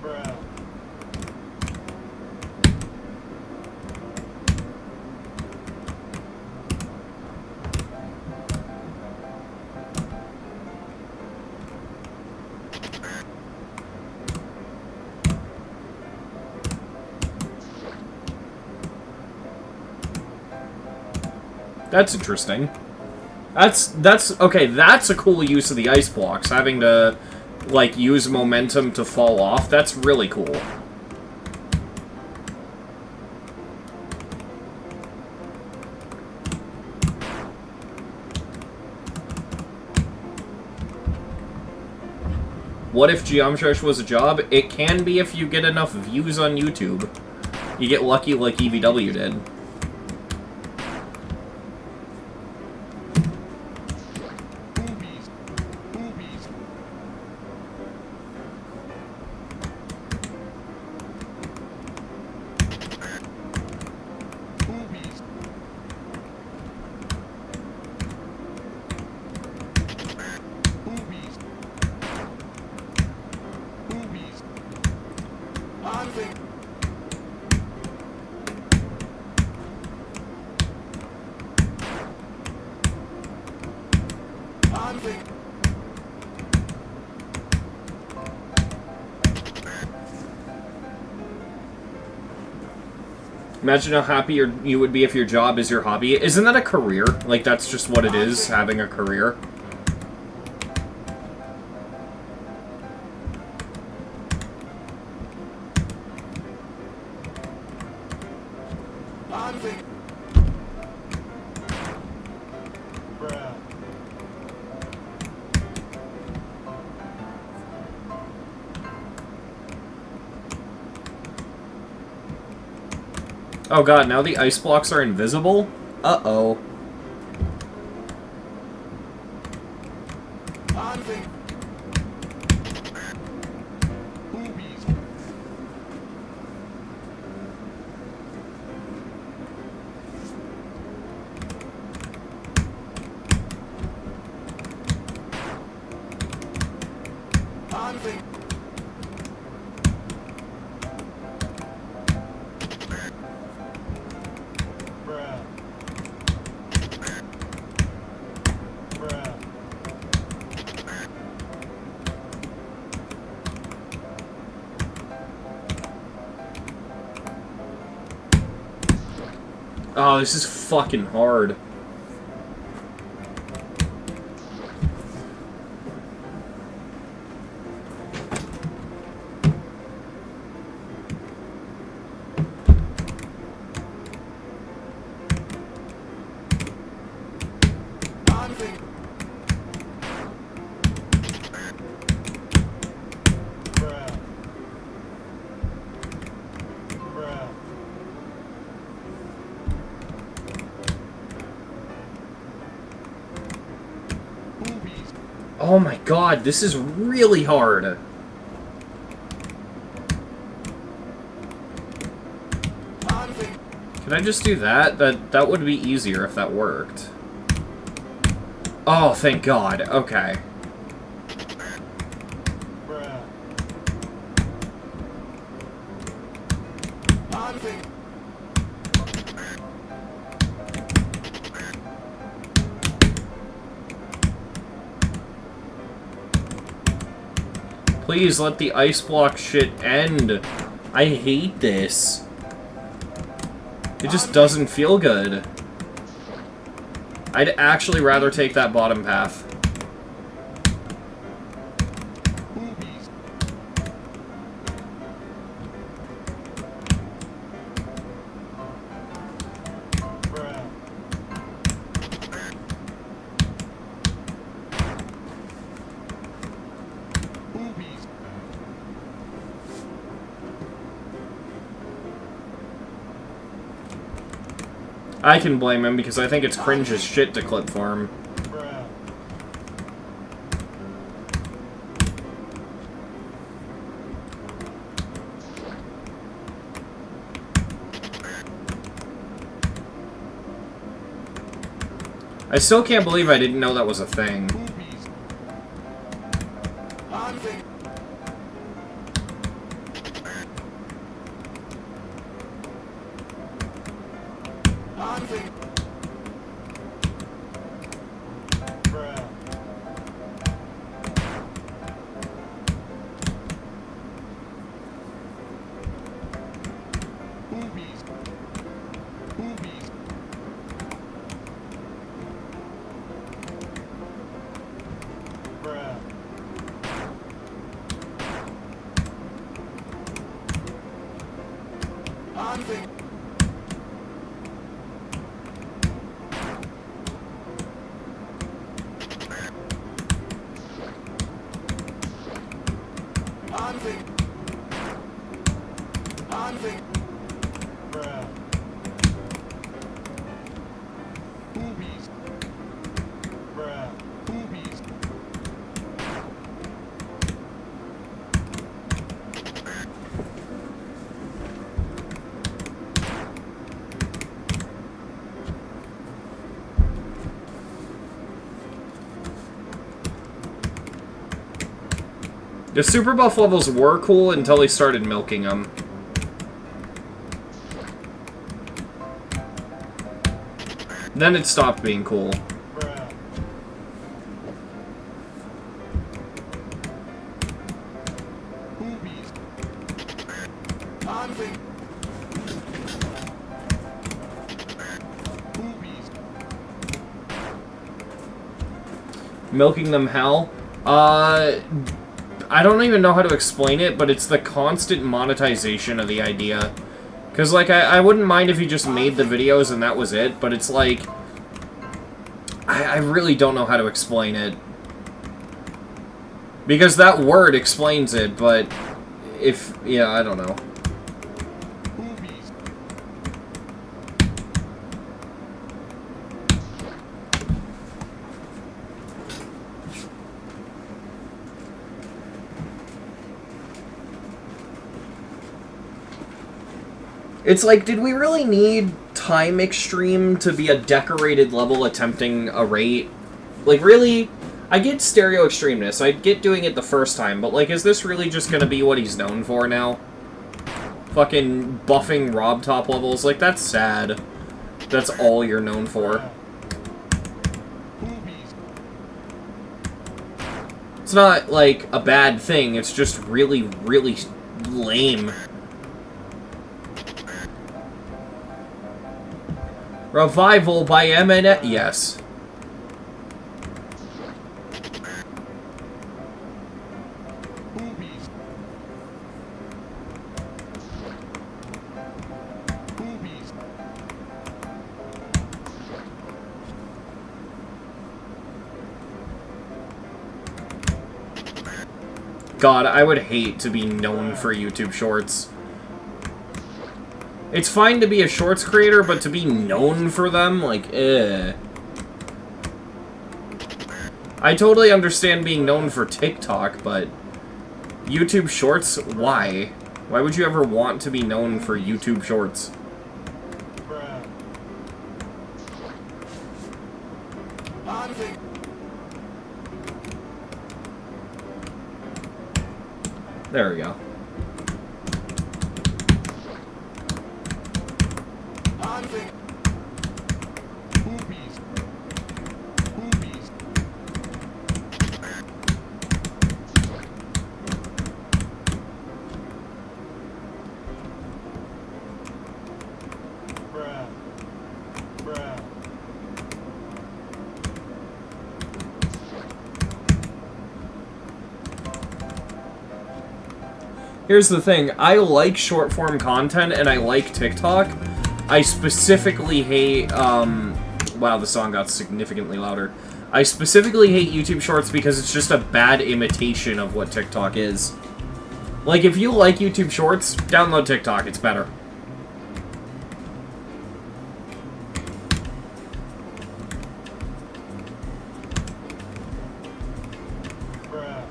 [SPEAKER 3] Bruh.
[SPEAKER 1] That's interesting. That's okay, that's a cool use of the ice blocks, having to, like, use momentum to fall off. That's really cool. What if Geometresh was a job? It can be if you get enough views on YouTube. You get lucky like EVW did.
[SPEAKER 4] Boobies. Boobies. Boobies. Boobies. Boobies.
[SPEAKER 5] I'm thinking. I'm thinking.
[SPEAKER 1] Imagine how happy you would be if your job is your hobby. Isn't that a career? Like, that's just what it is, having a career.
[SPEAKER 5] I'm thinking.
[SPEAKER 3] Bruh.
[SPEAKER 1] Oh god, now the ice blocks are invisible? Uh-oh.
[SPEAKER 5] I'm thinking.
[SPEAKER 4] Boobies.
[SPEAKER 5] I'm thinking.
[SPEAKER 3] Bruh. Bruh.
[SPEAKER 1] Oh, this is fucking hard.
[SPEAKER 5] I'm thinking.
[SPEAKER 3] Bruh. Bruh.
[SPEAKER 4] Boobies.
[SPEAKER 1] Oh my god, this is really hard.
[SPEAKER 5] I'm thinking.
[SPEAKER 1] Can I just do that? That would be easier if that worked. Oh, thank god. Okay.
[SPEAKER 3] Bruh.
[SPEAKER 5] I'm thinking.
[SPEAKER 1] Please let the ice block shit end. I hate this. It just doesn't feel good. I'd actually rather take that bottom path.
[SPEAKER 4] Boobies.
[SPEAKER 3] Bruh.
[SPEAKER 4] Boobies.
[SPEAKER 1] I can blame him because I think it's cringe as shit to clip for him.
[SPEAKER 3] Bruh.
[SPEAKER 1] I still can't believe I didn't know that was a thing.
[SPEAKER 4] Boobies.
[SPEAKER 5] I'm thinking. I'm thinking.
[SPEAKER 3] Bruh.
[SPEAKER 4] Boobies. Boobies.
[SPEAKER 3] Bruh.
[SPEAKER 5] I'm thinking. I'm thinking. I'm thinking.
[SPEAKER 3] Bruh.
[SPEAKER 4] Boobies.
[SPEAKER 3] Bruh.
[SPEAKER 4] Boobies.
[SPEAKER 1] The Super Buff levels were cool until they started milking them. Then it stopped being cool.
[SPEAKER 3] Bruh.
[SPEAKER 4] Boobies.
[SPEAKER 5] I'm thinking.
[SPEAKER 4] Boobies.
[SPEAKER 1] Milking them hell? I don't even know how to explain it, but it's the constant monetization of the idea. Because, like, I wouldn't mind if you just made the videos and that was it, but it's like... I really don't know how to explain it. Because that word explains it, but... if... yeah, I don't know.
[SPEAKER 4] Boobies.
[SPEAKER 1] It's like, did we really need Time Extreme to be a decorated level attempting a rate? Like, really? I get stereo extremeness, I get doing it the first time, but, like, is this really just gonna be what he's known for now? Fucking buffing Rob Top levels? Like, that's sad. That's all you're known for.
[SPEAKER 4] Boobies.
[SPEAKER 1] It's not, like, a bad thing, it's just really, really lame. Revival by Eminem. Yes.
[SPEAKER 4] Boobies. Boobies.
[SPEAKER 1] God, I would hate to be known for YouTube Shorts. It's fine to be a Shorts creator, but to be known for them, like, I totally understand being known for TikTok, but YouTube Shorts, why? Why would you ever want to be known for YouTube Shorts?
[SPEAKER 3] Bruh.
[SPEAKER 5] I'm thinking.
[SPEAKER 1] There we go.
[SPEAKER 5] I'm thinking.
[SPEAKER 4] Boobies. Boobies.
[SPEAKER 3] Bruh. Bruh.
[SPEAKER 1] Here's the thing, I like short-form content, and I like TikTok. I specifically hate, wow, the song got significantly louder. I specifically hate YouTube Shorts because it's just a bad imitation of what TikTok is. Like, if you like YouTube Shorts, download TikTok, it's better.
[SPEAKER 3] Bruh.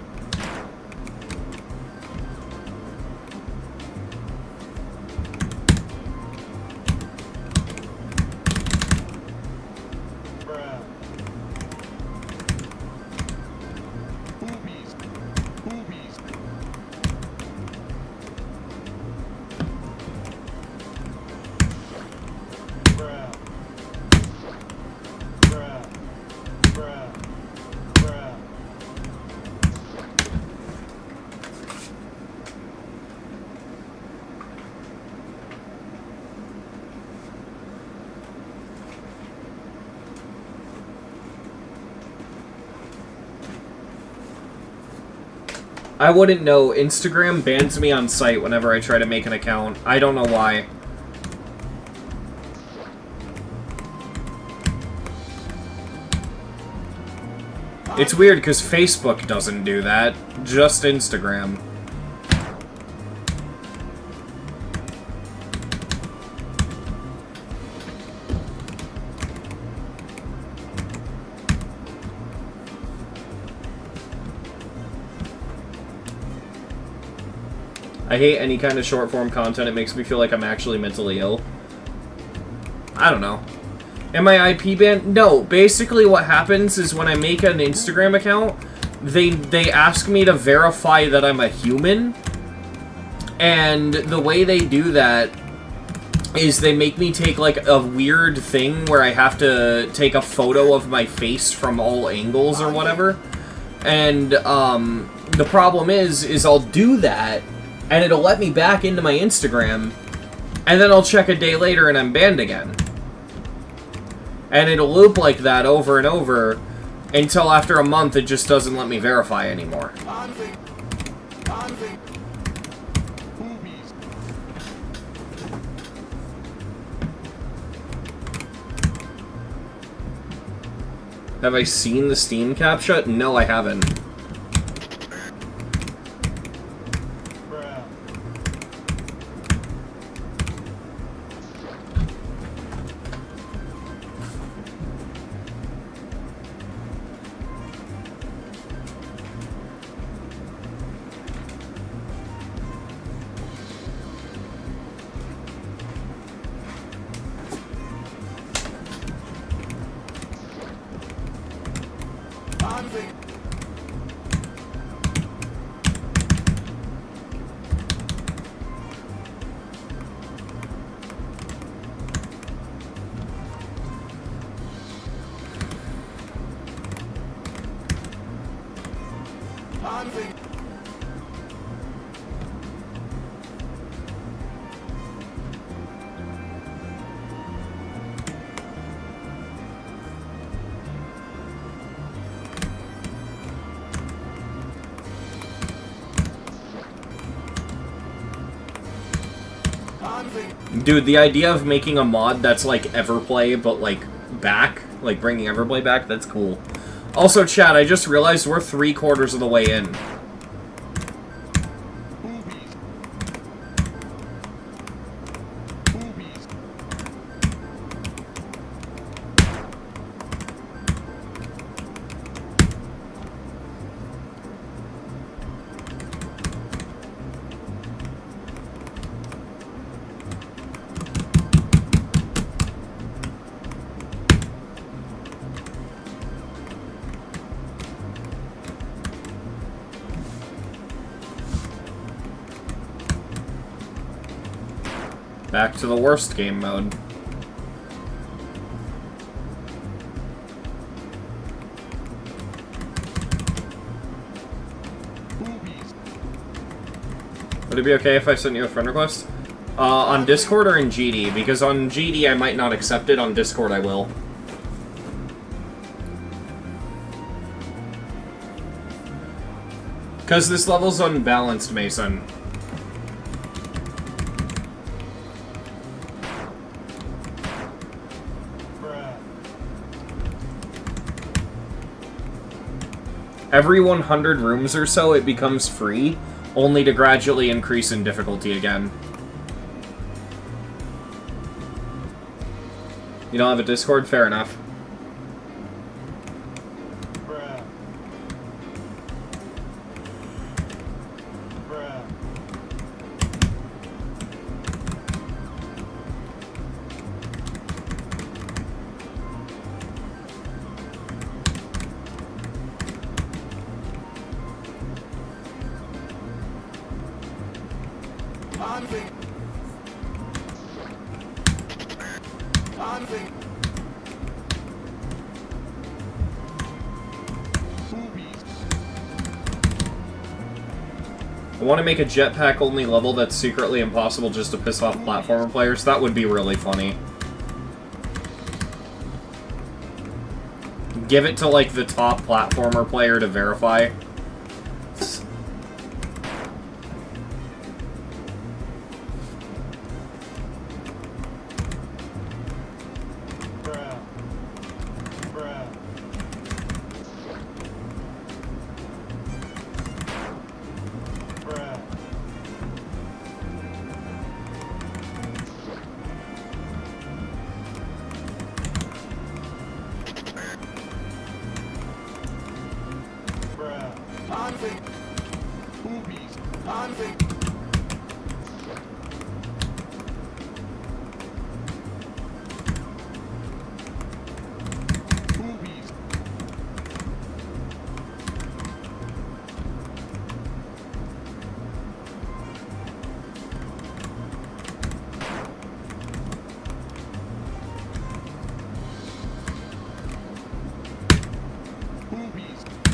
[SPEAKER 3] Bruh.
[SPEAKER 1] I wouldn't know. Instagram bans me on site whenever I try to make an account. I don't know why. It's weird because Facebook doesn't do that, just Instagram. I hate any kind of short-form content. It makes me feel like I'm actually mentally ill. I don't know. Am I IP banned? No. Basically what happens is when I make an Instagram account, they ask me to verify that I'm a human. And the way they do that is they make me take like a weird thing where I have to take a photo of my face from all angles or whatever. And the problem is I'll do that and it'll let me back into my Instagram, and then I'll check a day later and I'm banned again. And it'll loop like that over and over until after a month it just doesn't let me verify anymore. Have I seen the Steam captcha? No, I haven't.
[SPEAKER 3] Bruh.
[SPEAKER 1] Dude, the idea of making a mod that's like Everplay, but like back, like bringing Everplay back, that's cool. Also, chat, I just realized we're 3/4 of the way in. Back to the worst game mode. Would it be okay if I sent you a friend request? On Discord or in GD? Because on GD I might not accept it, on Discord I will. Because this level's unbalanced, Mason. Every 100 rooms or so, it becomes free, only to gradually increase in difficulty again. You don't have a Discord? Fair enough. I want to make a jetpack only level that's secretly impossible just to piss off platformer players. That would be really funny. Give it to like the top platformer player to verify.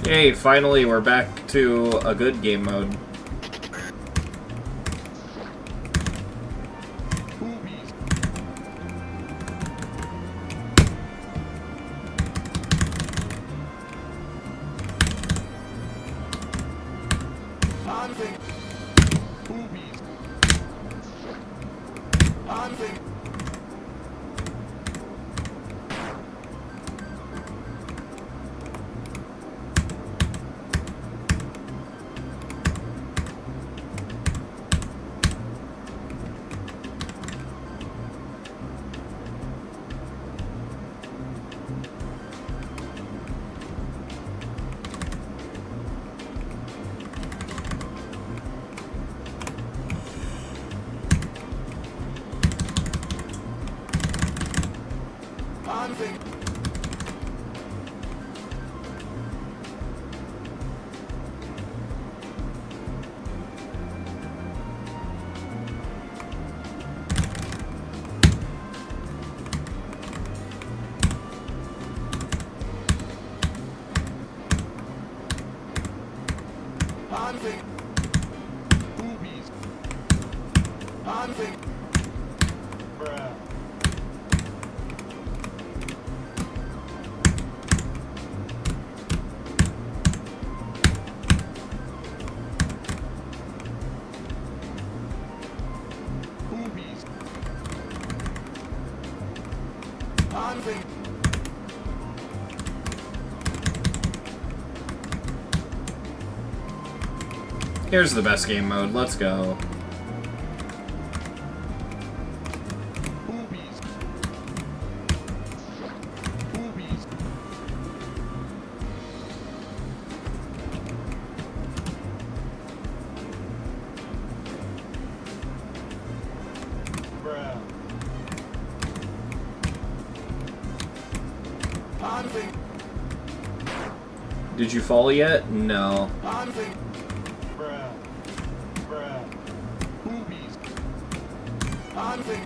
[SPEAKER 1] Hey, finally we're back to a good game mode.
[SPEAKER 4] Boobies.
[SPEAKER 5] Anving.
[SPEAKER 4] Boobies.
[SPEAKER 5] Anving. Anving. Anving.
[SPEAKER 4] Boobies.
[SPEAKER 5] Anving.
[SPEAKER 3] Bruh.
[SPEAKER 4] Boobies.
[SPEAKER 5] Anving.
[SPEAKER 1] Here's the best game mode, let's go.
[SPEAKER 4] Boobies. Boobies.
[SPEAKER 3] Bruh.
[SPEAKER 5] Anving.
[SPEAKER 1] Did you fall yet? No.
[SPEAKER 5] Anving.
[SPEAKER 3] Bruh. Bruh.
[SPEAKER 4] Boobies.
[SPEAKER 5] Anving.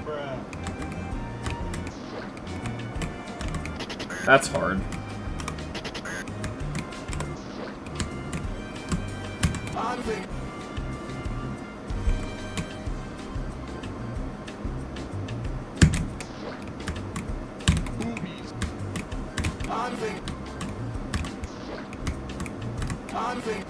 [SPEAKER 3] Bruh.
[SPEAKER 1] That's hard.
[SPEAKER 5] Anving.
[SPEAKER 4] Boobies.
[SPEAKER 5] Anving. Anving.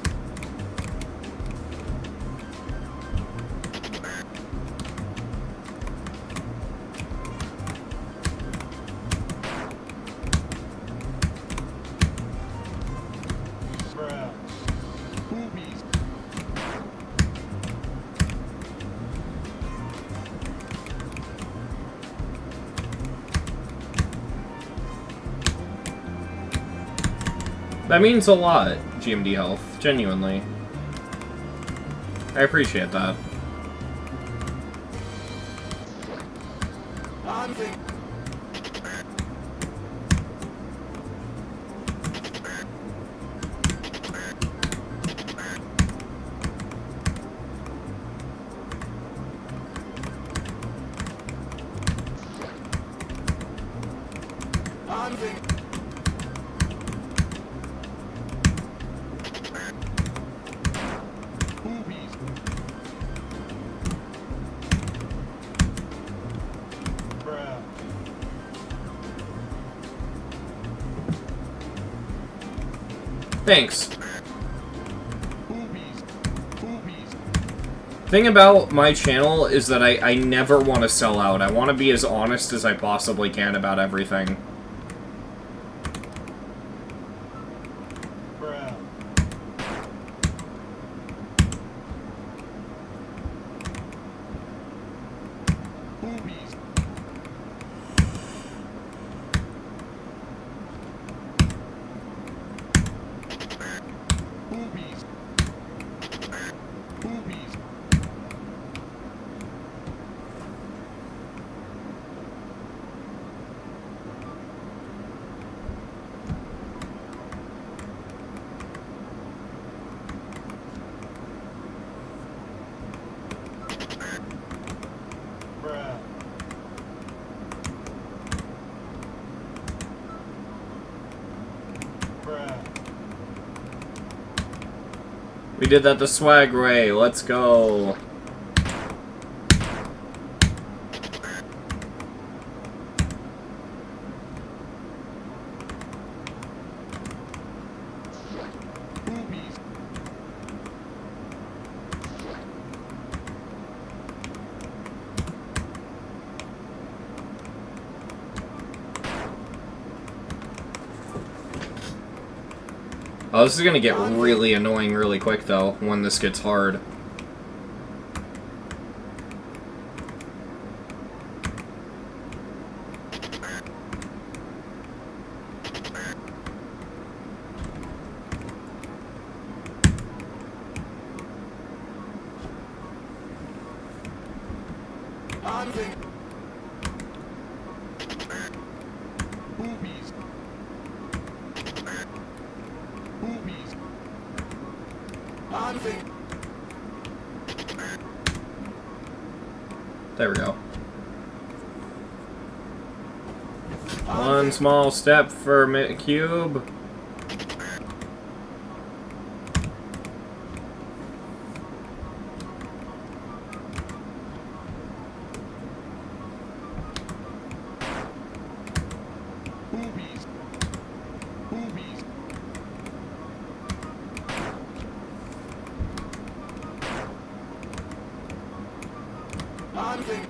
[SPEAKER 3] Bruh.
[SPEAKER 4] Boobies.
[SPEAKER 1] That means a lot, GMD Health, genuinely. I appreciate that.
[SPEAKER 5] Anving. Anving.
[SPEAKER 4] Boobies.
[SPEAKER 3] Bruh.
[SPEAKER 1] Thanks.
[SPEAKER 4] Boobies. Boobies.
[SPEAKER 1] Thing about my channel is that I never want to sell out. I want to be as honest as I possibly can about everything.
[SPEAKER 3] Bruh.
[SPEAKER 4] Boobies. Boobies. Boobies.
[SPEAKER 1] We did that the swag way. Let's go.
[SPEAKER 4] Boobies.
[SPEAKER 1] Oh, this is gonna get really annoying really quick, though, when this gets hard.
[SPEAKER 5] Hunting.
[SPEAKER 4] Boobies. Boobies.
[SPEAKER 5] Hunting.
[SPEAKER 1] There we go. One small step for Cube.
[SPEAKER 4] Boobies. Boobies.
[SPEAKER 5] Hunting.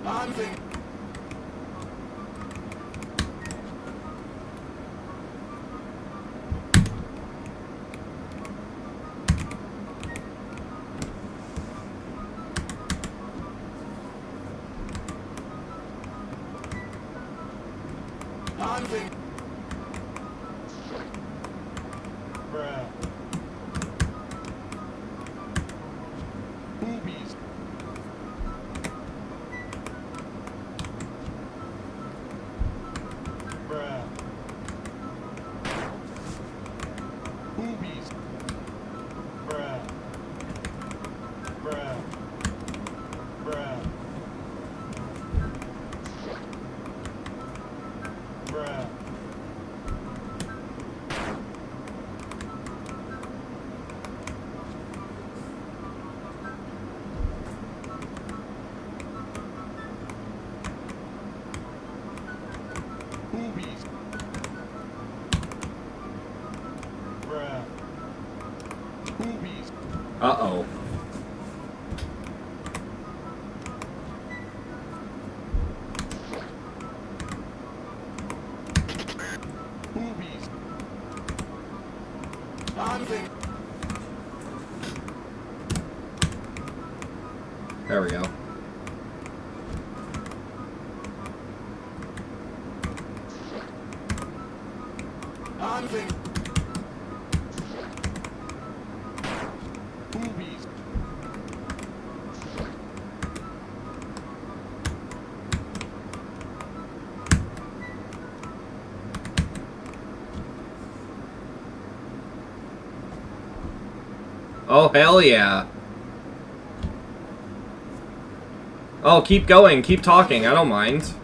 [SPEAKER 5] Hunting. Hunting.
[SPEAKER 3] Bruh.
[SPEAKER 4] Boobies.
[SPEAKER 3] Bruh.
[SPEAKER 4] Boobies.
[SPEAKER 3] Bruh. Bruh. Bruh. Bruh.
[SPEAKER 4] Boobies.
[SPEAKER 3] Bruh.
[SPEAKER 4] Boobies.
[SPEAKER 1] Uh-oh.
[SPEAKER 4] Boobies.
[SPEAKER 5] Hunting.
[SPEAKER 1] There we go.
[SPEAKER 5] Hunting.
[SPEAKER 4] Boobies.
[SPEAKER 1] Oh, hell yeah. Oh, keep going. Keep talking. I don't mind.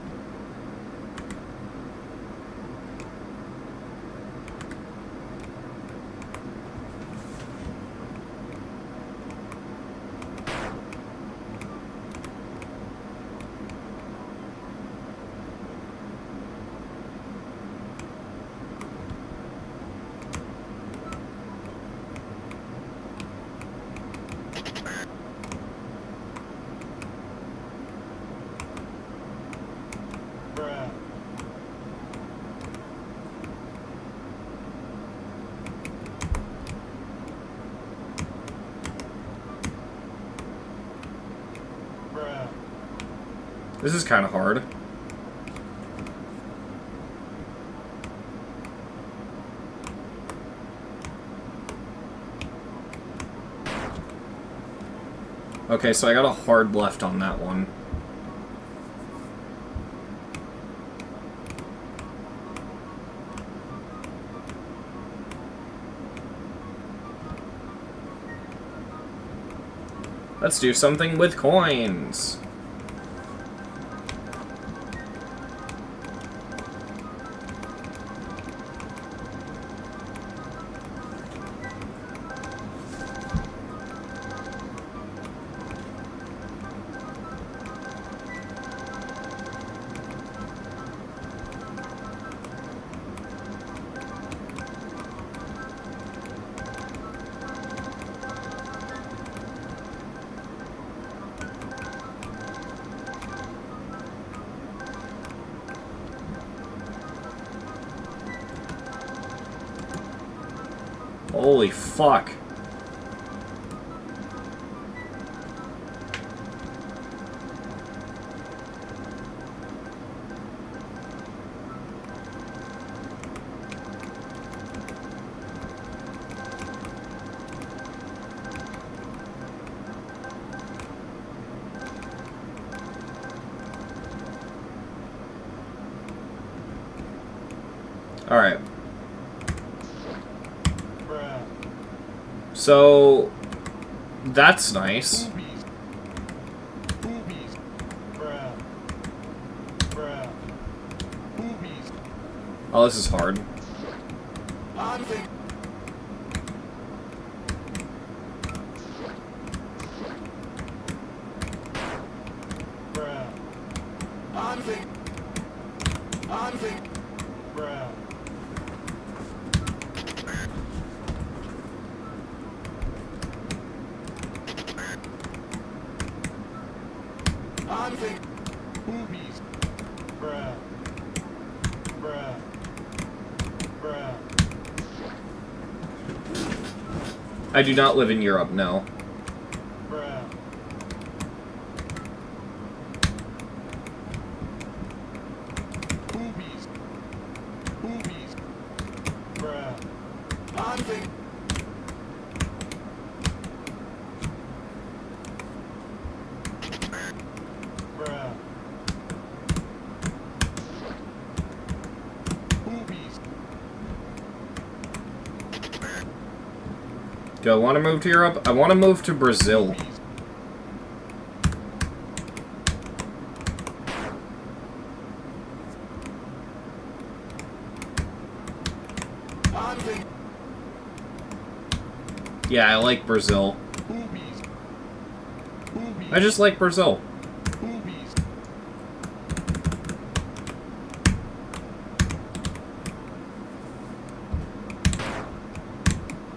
[SPEAKER 3] Bruh. Bruh.
[SPEAKER 1] This is kind of hard. Okay, so I got a hard left on that one. Let's do something with coins. Holy fuck. Alright.
[SPEAKER 3] Bruh.
[SPEAKER 1] So, that's nice.
[SPEAKER 4] Boobies. Boobies.
[SPEAKER 3] Bruh. Bruh.
[SPEAKER 4] Boobies.
[SPEAKER 1] Oh, this is hard.
[SPEAKER 5] Anfang.
[SPEAKER 3] Bruh.
[SPEAKER 5] Anfang. Anfang.
[SPEAKER 3] Bruh.
[SPEAKER 5] Anfang.
[SPEAKER 4] Boobies.
[SPEAKER 3] Bruh. Bruh. Bruh.
[SPEAKER 1] I do not live in Europe, no.
[SPEAKER 3] Bruh.
[SPEAKER 4] Boobies. Boobies.
[SPEAKER 3] Bruh.
[SPEAKER 5] Anfang.
[SPEAKER 3] Bruh.
[SPEAKER 4] Boobies.
[SPEAKER 1] Do I want to move to Europe? I want to move to Brazil.
[SPEAKER 4] Boobies.
[SPEAKER 5] Anfang.
[SPEAKER 1] Yeah, I like Brazil.
[SPEAKER 4] Boobies. Boobies.
[SPEAKER 1] I just like Brazil.
[SPEAKER 4] Boobies.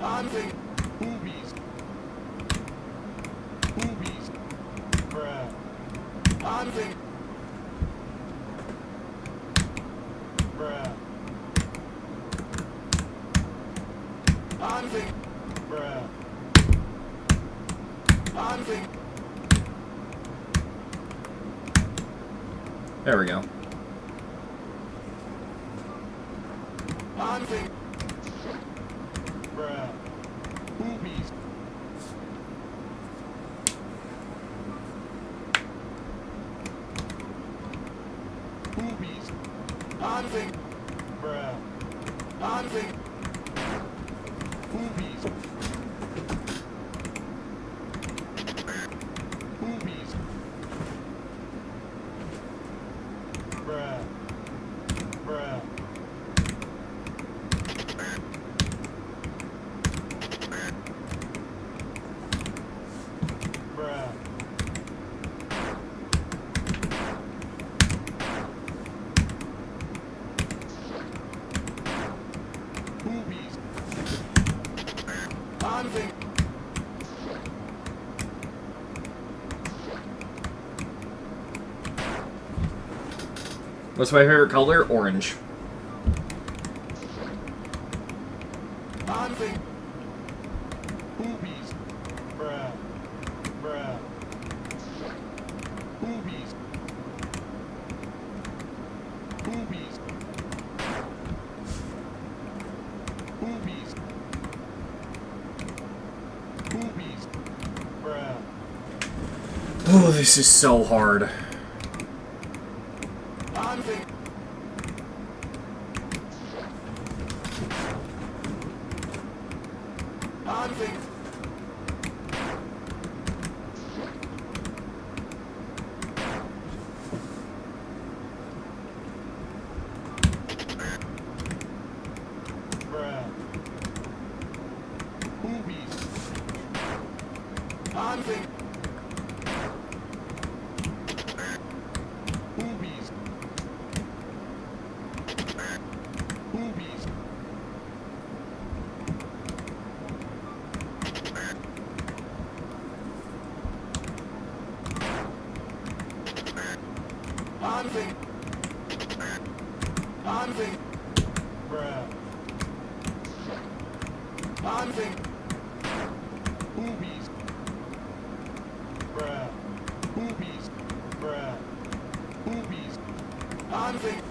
[SPEAKER 5] Anfang.
[SPEAKER 4] Boobies. Boobies.
[SPEAKER 3] Bruh.
[SPEAKER 5] Anfang.
[SPEAKER 3] Bruh.
[SPEAKER 5] Anfang.
[SPEAKER 3] Bruh.
[SPEAKER 5] Anfang.
[SPEAKER 1] There we go.
[SPEAKER 5] Anfang.
[SPEAKER 3] Bruh.
[SPEAKER 4] Boobies. Boobies.
[SPEAKER 5] Anfang.
[SPEAKER 3] Bruh.
[SPEAKER 5] Anfang.
[SPEAKER 4] Boobies. Boobies.
[SPEAKER 3] Bruh. Bruh. Bruh.
[SPEAKER 4] Boobies.
[SPEAKER 5] Anfang.
[SPEAKER 1] What's my favorite color? Orange.
[SPEAKER 5] Anfang.
[SPEAKER 4] Boobies.
[SPEAKER 3] Bruh. Bruh.
[SPEAKER 4] Boobies. Boobies. Boobies. Boobies.
[SPEAKER 3] Bruh.
[SPEAKER 1] Oh, this is so hard.
[SPEAKER 5] Anfang. Anfang.
[SPEAKER 3] Bruh.
[SPEAKER 4] Boobies.
[SPEAKER 5] Anfang.
[SPEAKER 4] Boobies. Boobies.
[SPEAKER 5] Anfang. Anfang.
[SPEAKER 3] Bruh.
[SPEAKER 5] Anfang.
[SPEAKER 4] Boobies.
[SPEAKER 3] Bruh.
[SPEAKER 4] Boobies.
[SPEAKER 3] Bruh.
[SPEAKER 4] Boobies.
[SPEAKER 5] Anfang.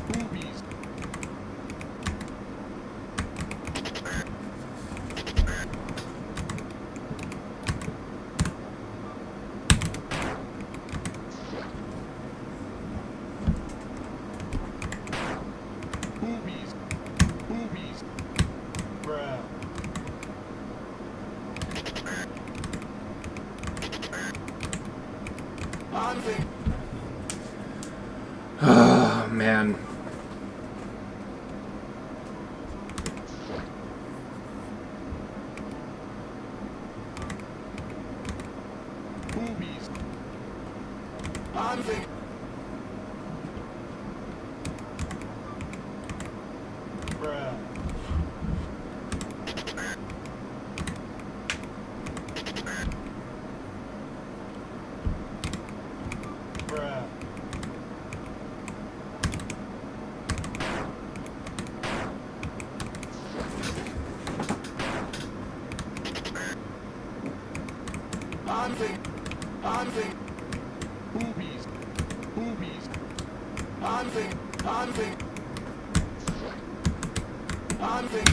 [SPEAKER 4] Boobies. Boobies. Boobies.
[SPEAKER 3] Bruh.
[SPEAKER 5] Anfang.
[SPEAKER 1] Oh, man.
[SPEAKER 4] Boobies.
[SPEAKER 5] Anfang.
[SPEAKER 3] Bruh. Bruh.
[SPEAKER 5] Anfang. Anfang.
[SPEAKER 4] Boobies. Boobies.
[SPEAKER 5] Anfang. Anfang. Anfang.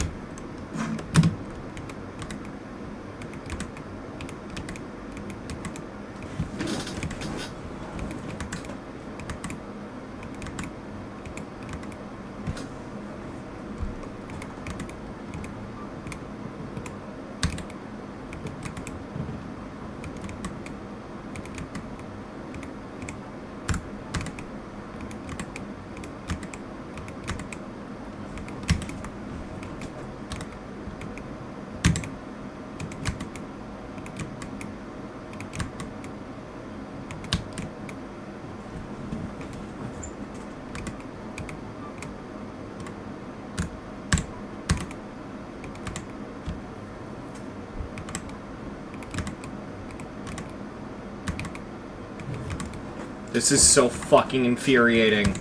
[SPEAKER 1] This is so fucking infuriating.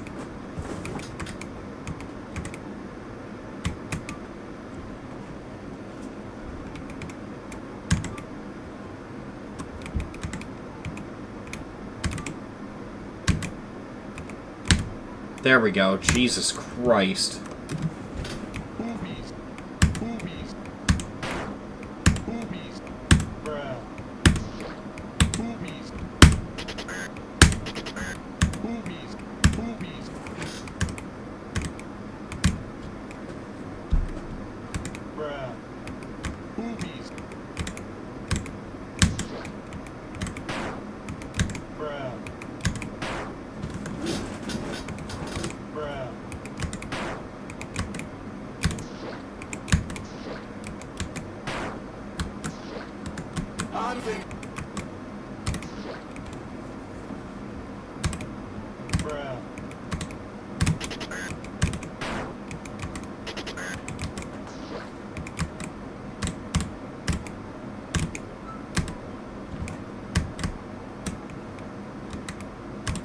[SPEAKER 1] There we go. Jesus Christ.
[SPEAKER 4] Boobies. Boobies. Boobies.
[SPEAKER 3] Bruh.
[SPEAKER 4] Boobies. Boobies. Boobies.
[SPEAKER 3] Bruh.
[SPEAKER 4] Boobies.
[SPEAKER 3] Bruh. Bruh.
[SPEAKER 5] Anfang.
[SPEAKER 3] Bruh.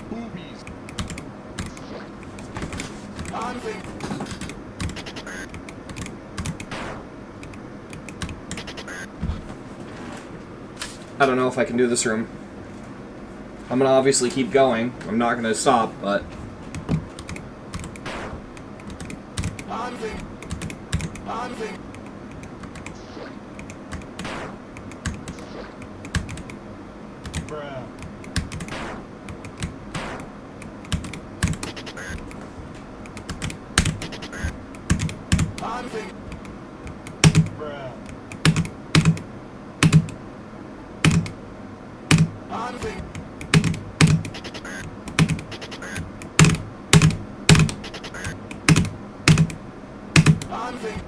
[SPEAKER 4] Boobies.
[SPEAKER 5] Anfang.
[SPEAKER 1] I don't know if I can do this room. I'm gonna obviously keep going. I'm not gonna stop, but...
[SPEAKER 5] Anfang. Anfang.
[SPEAKER 3] Bruh.
[SPEAKER 5] Anfang.
[SPEAKER 3] Bruh.
[SPEAKER 5] Anfang. Anfang.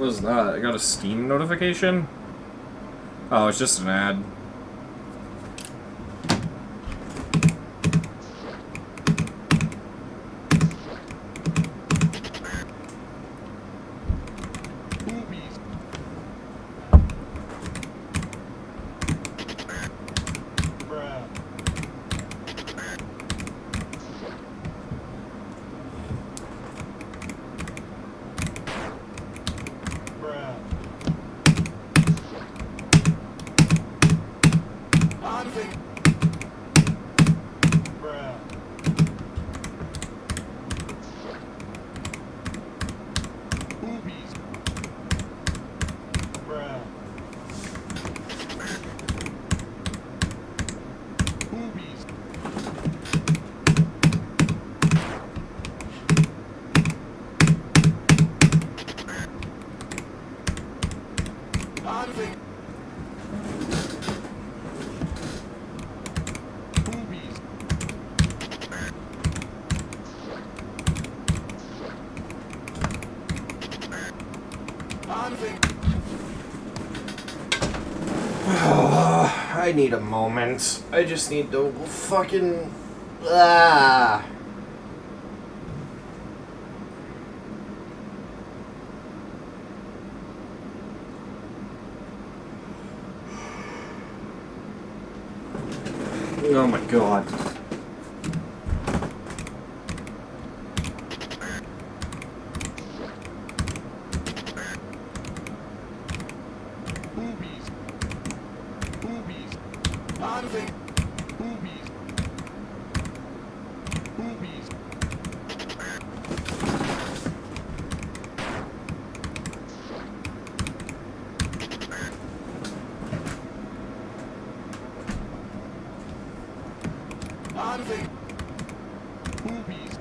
[SPEAKER 1] was that? I got a Steam notification? Oh, it's just an ad.
[SPEAKER 4] Boobies.
[SPEAKER 3] Bruh. Bruh.
[SPEAKER 5] I'm thinking.
[SPEAKER 3] Bruh.
[SPEAKER 4] Boobies.
[SPEAKER 3] Bruh.
[SPEAKER 4] Boobies.
[SPEAKER 5] I'm thinking.
[SPEAKER 4] Boobies.
[SPEAKER 5] I'm thinking.
[SPEAKER 1] I need a moment. I just need to fucking... Ah. Oh my god.
[SPEAKER 4] Boobies. Boobies.
[SPEAKER 5] I'm thinking.
[SPEAKER 4] Boobies. Boobies.
[SPEAKER 5] I'm thinking.
[SPEAKER 4] Boobies.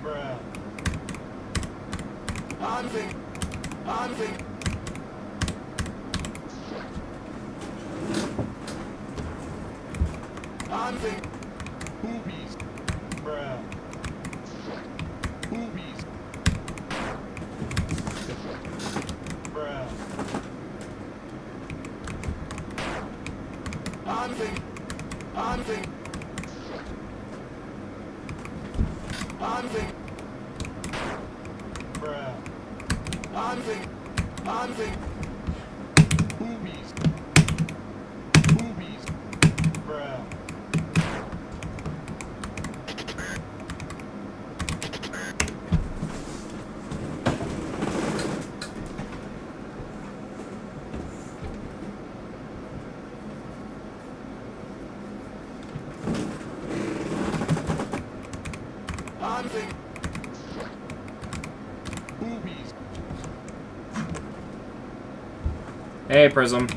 [SPEAKER 3] Bruh.
[SPEAKER 5] I'm thinking. I'm thinking. I'm thinking.
[SPEAKER 4] Boobies.
[SPEAKER 3] Bruh.
[SPEAKER 4] Boobies.
[SPEAKER 3] Bruh.
[SPEAKER 5] I'm thinking. I'm thinking. I'm thinking.
[SPEAKER 3] Bruh.
[SPEAKER 5] I'm thinking. I'm thinking.
[SPEAKER 4] Boobies. Boobies.
[SPEAKER 3] Bruh.
[SPEAKER 5] I'm thinking.
[SPEAKER 4] Boobies.
[SPEAKER 1] Hey, Prism.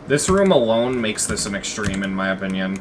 [SPEAKER 1] This room alone makes this an extreme, in my opinion.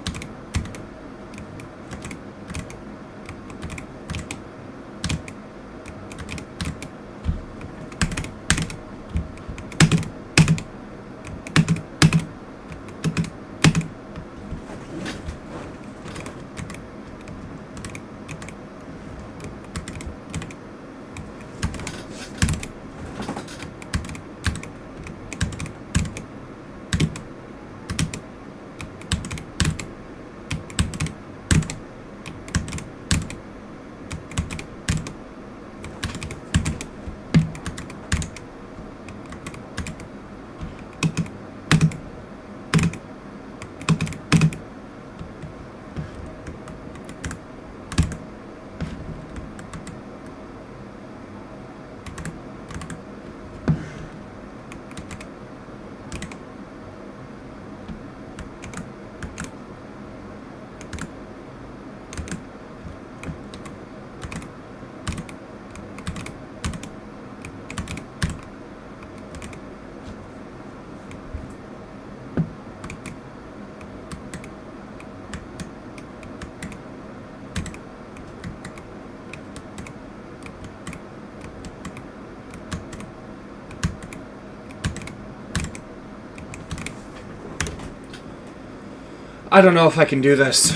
[SPEAKER 1] I don't know if I can do this.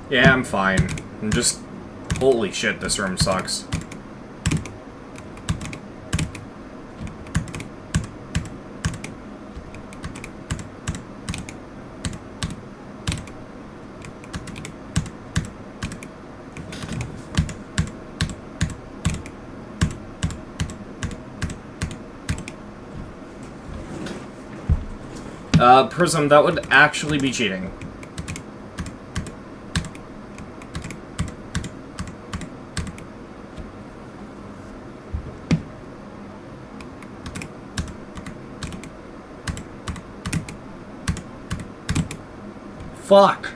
[SPEAKER 1] Yeah, I'm fine. I'm just... Holy shit, this room sucks. Prism, that would actually be cheating. Fuck.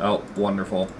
[SPEAKER 1] Oh, wonderful.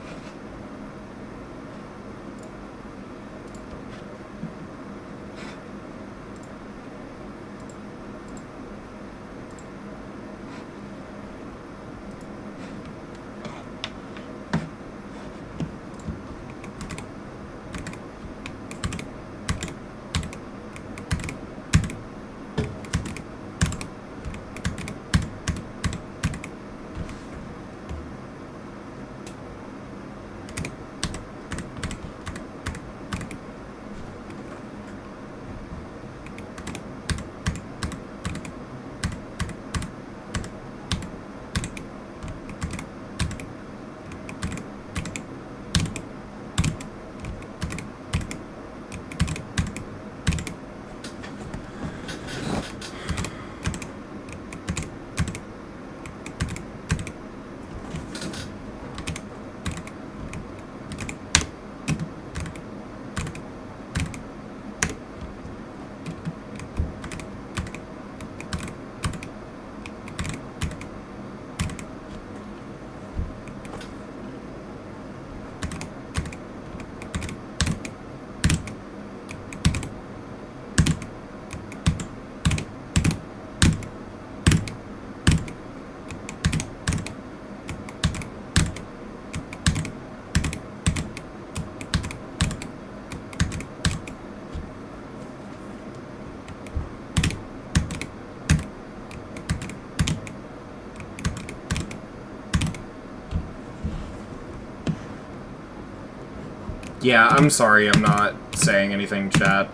[SPEAKER 1] Yeah, I'm sorry, I'm not saying anything, chat.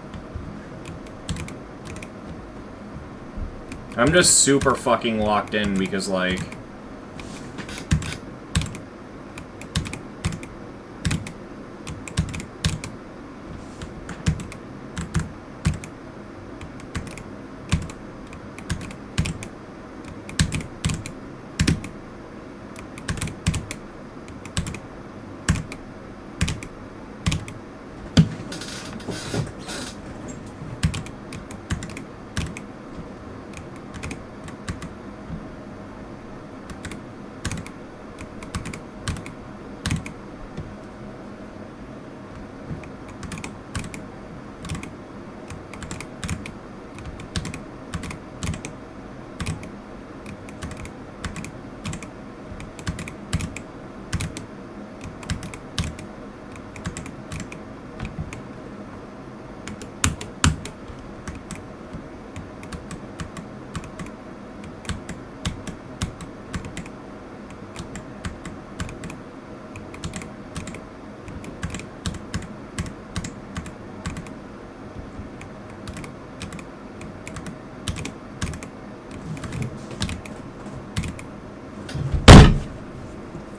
[SPEAKER 1] I'm just super fucking locked in because, like...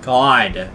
[SPEAKER 1] God.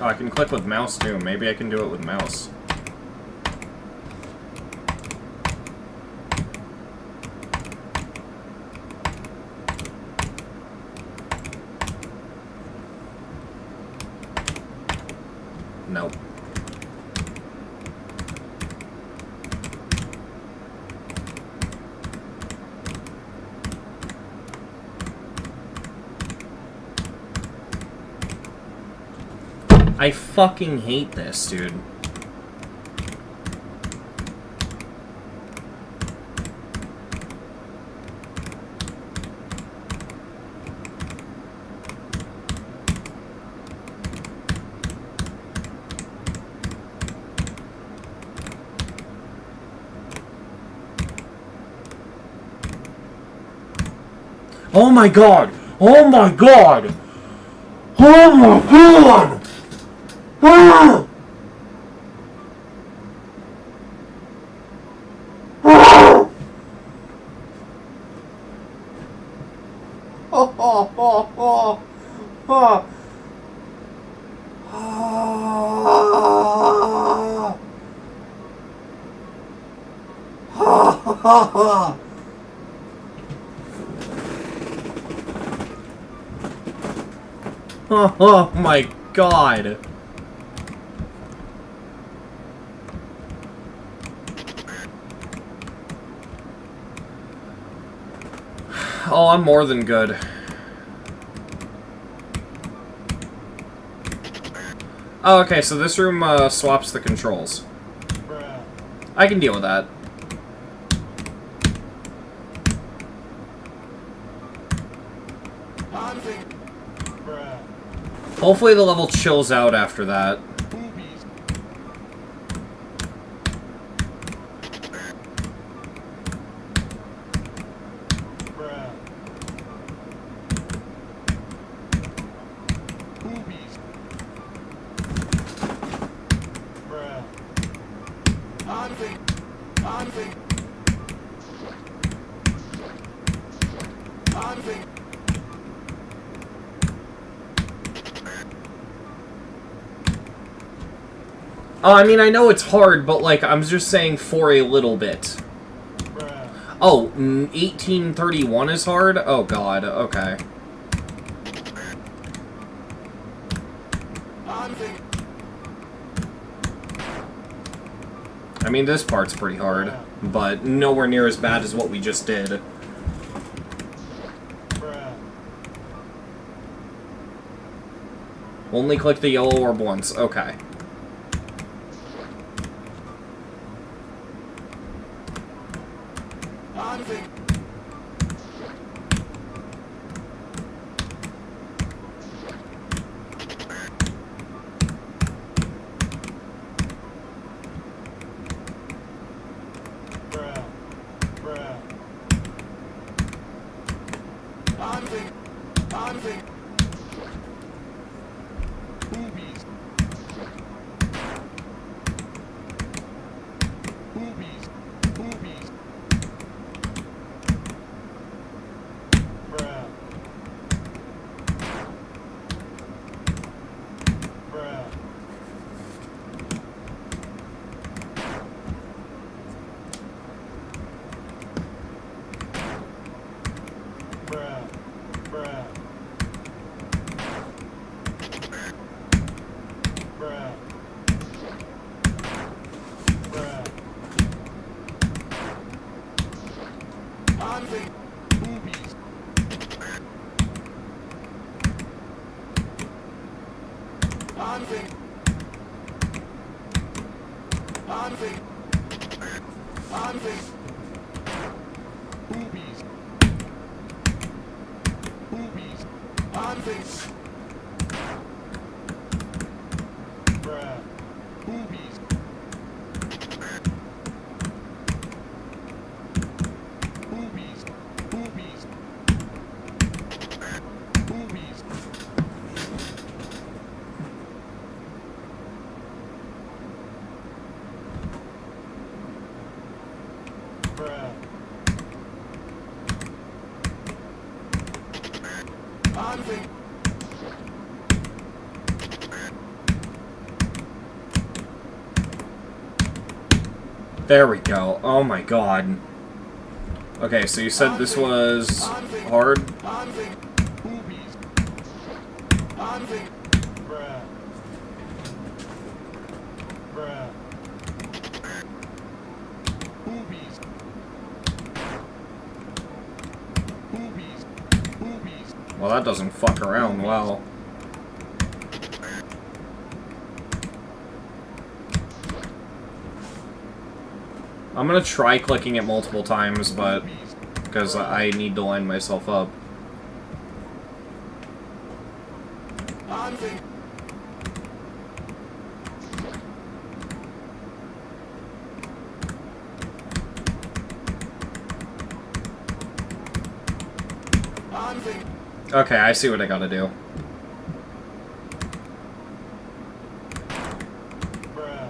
[SPEAKER 1] Oh, I can click with mouse too. Maybe I can do it with mouse. Nope. I fucking hate this, dude. Oh my god! Oh my god! Oh my god! Ah! Ah! Oh, oh, oh, oh, oh. Ah. Oh my god. Oh, I'm more than good. Oh, okay, so this room swaps the controls.
[SPEAKER 3] Bruh.
[SPEAKER 1] I can deal with that.
[SPEAKER 3] Bruh.
[SPEAKER 1] Hopefully the level chills out after that.
[SPEAKER 4] Boobies.
[SPEAKER 3] Bruh.
[SPEAKER 4] Boobies.
[SPEAKER 3] Bruh.
[SPEAKER 1] I mean, I know it's hard, but, like, I'm just saying for a little bit.
[SPEAKER 3] Bruh.
[SPEAKER 1] Oh, 1831 is hard? Oh god, okay. I mean, this part's pretty hard, but nowhere near as bad as what we just did.
[SPEAKER 3] Bruh.
[SPEAKER 1] Only click the yellow orb once, okay.
[SPEAKER 3] Bruh. Bruh.
[SPEAKER 4] Boobies. Boobies. Boobies.
[SPEAKER 3] Bruh. Bruh. Bruh. Bruh. Bruh. Bruh.
[SPEAKER 4] Boobies. Boobies. Boobies.
[SPEAKER 3] Bruh.
[SPEAKER 4] Boobies. Boobies. Boobies. Boobies.
[SPEAKER 3] Bruh.
[SPEAKER 1] There we go. Oh my god. Okay, so you said this was hard?
[SPEAKER 4] Boobies.
[SPEAKER 3] Bruh. Bruh.
[SPEAKER 4] Boobies. Boobies. Boobies.
[SPEAKER 1] Well, that doesn't fuck around well. I'm gonna try clicking it multiple times, but because I need to line myself up. Okay, I see what I gotta do.
[SPEAKER 3] Bruh.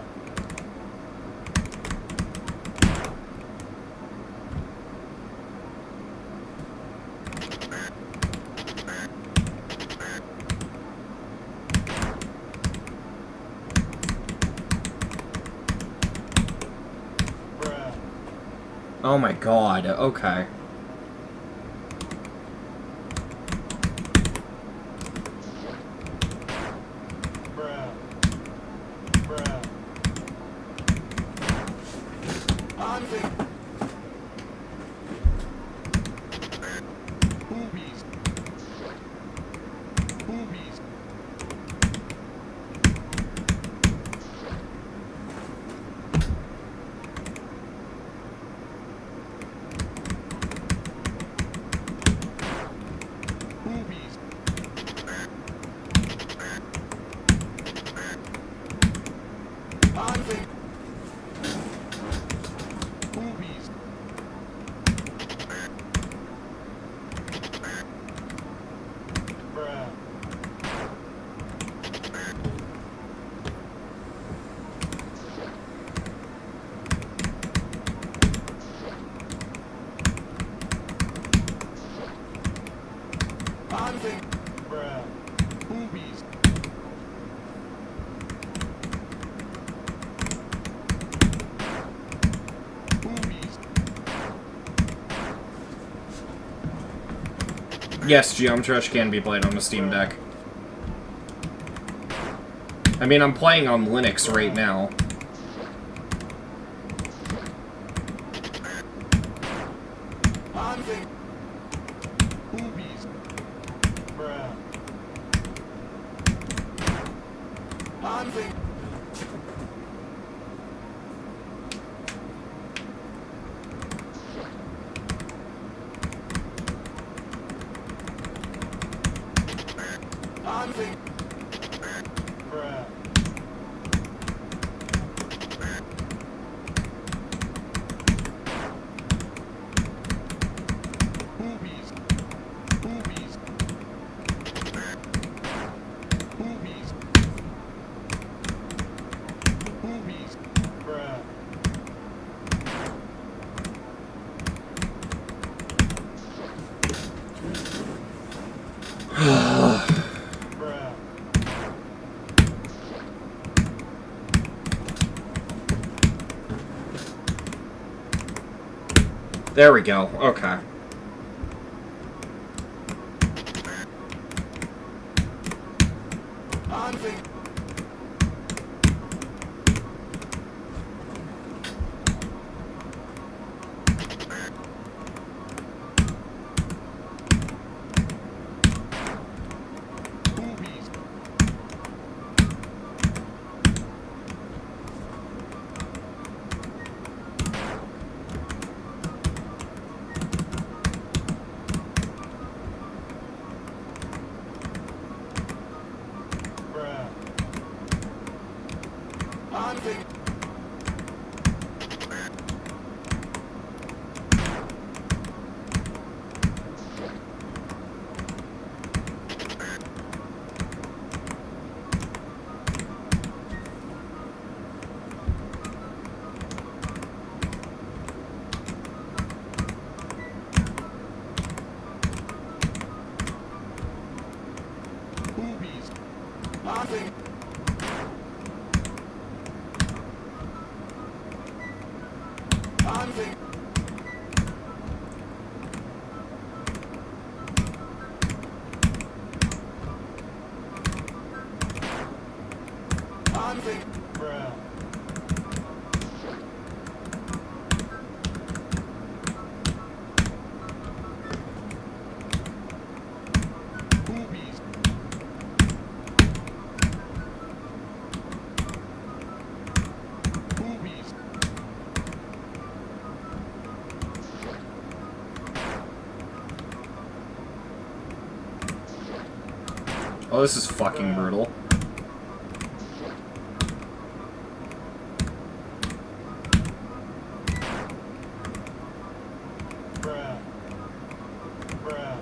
[SPEAKER 3] Bruh.
[SPEAKER 1] Oh my god, okay.
[SPEAKER 3] Bruh. Bruh.
[SPEAKER 5] Anfang.
[SPEAKER 4] Boobies. Boobies. Boobies.
[SPEAKER 5] Anfang.
[SPEAKER 4] Boobies.
[SPEAKER 3] Bruh.
[SPEAKER 5] Anfang.
[SPEAKER 3] Bruh.
[SPEAKER 4] Boobies. Boobies.
[SPEAKER 1] Yes, Geometrush can be played on the Steam Deck. I mean, I'm playing on Linux right now.
[SPEAKER 5] Anfang.
[SPEAKER 4] Boobies.
[SPEAKER 3] Bruh.
[SPEAKER 5] Anfang. Anfang.
[SPEAKER 3] Bruh.
[SPEAKER 4] Boobies. Boobies. Boobies. Boobies.
[SPEAKER 3] Bruh. Bruh.
[SPEAKER 1] There we go, okay.
[SPEAKER 5] Anfang.
[SPEAKER 4] Boobies.
[SPEAKER 3] Bruh.
[SPEAKER 5] Anfang.
[SPEAKER 4] Boobies.
[SPEAKER 5] Anfang. Anfang. Anfang.
[SPEAKER 3] Bruh.
[SPEAKER 4] Boobies. Boobies.
[SPEAKER 1] Oh, this is fucking brutal.
[SPEAKER 3] Bruh. Bruh.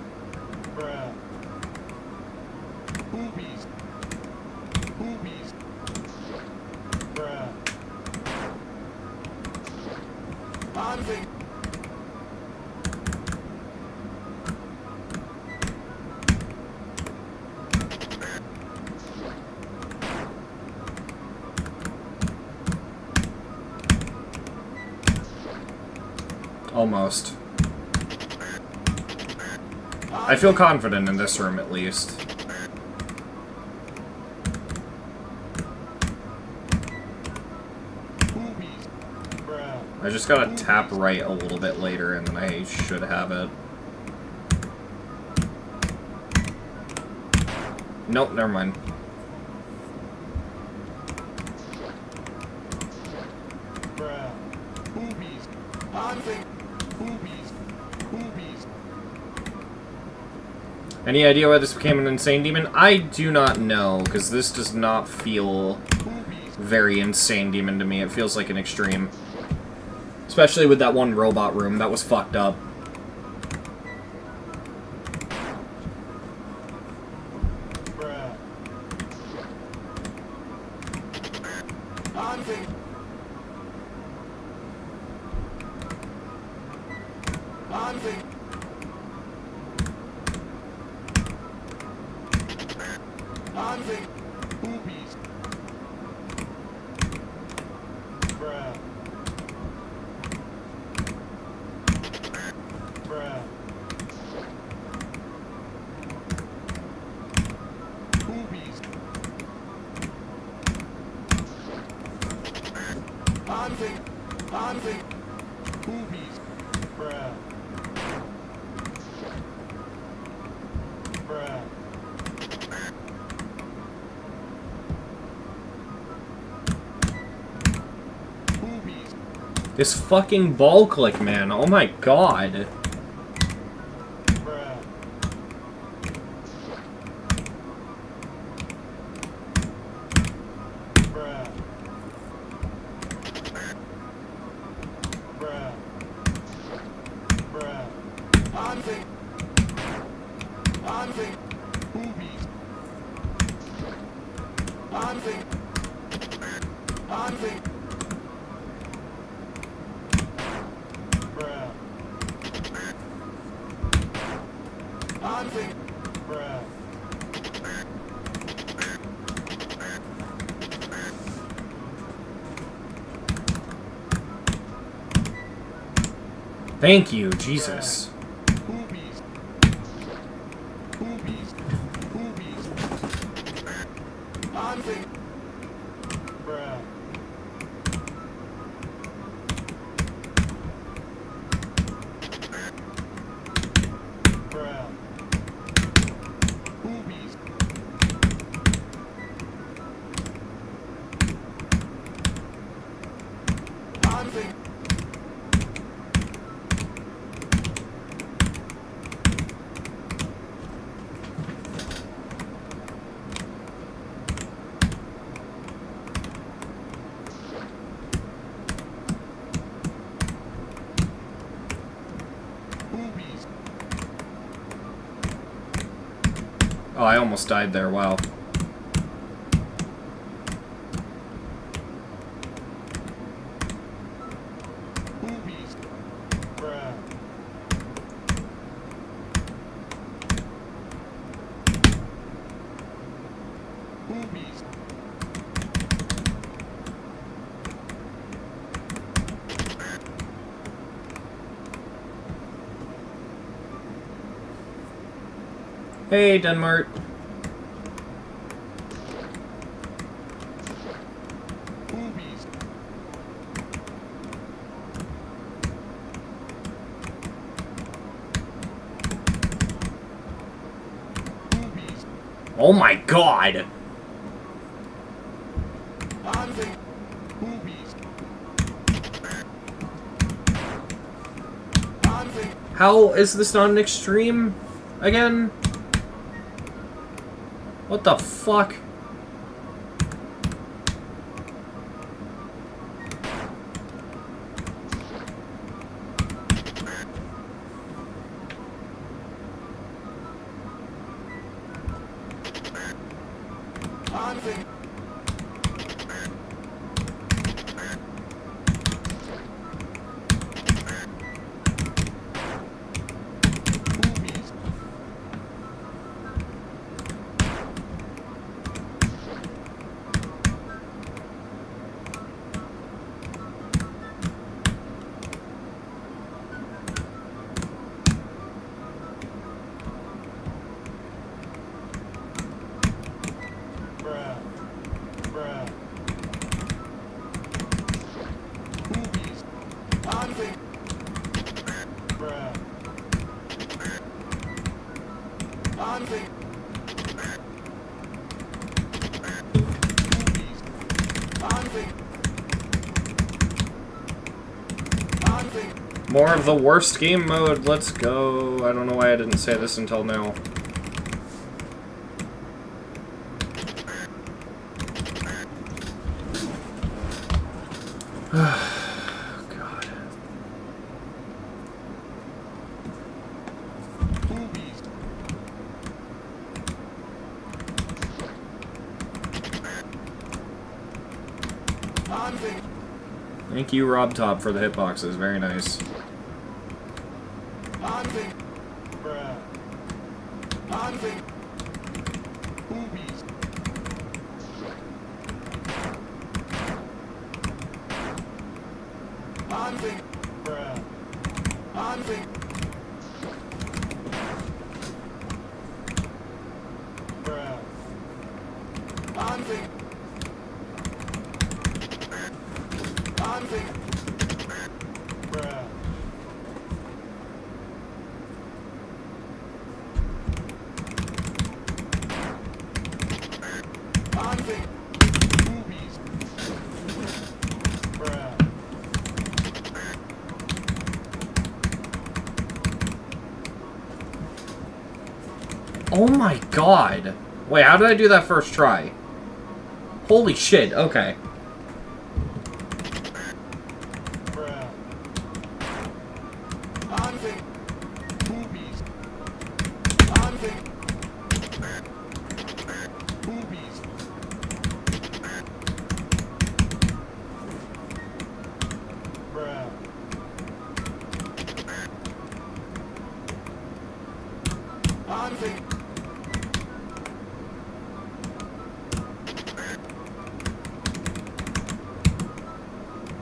[SPEAKER 3] Bruh.
[SPEAKER 4] Boobies.
[SPEAKER 3] Bruh.
[SPEAKER 5] I'm thinking.
[SPEAKER 1] Almost. I feel confident in this room, at least.
[SPEAKER 4] Boobies.
[SPEAKER 3] Bruh.
[SPEAKER 1] I just gotta tap right a little bit later, and then I should have it. Nope, never mind.
[SPEAKER 3] Bruh.
[SPEAKER 4] Boobies.
[SPEAKER 5] I'm thinking.
[SPEAKER 4] Boobies. Boobies.
[SPEAKER 1] Any idea why this became an insane demon? I do not know, because this does not feel
[SPEAKER 4] Boobies.
[SPEAKER 1] very insane demon to me. It feels like an extreme. Especially with that one robot room. That was fucked up.
[SPEAKER 3] Bruh.
[SPEAKER 5] I'm thinking. I'm thinking. I'm thinking.
[SPEAKER 4] Boobies.
[SPEAKER 3] Bruh. Bruh.
[SPEAKER 4] Boobies.
[SPEAKER 5] I'm thinking. I'm thinking.
[SPEAKER 4] Boobies.
[SPEAKER 3] Bruh. Bruh.
[SPEAKER 4] Boobies.
[SPEAKER 1] This fucking ball click, man. Oh my god.
[SPEAKER 3] Bruh. Bruh. Bruh. Bruh.
[SPEAKER 5] I'm thinking. I'm thinking.
[SPEAKER 4] Boobies.
[SPEAKER 5] I'm thinking. I'm thinking.
[SPEAKER 3] Bruh.
[SPEAKER 5] I'm thinking.
[SPEAKER 3] Bruh.
[SPEAKER 1] Thank you, Jesus.
[SPEAKER 4] Boobies. Boobies. Boobies.
[SPEAKER 5] I'm thinking.
[SPEAKER 3] Bruh. Bruh.
[SPEAKER 4] Boobies.
[SPEAKER 5] I'm thinking.
[SPEAKER 4] Boobies.
[SPEAKER 1] Oh, I almost died there. Wow.
[SPEAKER 4] Boobies.
[SPEAKER 3] Bruh.
[SPEAKER 4] Boobies.
[SPEAKER 1] Hey, Denmark.
[SPEAKER 4] Boobies. Boobies.
[SPEAKER 1] Oh my god.
[SPEAKER 5] I'm thinking.
[SPEAKER 4] Boobies.
[SPEAKER 5] I'm thinking.
[SPEAKER 1] How is this not an extreme again? What the fuck?
[SPEAKER 5] I'm thinking.
[SPEAKER 3] Bruh.
[SPEAKER 4] Boobies.
[SPEAKER 5] Hunting.
[SPEAKER 3] Bruh.
[SPEAKER 5] Hunting.
[SPEAKER 4] Boobies.
[SPEAKER 5] Hunting. Hunting.
[SPEAKER 1] More of the worst game mode. Let's go. I don't know why I didn't say this until now. God.
[SPEAKER 4] Boobies.
[SPEAKER 5] Hunting.
[SPEAKER 1] Thank you, Rob Top, for the hitboxes. Very nice.
[SPEAKER 5] Hunting.
[SPEAKER 3] Bruh.
[SPEAKER 5] Hunting.
[SPEAKER 4] Boobies.
[SPEAKER 5] Hunting.
[SPEAKER 3] Bruh.
[SPEAKER 5] Hunting.
[SPEAKER 3] Bruh.
[SPEAKER 5] Hunting. Hunting.
[SPEAKER 3] Bruh.
[SPEAKER 5] Hunting.
[SPEAKER 4] Boobies.
[SPEAKER 3] Bruh.
[SPEAKER 1] Oh my god. Wait, how did I do that first try? Holy shit, okay.
[SPEAKER 3] Bruh.
[SPEAKER 5] Hunting.
[SPEAKER 4] Boobies.
[SPEAKER 5] Hunting.
[SPEAKER 4] Boobies.
[SPEAKER 3] Bruh.
[SPEAKER 5] Hunting.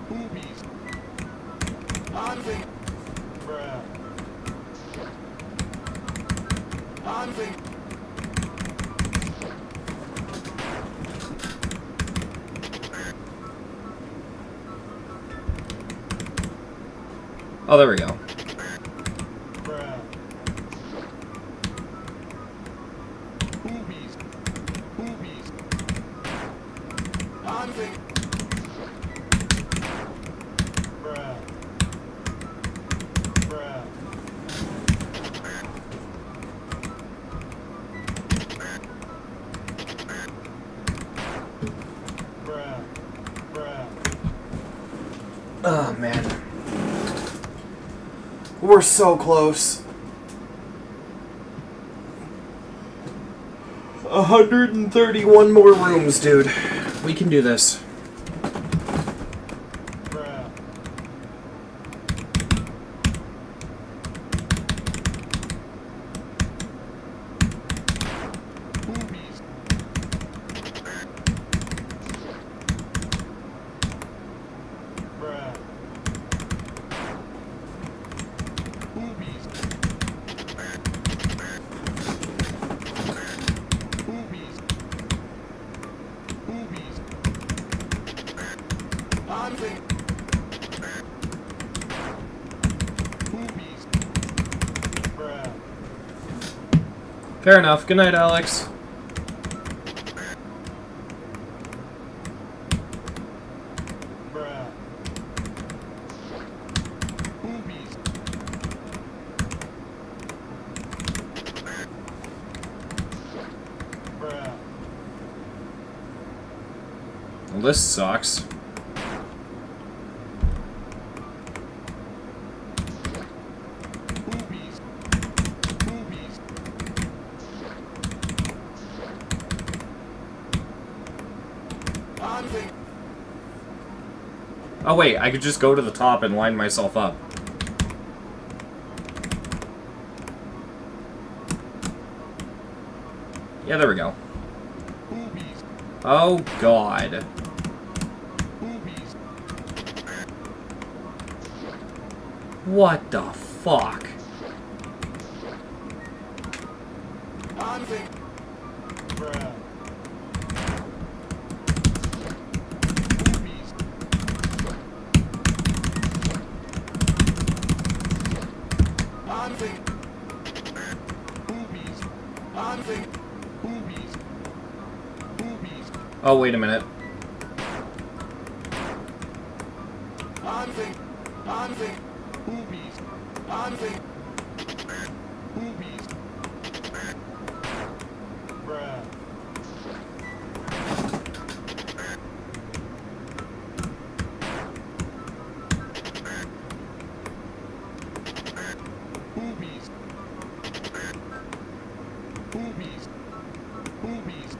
[SPEAKER 4] Boobies.
[SPEAKER 5] Hunting.
[SPEAKER 3] Bruh.
[SPEAKER 5] Hunting.
[SPEAKER 1] Oh, there we go.
[SPEAKER 3] Bruh.
[SPEAKER 4] Boobies. Boobies.
[SPEAKER 5] Hunting.
[SPEAKER 3] Bruh. Bruh. Bruh. Bruh.
[SPEAKER 1] Oh, man. We're so close. 131 more rooms, dude. We can do this.
[SPEAKER 3] Bruh.
[SPEAKER 4] Boobies.
[SPEAKER 3] Bruh.
[SPEAKER 4] Boobies. Boobies. Boobies.
[SPEAKER 5] Hunting.
[SPEAKER 4] Boobies.
[SPEAKER 3] Bruh.
[SPEAKER 1] Fair enough. Good night, Alex.
[SPEAKER 3] Bruh.
[SPEAKER 4] Boobies.
[SPEAKER 3] Bruh.
[SPEAKER 1] Well, this sucks.
[SPEAKER 4] Boobies. Boobies.
[SPEAKER 5] Hunting.
[SPEAKER 1] Oh, wait. I could just go to the top and line myself up. Yeah, there we go.
[SPEAKER 4] Boobies.
[SPEAKER 1] Oh, God.
[SPEAKER 4] Boobies.
[SPEAKER 1] What the fuck?
[SPEAKER 5] Hunting.
[SPEAKER 3] Bruh.
[SPEAKER 1] Oh, wait a minute.
[SPEAKER 5] Anving. Anving.
[SPEAKER 4] Boobies.
[SPEAKER 5] Anving.
[SPEAKER 4] Boobies.
[SPEAKER 3] Bruh.
[SPEAKER 4] Boobies. Boobies. Boobies.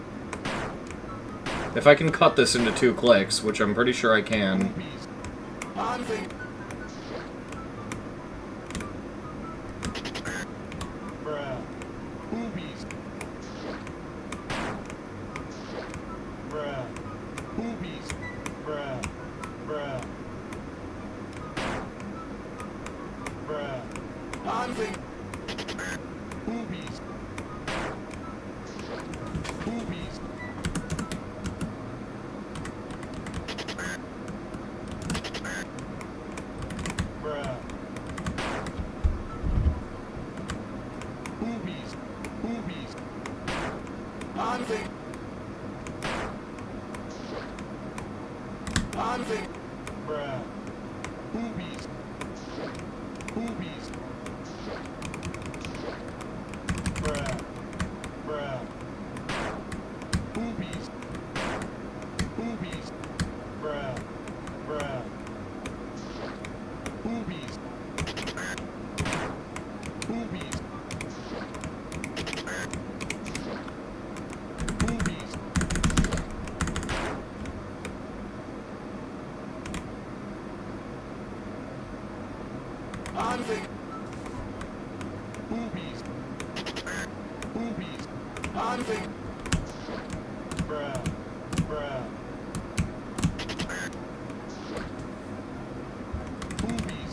[SPEAKER 1] If I can cut this into 2 clicks, which I'm pretty sure I can.
[SPEAKER 4] Boobies.
[SPEAKER 5] Anving.
[SPEAKER 3] Bruh.
[SPEAKER 4] Boobies.
[SPEAKER 3] Bruh.
[SPEAKER 4] Boobies.
[SPEAKER 3] Bruh. Bruh. Bruh.
[SPEAKER 5] Anving.
[SPEAKER 4] Boobies. Boobies.
[SPEAKER 3] Bruh.
[SPEAKER 4] Boobies. Boobies.
[SPEAKER 5] Anving. Anving.
[SPEAKER 3] Bruh.
[SPEAKER 4] Boobies. Boobies.
[SPEAKER 3] Bruh. Bruh.
[SPEAKER 4] Boobies. Boobies.
[SPEAKER 3] Bruh. Bruh.
[SPEAKER 4] Boobies. Boobies. Boobies.
[SPEAKER 5] Anving.
[SPEAKER 4] Boobies. Boobies.
[SPEAKER 5] Anving.
[SPEAKER 3] Bruh. Bruh.
[SPEAKER 4] Boobies.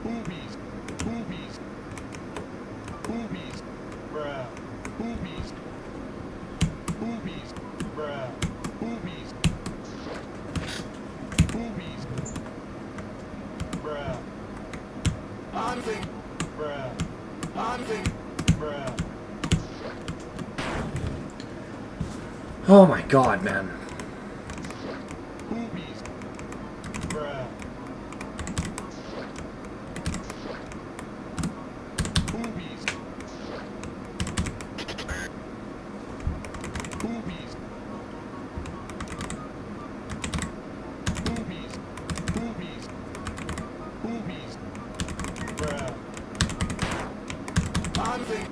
[SPEAKER 4] Boobies. Boobies. Boobies.
[SPEAKER 3] Bruh.
[SPEAKER 4] Boobies. Boobies.
[SPEAKER 3] Bruh.
[SPEAKER 4] Boobies. Boobies.
[SPEAKER 3] Bruh.
[SPEAKER 5] Anving.
[SPEAKER 3] Bruh.
[SPEAKER 5] Anving.
[SPEAKER 3] Bruh.
[SPEAKER 1] Oh my god, man.
[SPEAKER 4] Boobies.
[SPEAKER 3] Bruh.
[SPEAKER 4] Boobies. Boobies. Boobies. Boobies. Boobies.
[SPEAKER 3] Bruh.
[SPEAKER 5] Anving.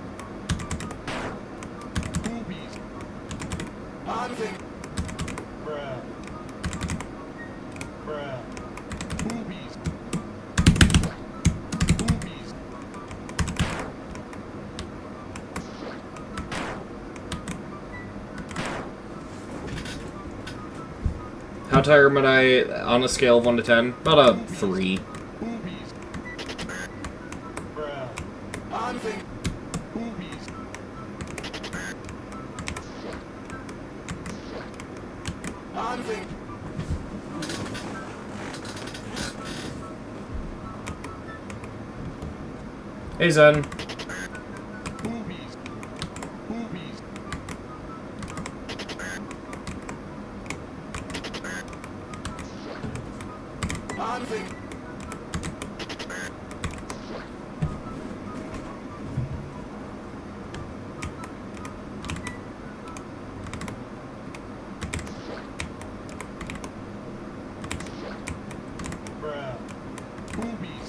[SPEAKER 4] Boobies.
[SPEAKER 5] Anving.
[SPEAKER 3] Bruh. Bruh.
[SPEAKER 4] Boobies. Boobies.
[SPEAKER 1] How tired am I on a scale of 1 to 10? About a 3.
[SPEAKER 4] Boobies.
[SPEAKER 3] Bruh.
[SPEAKER 5] Anving.
[SPEAKER 4] Boobies.
[SPEAKER 5] Anving.
[SPEAKER 1] Hey, Zen.
[SPEAKER 4] Boobies. Boobies.
[SPEAKER 5] Anving.
[SPEAKER 3] Bruh.
[SPEAKER 4] Boobies.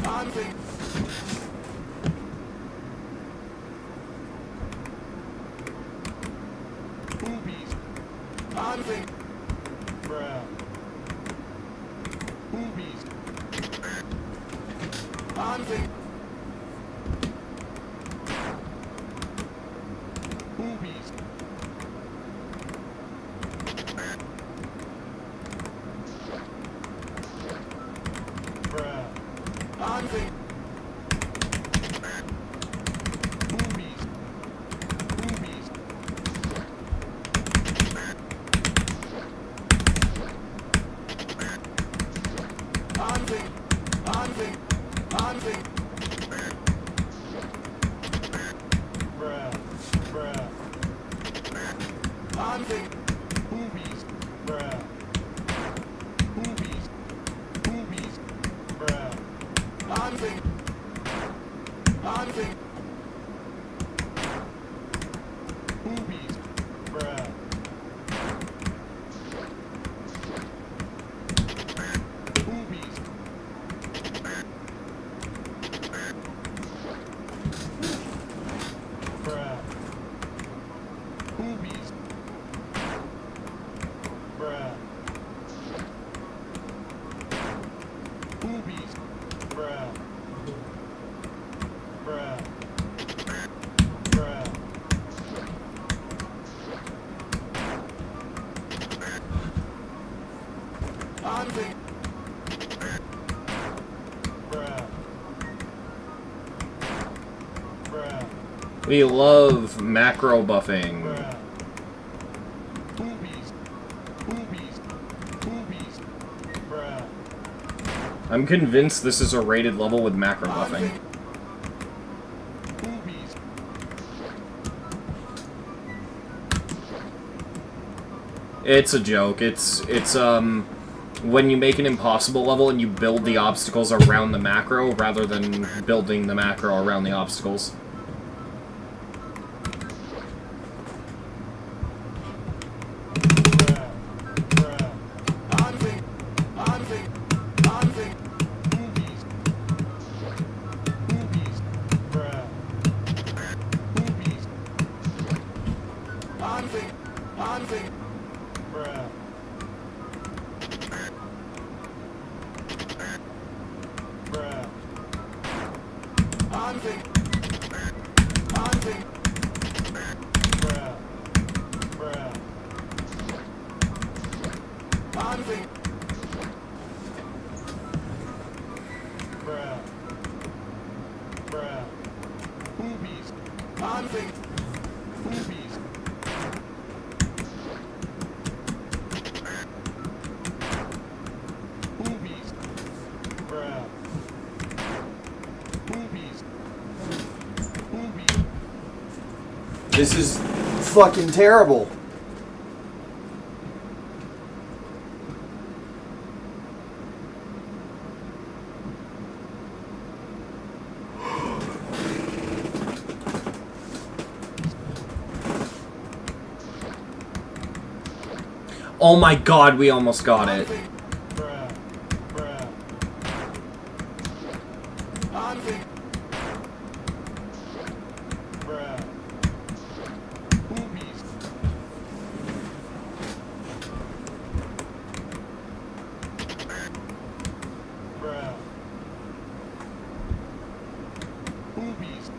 [SPEAKER 5] Anving.
[SPEAKER 4] Boobies.
[SPEAKER 5] Anving.
[SPEAKER 3] Bruh.
[SPEAKER 4] Boobies.
[SPEAKER 5] Anving.
[SPEAKER 4] Boobies.
[SPEAKER 3] Bruh.
[SPEAKER 5] Anving.
[SPEAKER 4] Boobies. Boobies.
[SPEAKER 5] Hunting.
[SPEAKER 4] Boobies.
[SPEAKER 3] bruh,
[SPEAKER 4] Boobies. Boobies.
[SPEAKER 3] bruh,
[SPEAKER 5] Hunting. Hunting.
[SPEAKER 4] Boobies.
[SPEAKER 3] bruh,
[SPEAKER 4] Boobies.
[SPEAKER 3] bruh,
[SPEAKER 4] Boobies.
[SPEAKER 3] bruh,
[SPEAKER 4] Boobies.
[SPEAKER 3] bruh, bruh, bruh,
[SPEAKER 5] Hunting.
[SPEAKER 3] bruh, bruh,
[SPEAKER 1] We love macro buffing.
[SPEAKER 3] bruh,
[SPEAKER 4] Boobies. Boobies. Boobies.
[SPEAKER 3] bruh,
[SPEAKER 1] I'm convinced this is a rated level with macro buffing.
[SPEAKER 5] Hunting.
[SPEAKER 4] Boobies.
[SPEAKER 1] It's a joke. It's when you make an impossible level and you build the obstacles around the macro rather than building the macro around the obstacles.
[SPEAKER 3] bruh, bruh,
[SPEAKER 5] Hunting. Hunting. Hunting.
[SPEAKER 4] Boobies. Boobies.
[SPEAKER 3] bruh,
[SPEAKER 4] Boobies.
[SPEAKER 5] Hunting. Hunting.
[SPEAKER 3] bruh, bruh,
[SPEAKER 5] Hunting. Hunting.
[SPEAKER 3] bruh, bruh,
[SPEAKER 5] Hunting.
[SPEAKER 3] bruh, bruh,
[SPEAKER 4] Boobies.
[SPEAKER 5] Hunting.
[SPEAKER 4] Boobies. Boobies.
[SPEAKER 3] bruh,
[SPEAKER 4] Boobies. Boobies.
[SPEAKER 6] This is fucking terrible.
[SPEAKER 1] Oh my god, we almost got it.
[SPEAKER 5] Hunting.
[SPEAKER 3] bruh, bruh,
[SPEAKER 5] Hunting.
[SPEAKER 3] bruh,
[SPEAKER 4] Boobies.
[SPEAKER 3] bruh,
[SPEAKER 4] Boobies.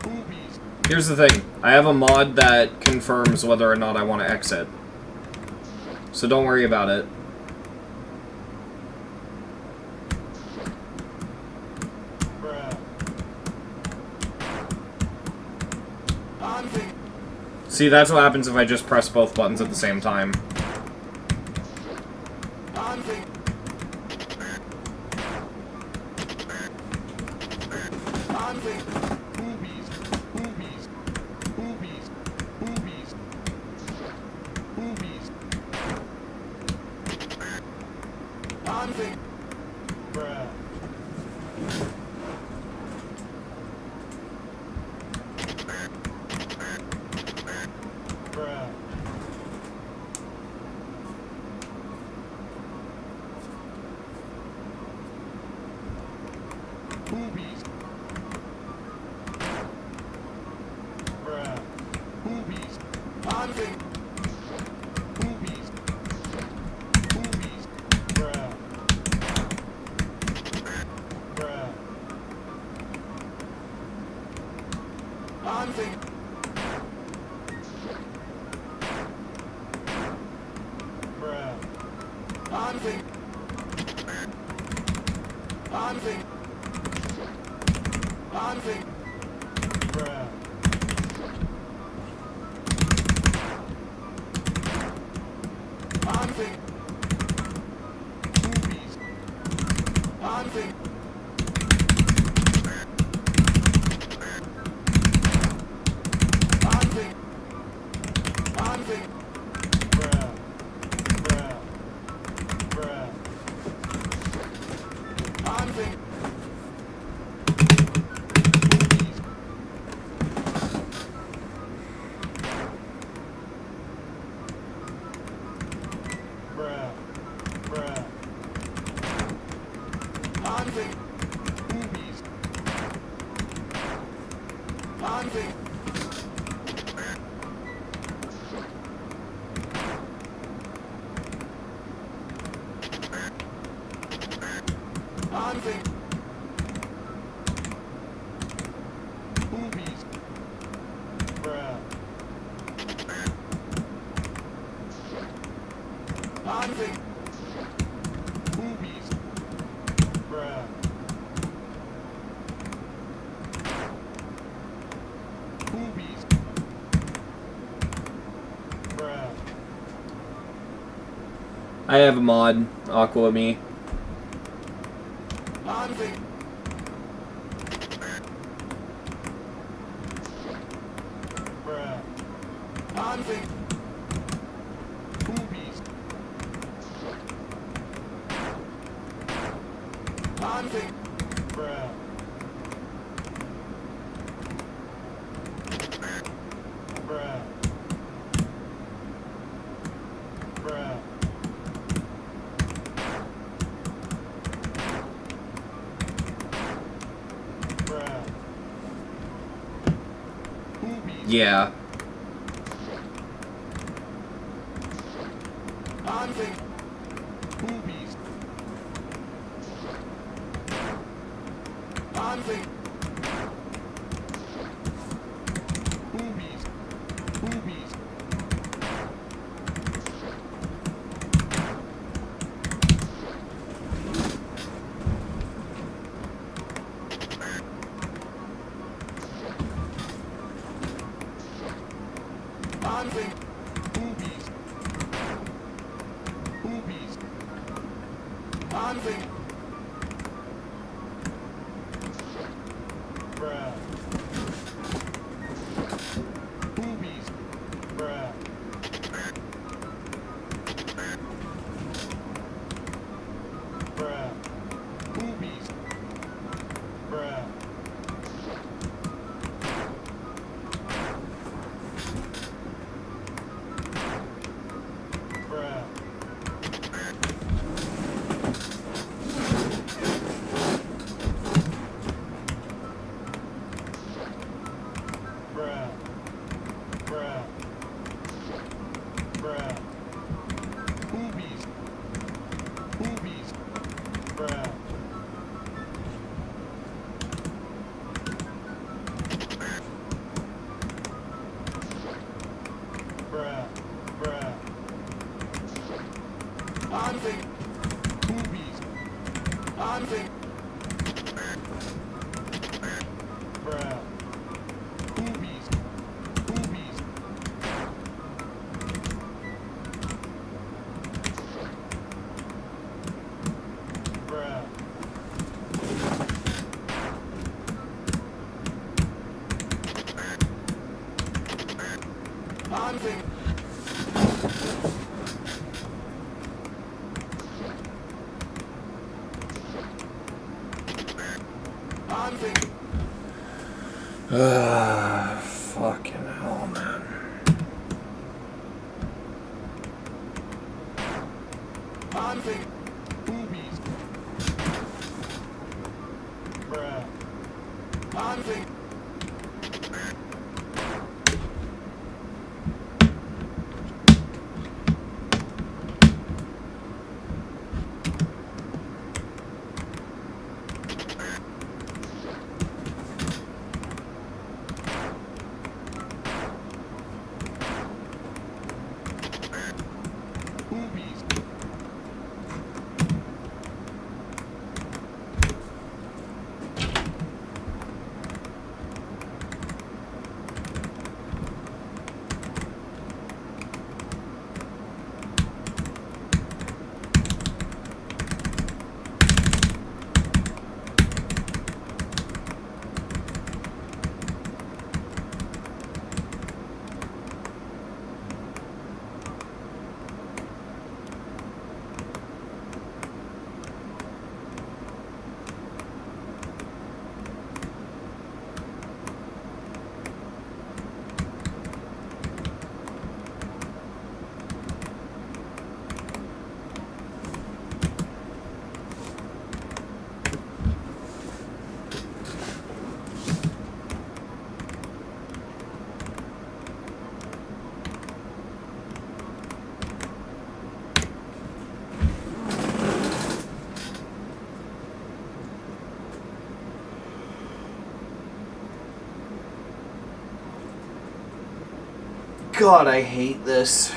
[SPEAKER 4] Boobies.
[SPEAKER 1] Here's the thing. I have a mod that confirms whether or not I want to exit. So don't worry about it.
[SPEAKER 3] bruh,
[SPEAKER 5] Hunting.
[SPEAKER 1] See, that's what happens if I just press both buttons at the same time.
[SPEAKER 5] Hunting. Hunting.
[SPEAKER 4] Boobies. Boobies. Boobies. Boobies. Boobies.
[SPEAKER 5] Hunting.
[SPEAKER 3] bruh, bruh,
[SPEAKER 4] Boobies.
[SPEAKER 3] bruh,
[SPEAKER 4] Boobies.
[SPEAKER 5] Hunting.
[SPEAKER 4] Boobies. Boobies.
[SPEAKER 3] bruh, bruh,
[SPEAKER 5] Hunting.
[SPEAKER 3] bruh,
[SPEAKER 5] Hunting. Hunting. Hunting.
[SPEAKER 3] bruh,
[SPEAKER 5] Hunting.
[SPEAKER 4] Boobies.
[SPEAKER 5] Hunting. Anfang. Anfang.
[SPEAKER 4] Boobies.
[SPEAKER 3] Bruh.
[SPEAKER 5] Anfang.
[SPEAKER 4] Boobies.
[SPEAKER 3] Bruh.
[SPEAKER 4] Boobies.
[SPEAKER 3] Bruh.
[SPEAKER 1] I have a mod, Aqua me.
[SPEAKER 5] Anfang.
[SPEAKER 3] Bruh.
[SPEAKER 5] Anfang.
[SPEAKER 4] Boobies.
[SPEAKER 5] Anfang.
[SPEAKER 3] Bruh. Bruh. Bruh. Bruh.
[SPEAKER 4] Boobies.
[SPEAKER 1] Yeah.
[SPEAKER 5] Anfang.
[SPEAKER 4] Boobies.
[SPEAKER 5] Anfang.
[SPEAKER 4] Boobies. Boobies.
[SPEAKER 5] Anfang.
[SPEAKER 4] Boobies. Boobies.
[SPEAKER 5] Anfang.
[SPEAKER 3] Bruh.
[SPEAKER 4] Boobies.
[SPEAKER 3] Bruh. Bruh.
[SPEAKER 4] Boobies.
[SPEAKER 3] Bruh. Bruh. Bruh. Bruh. Bruh.
[SPEAKER 4] Boobies. Boobies.
[SPEAKER 3] Bruh. Bruh. Bruh.
[SPEAKER 5] Anfang.
[SPEAKER 4] Boobies.
[SPEAKER 5] Anfang.
[SPEAKER 3] Bruh.
[SPEAKER 4] Boobies. Boobies.
[SPEAKER 3] Bruh.
[SPEAKER 5] Anfang. Anfang.
[SPEAKER 1] Fucking hell, man.
[SPEAKER 5] Anfang.
[SPEAKER 4] Boobies.
[SPEAKER 3] Bruh.
[SPEAKER 5] Anfang.
[SPEAKER 4] Boobies.
[SPEAKER 6] God, I hate this.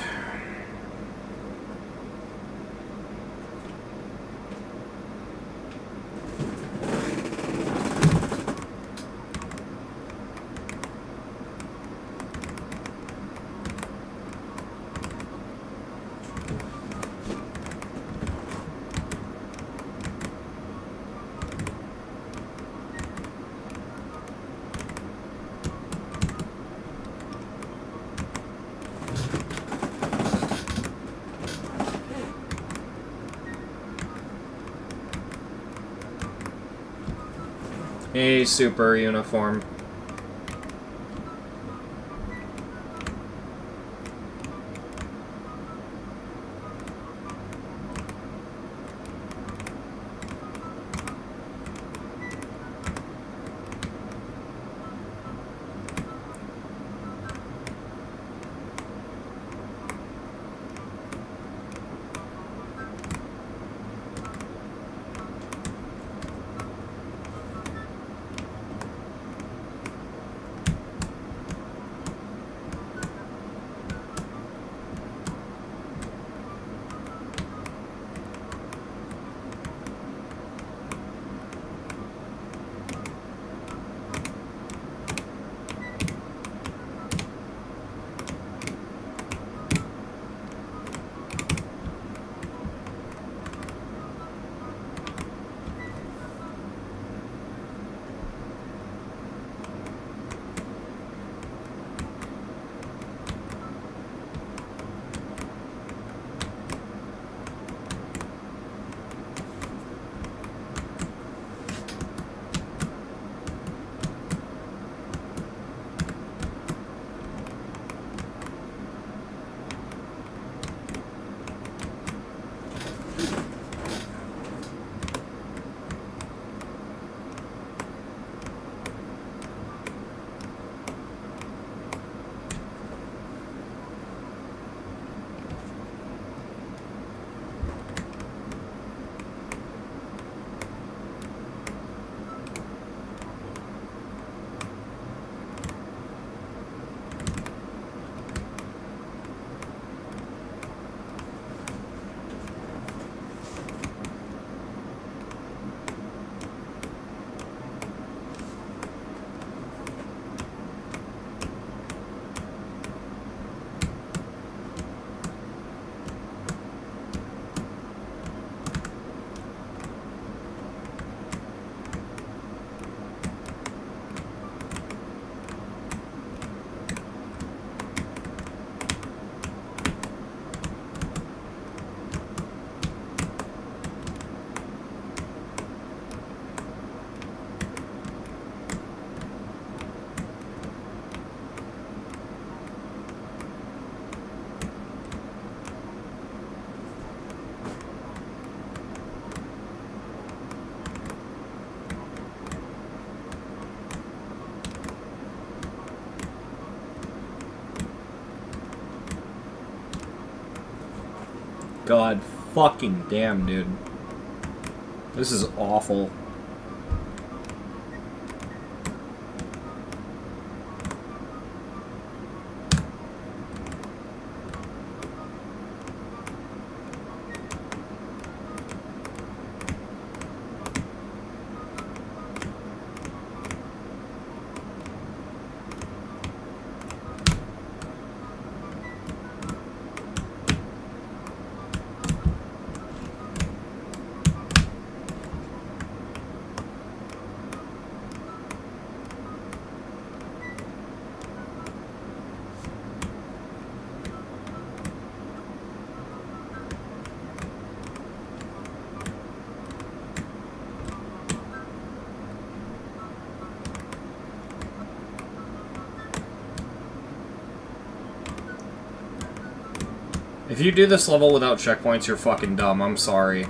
[SPEAKER 1] A super uniform. God fucking damn, dude. This is awful. If you do this level without checkpoints, you're fucking dumb. I'm sorry.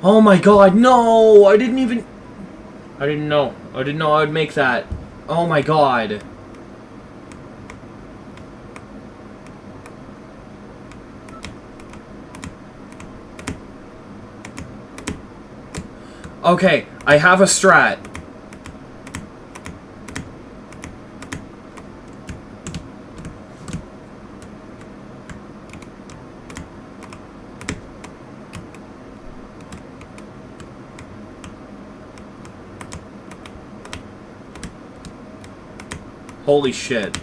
[SPEAKER 1] Oh my god, no! I didn't know. I didn't know I would make that. Oh my god. Okay, I have a strat. Holy shit.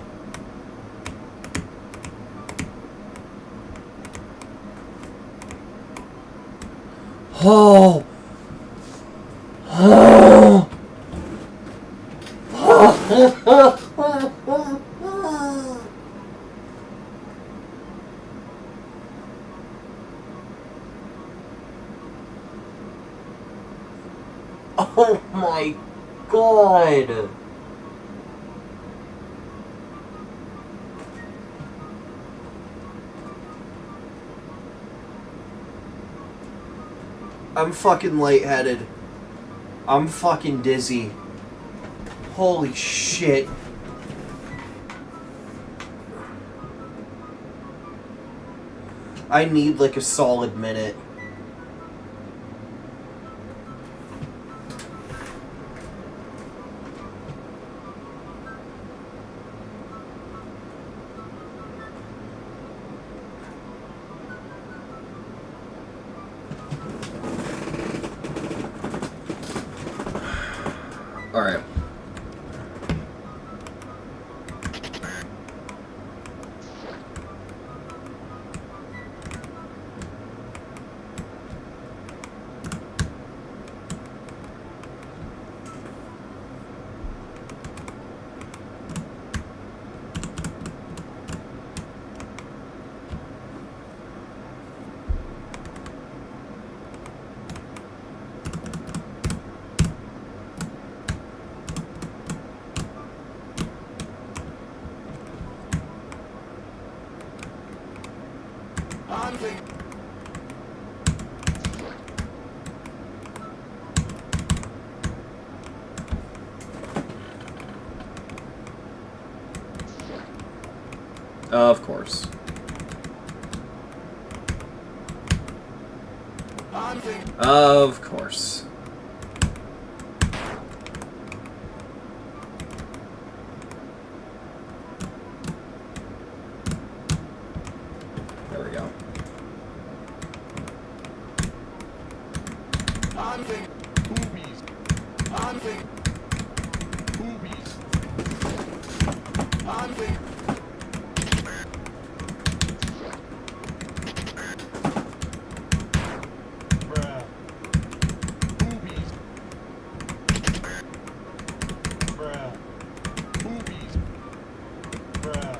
[SPEAKER 1] Oh! Oh! Oh my god! I'm fucking lightheaded. I'm fucking dizzy. Holy shit. I need like a solid minute. Alright. Of course. Of course. There we go.
[SPEAKER 4] Boobies. Boobies.
[SPEAKER 3] Bruh.
[SPEAKER 4] Boobies.
[SPEAKER 3] Bruh.
[SPEAKER 4] Boobies.
[SPEAKER 3] Bruh.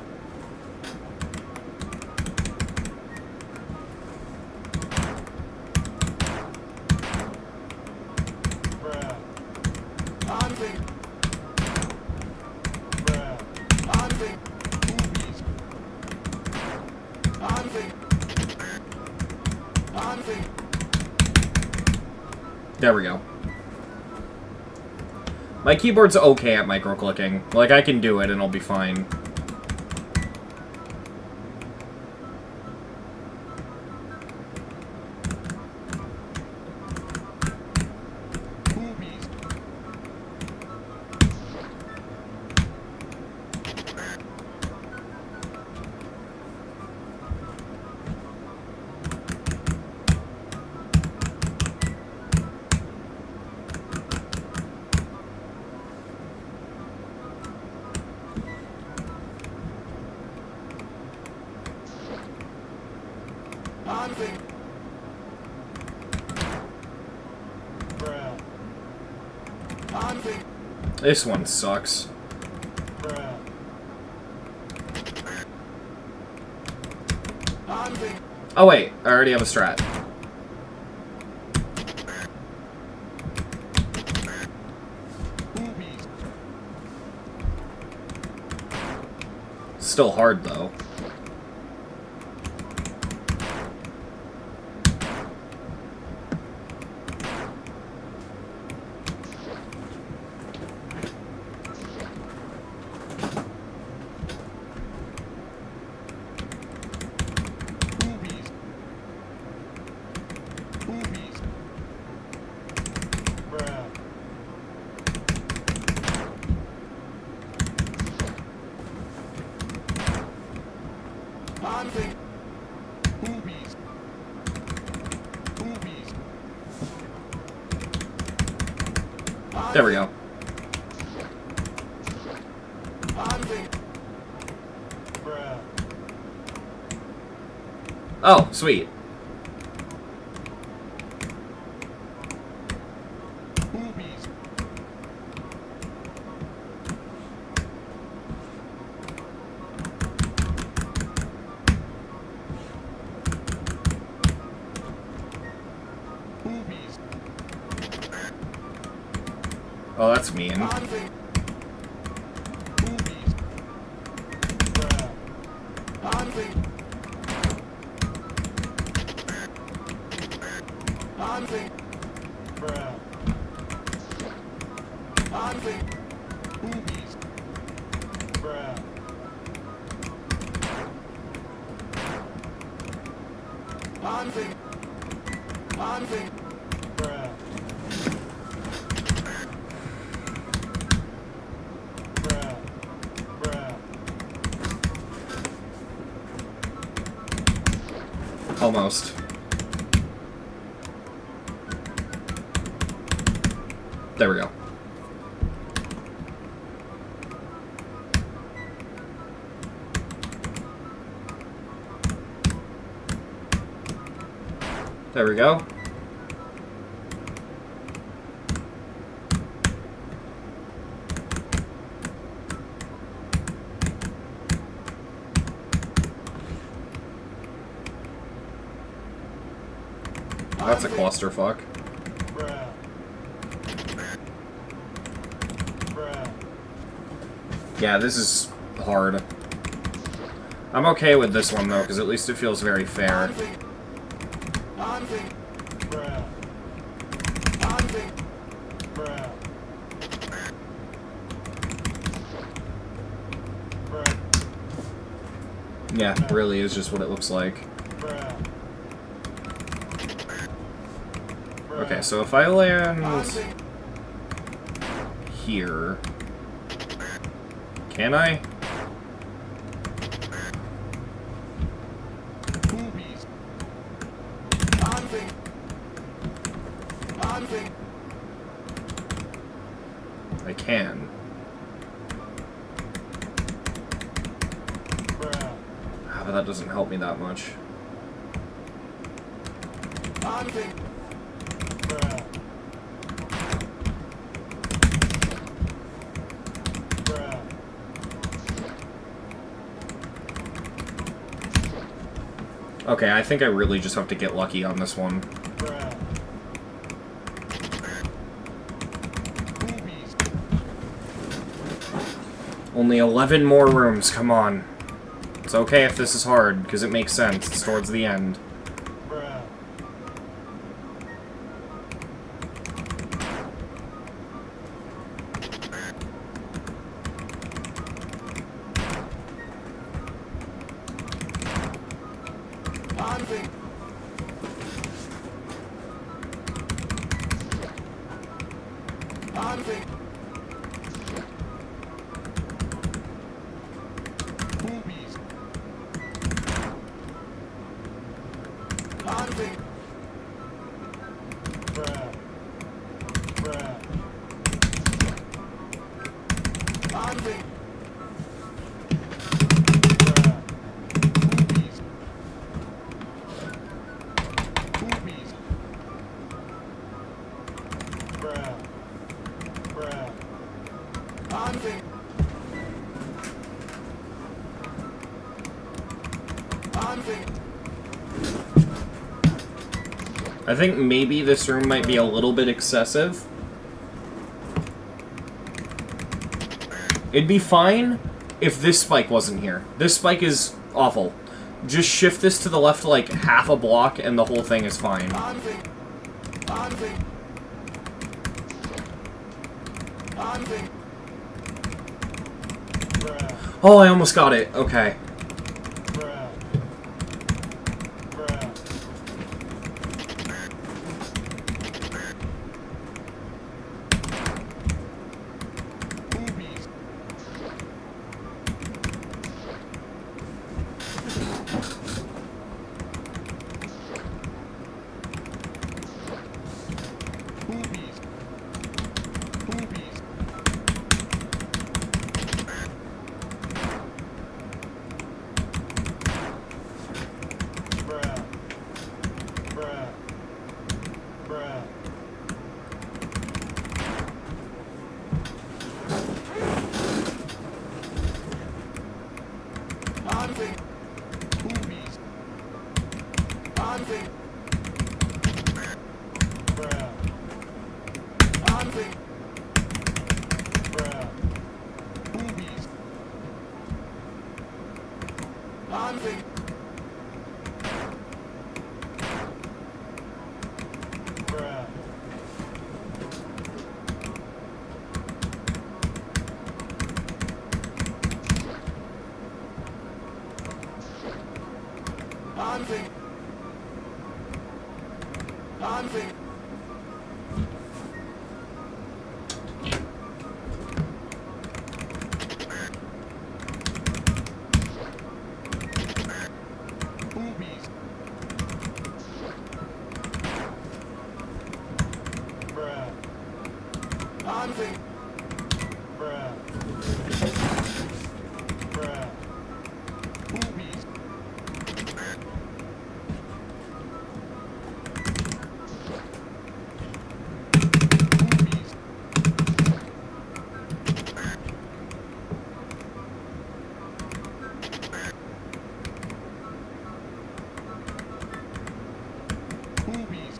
[SPEAKER 3] Bruh. Bruh.
[SPEAKER 4] Boobies.
[SPEAKER 1] There we go. My keyboard's okay at micro-clicking. Like, I can do it and I'll be fine.
[SPEAKER 4] Boobies.
[SPEAKER 3] Bruh.
[SPEAKER 1] This one sucks.
[SPEAKER 3] Bruh.
[SPEAKER 1] Oh wait, I already have a strat.
[SPEAKER 4] Boobies.
[SPEAKER 1] Still hard though.
[SPEAKER 5] I'm thinking.
[SPEAKER 4] Boobies. Boobies.
[SPEAKER 1] There we go.
[SPEAKER 5] I'm thinking.
[SPEAKER 3] Bruh.
[SPEAKER 1] Oh, sweet.
[SPEAKER 4] Boobies. Boobies.
[SPEAKER 1] Oh, that's mean.
[SPEAKER 5] I'm thinking.
[SPEAKER 4] Boobies.
[SPEAKER 3] Bruh.
[SPEAKER 5] I'm thinking. I'm thinking.
[SPEAKER 3] Bruh.
[SPEAKER 5] I'm thinking.
[SPEAKER 4] Boobies.
[SPEAKER 3] Bruh.
[SPEAKER 5] I'm thinking. I'm thinking.
[SPEAKER 3] Bruh. Bruh. Bruh.
[SPEAKER 1] Almost. There we go. There we go. That's a clusterfuck.
[SPEAKER 3] Bruh. Bruh.
[SPEAKER 1] Yeah, this is hard. I'm okay with this one, though, because at least it feels very fair.
[SPEAKER 5] I'm thinking. I'm thinking.
[SPEAKER 3] Bruh.
[SPEAKER 5] I'm thinking.
[SPEAKER 3] Bruh. Bruh.
[SPEAKER 1] Yeah, really is just what it looks like.
[SPEAKER 3] Bruh. Bruh.
[SPEAKER 1] Okay, so if I land
[SPEAKER 5] I'm thinking.
[SPEAKER 1] here... Can I?
[SPEAKER 4] Boobies.
[SPEAKER 5] I'm thinking. I'm thinking.
[SPEAKER 1] I can.
[SPEAKER 3] Bruh.
[SPEAKER 1] Ah, but that doesn't help me that much.
[SPEAKER 5] I'm thinking.
[SPEAKER 3] Bruh. Bruh.
[SPEAKER 1] Okay, I think I really just have to get lucky on this one.
[SPEAKER 3] Bruh.
[SPEAKER 4] Boobies.
[SPEAKER 1] Only 11 more rooms, come on. It's okay if this is hard, because it makes sense. It's towards the end.
[SPEAKER 3] Bruh.
[SPEAKER 5] I'm thinking. I'm thinking.
[SPEAKER 4] Boobies.
[SPEAKER 5] I'm thinking.
[SPEAKER 3] Bruh. Bruh.
[SPEAKER 5] I'm thinking.
[SPEAKER 3] Bruh.
[SPEAKER 4] Boobies. Boobies.
[SPEAKER 3] Bruh. Bruh.
[SPEAKER 5] I'm thinking. I'm thinking.
[SPEAKER 1] I think maybe this room might be a little bit excessive. It'd be fine if this spike wasn't here. This spike is awful. Just shift this to the left like half a block and the whole thing is fine.
[SPEAKER 5] I'm thinking. I'm thinking. I'm thinking.
[SPEAKER 3] Bruh.
[SPEAKER 1] Oh, I almost got it. Okay.
[SPEAKER 3] Bruh. Bruh.
[SPEAKER 4] Boobies.
[SPEAKER 5] Hunting. Hunting.
[SPEAKER 4] Boobies.
[SPEAKER 3] Bruh.
[SPEAKER 5] Hunting.
[SPEAKER 3] Bruh. Bruh.
[SPEAKER 4] Boobies. Boobies. Boobies.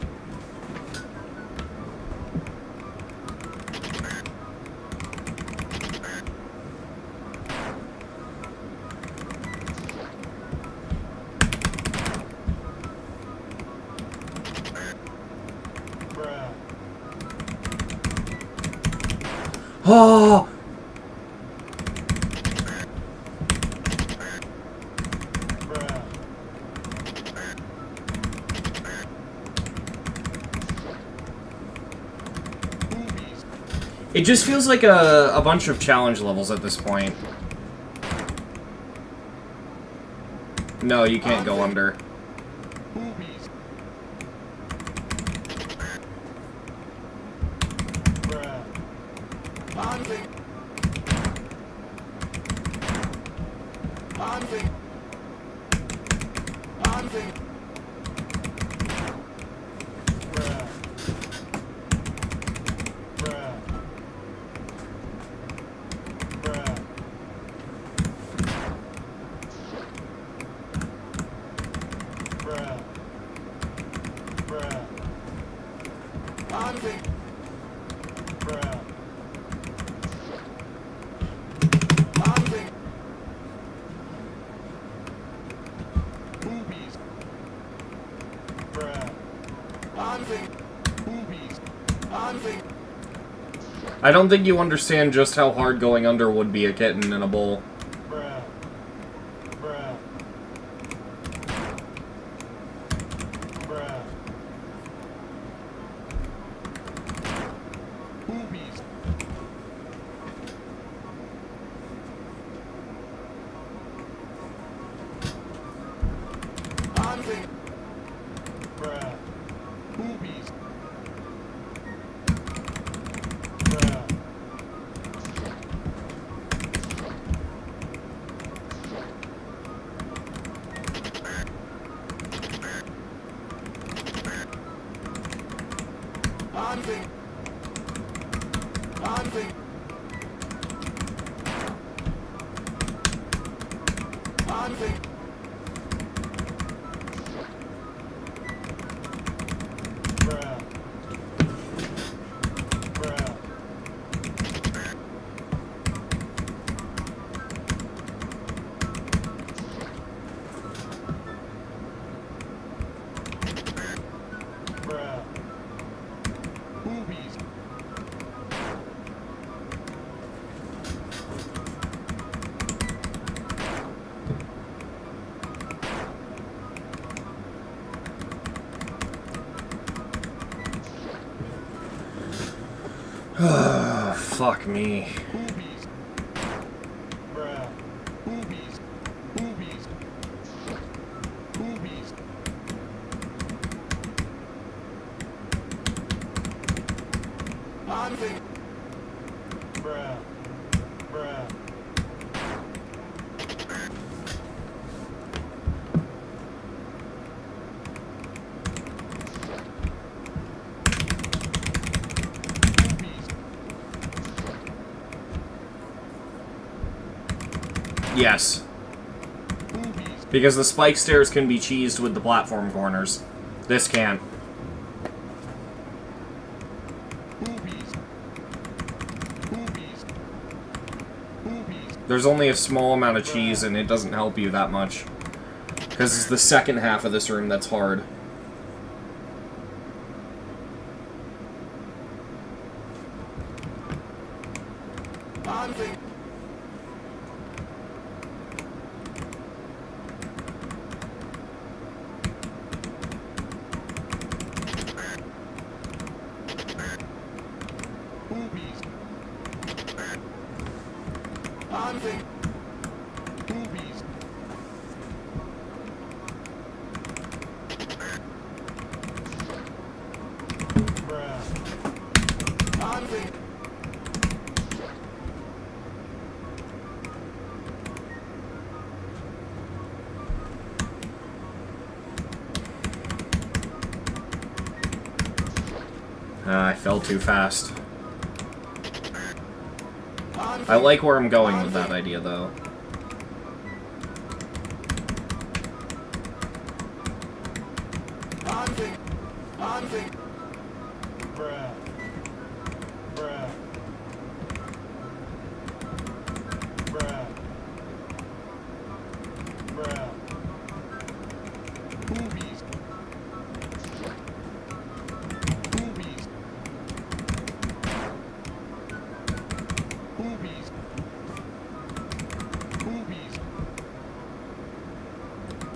[SPEAKER 3] Bruh.
[SPEAKER 1] Oh!
[SPEAKER 3] Bruh.
[SPEAKER 4] Boobies.
[SPEAKER 1] It just feels like a bunch of challenge levels at this point. No, you can't go under.
[SPEAKER 4] Boobies.
[SPEAKER 3] Bruh.
[SPEAKER 5] Hunting. Hunting. Hunting.
[SPEAKER 3] Bruh. Bruh. Bruh. Bruh. Bruh.
[SPEAKER 5] Hunting.
[SPEAKER 3] Bruh.
[SPEAKER 5] Hunting.
[SPEAKER 4] Boobies.
[SPEAKER 3] Bruh.
[SPEAKER 5] Hunting.
[SPEAKER 4] Boobies.
[SPEAKER 5] Hunting.
[SPEAKER 1] I don't think you understand just how hard going under would be a kitten in a bowl.
[SPEAKER 3] Bruh. Bruh. Bruh.
[SPEAKER 4] Boobies.
[SPEAKER 5] Hunting.
[SPEAKER 3] Bruh.
[SPEAKER 4] Boobies.
[SPEAKER 3] Bruh.
[SPEAKER 5] Hunting. Hunting. Hunting.
[SPEAKER 3] Bruh. Bruh. Bruh.
[SPEAKER 4] Boobies.
[SPEAKER 1] Fuck me.
[SPEAKER 4] Boobies.
[SPEAKER 3] Bruh.
[SPEAKER 4] Boobies. Boobies. Boobies.
[SPEAKER 5] Hunting.
[SPEAKER 3] Bruh. Bruh.
[SPEAKER 4] Boobies.
[SPEAKER 1] Yes.
[SPEAKER 4] Boobies.
[SPEAKER 1] Because the spike stairs can be cheesed with the platform corners. This can't.
[SPEAKER 4] Boobies. Boobies. Boobies.
[SPEAKER 1] There's only a small amount of cheese and it doesn't help you that much. Because it's the second half of this room that's hard.
[SPEAKER 5] Hunting. I'm thinking.
[SPEAKER 4] Boobies.
[SPEAKER 3] Bruh.
[SPEAKER 5] I'm thinking.
[SPEAKER 1] I fell too fast.
[SPEAKER 5] I'm
[SPEAKER 1] I like where I'm going with that idea, though.
[SPEAKER 5] thinking. I'm thinking.
[SPEAKER 3] Bruh. Bruh. Bruh. Bruh.
[SPEAKER 4] Boobies. Boobies. Boobies. Boobies.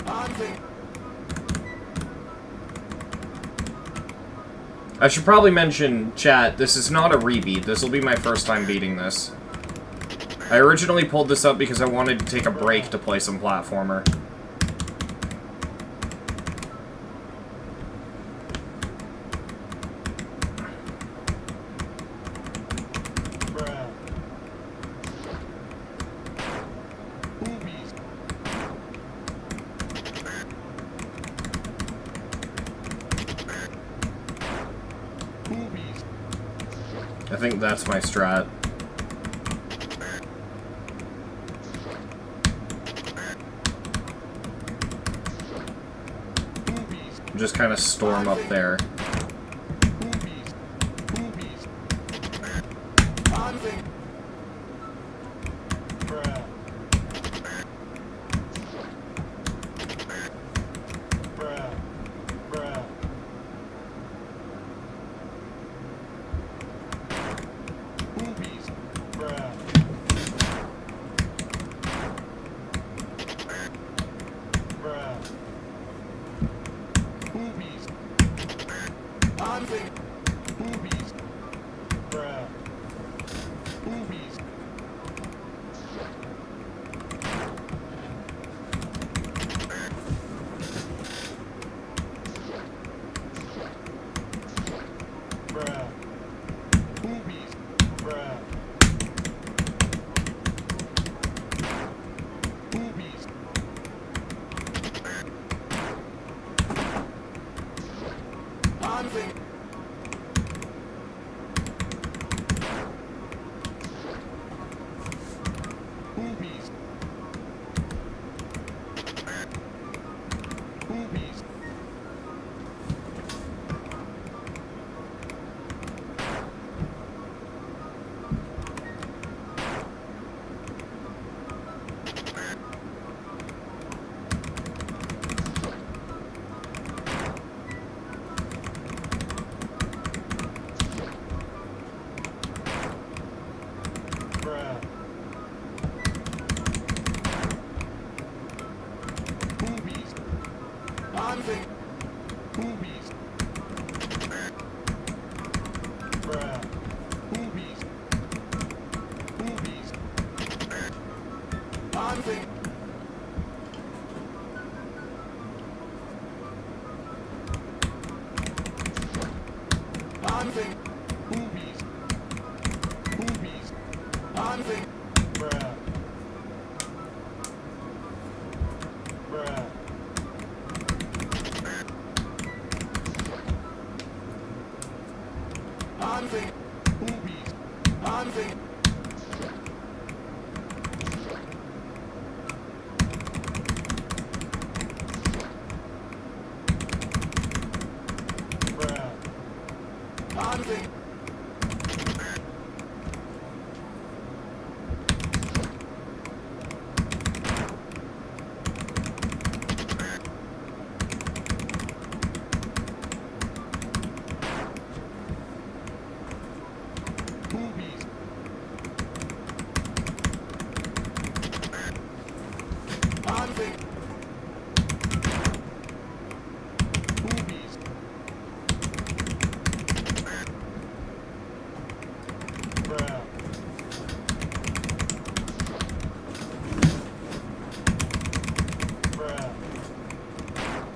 [SPEAKER 5] I'm thinking.
[SPEAKER 1] I should probably mention, chat, this is not a rebeat. This will be my first time beating this. I originally pulled this up because I wanted to take a break to play some platformer.
[SPEAKER 3] Bruh.
[SPEAKER 4] Boobies. Boobies.
[SPEAKER 1] I think that's my strat.
[SPEAKER 4] Boobies.
[SPEAKER 1] Just kind of storm up there.
[SPEAKER 4] Boobies. Boobies.
[SPEAKER 5] I'm thinking.
[SPEAKER 3] Bruh. Bruh. Bruh.
[SPEAKER 4] Boobies.
[SPEAKER 3] Bruh. Bruh.
[SPEAKER 4] Boobies.
[SPEAKER 5] I'm thinking.
[SPEAKER 4] Boobies.
[SPEAKER 3] Bruh.
[SPEAKER 4] Boobies.
[SPEAKER 3] Bruh.
[SPEAKER 4] Boobies.
[SPEAKER 3] Bruh.
[SPEAKER 4] Boobies.
[SPEAKER 5] I'm thinking.
[SPEAKER 4] Boobies. Boobies.
[SPEAKER 3] Bruh.
[SPEAKER 4] Boobies.
[SPEAKER 5] I'm thinking.
[SPEAKER 4] Boobies.
[SPEAKER 3] Bruh.
[SPEAKER 4] Boobies. Boobies.
[SPEAKER 5] I'm thinking. I'm thinking.
[SPEAKER 4] Boobies. Boobies.
[SPEAKER 5] I'm thinking.
[SPEAKER 3] Bruh. Bruh.
[SPEAKER 5] I'm thinking.
[SPEAKER 4] Boobies.
[SPEAKER 5] I'm thinking.
[SPEAKER 3] Bruh.
[SPEAKER 5] I'm thinking.
[SPEAKER 4] Boobies.
[SPEAKER 5] I'm thinking.
[SPEAKER 4] Boobies.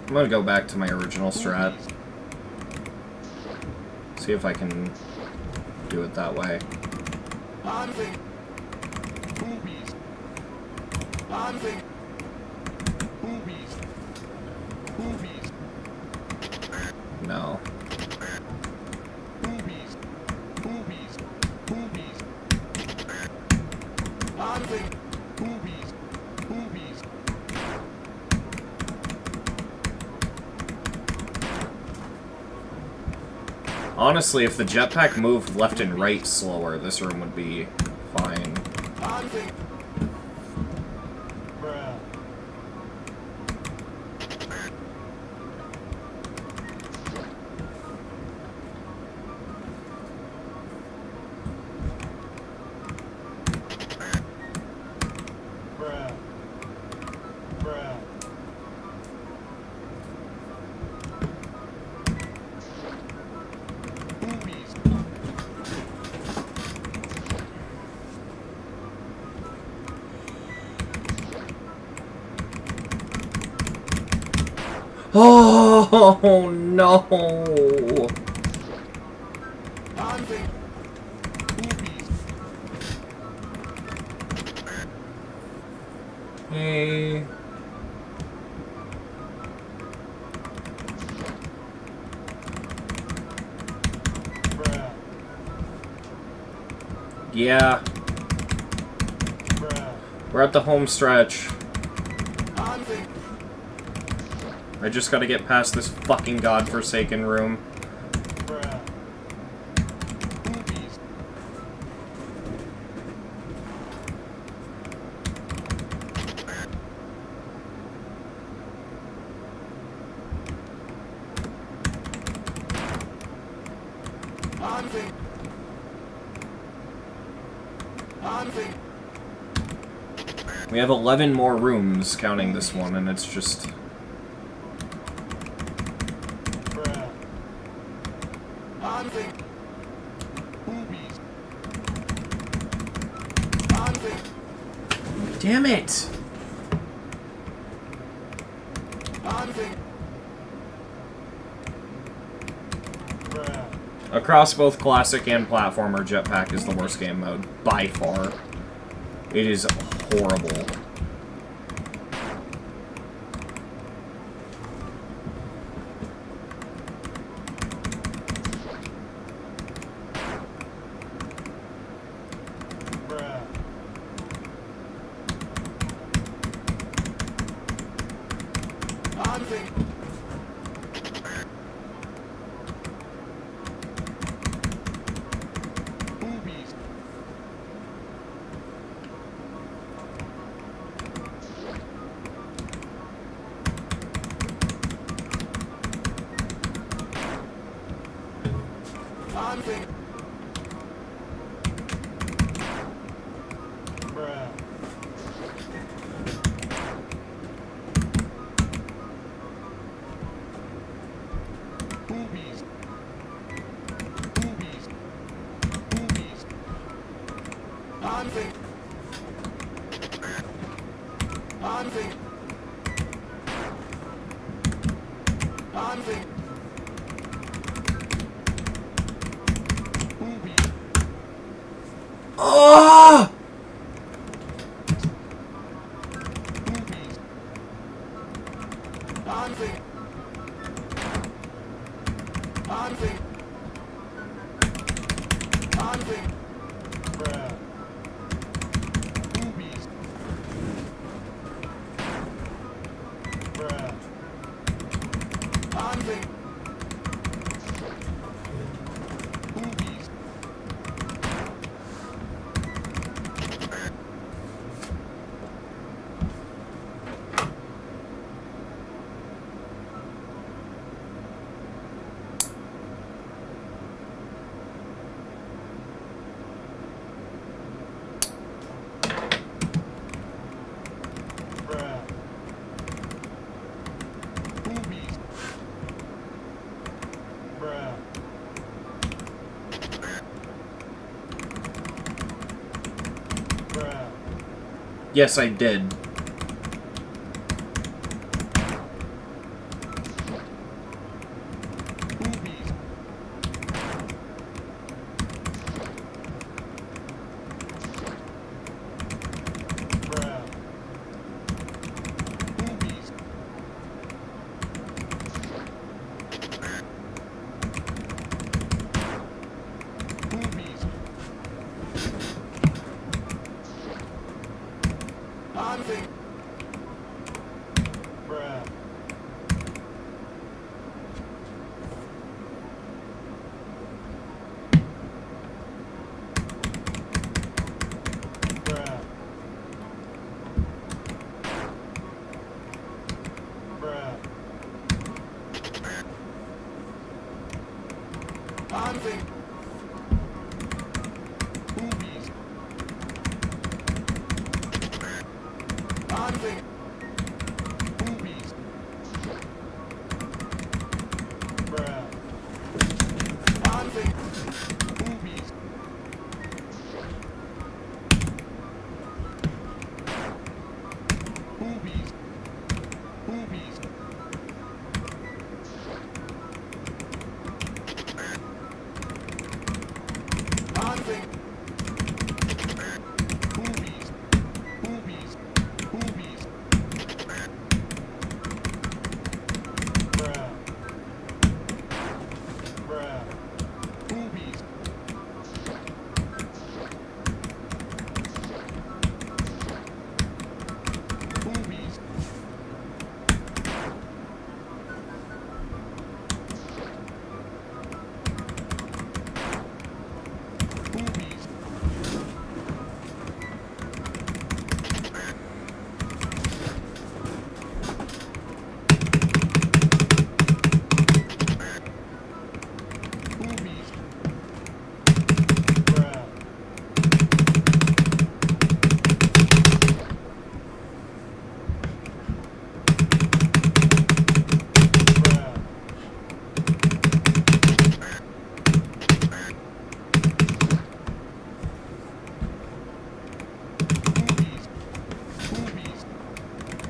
[SPEAKER 1] I'm gonna go back to my original strat. See if I can do it that way.
[SPEAKER 5] Hunting.
[SPEAKER 4] Boobies.
[SPEAKER 5] Hunting.
[SPEAKER 4] Boobies. Boobies.
[SPEAKER 1] No.
[SPEAKER 4] Boobies. Boobies. Boobies.
[SPEAKER 5] Hunting.
[SPEAKER 4] Boobies. Boobies.
[SPEAKER 1] Honestly, if the jetpack moved left and right slower, this room would be fine.
[SPEAKER 5] Hunting.
[SPEAKER 3] Bruh. Bruh. Bruh.
[SPEAKER 4] Boobies.
[SPEAKER 1] Oh no!
[SPEAKER 5] Hunting.
[SPEAKER 4] Boobies.
[SPEAKER 1] Hey.
[SPEAKER 3] Bruh.
[SPEAKER 1] Yeah,
[SPEAKER 3] Bruh.
[SPEAKER 1] we're at the home stretch.
[SPEAKER 5] Hunting.
[SPEAKER 1] I just gotta get past this fucking godforsaken room.
[SPEAKER 3] Bruh.
[SPEAKER 4] Boobies.
[SPEAKER 5] Hunting. Hunting.
[SPEAKER 1] We have 11 more rooms, counting this one, and it's just...
[SPEAKER 3] Bruh.
[SPEAKER 5] Hunting.
[SPEAKER 4] Boobies.
[SPEAKER 5] Hunting.
[SPEAKER 1] Damn it!
[SPEAKER 5] Hunting.
[SPEAKER 3] Bruh.
[SPEAKER 1] Across both classic and platformer, jetpack is the worst game mode, by far. It is horrible.
[SPEAKER 3] Bruh.
[SPEAKER 5] Hunting.
[SPEAKER 4] Boobies.
[SPEAKER 5] Hunting.
[SPEAKER 3] Bruh.
[SPEAKER 4] Boobies. Boobies. Boobies.
[SPEAKER 5] Hunting. Hunting. Hunting.
[SPEAKER 4] Boobies.
[SPEAKER 1] Ah!
[SPEAKER 4] Boobies.
[SPEAKER 5] Hunting. Hunting. Hunting.
[SPEAKER 3] Bruh.
[SPEAKER 4] Boobies.
[SPEAKER 3] Bruh.
[SPEAKER 5] Hunting.
[SPEAKER 4] Boobies.
[SPEAKER 3] Bruh.
[SPEAKER 4] Boobies.
[SPEAKER 3] Bruh. Bruh.
[SPEAKER 1] Yes, I did.
[SPEAKER 4] Boobies. Boobies.
[SPEAKER 3] Bruh.
[SPEAKER 4] Boobies. Boobies. Boobies. Boobies. Boobies. Boobies.
[SPEAKER 3] Bruh. Bruh.
[SPEAKER 4] Boobies. Boobies. Boobies. Boobies.
[SPEAKER 3] Bruh. Bruh.
[SPEAKER 4] Boobies. Boobies.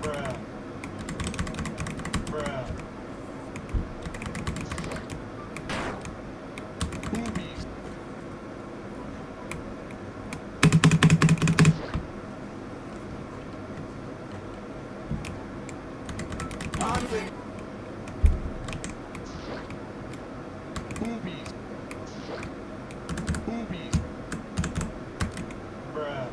[SPEAKER 3] Bruh. Bruh.
[SPEAKER 4] Boobies. Boobies. Boobies.
[SPEAKER 3] Bruh.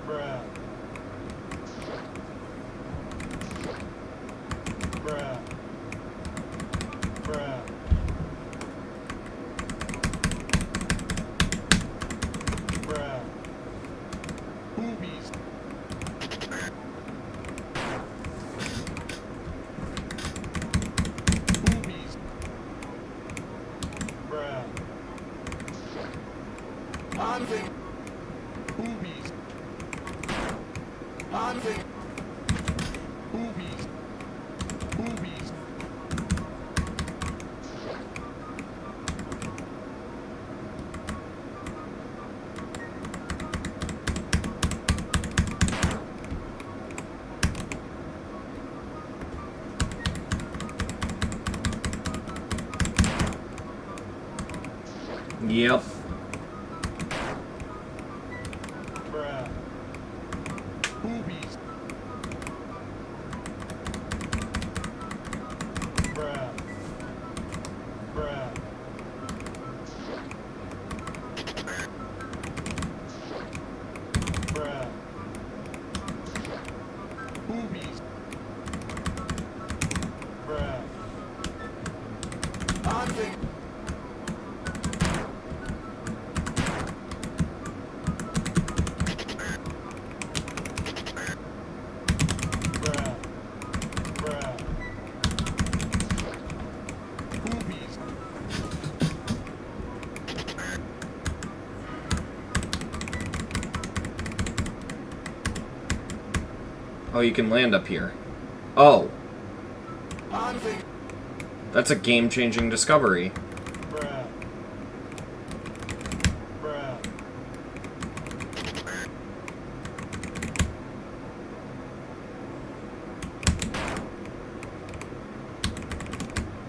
[SPEAKER 3] Bruh. Bruh. Bruh. Bruh.
[SPEAKER 4] Boobies. Boobies.
[SPEAKER 3] Bruh.
[SPEAKER 4] Boobies. Boobies. Boobies.
[SPEAKER 1] Yep.
[SPEAKER 3] Bruh.
[SPEAKER 4] Boobies.
[SPEAKER 3] Bruh. Bruh. Bruh.
[SPEAKER 4] Boobies.
[SPEAKER 3] Bruh. Bruh. Bruh.
[SPEAKER 4] Boobies.
[SPEAKER 1] Oh, you can land up here. Oh. That's a game-changing discovery.
[SPEAKER 3] Bruh. Bruh.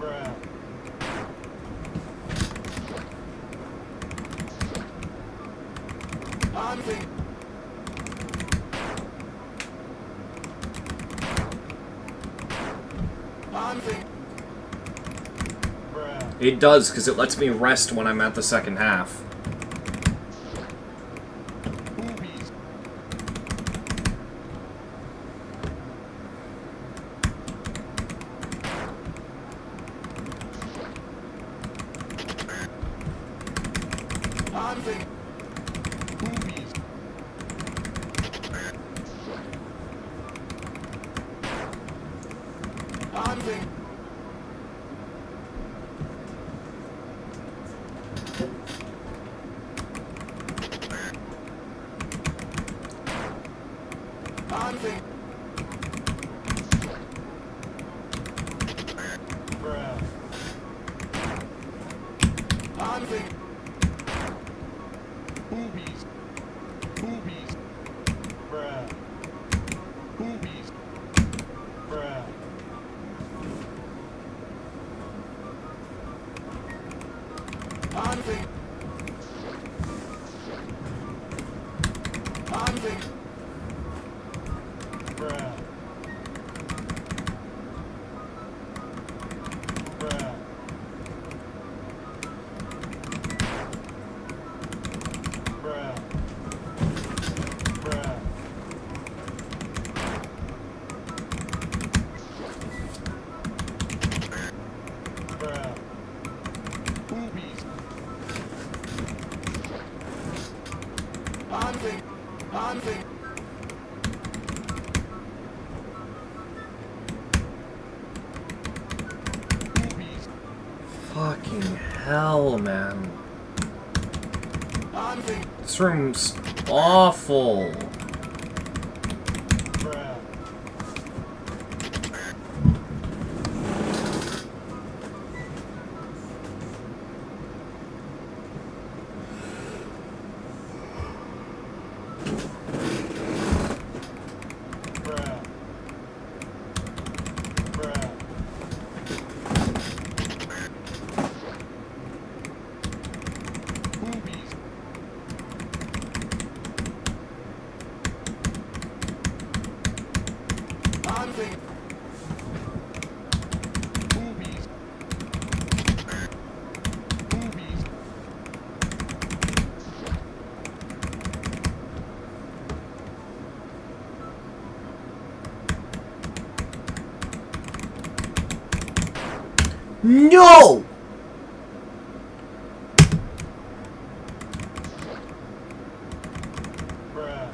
[SPEAKER 3] Bruh. Bruh.
[SPEAKER 1] It does, because it lets me rest when I'm at the second half.
[SPEAKER 4] Boobies. Boobies.
[SPEAKER 5] Hunting. Hunting.
[SPEAKER 3] Bruh.
[SPEAKER 5] Hunting.
[SPEAKER 4] Boobies. Boobies.
[SPEAKER 3] Bruh.
[SPEAKER 4] Boobies.
[SPEAKER 3] Bruh.
[SPEAKER 5] Hunting. Hunting.
[SPEAKER 3] Bruh. Bruh. Bruh. Bruh. Bruh.
[SPEAKER 4] Boobies.
[SPEAKER 5] Hunting. Hunting.
[SPEAKER 4] Boobies.
[SPEAKER 1] Fucking hell, man.
[SPEAKER 5] Hunting.
[SPEAKER 1] This room's awful.
[SPEAKER 3] Bruh. Bruh. Bruh.
[SPEAKER 4] Boobies.
[SPEAKER 5] Hunting.
[SPEAKER 4] Boobies. Boobies.
[SPEAKER 6] No!
[SPEAKER 3] Bruh.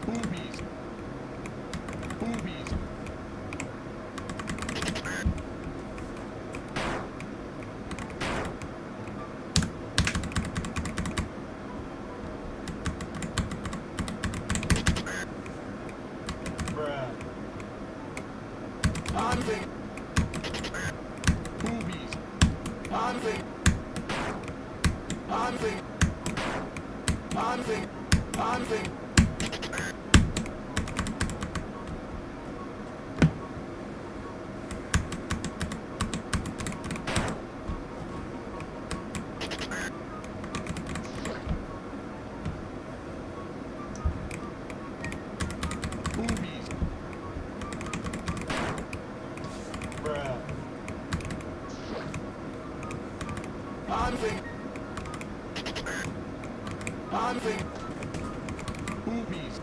[SPEAKER 4] Boobies. Boobies.
[SPEAKER 3] Bruh.
[SPEAKER 5] Hunting.
[SPEAKER 4] Boobies.
[SPEAKER 5] Hunting. Hunting. Hunting. Hunting.
[SPEAKER 4] Boobies.
[SPEAKER 3] Bruh.
[SPEAKER 5] Hunting. Hunting.
[SPEAKER 4] Boobies.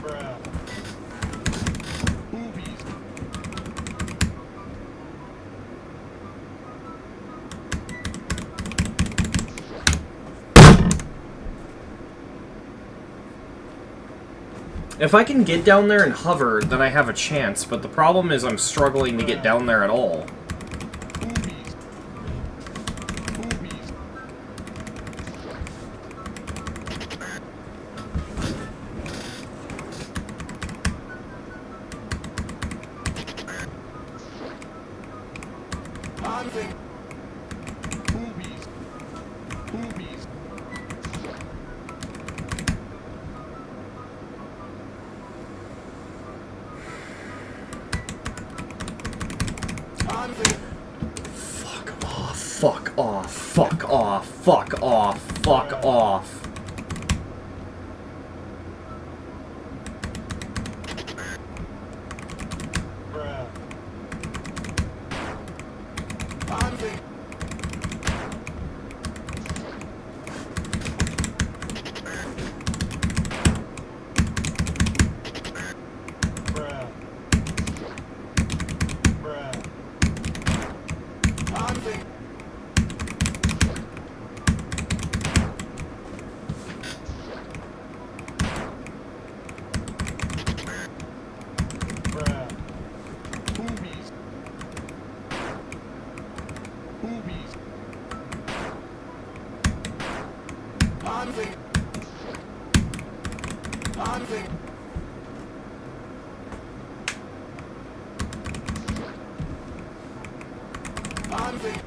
[SPEAKER 3] Bruh.
[SPEAKER 4] Boobies.
[SPEAKER 1] If I can get down there and hover, then I have a chance, but the problem is I'm struggling to get down there at all.
[SPEAKER 4] Boobies. Boobies.
[SPEAKER 5] Hunting.
[SPEAKER 4] Boobies. Boobies.
[SPEAKER 5] Hunting.
[SPEAKER 1] Fuck off, fuck off, fuck off, fuck off, fuck off.
[SPEAKER 3] Bruh.
[SPEAKER 5] Hunting.
[SPEAKER 3] Bruh. Bruh.
[SPEAKER 5] Hunting. Anfang. Anfang. Anfang.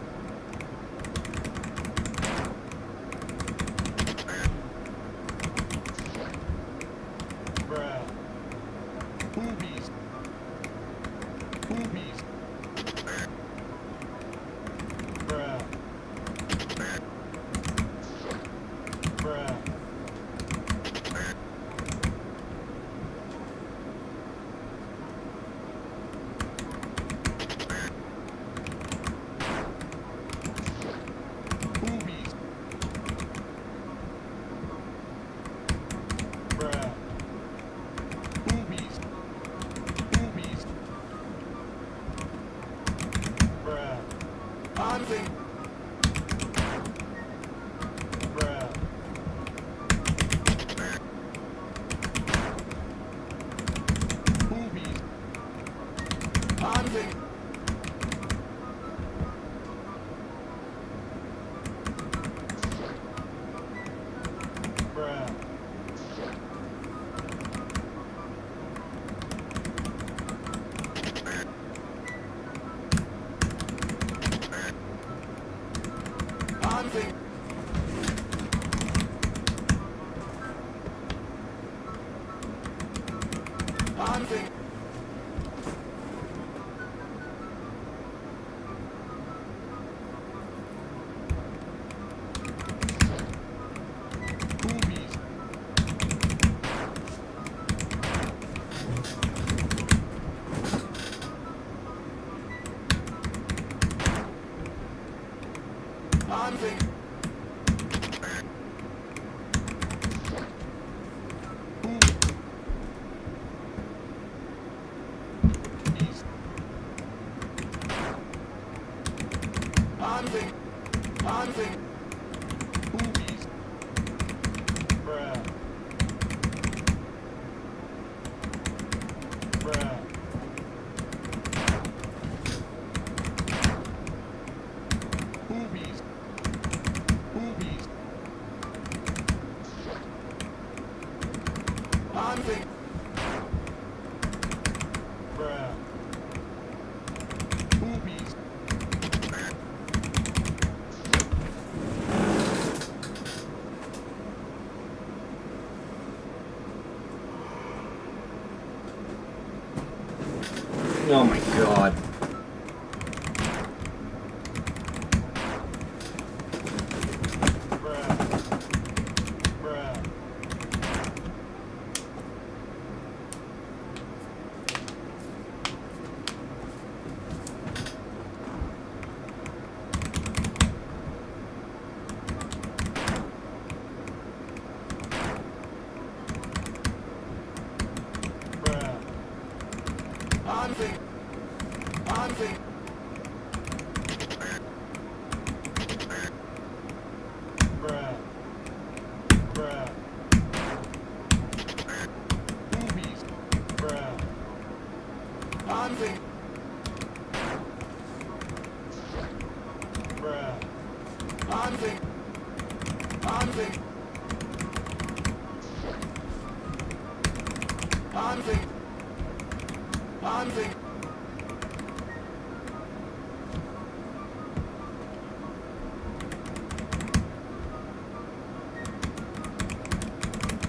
[SPEAKER 3] Bruh.
[SPEAKER 4] Boobies. Boobies.
[SPEAKER 3] Bruh. Bruh.
[SPEAKER 4] Boobies.
[SPEAKER 3] Bruh.
[SPEAKER 4] Boobies. Boobies.
[SPEAKER 3] Bruh.
[SPEAKER 5] Anfang.
[SPEAKER 3] Bruh.
[SPEAKER 4] Boobies.
[SPEAKER 5] Anfang.
[SPEAKER 3] Bruh.
[SPEAKER 5] Anfang. Anfang.
[SPEAKER 4] Boobies.
[SPEAKER 5] Anfang.
[SPEAKER 4] Boobies.
[SPEAKER 5] Anfang. Anfang.
[SPEAKER 4] Boobies.
[SPEAKER 3] Bruh. Bruh.
[SPEAKER 4] Boobies. Boobies.
[SPEAKER 5] Anfang.
[SPEAKER 3] Bruh.
[SPEAKER 4] Boobies.
[SPEAKER 1] Oh my god.
[SPEAKER 3] Bruh. Bruh. Bruh.
[SPEAKER 5] Anfang. Anfang.
[SPEAKER 3] Bruh. Bruh.
[SPEAKER 4] Boobies.
[SPEAKER 3] Bruh.
[SPEAKER 5] Anfang.
[SPEAKER 3] Bruh.
[SPEAKER 5] Anfang. Anfang. Anfang. Anfang.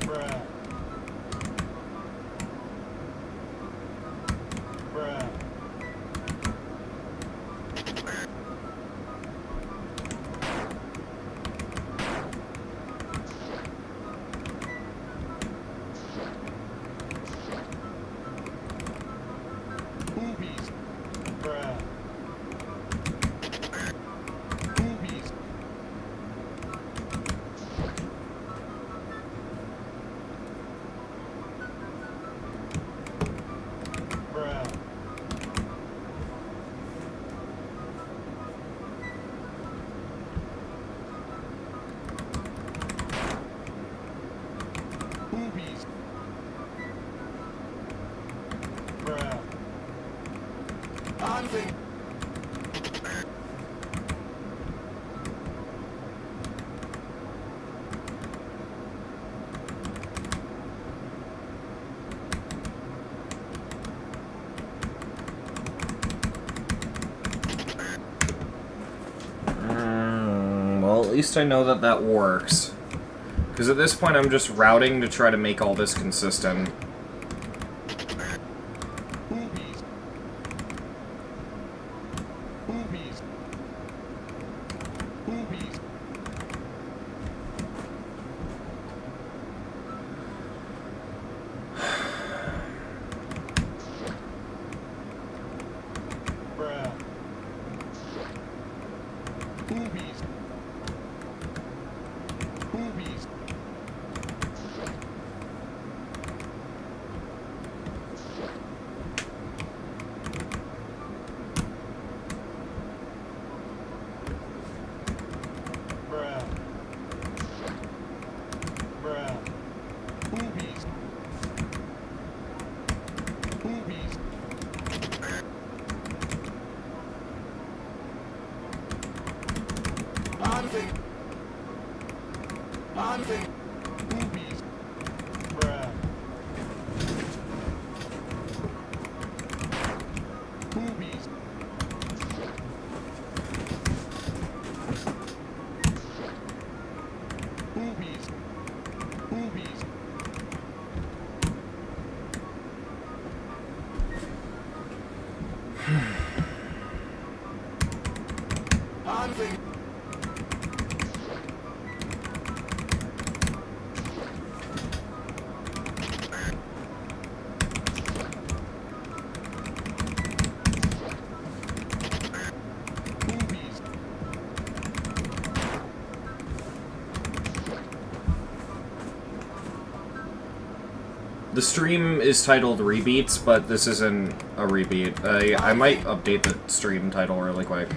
[SPEAKER 3] Bruh. Bruh.
[SPEAKER 1] least I know that that works. Because at this point I'm just routing to try to make all this consistent.
[SPEAKER 4] Boobies. Boobies. Boobies.
[SPEAKER 3] Bruh.
[SPEAKER 4] Boobies. Boobies.
[SPEAKER 3] Bruh. Bruh.
[SPEAKER 4] Boobies. Boobies.
[SPEAKER 5] Hunting. Hunting.
[SPEAKER 4] Boobies.
[SPEAKER 3] Bruh.
[SPEAKER 4] Boobies. Boobies. Boobies.
[SPEAKER 5] Hunting.
[SPEAKER 4] Boobies.
[SPEAKER 1] The stream is titled Rebeats, but this isn't a rebeat. I might update the stream title really quick.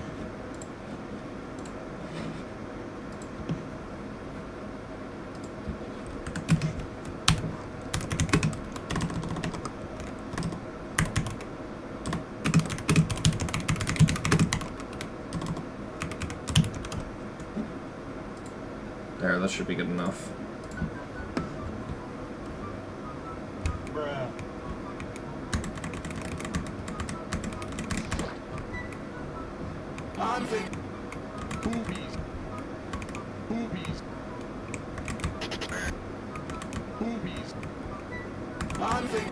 [SPEAKER 1] There, that should be good enough.
[SPEAKER 3] Bruh.
[SPEAKER 5] Hunting.
[SPEAKER 4] Boobies. Boobies. Boobies.
[SPEAKER 5] Hunting.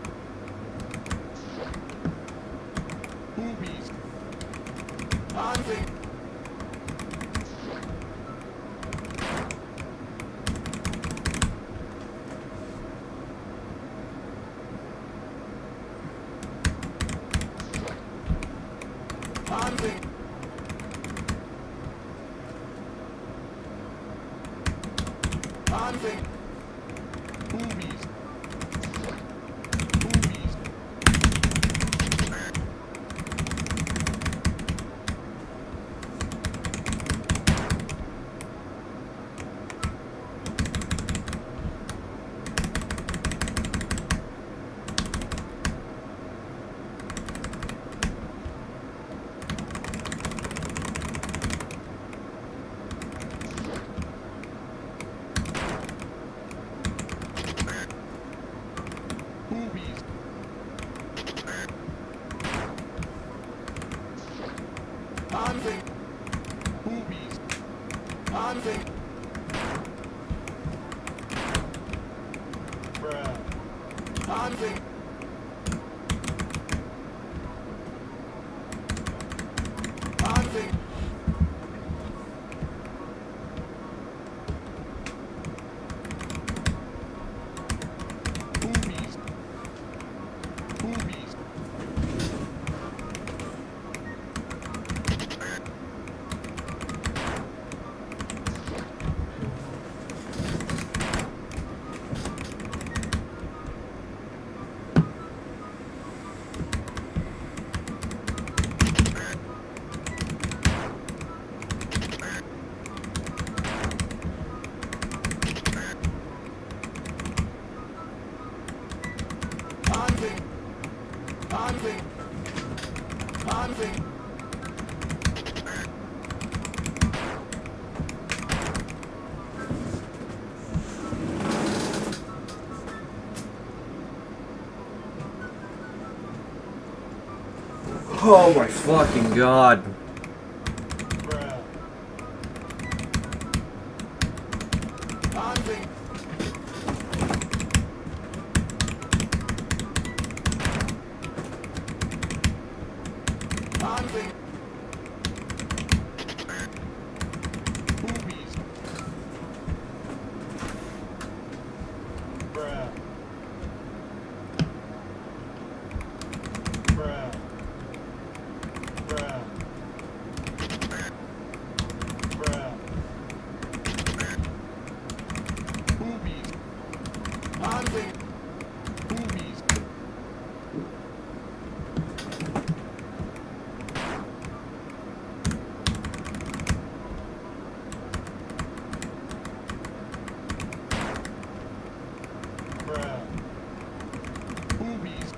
[SPEAKER 4] Boobies.
[SPEAKER 5] Hunting. Hunting. Hunting.
[SPEAKER 4] Boobies. Boobies. Boobies.
[SPEAKER 5] Hunting.
[SPEAKER 4] Boobies.
[SPEAKER 5] Hunting.
[SPEAKER 3] Bruh.
[SPEAKER 5] Hunting. Hunting.
[SPEAKER 4] Boobies. Boobies.
[SPEAKER 5] Hunting. Hunting. Hunting.
[SPEAKER 1] Oh my fucking god.
[SPEAKER 3] Bruh.
[SPEAKER 5] Hunting. Hunting.
[SPEAKER 4] Boobies.
[SPEAKER 3] Bruh. Bruh. Bruh. Bruh.
[SPEAKER 4] Boobies.
[SPEAKER 5] Hunting.
[SPEAKER 4] Boobies.
[SPEAKER 3] Bruh.
[SPEAKER 4] Boobies.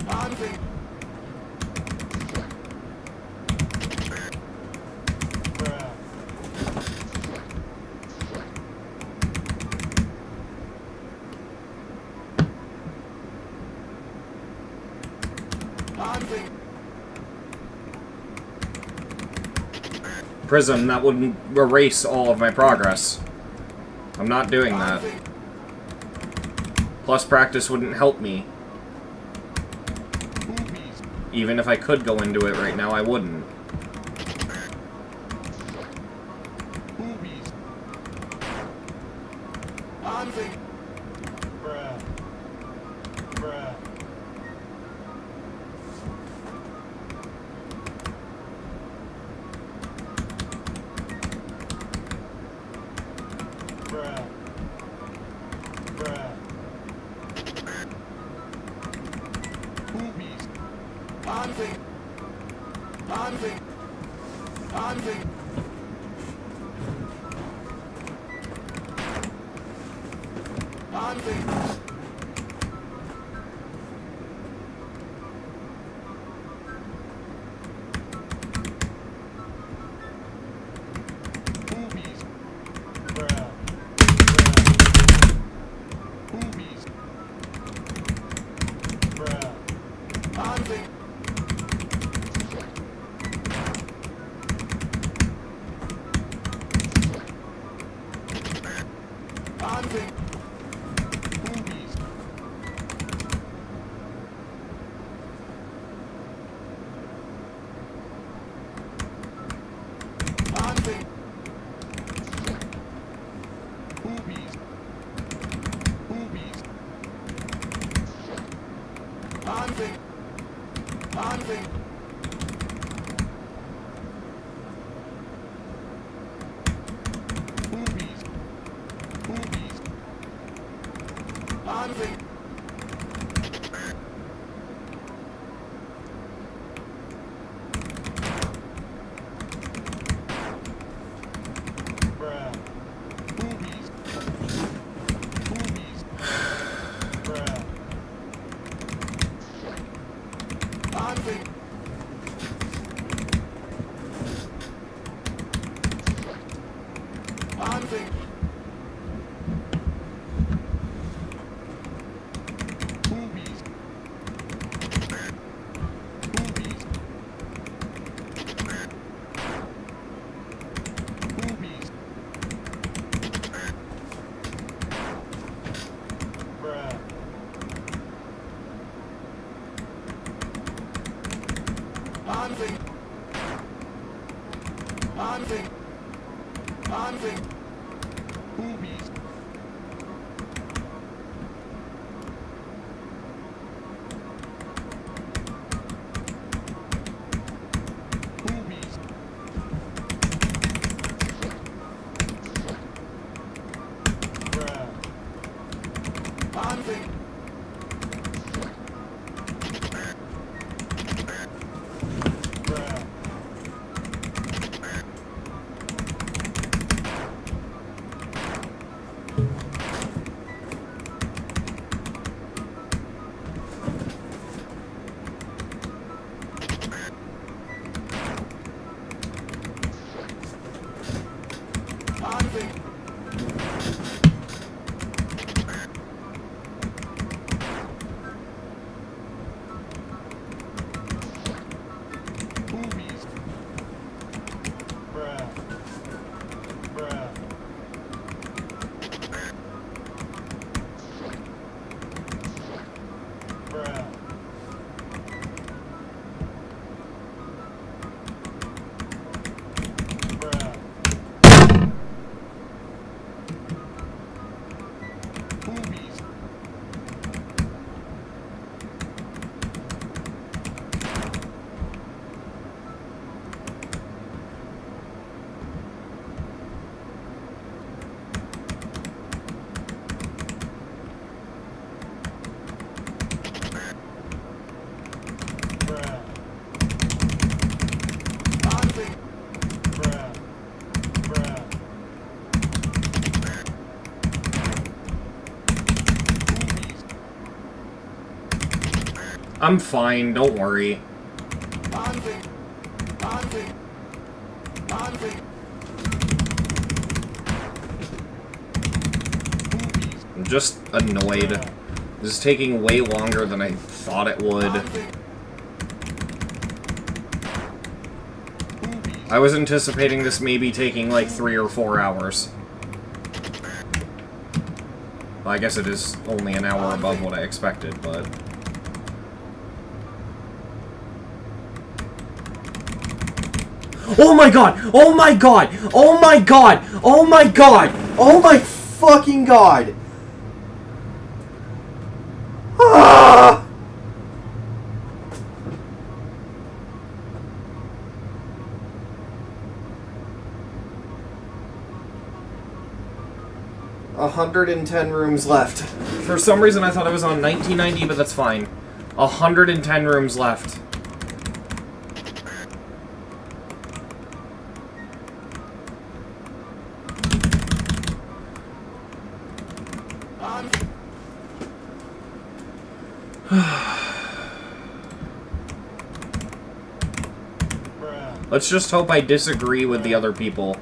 [SPEAKER 5] Hunting.
[SPEAKER 3] Bruh.
[SPEAKER 5] Hunting.
[SPEAKER 1] Prism, that would erase all of my progress. I'm not doing that.
[SPEAKER 5] Hunting.
[SPEAKER 1] Plus, practice wouldn't help me.
[SPEAKER 4] Boobies.
[SPEAKER 1] Even if I could go into it right now, I wouldn't.
[SPEAKER 4] Boobies.
[SPEAKER 5] Hunting.
[SPEAKER 3] Bruh. Bruh. Bruh. Bruh.
[SPEAKER 4] Boobies.
[SPEAKER 5] Hunting. Hunting. Hunting. Hunting.
[SPEAKER 4] Boobies.
[SPEAKER 3] Bruh.
[SPEAKER 4] Boobies.
[SPEAKER 3] Bruh.
[SPEAKER 5] Hunting. Hunting.
[SPEAKER 4] Boobies.
[SPEAKER 5] Hunting.
[SPEAKER 4] Boobies. Boobies.
[SPEAKER 5] Hunting. Hunting.
[SPEAKER 4] Boobies. Boobies.
[SPEAKER 5] Hunting.
[SPEAKER 3] Bruh.
[SPEAKER 4] Boobies. Boobies.
[SPEAKER 3] Bruh.
[SPEAKER 5] Hunting. Hunting.
[SPEAKER 4] Boobies. Boobies. Boobies.
[SPEAKER 3] Bruh.
[SPEAKER 5] Hunting. Hunting. Hunting.
[SPEAKER 4] Boobies. Boobies.
[SPEAKER 3] Bruh.
[SPEAKER 5] Hunting.
[SPEAKER 3] Bruh.
[SPEAKER 5] Hunting.
[SPEAKER 1] I'm fine, don't worry. I'm just annoyed. This is taking way longer than I thought it would. I was anticipating this maybe taking like 3 or 4 hours. Well, I guess it is only an hour above what I expected, but...
[SPEAKER 6] Oh my god! Oh my god! Oh my god! Oh my god! Oh my fucking god! Ah! $110 rooms left.
[SPEAKER 1] For some reason I thought I was on 1990, but that's fine. 110 rooms left. Let's just hope I disagree with the other people.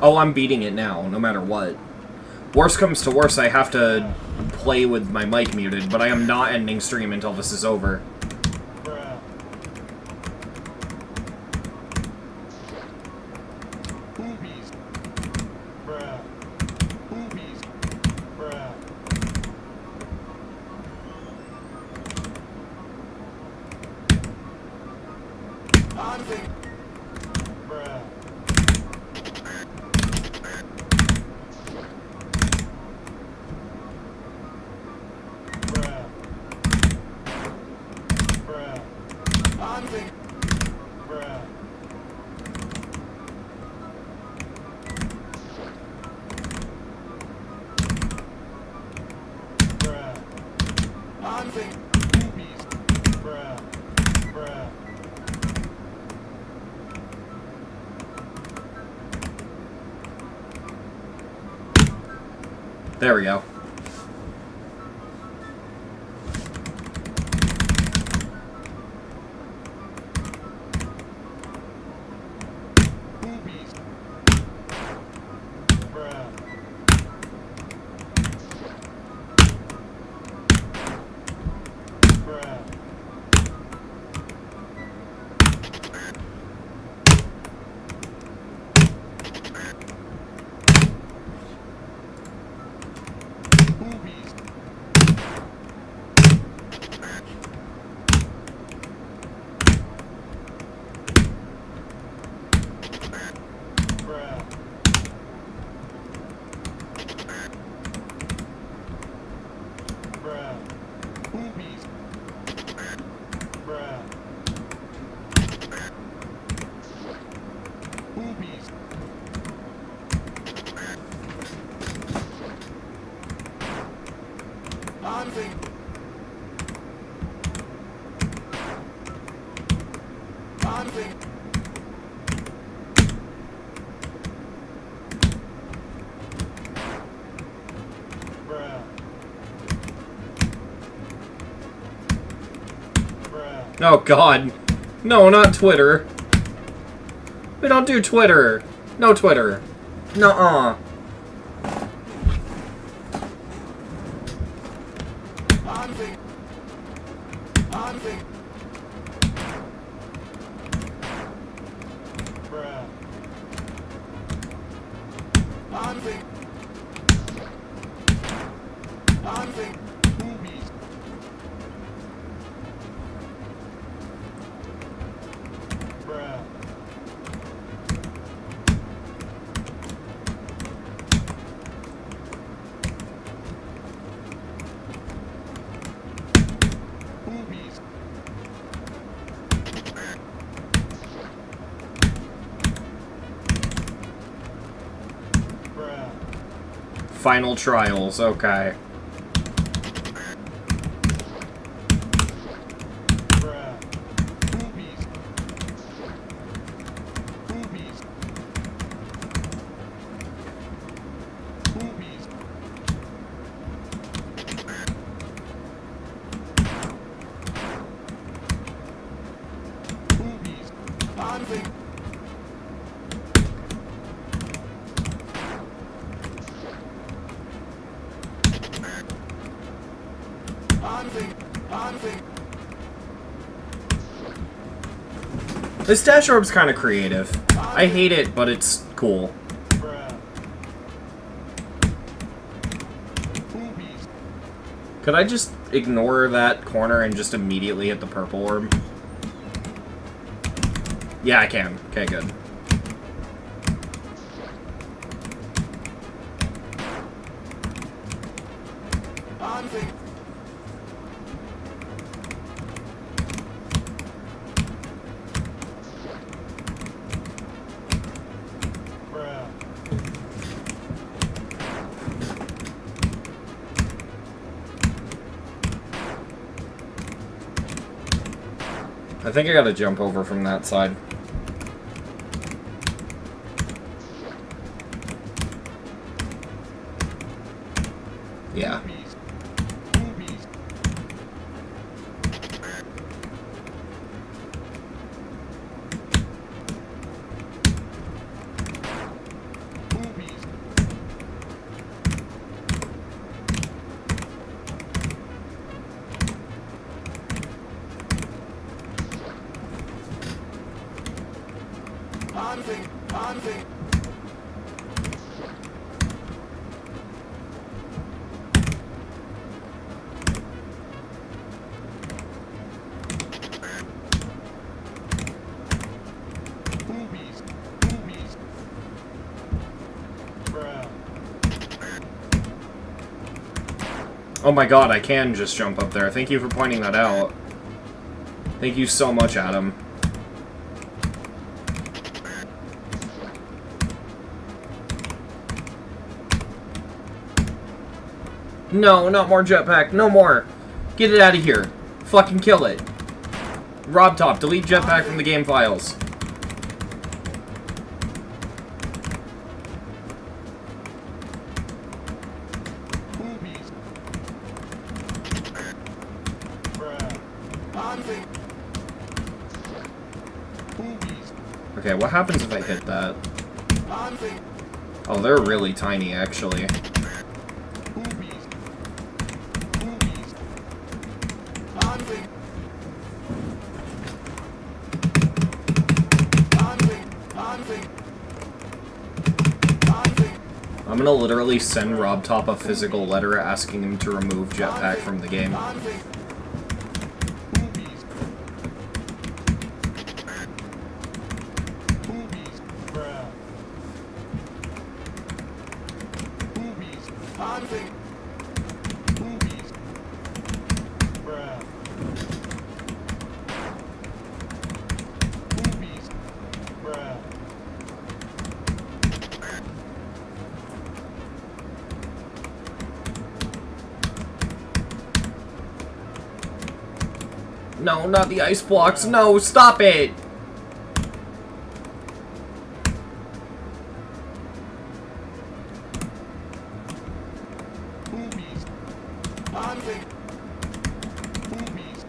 [SPEAKER 1] Oh, I'm beating it now, no matter what. Worst comes to worst, I have to play with my mic muted, but I am not ending stream until this is over. There we go. Oh god. No, not Twitter. We don't do Twitter. No Twitter. Nuh-uh.
[SPEAKER 5] Anfing. Anfing.
[SPEAKER 4] Boobies.
[SPEAKER 3] Bruh.
[SPEAKER 4] Boobies.
[SPEAKER 3] Bruh.
[SPEAKER 1] Final trials, okay.
[SPEAKER 3] Bruh.
[SPEAKER 4] Boobies. Boobies. Boobies. Boobies.
[SPEAKER 5] Anfing. Anfing. Anfing.
[SPEAKER 1] This stash orb's kind of creative. I hate it, but it's cool.
[SPEAKER 3] Bruh.
[SPEAKER 4] Boobies.
[SPEAKER 1] Could I just ignore that corner and just immediately hit the purple orb? Yeah, I can. Okay, good.
[SPEAKER 5] Anfing.
[SPEAKER 3] Bruh.
[SPEAKER 1] I think I gotta jump over from that side. Yeah.
[SPEAKER 4] Boobies. Boobies. Boobies.
[SPEAKER 5] Anfing. Anfing.
[SPEAKER 4] Boobies. Boobies.
[SPEAKER 3] Bruh.
[SPEAKER 1] Oh my god, I can just jump up there. Thank you for pointing that out. Thank you so much, Adam. No, not more jetpack. No more. Get it out of here. Fucking kill it. Rob Top, delete jetpack from the game files.
[SPEAKER 4] Boobies.
[SPEAKER 3] Bruh.
[SPEAKER 5] Anfing.
[SPEAKER 4] Boobies.
[SPEAKER 1] Okay, what happens if I hit that?
[SPEAKER 5] Anfing.
[SPEAKER 1] Oh, they're really tiny, actually.
[SPEAKER 4] Boobies. Boobies.
[SPEAKER 5] Anfing. Anfing. Anfing. Anfing.
[SPEAKER 1] I'm gonna literally send Rob Top a physical letter asking him to remove jetpack from the game.
[SPEAKER 5] Anfing.
[SPEAKER 4] Boobies. Boobies.
[SPEAKER 3] Bruh.
[SPEAKER 4] Boobies.
[SPEAKER 5] Anfing.
[SPEAKER 4] Boobies.
[SPEAKER 3] Bruh.
[SPEAKER 4] Boobies.
[SPEAKER 3] Bruh.
[SPEAKER 1] No, not the ice blocks. No, stop it.
[SPEAKER 4] Boobies.
[SPEAKER 5] Anfing.
[SPEAKER 4] Boobies.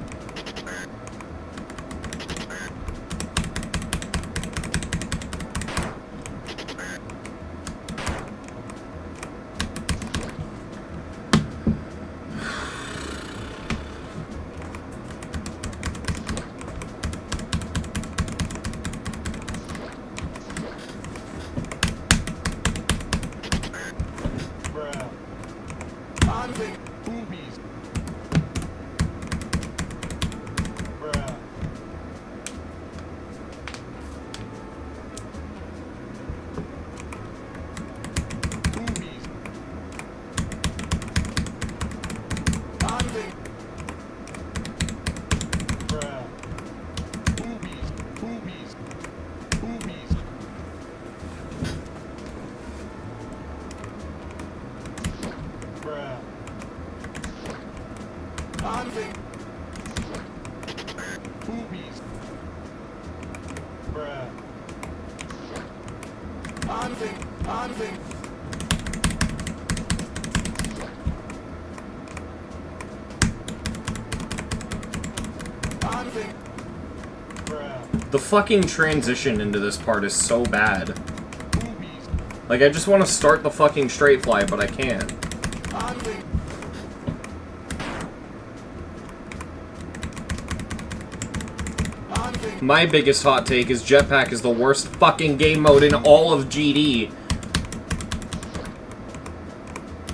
[SPEAKER 3] Bruh.
[SPEAKER 1] The fucking transition into this part is so bad. Like, I just want to start the fucking straight fly, but I can't. My biggest hot take is Jetpack is the worst fucking game mode in all of GD.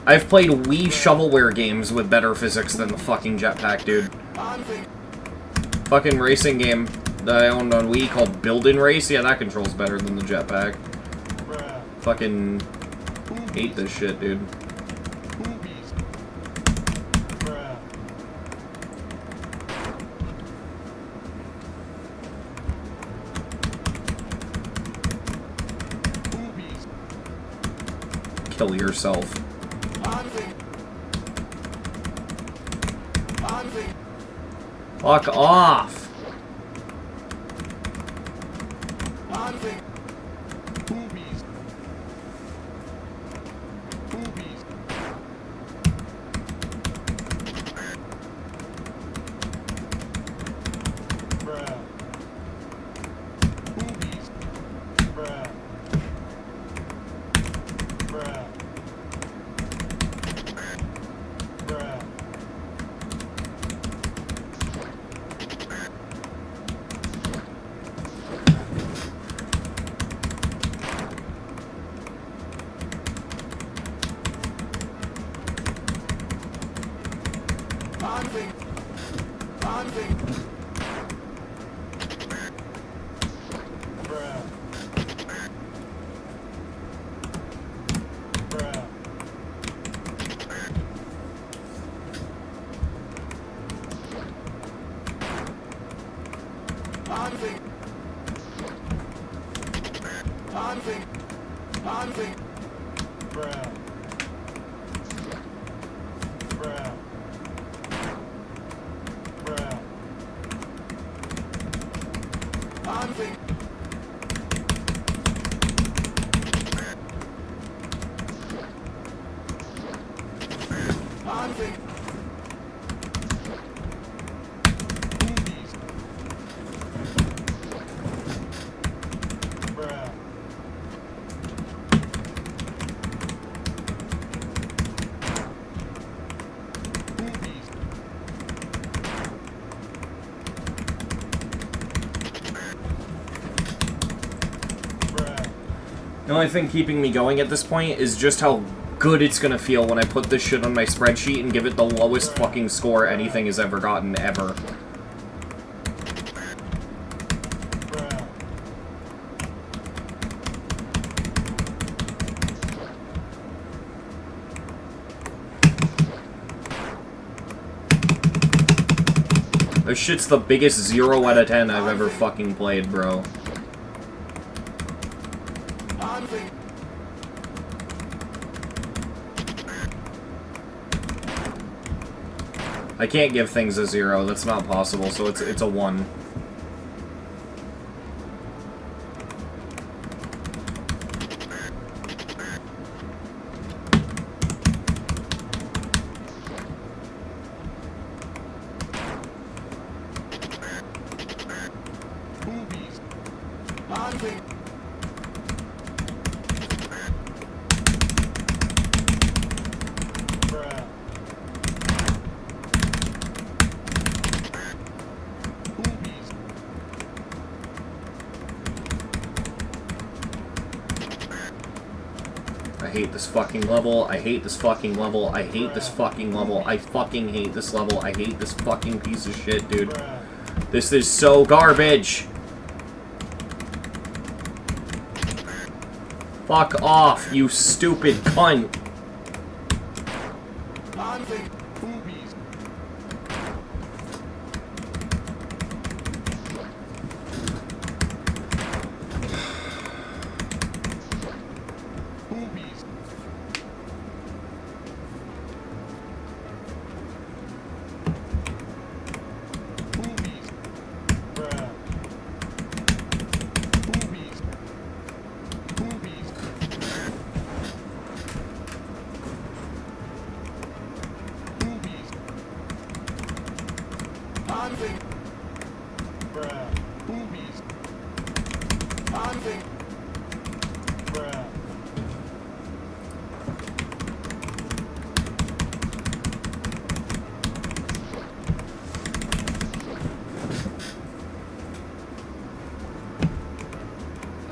[SPEAKER 1] I've played Wii shovelware games with better physics than the fucking Jetpack, dude. Fucking racing game that I owned on Wii called Build-In Race, yeah, that controls better than the Jetpack.
[SPEAKER 3] Bruh.
[SPEAKER 1] Fucking hate this shit, dude.
[SPEAKER 3] Bruh.
[SPEAKER 1] Kill yourself. Fuck off!
[SPEAKER 3] Bruh. Bruh. Bruh. Bruh. Bruh. Bruh. Bruh. Bruh. Bruh. Bruh. Bruh.
[SPEAKER 1] The only thing keeping me going at this point is just how good it's gonna feel when I put this shit on my spreadsheet and give it the lowest fucking score anything has ever gotten, ever.
[SPEAKER 3] Bruh.
[SPEAKER 1] This shit's the biggest 0 out of 10 I've ever fucking played, bro. I can't give things a 0, that's not possible, so it's a 1.
[SPEAKER 3] Bruh.
[SPEAKER 1] I hate this fucking level, I hate this fucking level, I hate this fucking level, I fucking hate this level, I hate this fucking piece of shit, dude.
[SPEAKER 3] Bruh.
[SPEAKER 1] This is so garbage! Fuck off, you stupid cunt!
[SPEAKER 3] Bruh.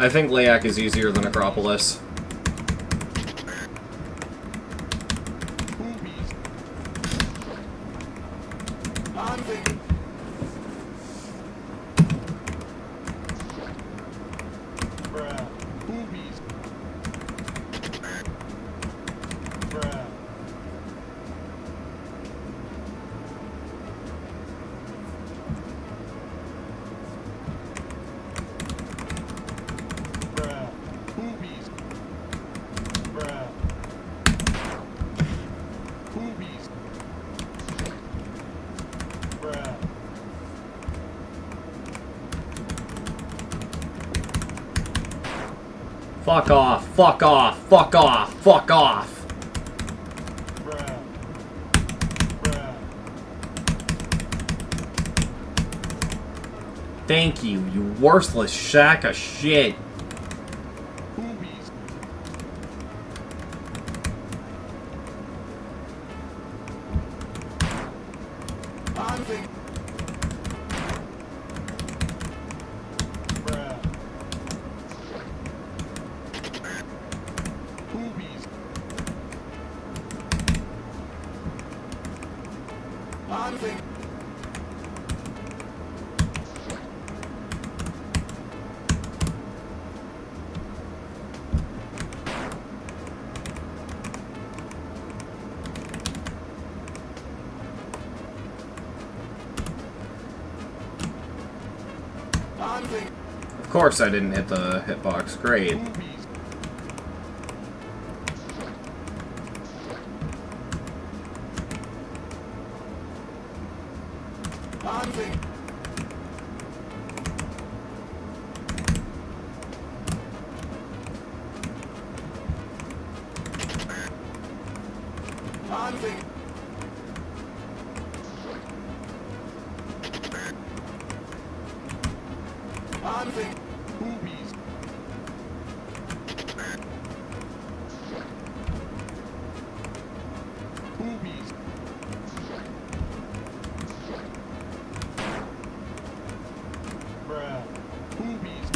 [SPEAKER 1] I think Layak is easier than Acropolis.
[SPEAKER 4] Boobies.
[SPEAKER 5] I'm thinking.
[SPEAKER 3] Bruh.
[SPEAKER 4] Boobies.
[SPEAKER 3] Bruh. Bruh.
[SPEAKER 4] Boobies.
[SPEAKER 3] Bruh.
[SPEAKER 4] Boobies.
[SPEAKER 3] Bruh.
[SPEAKER 1] Fuck off, fuck off, fuck off, fuck off.
[SPEAKER 3] Bruh. Bruh.
[SPEAKER 1] Thank you, you worthless sack of shit.
[SPEAKER 4] Boobies.
[SPEAKER 5] I'm thinking.
[SPEAKER 3] Bruh.
[SPEAKER 4] Boobies.
[SPEAKER 5] I'm thinking. I'm thinking.
[SPEAKER 1] Of course I didn't hit the hitbox, great.
[SPEAKER 4] Boobies.
[SPEAKER 5] I'm thinking. I'm thinking. I'm thinking.
[SPEAKER 4] Boobies. Boobies.
[SPEAKER 3] Bruh.
[SPEAKER 4] Boobies.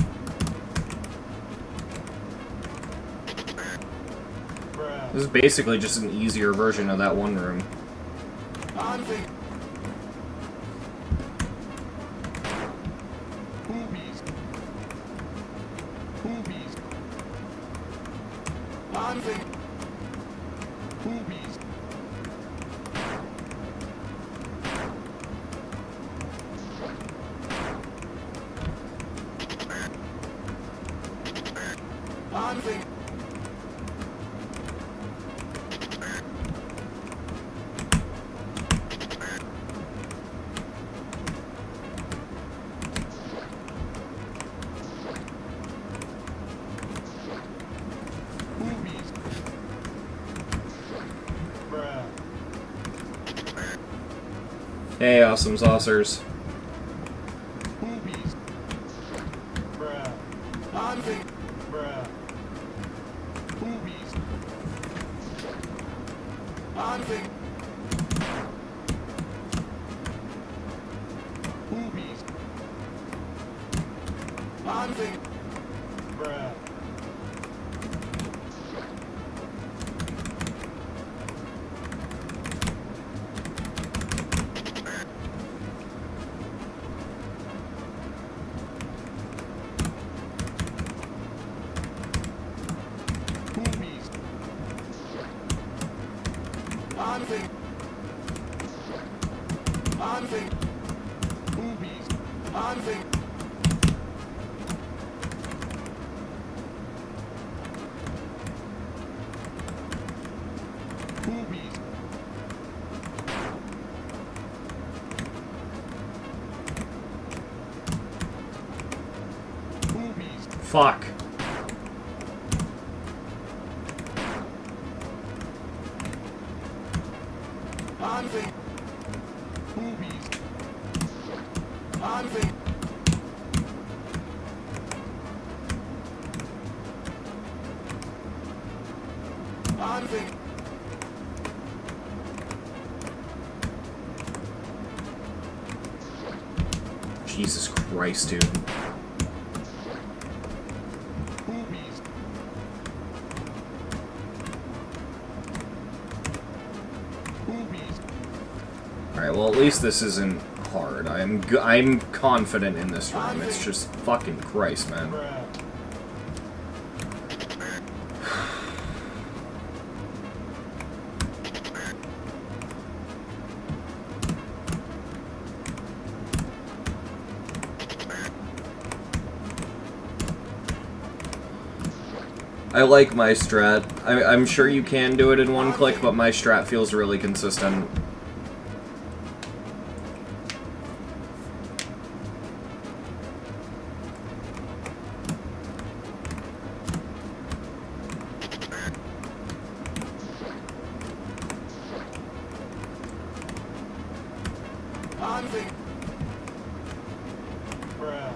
[SPEAKER 3] Bruh.
[SPEAKER 1] This is basically just an easier version of that one room.
[SPEAKER 5] I'm thinking.
[SPEAKER 4] Boobies. Boobies.
[SPEAKER 5] I'm thinking.
[SPEAKER 4] Boobies.
[SPEAKER 5] I'm thinking.
[SPEAKER 4] Boobies.
[SPEAKER 3] Bruh.
[SPEAKER 1] Hey, awesome saucers.
[SPEAKER 4] Boobies.
[SPEAKER 3] Bruh.
[SPEAKER 5] I'm thinking.
[SPEAKER 3] Bruh.
[SPEAKER 4] Boobies.
[SPEAKER 5] I'm thinking.
[SPEAKER 4] Boobies.
[SPEAKER 5] I'm thinking.
[SPEAKER 3] Bruh.
[SPEAKER 4] Boobies.
[SPEAKER 5] I'm thinking. I'm thinking.
[SPEAKER 4] Boobies.
[SPEAKER 5] I'm thinking.
[SPEAKER 4] Boobies. Boobies.
[SPEAKER 1] Fuck.
[SPEAKER 5] I'm thinking.
[SPEAKER 4] Boobies.
[SPEAKER 5] I'm thinking. I'm thinking.
[SPEAKER 1] Jesus Christ, dude. Alright, well at least this isn't hard. I'm confident in this room. It's just fucking Christ, man.
[SPEAKER 3] Bruh.
[SPEAKER 1] I like my strat. I'm sure you can do it in one click, but my strat feels really consistent.
[SPEAKER 3] Bruh.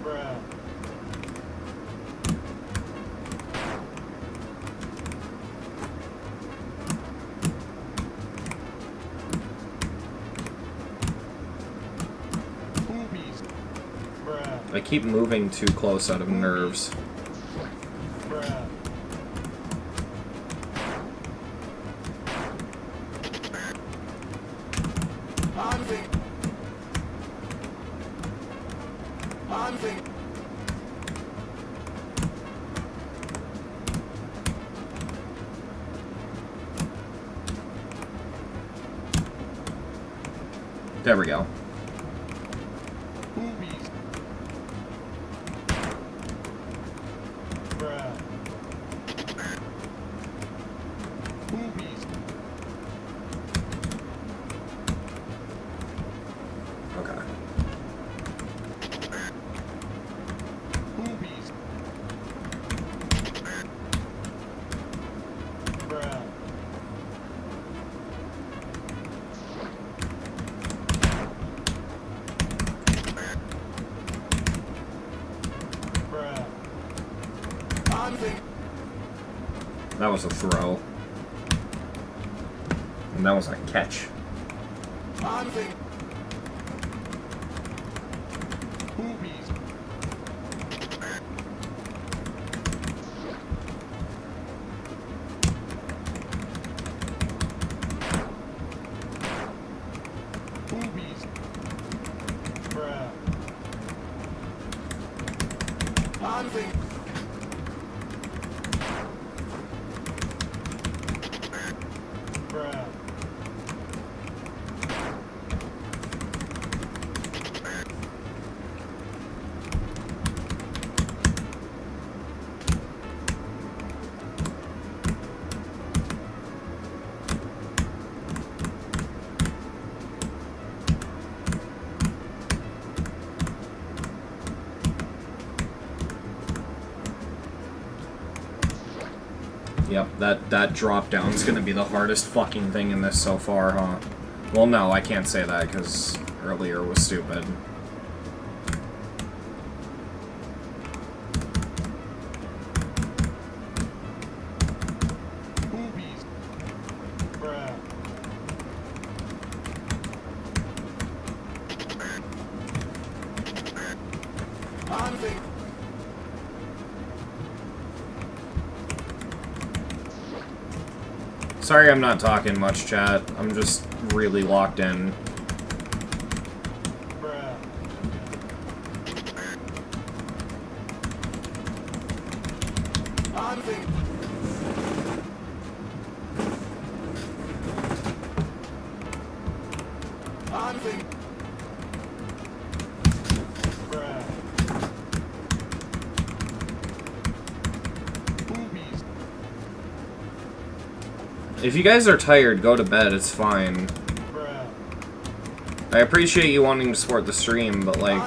[SPEAKER 3] Bruh.
[SPEAKER 4] Boobies.
[SPEAKER 3] Bruh.
[SPEAKER 1] I keep moving too close out of nerves.
[SPEAKER 3] Bruh.
[SPEAKER 1] There we go.
[SPEAKER 4] Boobies.
[SPEAKER 3] Bruh.
[SPEAKER 4] Boobies.
[SPEAKER 1] Okay.
[SPEAKER 4] Boobies.
[SPEAKER 3] Bruh. Bruh.
[SPEAKER 1] That was a throw. And that was a catch.
[SPEAKER 4] Boobies. Boobies.
[SPEAKER 3] Bruh. Bruh.
[SPEAKER 1] Yep, that drop down's gonna be the hardest fucking thing in this so far, huh? Well, no, I can't say that, because earlier was stupid.
[SPEAKER 4] Boobies.
[SPEAKER 3] Bruh.
[SPEAKER 1] Sorry I'm not talking much, chat. I'm just really locked in.
[SPEAKER 3] Bruh. Bruh.
[SPEAKER 4] Boobies.
[SPEAKER 1] If you guys are tired, go to bed, it's fine.
[SPEAKER 3] Bruh.
[SPEAKER 1] I appreciate you wanting to support the stream, but like...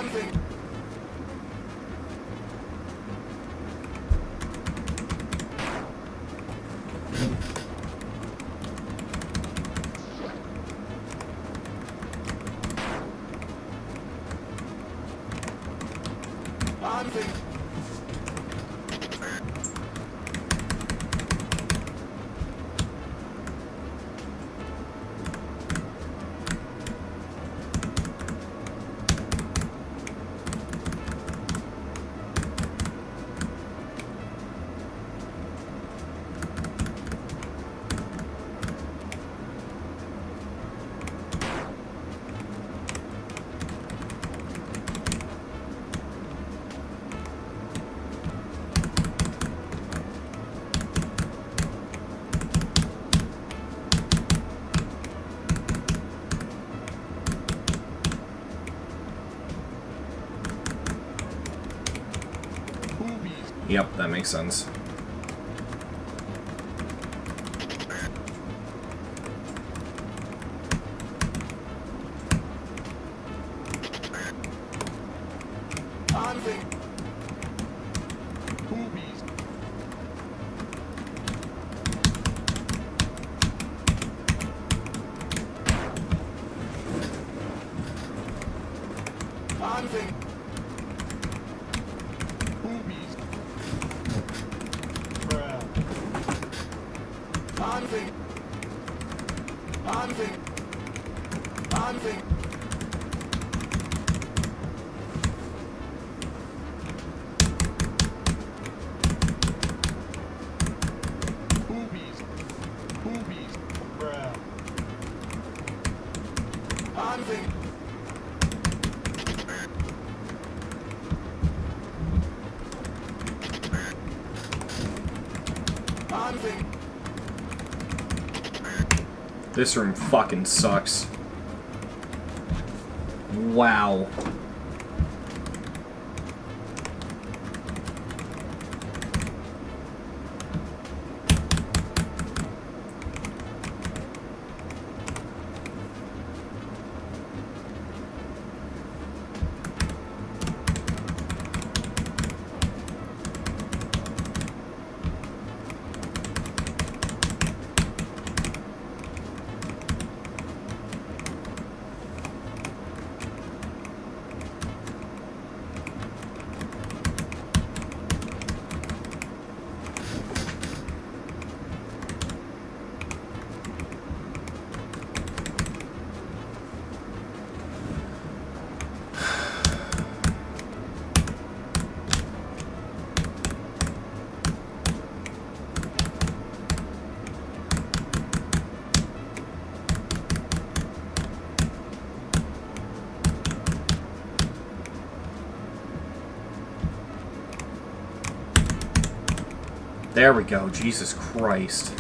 [SPEAKER 1] Yep, that makes sense.
[SPEAKER 4] Boobies. Boobies.
[SPEAKER 3] Bruh.
[SPEAKER 4] Boobies. Boobies.
[SPEAKER 3] Bruh.
[SPEAKER 1] This room fucking sucks. Wow. There we go. Jesus Christ.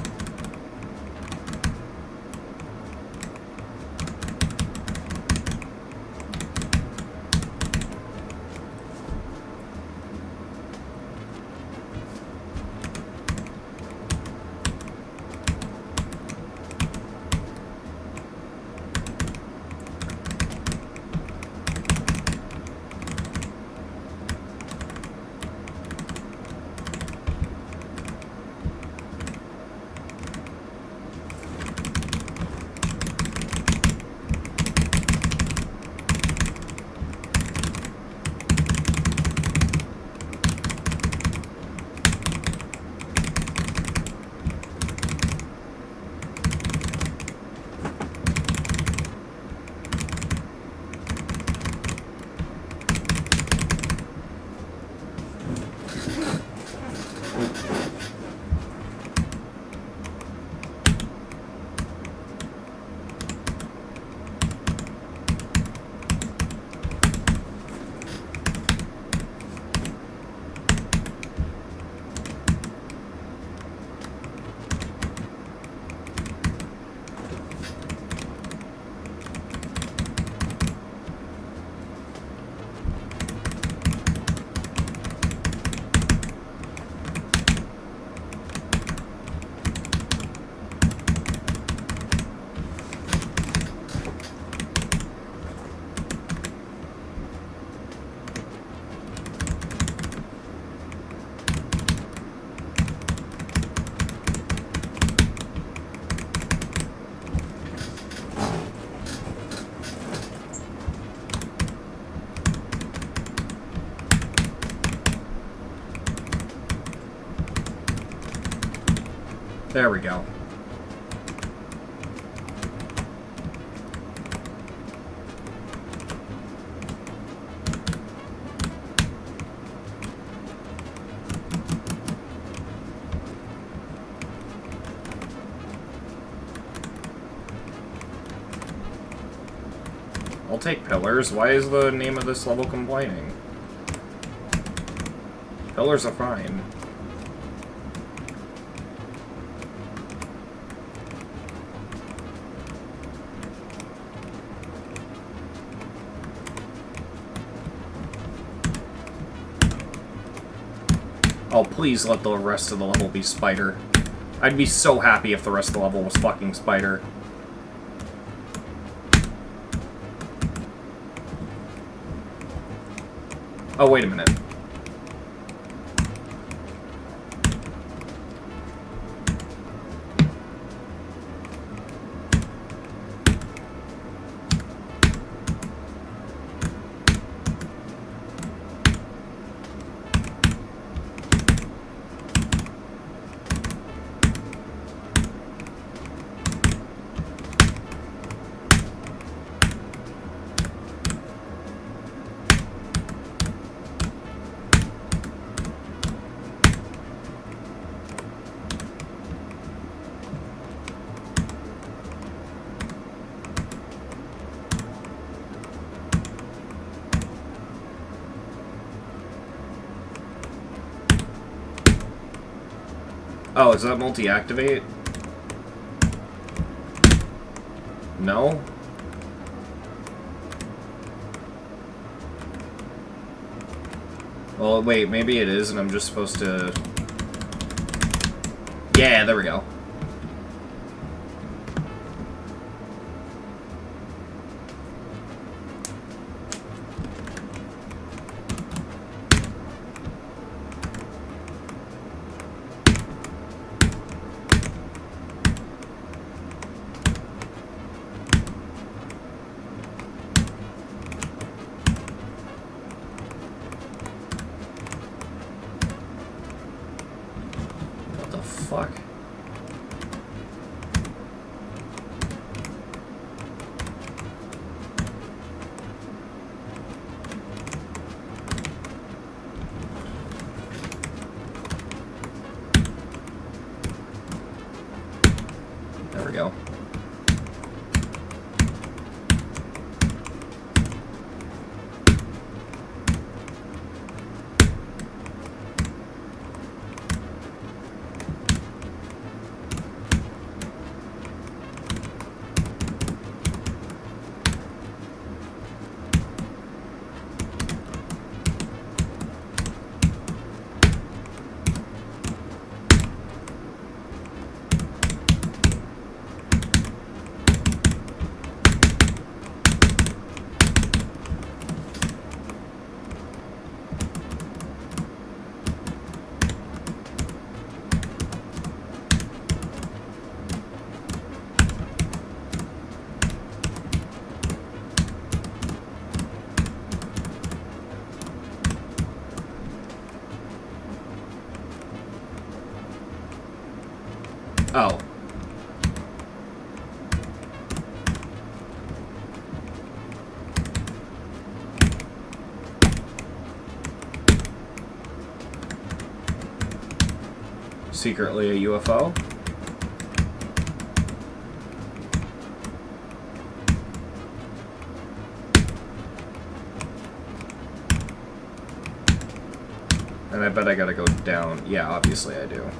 [SPEAKER 1] There we go. I'll take pillars. Why is the name of this level complaining? Pillars are fine. Oh, please let the rest of the level be spider. I'd be so happy if the rest of the level was fucking spider. Oh, wait a minute. Oh, is that multi-activate? No? Well, wait, maybe it is, and I'm just supposed to... Yeah, there we go. What the fuck? There we go. Oh. Secretly a UFO? And I bet I gotta go down. Yeah, obviously I do.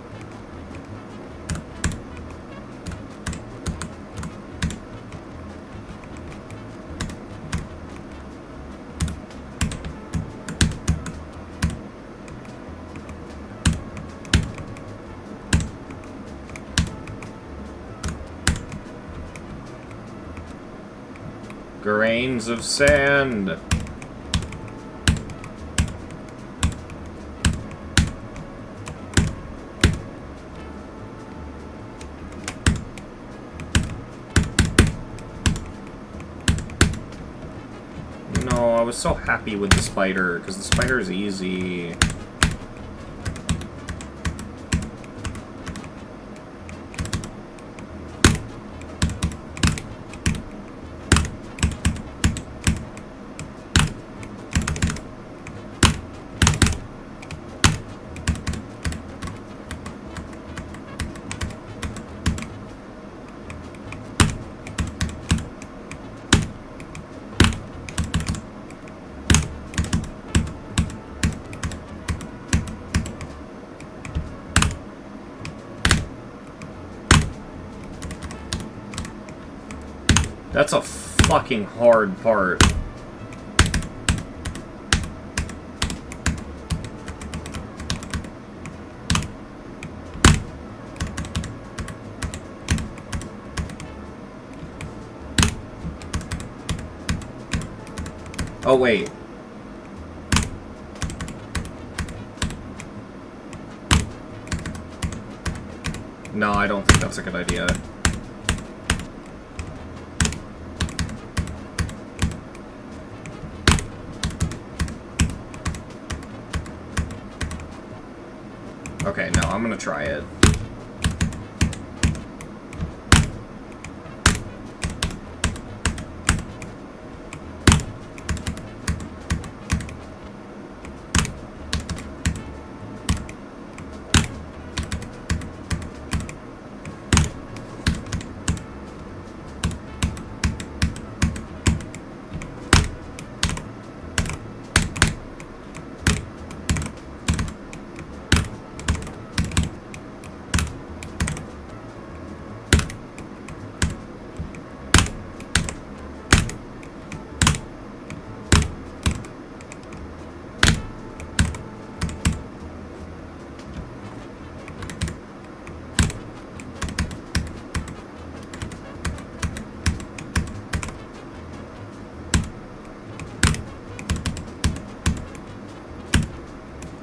[SPEAKER 1] Grains of sand. No, I was so happy with the spider, because the spider is easy. That's a fucking hard part. Oh, wait. No, I don't think that's a good idea. Okay, no, I'm gonna try it.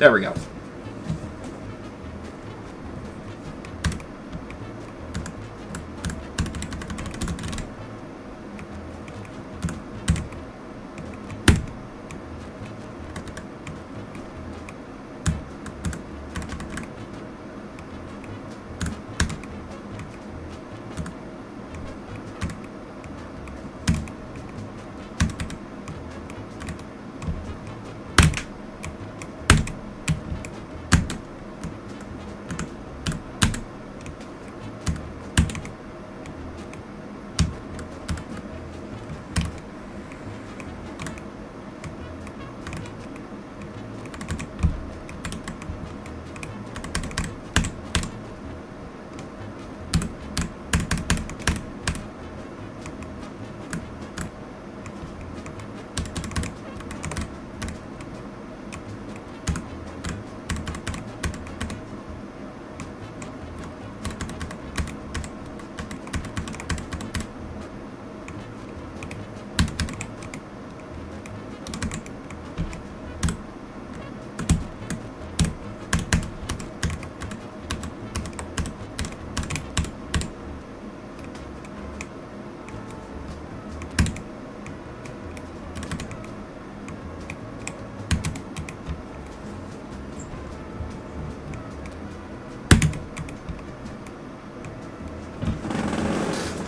[SPEAKER 1] There we go.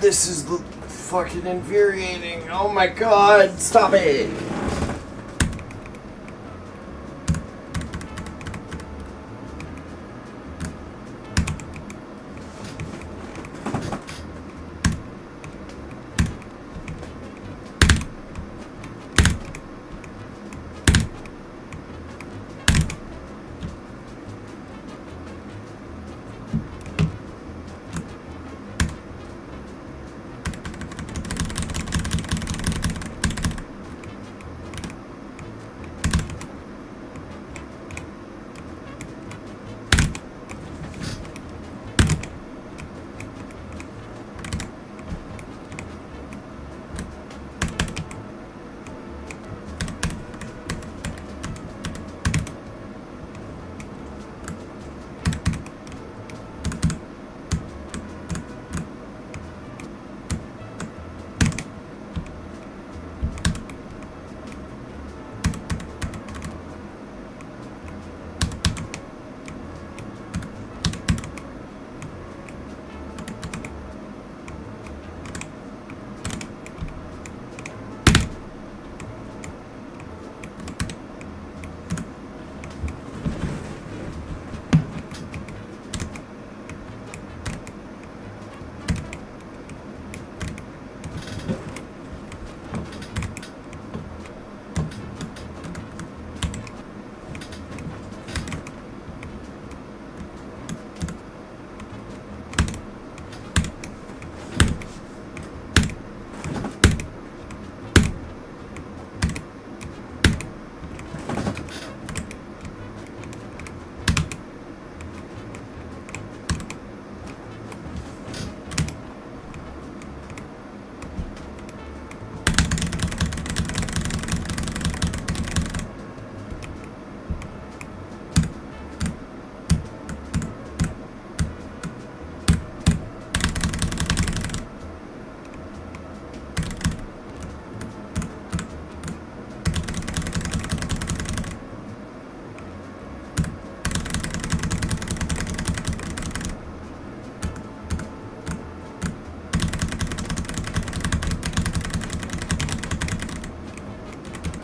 [SPEAKER 1] This is fucking infuriating. Oh my god, stop it.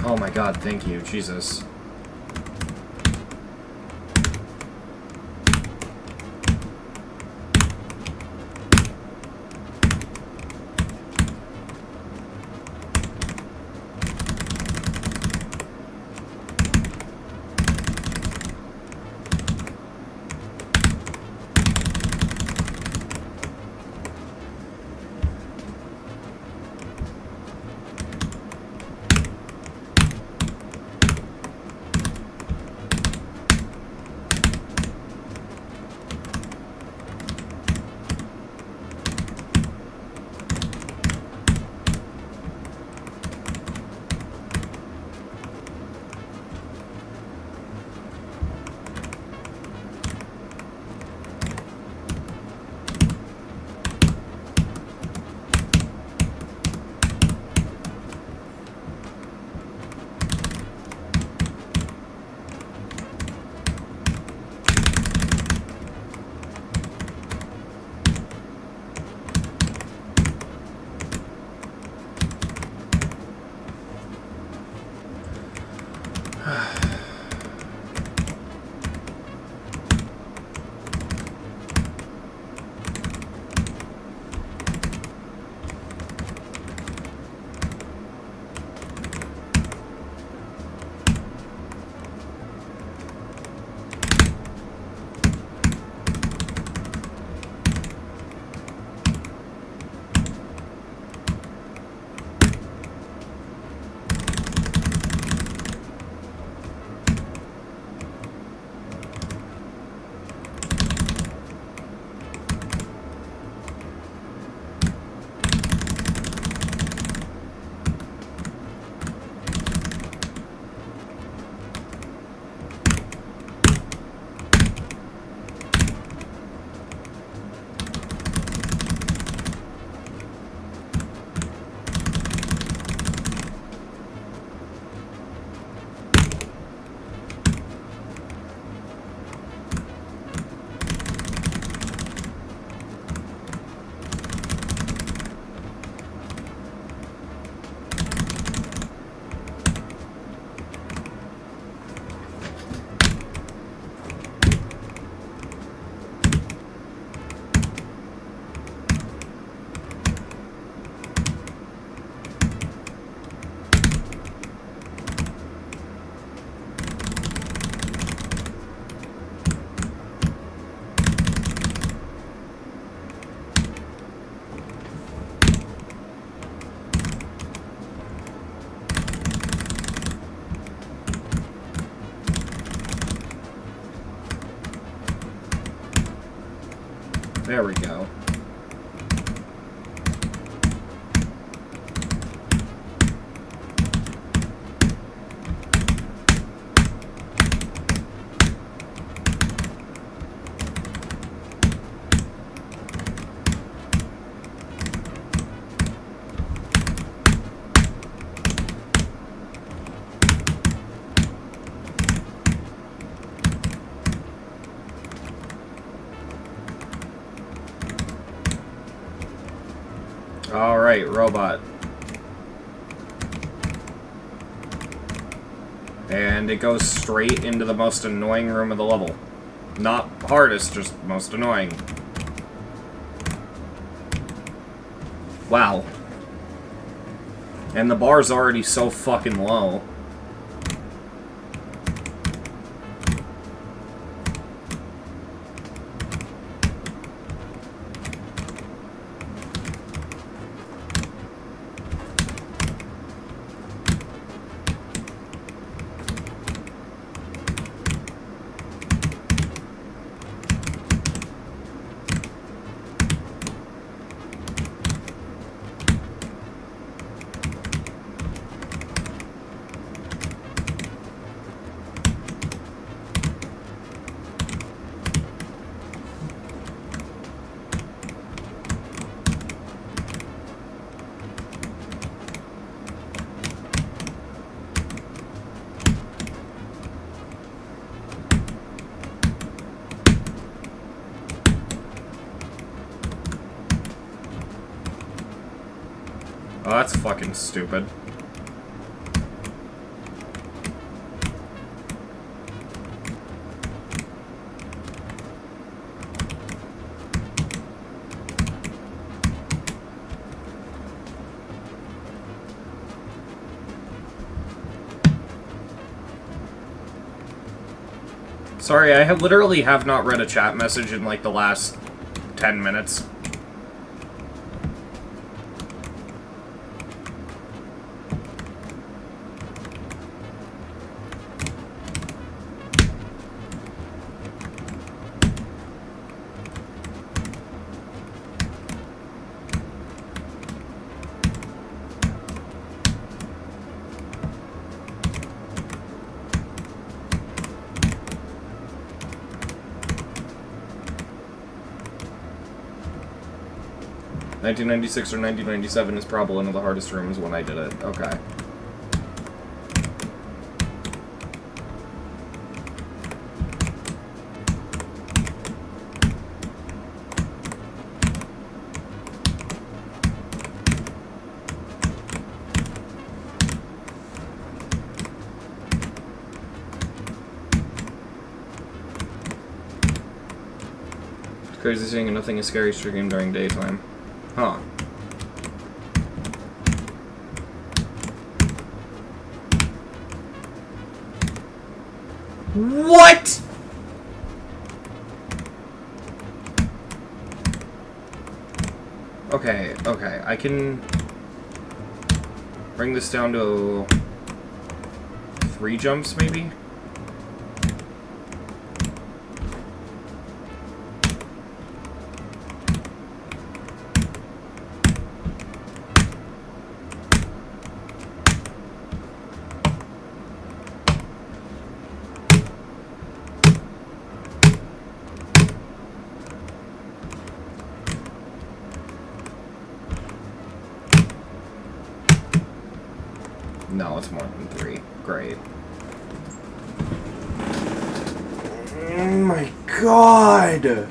[SPEAKER 1] Oh my god, thank you, Jesus. There we go. Alright, robot. And it goes straight into the most annoying room of the level. Not hardest, just most annoying. Wow. And the bar's already so fucking low. Oh, that's fucking stupid. Sorry, I have literally have not read a chat message in like the last 10 minutes. ...1996 or 1997 is probably one of the hardest rooms when I did it. Okay. It's crazy seeing nothing is scary stream during daytime. Huh. What? Okay, okay, I can bring this down to 3 jumps, maybe? No, it's more than 3. Great.
[SPEAKER 6] Oh my god!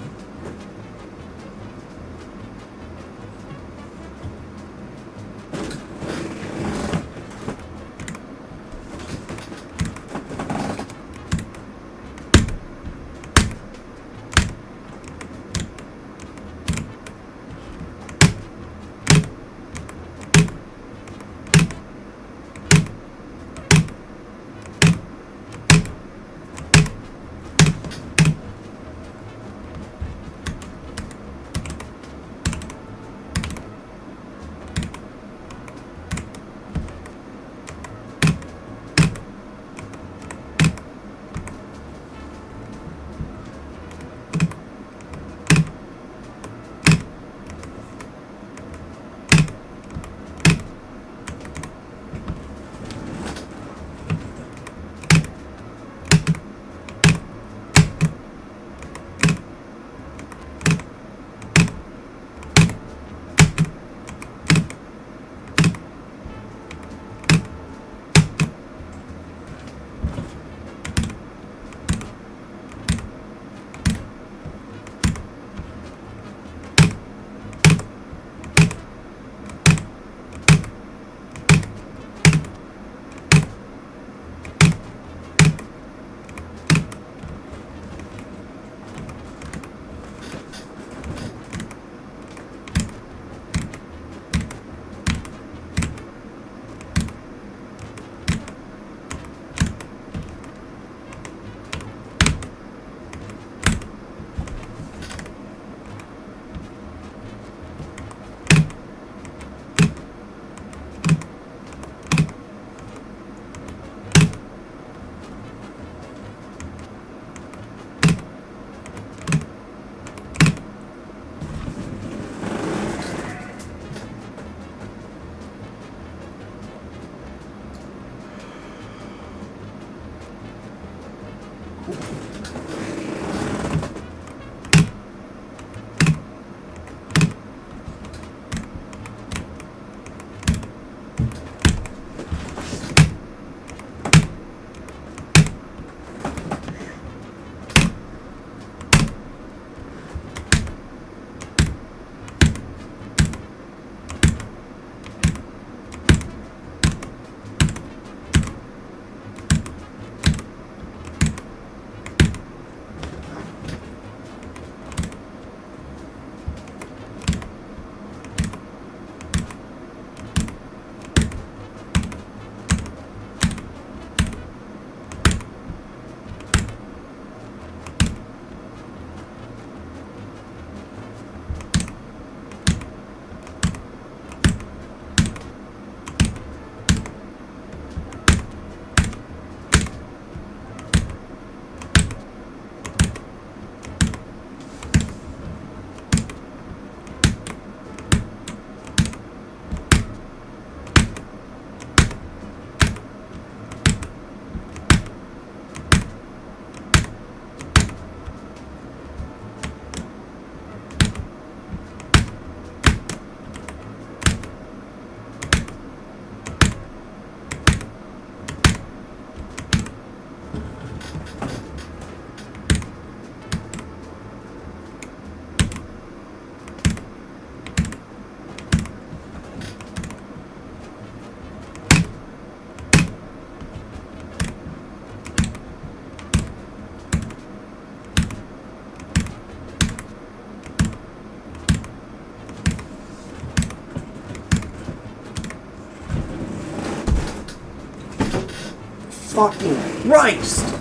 [SPEAKER 6] fucking Christ!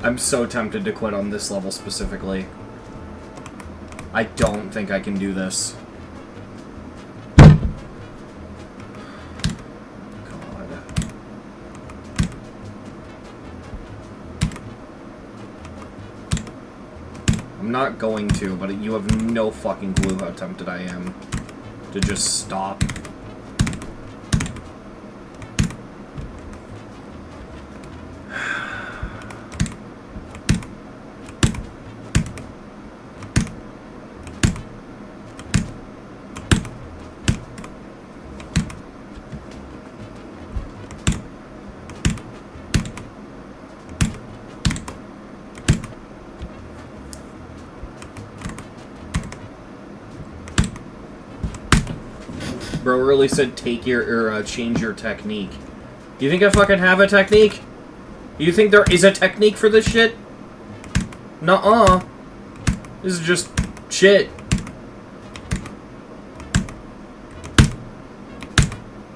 [SPEAKER 6] I'm so tempted to quit on this level specifically. I don't think I can do this. God. I'm not going to, but you have no fucking clue how tempted I am to just stop. Bro really said take your, or change your technique. Do you think I fucking have a technique? Do you think there is a technique for this shit? Nuh-uh. This is just shit.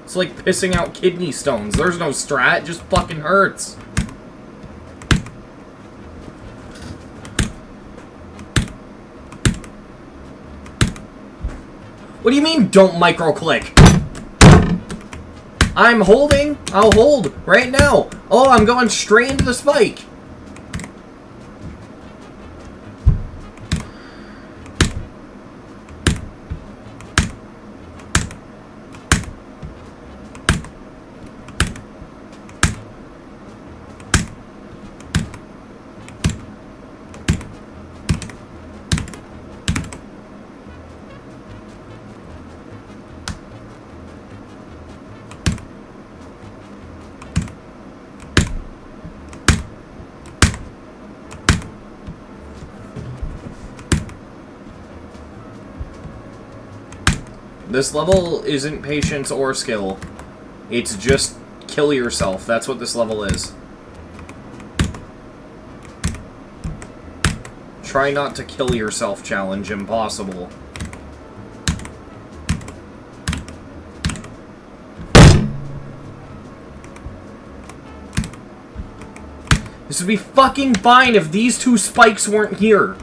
[SPEAKER 6] It's like pissing out kidney stones. There's no strat, it just fucking hurts. What do you mean, don't micro-click? I'm holding. I'll hold right now. Oh, I'm going straight into the spike. This level isn't patience or skill. It's just kill yourself. That's what this level is. Try not to kill yourself challenge. Impossible. This would be fucking fine if these two spikes weren't here.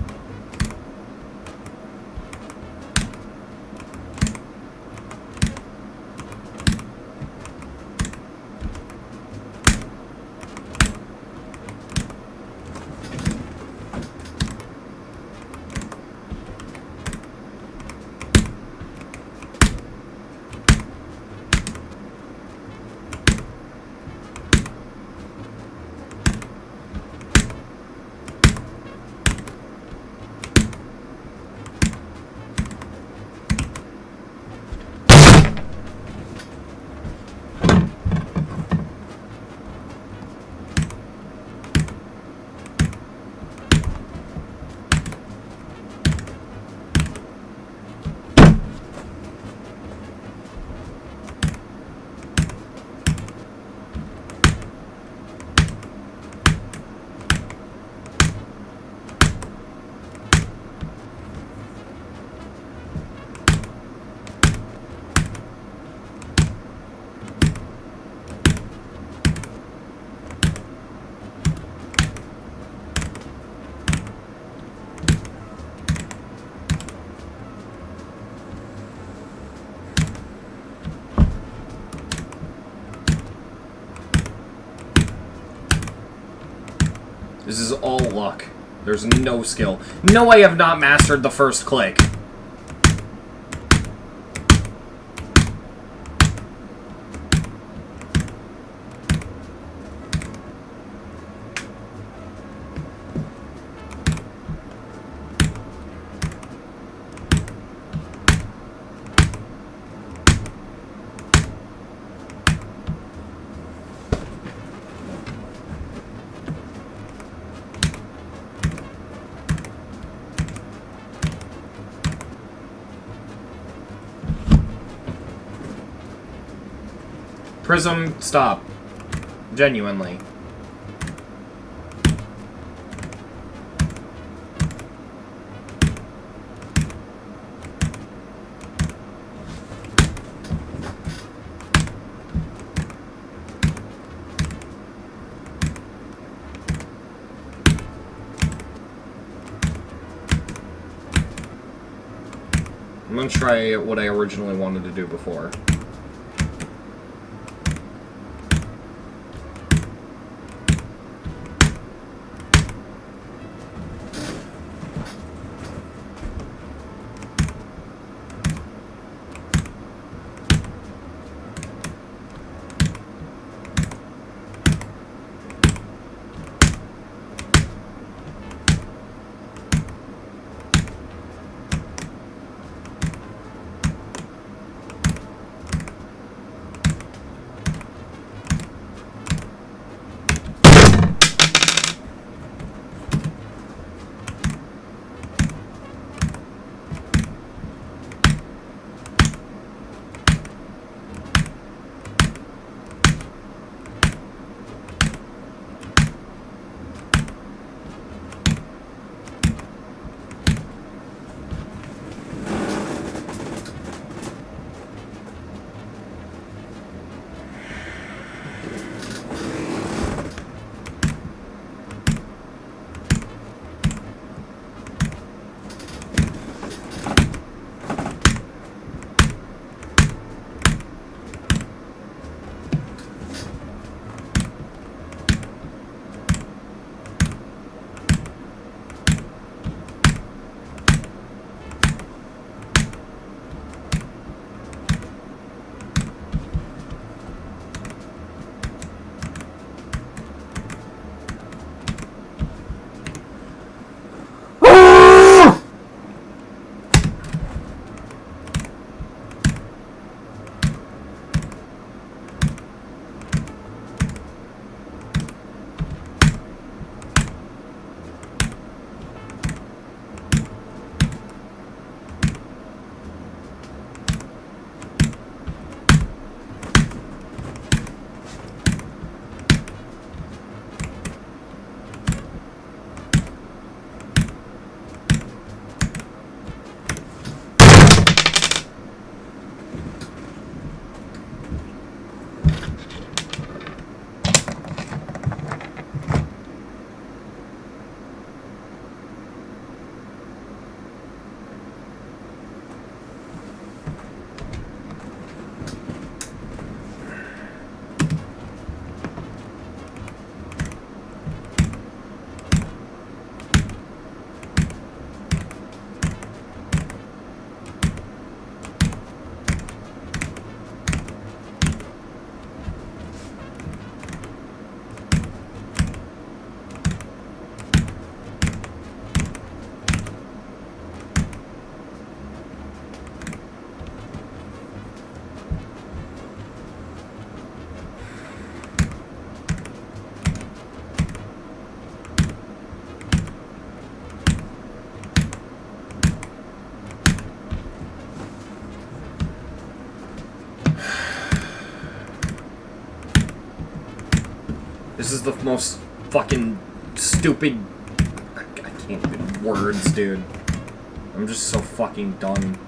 [SPEAKER 1] all luck. There's no skill. No, I have not mastered the first click. Prism, stop. Genuinely. I'm gonna try what I originally wanted to do before. This is the most fucking stupid... I can't even words, dude. I'm just so fucking done.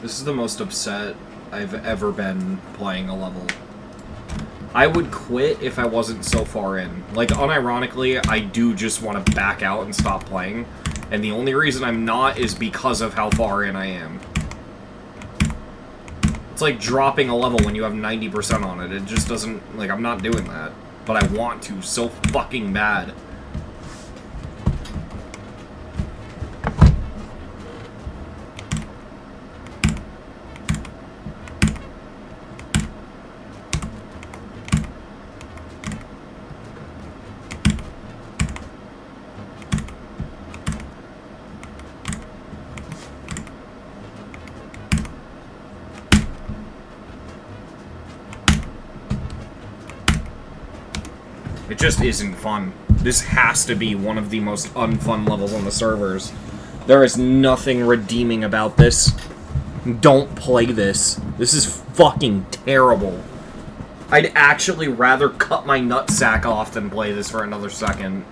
[SPEAKER 1] This is the most upset I've ever been playing a level. I would quit if I wasn't so far in. Like, unironically, I do just want to back out and stop playing. And the only reason I'm not is because of how far in I am. It's like dropping a level when you have 90% on it. It just doesn't... Like, I'm not doing that. But I want to so fucking bad. It just isn't fun. This has to be one of the most unfun levels on the servers. There is nothing redeeming about this. Don't play this. This is fucking terrible. I'd actually rather cut my nutsack off than play this for another second.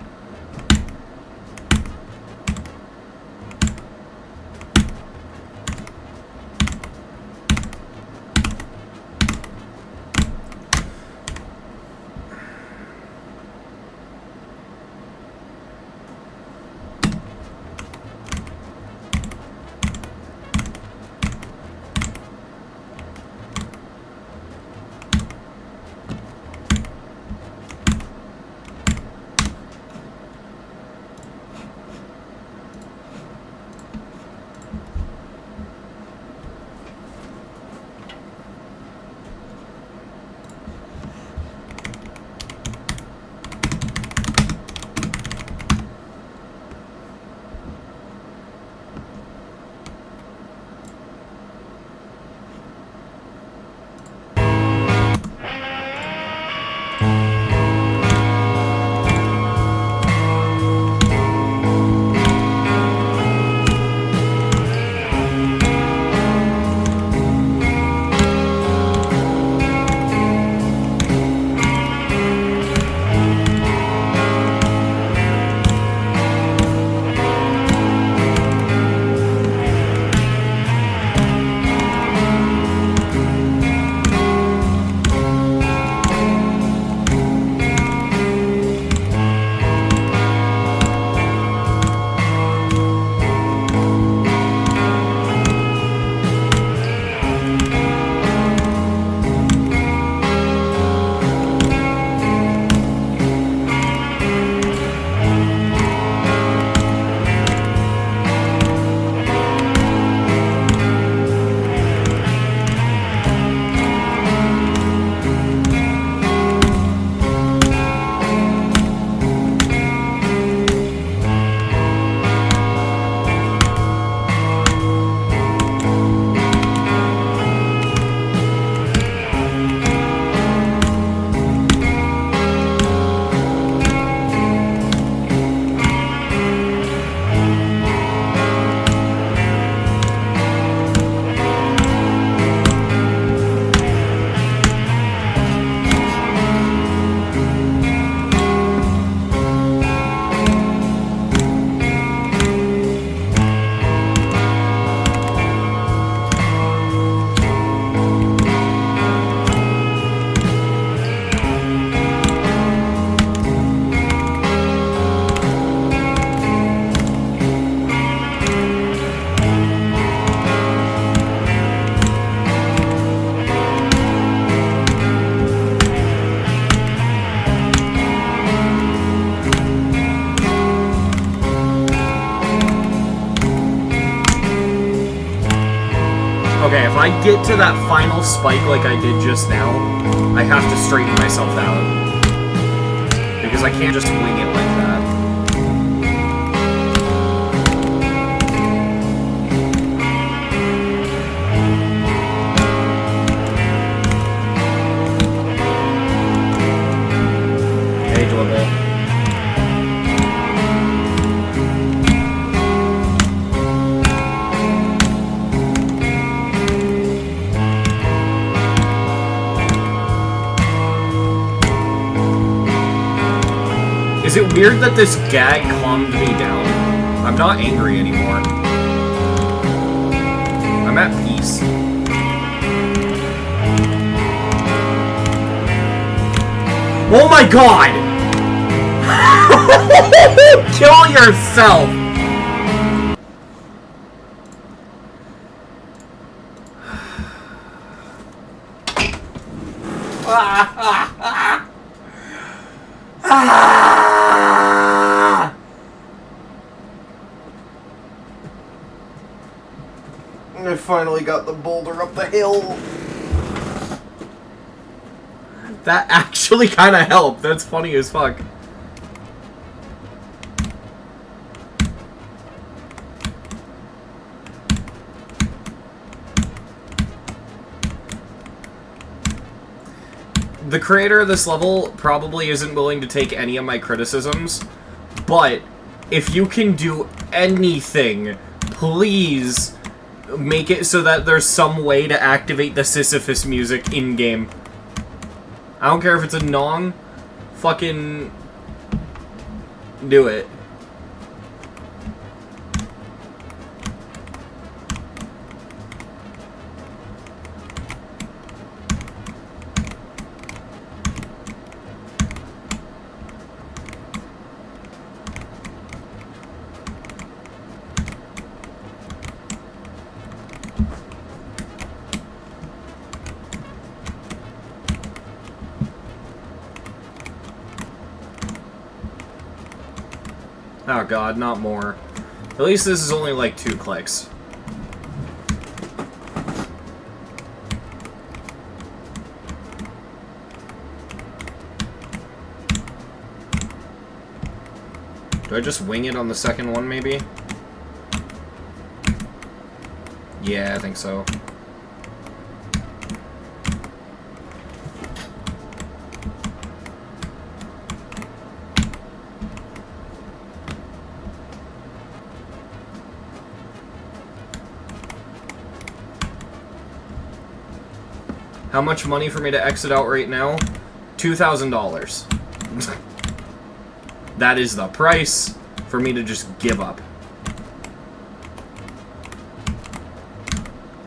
[SPEAKER 1] Okay, if I get to that final spike like I did just now, I have to straighten myself out. Because I can't just wing it like that. Hey, Dwibble. Is it weird that this gag calmed me down? I'm not angry anymore. I'm at peace. Oh my god! Kill yourself! I finally got the boulder up the hill. That actually kind of helped. That's funny as fuck. The creator of this level probably isn't willing to take any of my criticisms, but if you can do anything, please make it so that there's some way to activate the Sisyphus music in-game. I don't care if it's a Nong, fucking do it. Oh god, not more. At least this is only like 2 clicks. Do I just wing it on the second one, maybe? Yeah, I think so. How much money for me to exit out right now? $2,000. That is the price for me to just give up.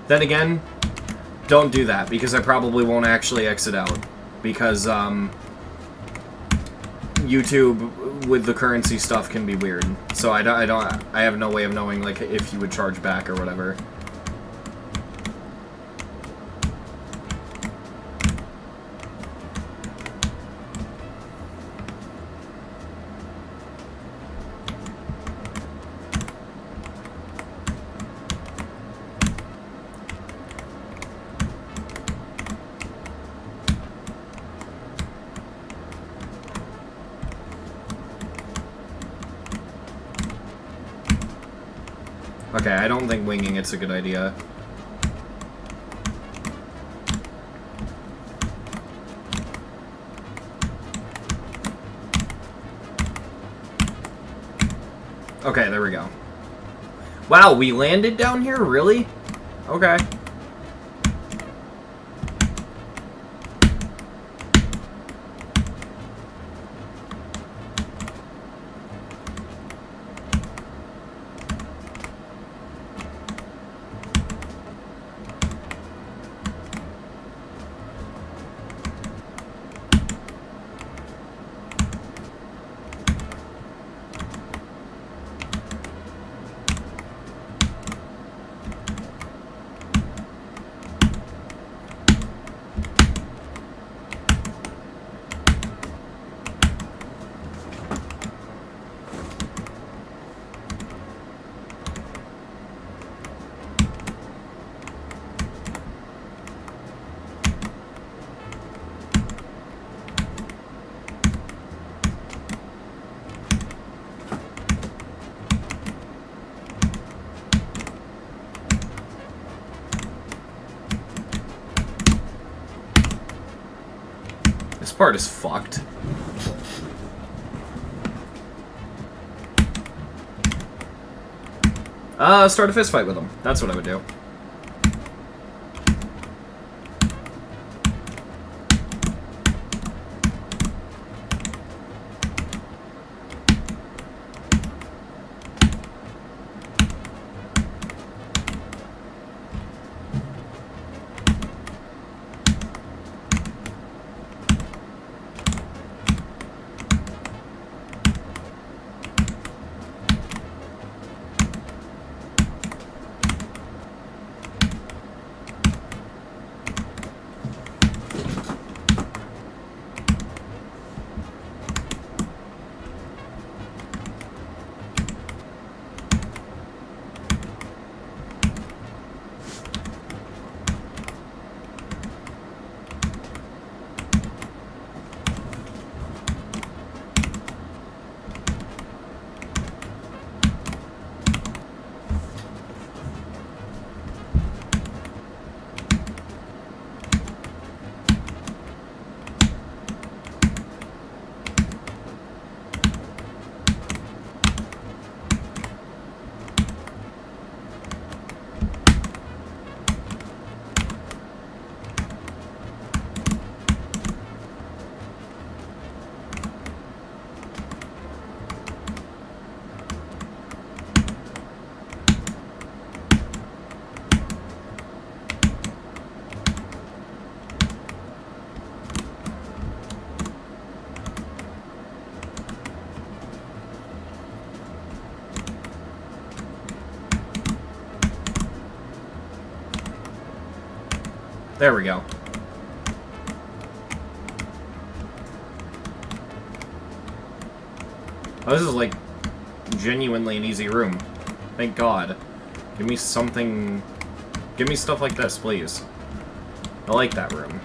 [SPEAKER 1] Then again, don't do that, because I probably won't actually exit out. Because, YouTube with the currency stuff can be weird. So I have no way of knowing, like, if you would charge back or whatever. Okay, I don't think winging it's a good idea. Okay, there we go. Wow, we landed down here? Really? Okay. This part is fucked. Start a fist fight with him. That's what I would do. There we go. Oh, this is, like, genuinely an easy room. Thank God. Give me something... Give me stuff like this, please. I like that room.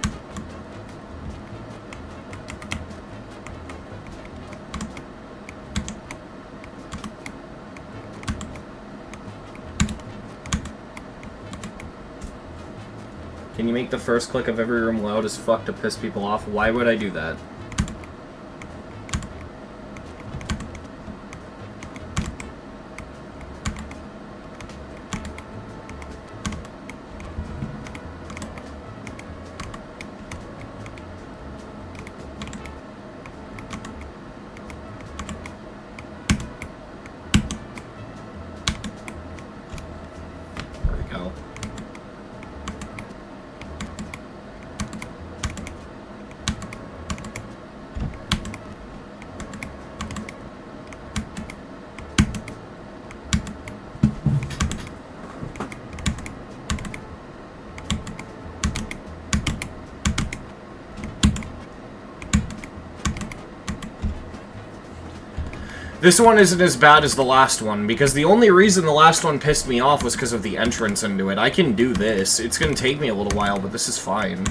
[SPEAKER 1] Can you make the first click of every room loud as fuck to piss people off? Why would I do that? There we go. This one isn't as bad as the last one, because the only reason the last one pissed me off was because of the entrance into it. I can do this. It's gonna take me a little while, but this is fine.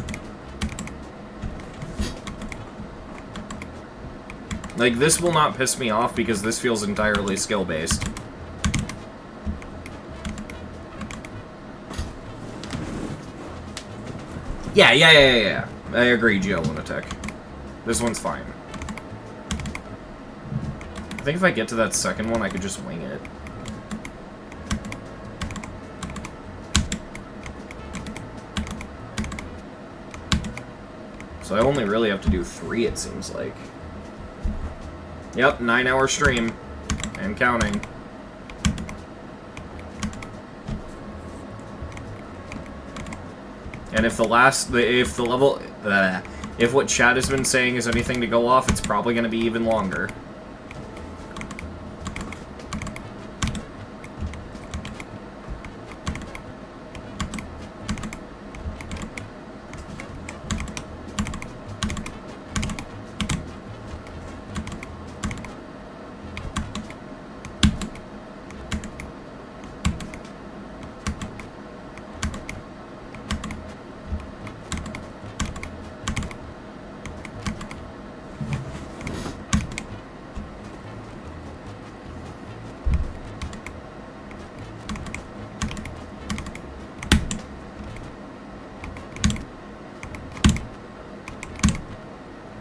[SPEAKER 1] Like, this will not piss me off because this feels entirely skill-based. Yeah. I agree, Geolunatic. This one's fine. I think if I get to that second one, I could just wing it. So I only really have to do 3, it seems like. Yep, 9-hour stream. And counting. And if if what chat has been saying is anything to go off, it's probably going to be even longer.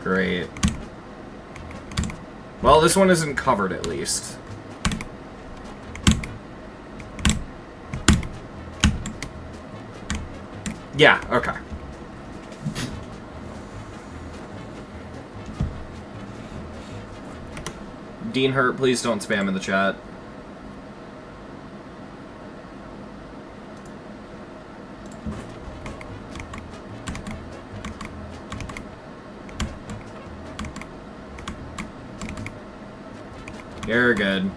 [SPEAKER 1] Great. Well, this one isn't covered, at least. Yeah, okay. Dean Hurt, please don't spam in the chat. You're good.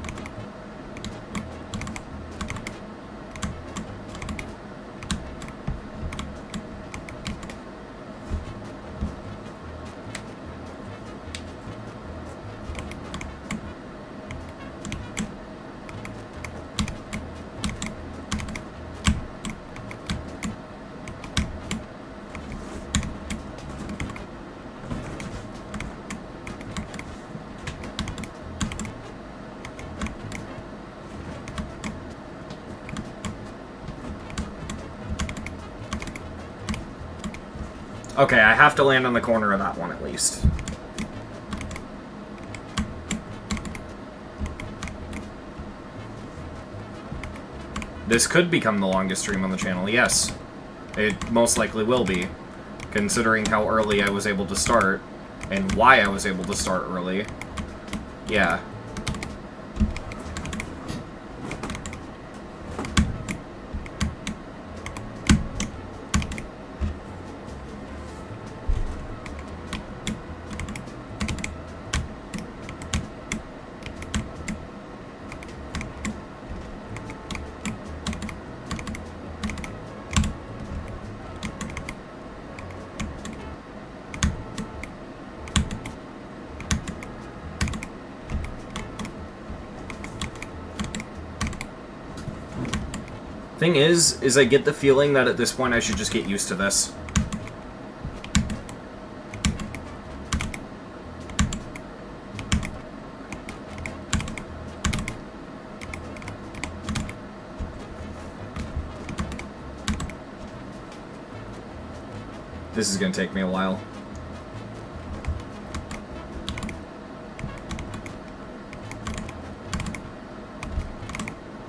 [SPEAKER 1] Okay, I have to land on the corner of that one at least. This could become the longest stream on the channel, yes. It most likely will be, considering how early I was able to start, and why I was able to start early. Yeah. Thing is I get the feeling that at this point I should just get used to this. This is gonna take me a while.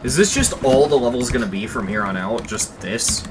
[SPEAKER 1] Is this just all the level's gonna be from here on out? Just this?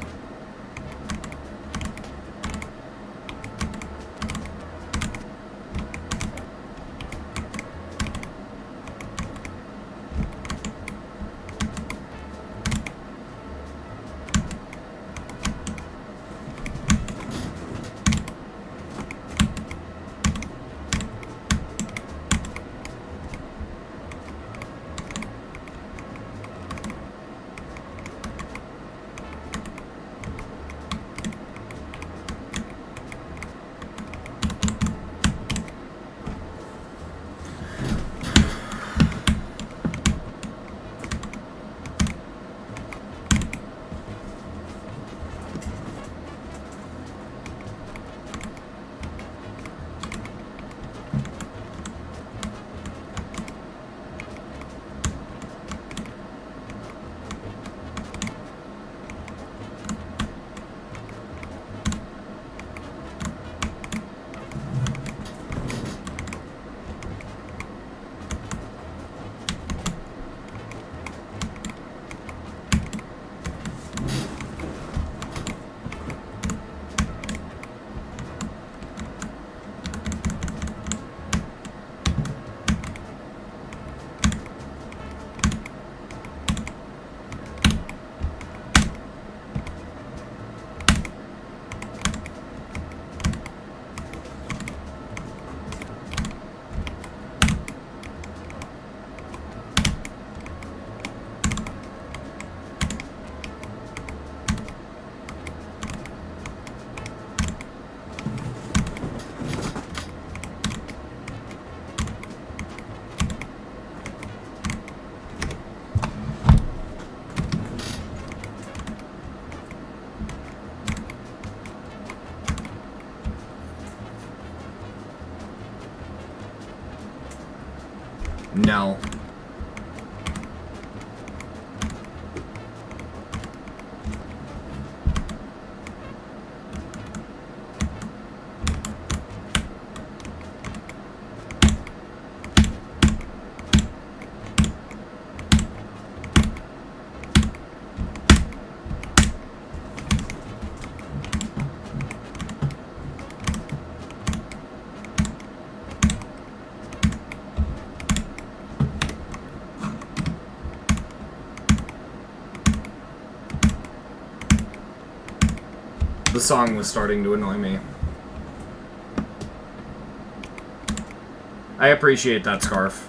[SPEAKER 1] No. The song was starting to annoy me. I appreciate that scarf.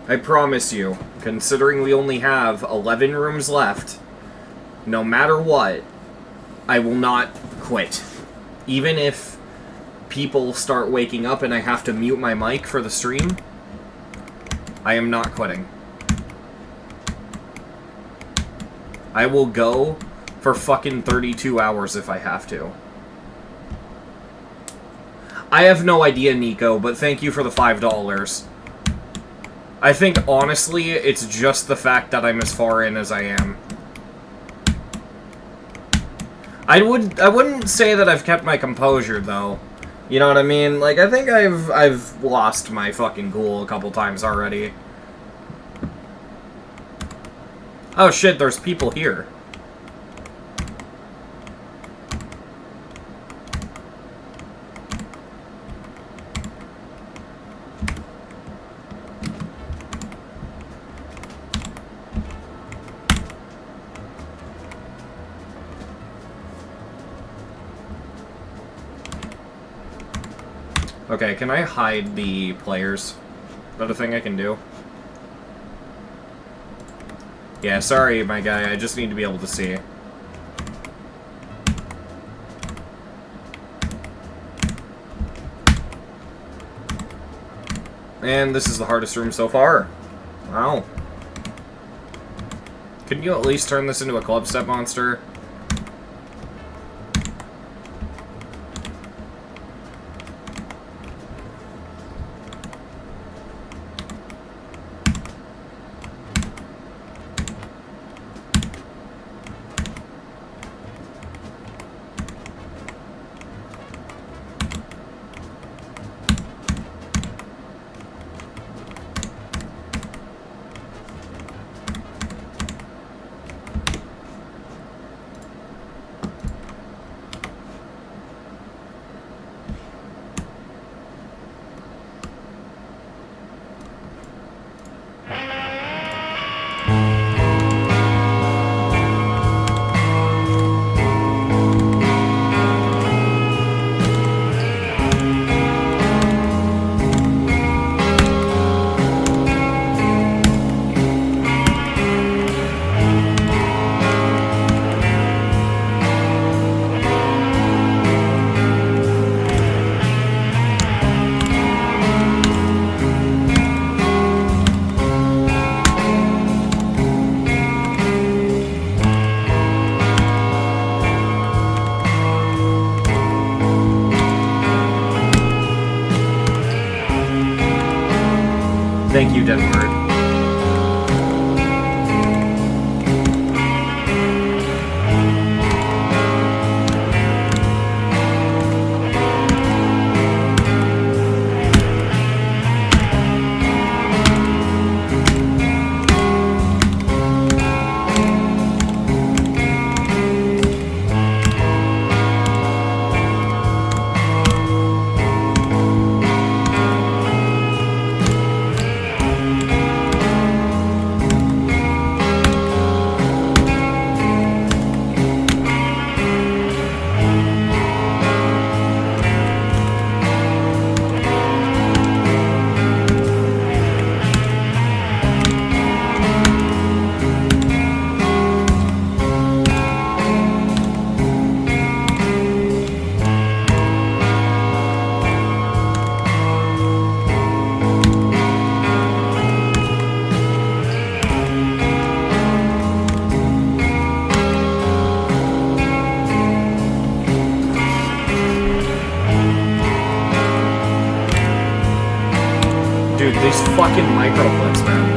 [SPEAKER 1] I promise you, considering we only have 11 rooms left, no matter what, I will not quit. Even if people start waking up and I have to mute my mic for the stream, I am not quitting. I will go for fucking 32 hours if I have to. I have no idea, Nico, but thank you for the $5. I think, honestly, it's just the fact that I'm as far in as I am. I wouldn't say that I've kept my composure, though. You know what I mean? Like, I think I've lost my fucking cool a couple times already. Oh shit, there's people here. Okay, can I hide the players? Is that a thing I can do? Yeah, sorry, my guy. I just need to be able to see. And this is the hardest room so far. Wow. Couldn't you at least turn this into a club step monster? Thank you, Denver. Dude, these fucking microclips, man.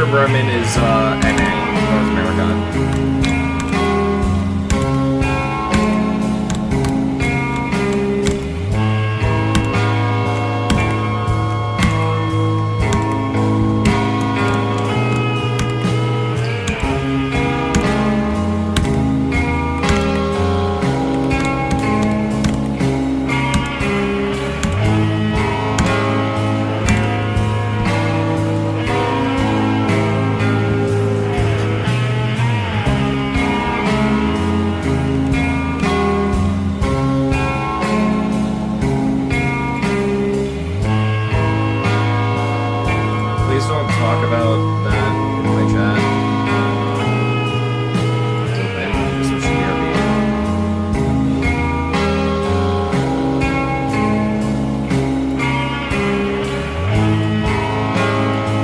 [SPEAKER 1] sure Bremen is NA, North America. Please don't talk about that in my chat. Open, this should be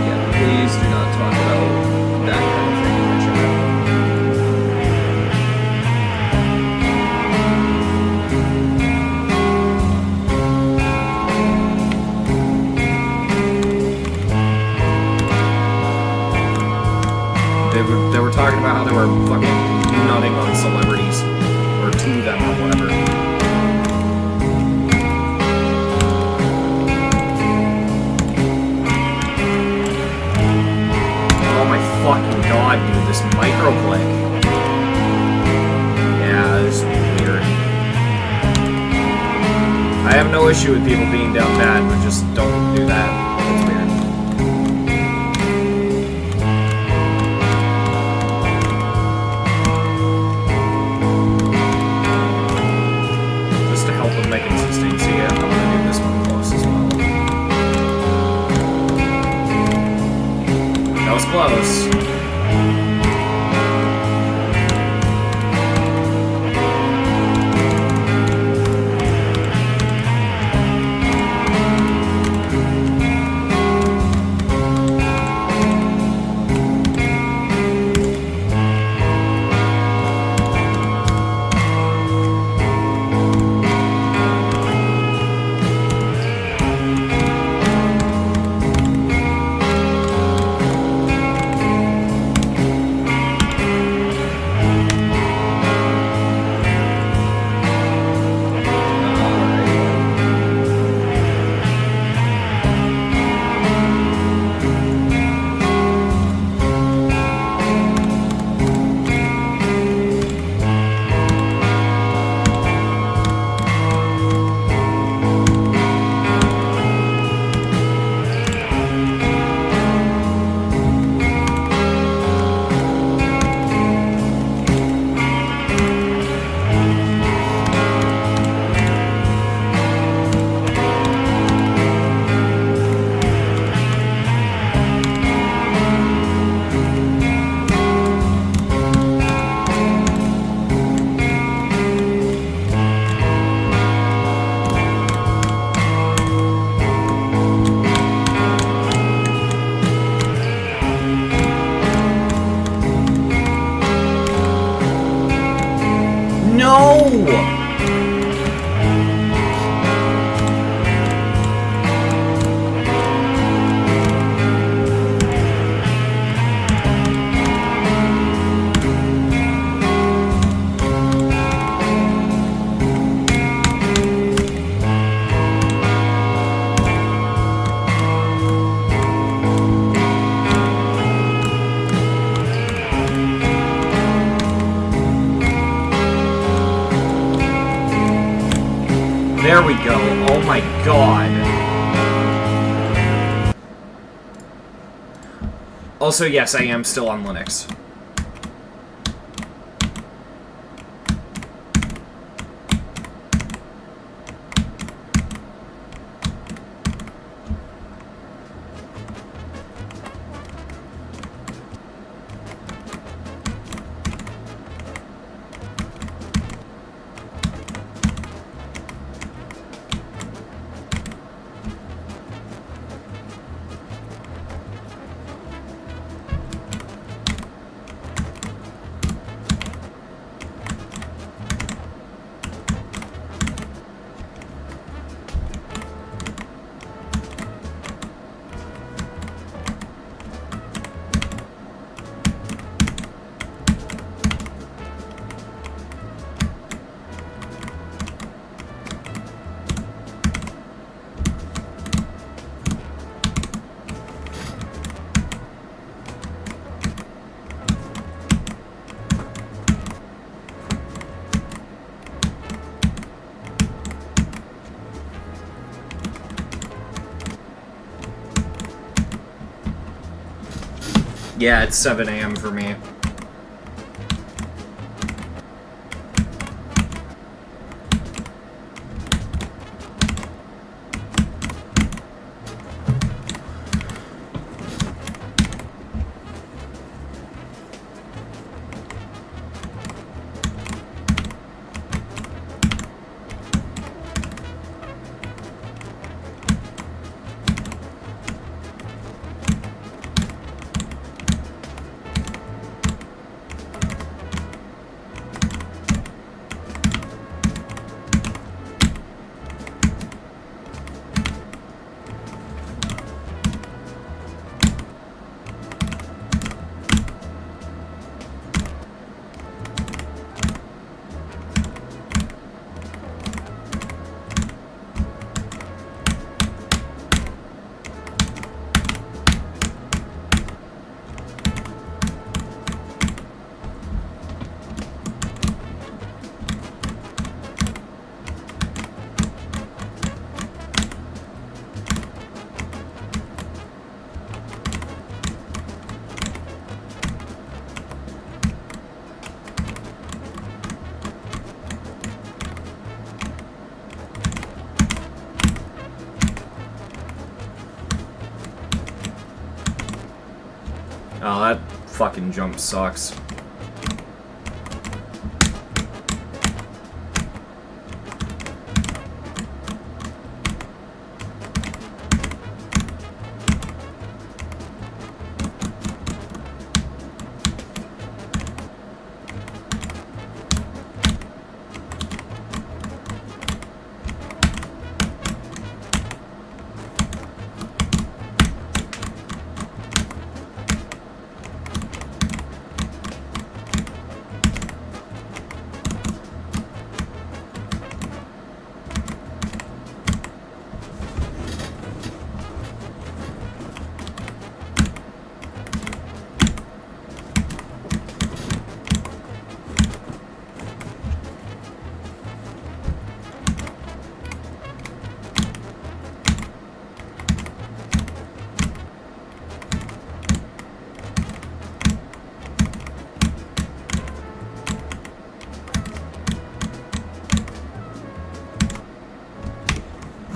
[SPEAKER 1] Yeah, please do not talk about that kind of thing in my chat. They were talking about how they were fucking nutting on celebrities. Or to them or whatever. Oh my fucking god, dude, this microclick. Yeah, this is weird. I have no issue with people being down bad, but just don't do that. It's weird. Just to help with my consistency, I'm gonna do this one close as well. That was close. No! There we go. Oh my god. Also, yes, I am still on Linux. Yeah, it's 7 a.m. for me. Oh, that fucking jump sucks.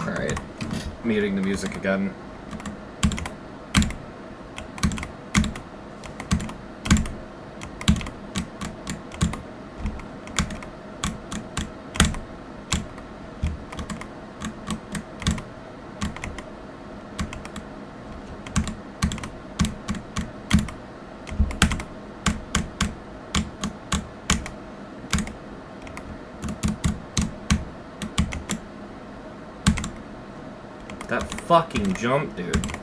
[SPEAKER 1] Alright. Muting the music again. That fucking jump, dude.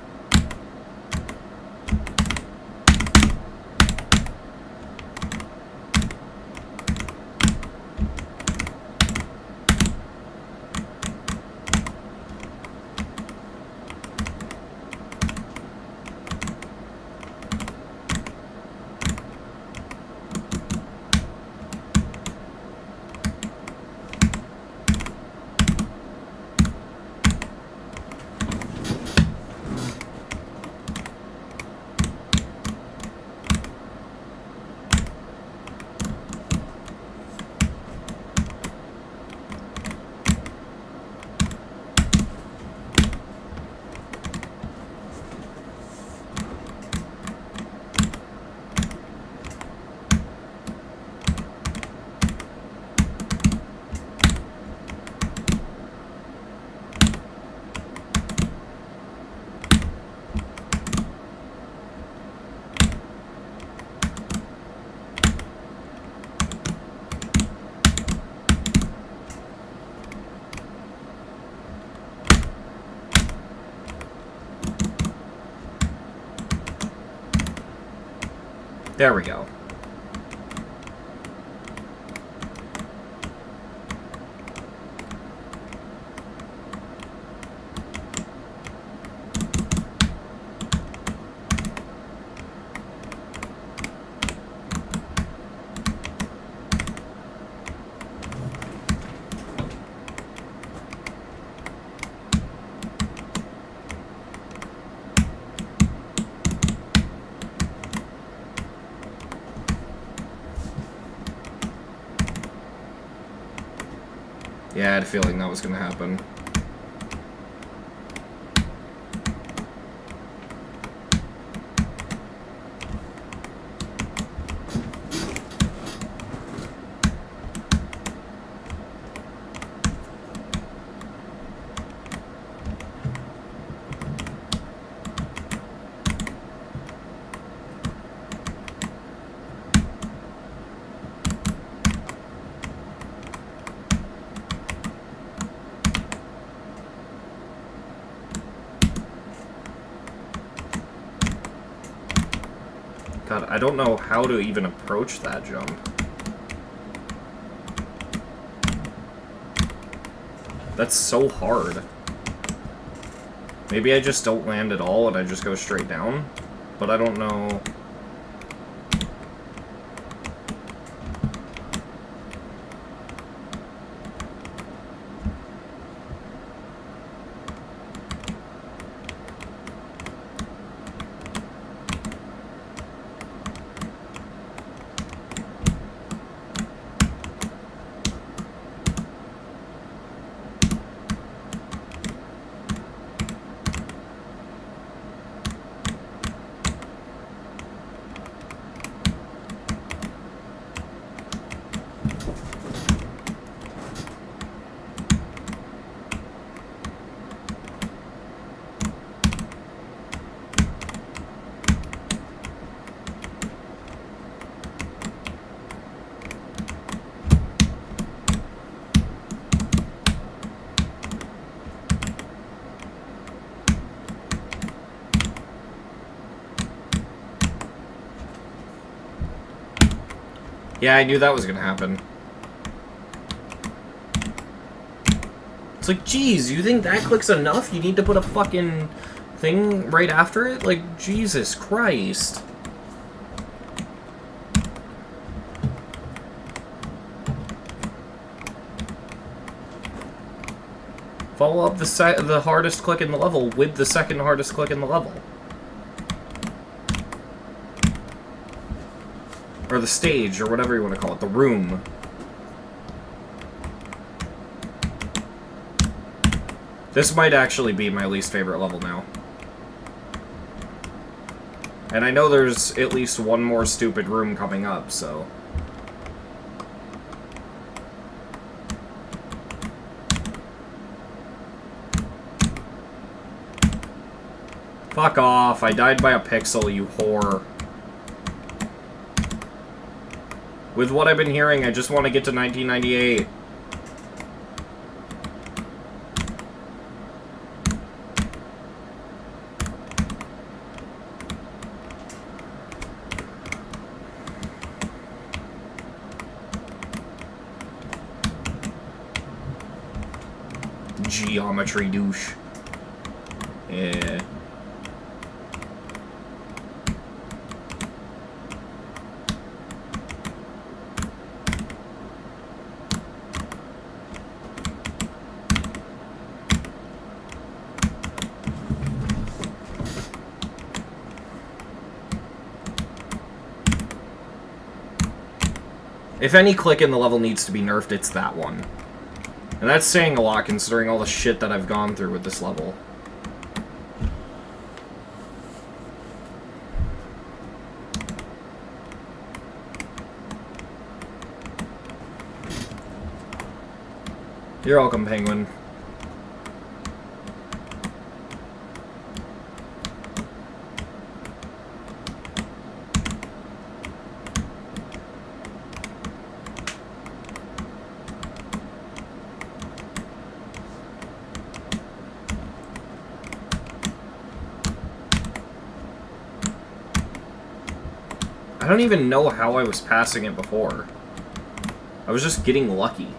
[SPEAKER 1] There we go.
[SPEAKER 6] Yeah, I had a feeling that was gonna happen. God, I don't know how to even approach that jump. That's so hard. Maybe I just don't land at all and I just go straight down? But I don't know... Yeah, I knew that was gonna happen. It's like, geez, you think that click's enough? You need to put a fucking thing right after it? Like, Jesus Christ. Follow up the hardest click in the level with the second hardest click in the level. Or the stage, or whatever you want to call it. The room. This might actually be my least favorite level now. And I know there's at least one more stupid room coming up, so... Fuck off, I died by a pixel, you whore. With what I've been hearing, I just want to get to 1998. Geometry douche. Yeah. If any click in the level needs to be nerfed, it's that one. And that's saying a lot considering all the shit that I've gone through with this level. You're welcome, Penguin. I don't even know how I was passing it before. I was just getting lucky.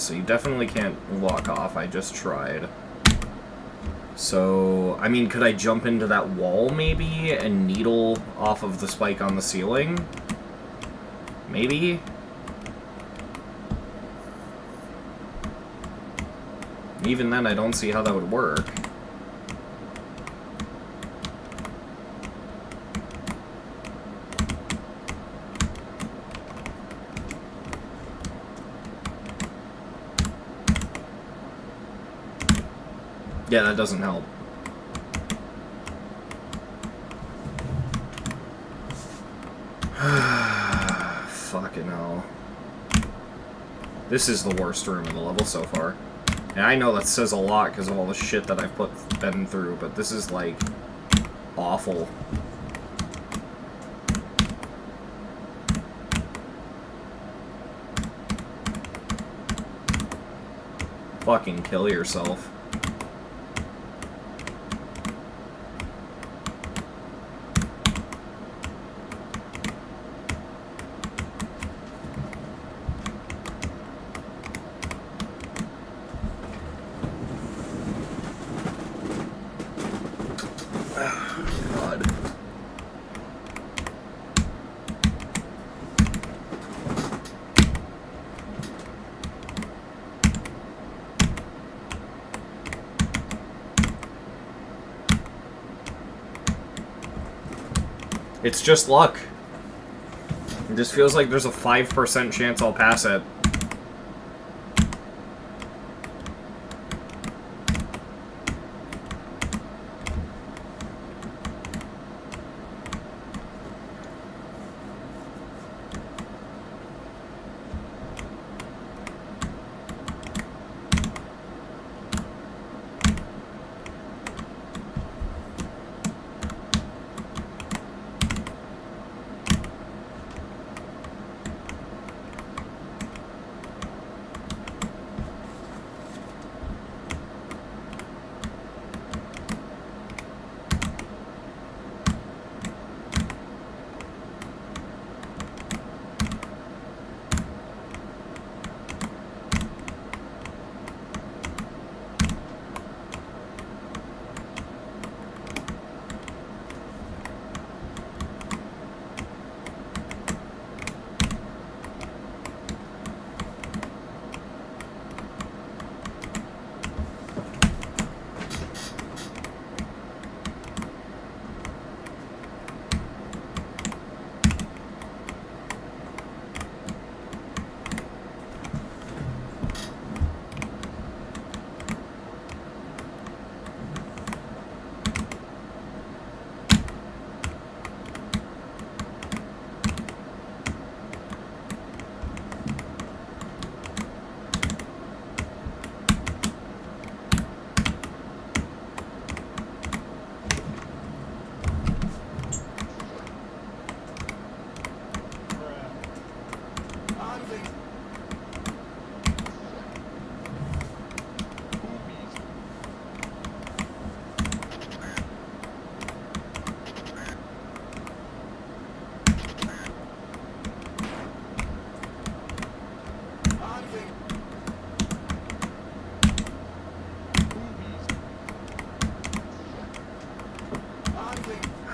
[SPEAKER 6] so you definitely can't walk off. I just tried. So, I mean, could I jump into that wall, maybe, and needle off of the spike on the ceiling? Maybe? Even then, I don't see how that would work. Yeah, that doesn't help. Fucking hell. This is the worst room in the level so far. And I know that says a lot because of all the shit that I've been through, but this is, like, awful. Fucking kill yourself. God. It's just luck. It just feels like there's a 5% chance I'll pass it.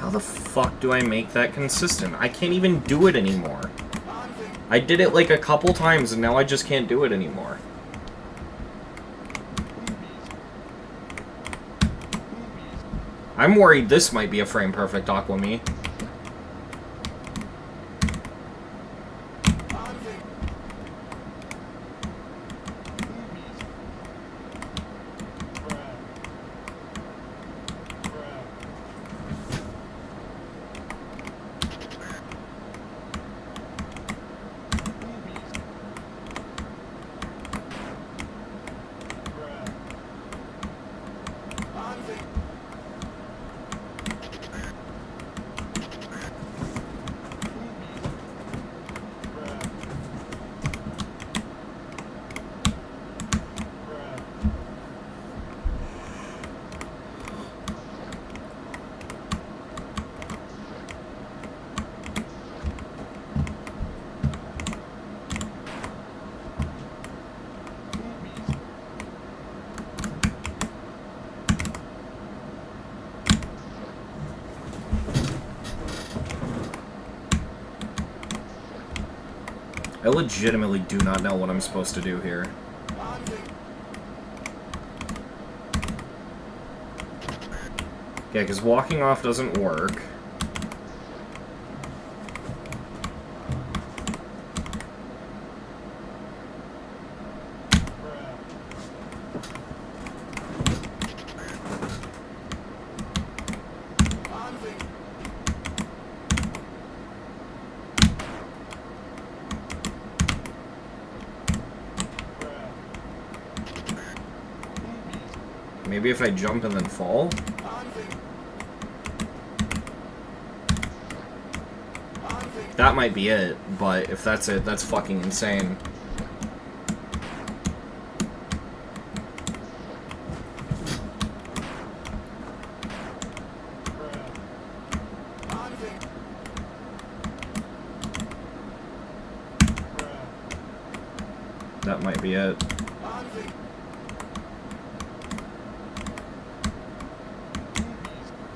[SPEAKER 6] How the fuck do I make that consistent? I can't even do it anymore. I did it like a couple times and now I just can't do it anymore. I'm worried this might be a frame perfect Aquami. I legitimately do not know what I'm supposed to do here. Yeah, because walking off doesn't work. Maybe if I jump and then fall? That might be it, but if that's it, that's fucking insane. That might be it.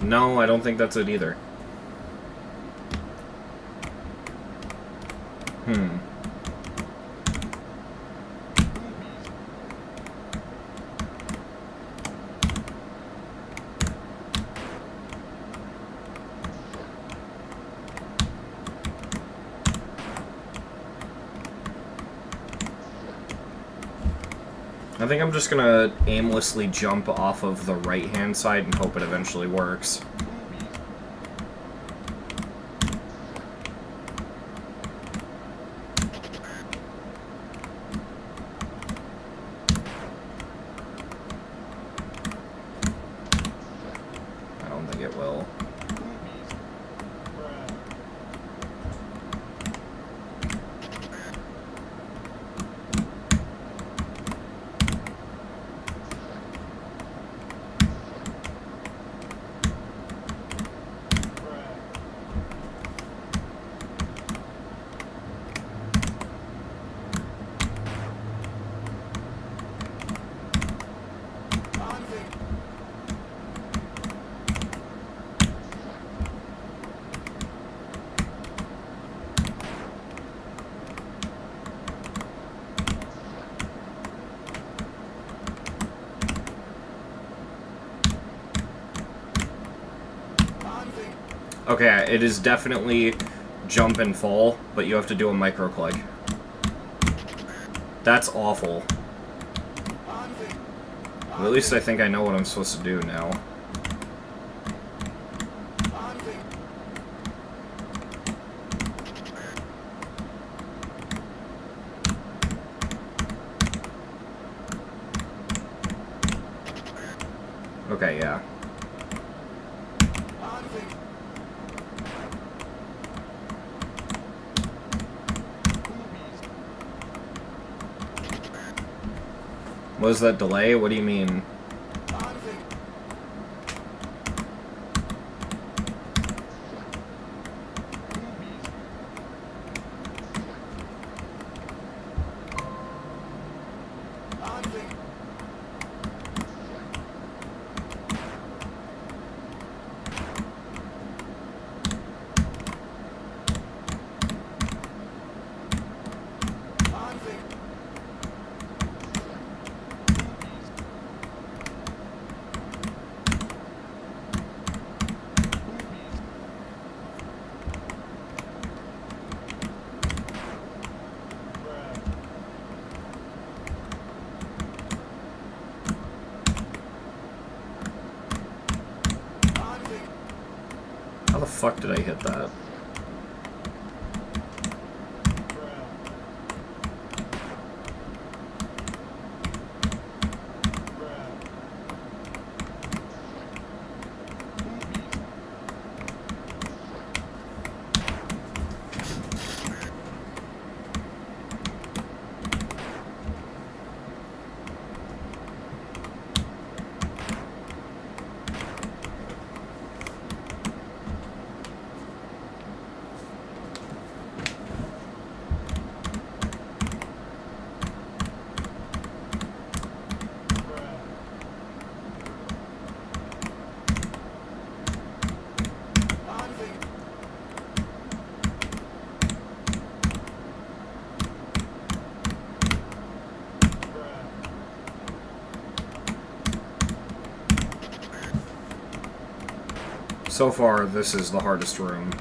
[SPEAKER 6] No, I don't think that's it either. I think I'm just gonna aimlessly jump off of the right-hand side and hope it eventually works. I don't think it will. Okay, it is definitely jump and fall, but you have to do a micro click. That's awful. Well, at least I think I know what I'm supposed to do now. Okay, yeah. What is that delay? What do you mean? How the fuck did I hit that? So far, this is the hardest room.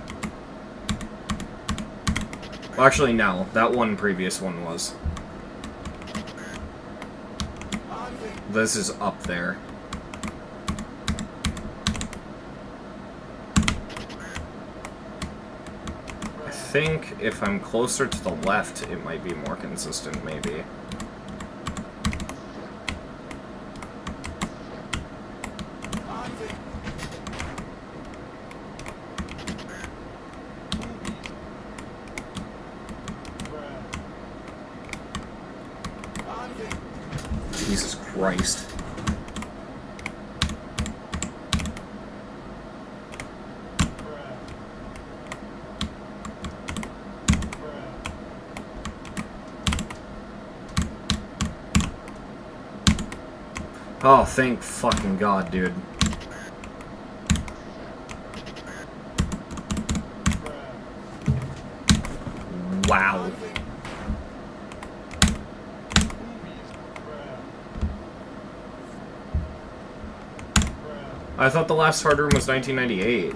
[SPEAKER 6] Well, actually, no. That one previous one was. This is up there. I think if I'm closer to the left, it might be more consistent, maybe. Jesus Christ. Oh, thank fucking God, dude. Wow. I thought the last hard room was 1998.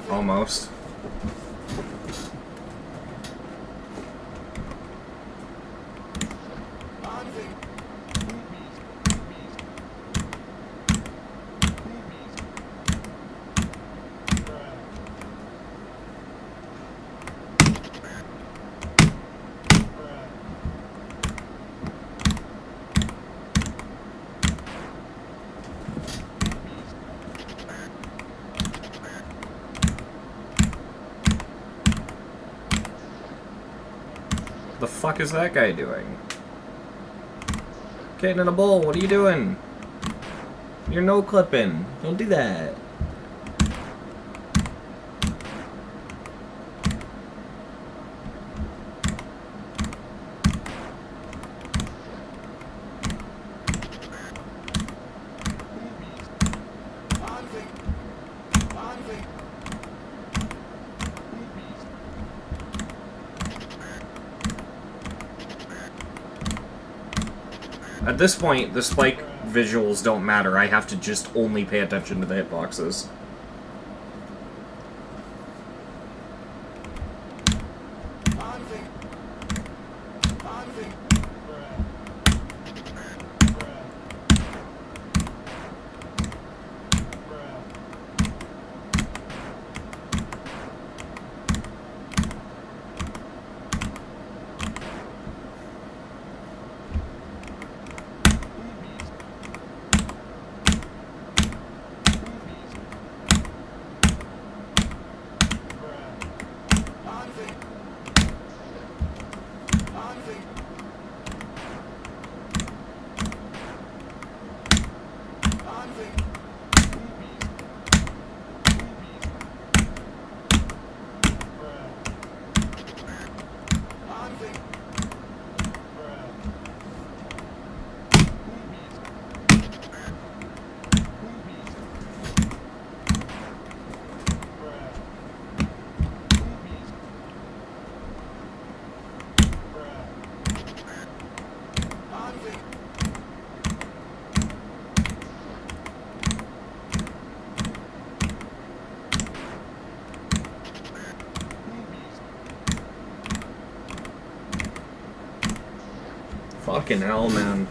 [SPEAKER 6] Almost. The fuck is that guy doing? Getting in a bowl, what are you doing? You're no clipping. Don't do that. At this point, the spike visuals don't matter. I have to just only pay attention to the hitboxes. Fucking hell, man.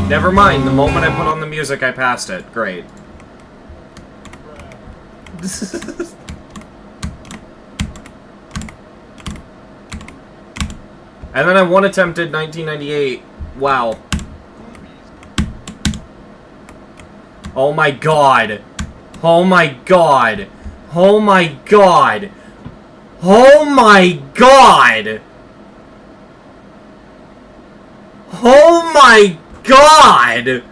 [SPEAKER 1] Never mind, the moment I put on the music, I passed it. Great. And then I one attempted 1998. Wow. Oh my god. Oh my god. Oh my god. Oh my god. Oh my god.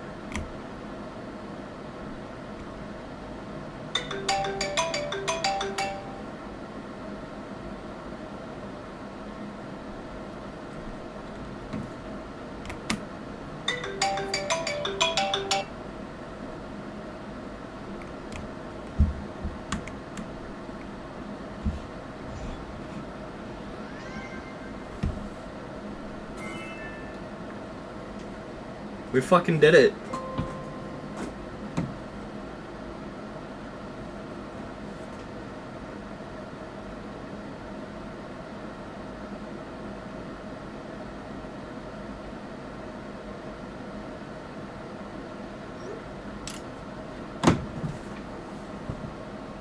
[SPEAKER 1] We fucking did it.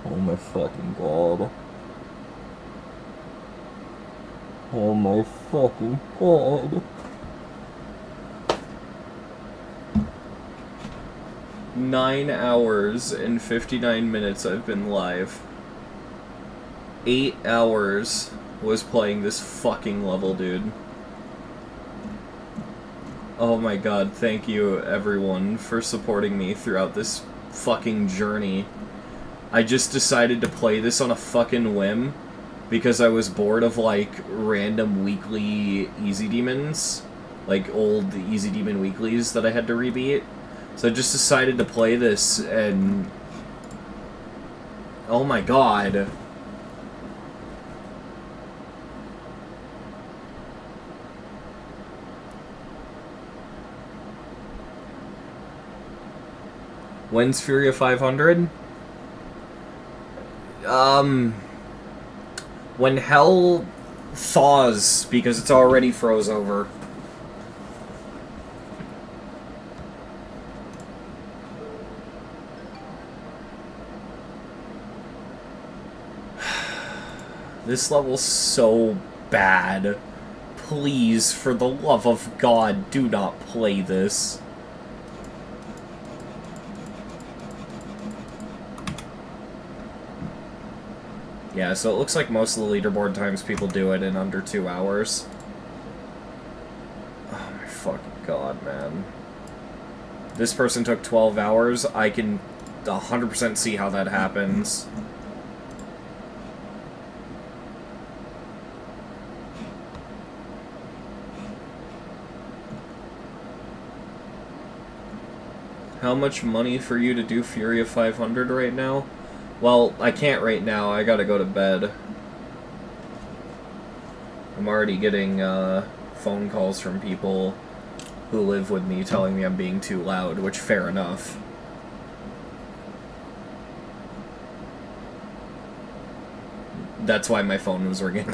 [SPEAKER 7] Oh my fucking god. Oh my fucking god.
[SPEAKER 1] 9 hours and 59 minutes I've been live. 8 hours was playing this fucking level, dude. Oh my god, thank you everyone for supporting me throughout this fucking journey. I just decided to play this on a fucking whim because I was bored of, like, random weekly Easy Demons. Like, old Easy Demon weeklies that I had to rebeat. So I just decided to play this, and... oh my god. When's Furia 500? When hell thaws, because it's already froze over. This level's so bad. Please, for the love of God, do not play this. Yeah, so it looks like most of the leaderboard times people do it in under 2 hours. Oh my fucking god, man. This person took 12 hours. I can 100% see how that happens. How much money for you to do Furia 500 right now? Well, I can't right now. I gotta go to bed. I'm already getting phone calls from people who live with me telling me I'm being too loud, which fair enough. That's why my phone was ringing.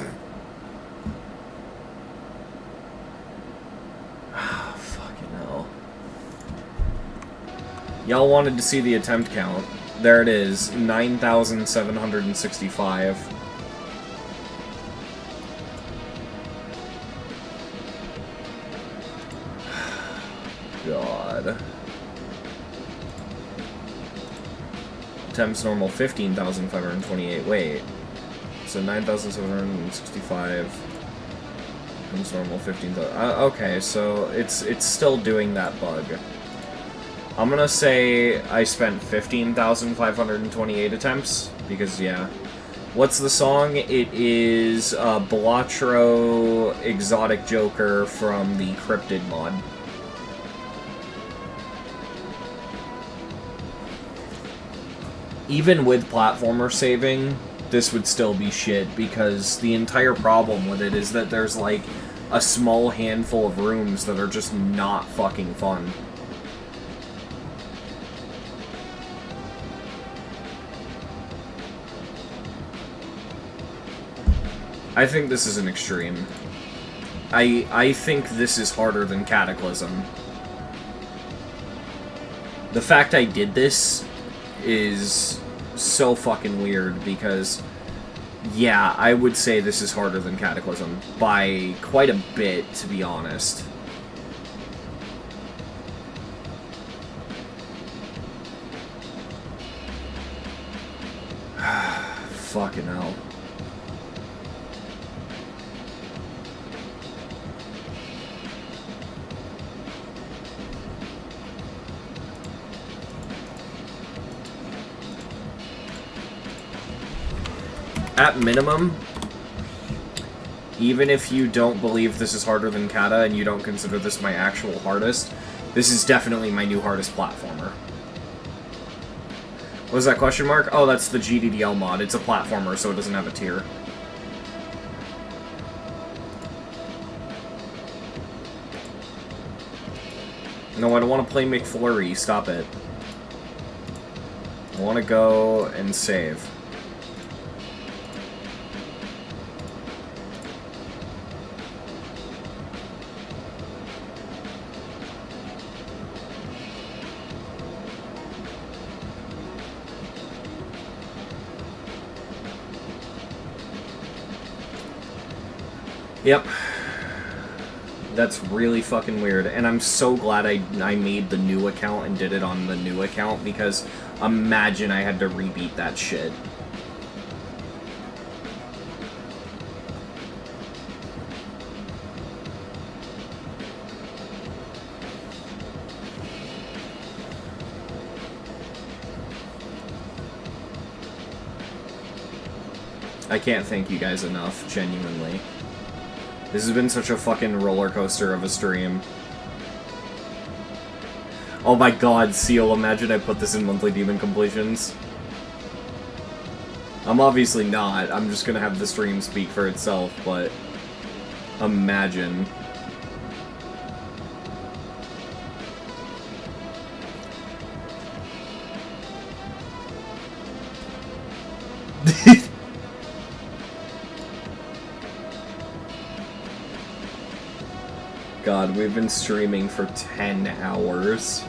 [SPEAKER 1] Fucking hell. Y'all wanted to see the attempt count. There it is, 9,765. God. Attempts normal 15,528. Wait. So 9,765. Attempts normal 15,000. Okay, so it's still doing that bug. I'm gonna say I spent 15,528 attempts, because, yeah. What's the song? It is Blotro Exotic Joker from the Cryptid mod. Even with platformer saving, this would still be shit, because the entire problem with it is that there's, like, a small handful of rooms that are just not fucking fun. I think this is an extreme. I think this is harder than Cataclysm. The fact I did this is so fucking weird because, yeah, I would say this is harder than Cataclysm by quite a bit, to be honest. Fucking hell. At minimum, even if you don't believe this is harder than Kata and you don't consider this my actual hardest, this is definitely my new hardest platformer. What was that question mark? Oh, that's the GDDL mod. It's a platformer, so it doesn't have a tier. No, I don't want to play McFlurry. Stop it. I want to go and save. Yep. That's really fucking weird, and I'm so glad I made the new account and did it on the new account, because imagine I had to rebeat that shit. I can't thank you guys enough, genuinely. This has been such a fucking roller coaster of a stream. Oh my god, Seal, imagine I put this in monthly demon completions. I'm obviously not, I'm just gonna have the stream speak for itself, but imagine. God, we've been streaming for 10 hours.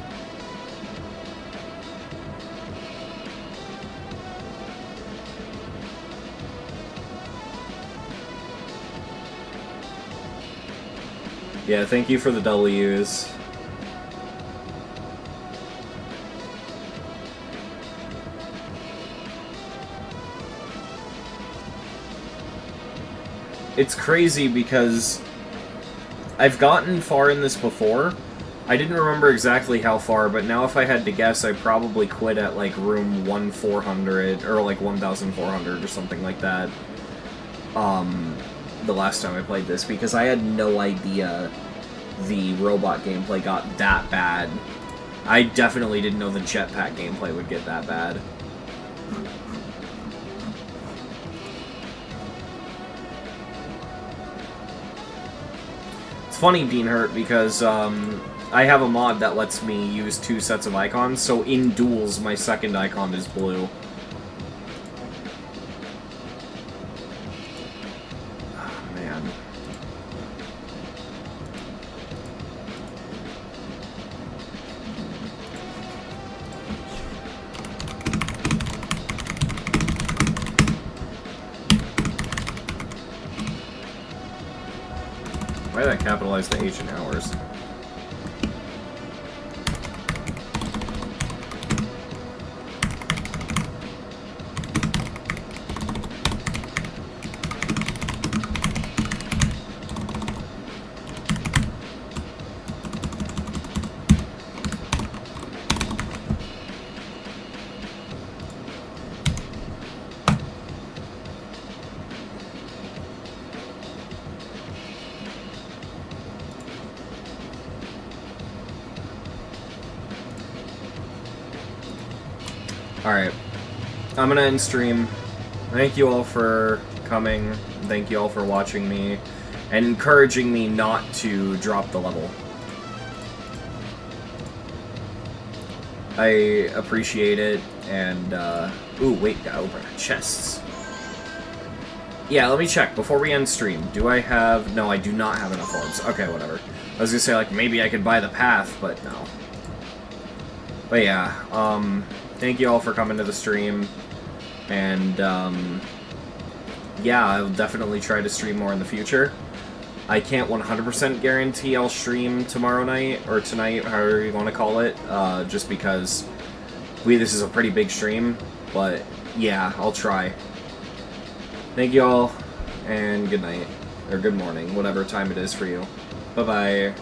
[SPEAKER 1] Yeah, thank you for the W's. It's crazy because I've gotten far in this before. I didn't remember exactly how far, but now if I had to guess, I probably quit at, like, room 1400, or, like, 1400 or something like that, the last time I played this, because I had no idea the robot gameplay got that bad. I definitely didn't know the jetpack gameplay would get that bad. funny, Dean Hurt, because I have a mod that lets me use 2 sets of icons, so in duels, my second icon is blue. Oh, man. Why did I capitalize the H in hours? Alright. I'm gonna end stream. Thank you all for coming. Thank you all for watching me. And encouraging me not to drop the level. I appreciate it, and, ooh, wait, gotta open our chests. Yeah, let me check before we end stream. Do I have... No, I do not have enough orbs. Okay, whatever. I was gonna say, like, maybe I could buy the path, but no. But yeah, thank you all for coming to the stream, and, yeah, I'll definitely try to stream more in the future. I can't 100% guarantee I'll stream tomorrow night, or tonight, however you want to call it, just because this is a pretty big stream, but yeah, I'll try. Thank you all, and good night, or good morning, whatever time it is for you. Bye-bye.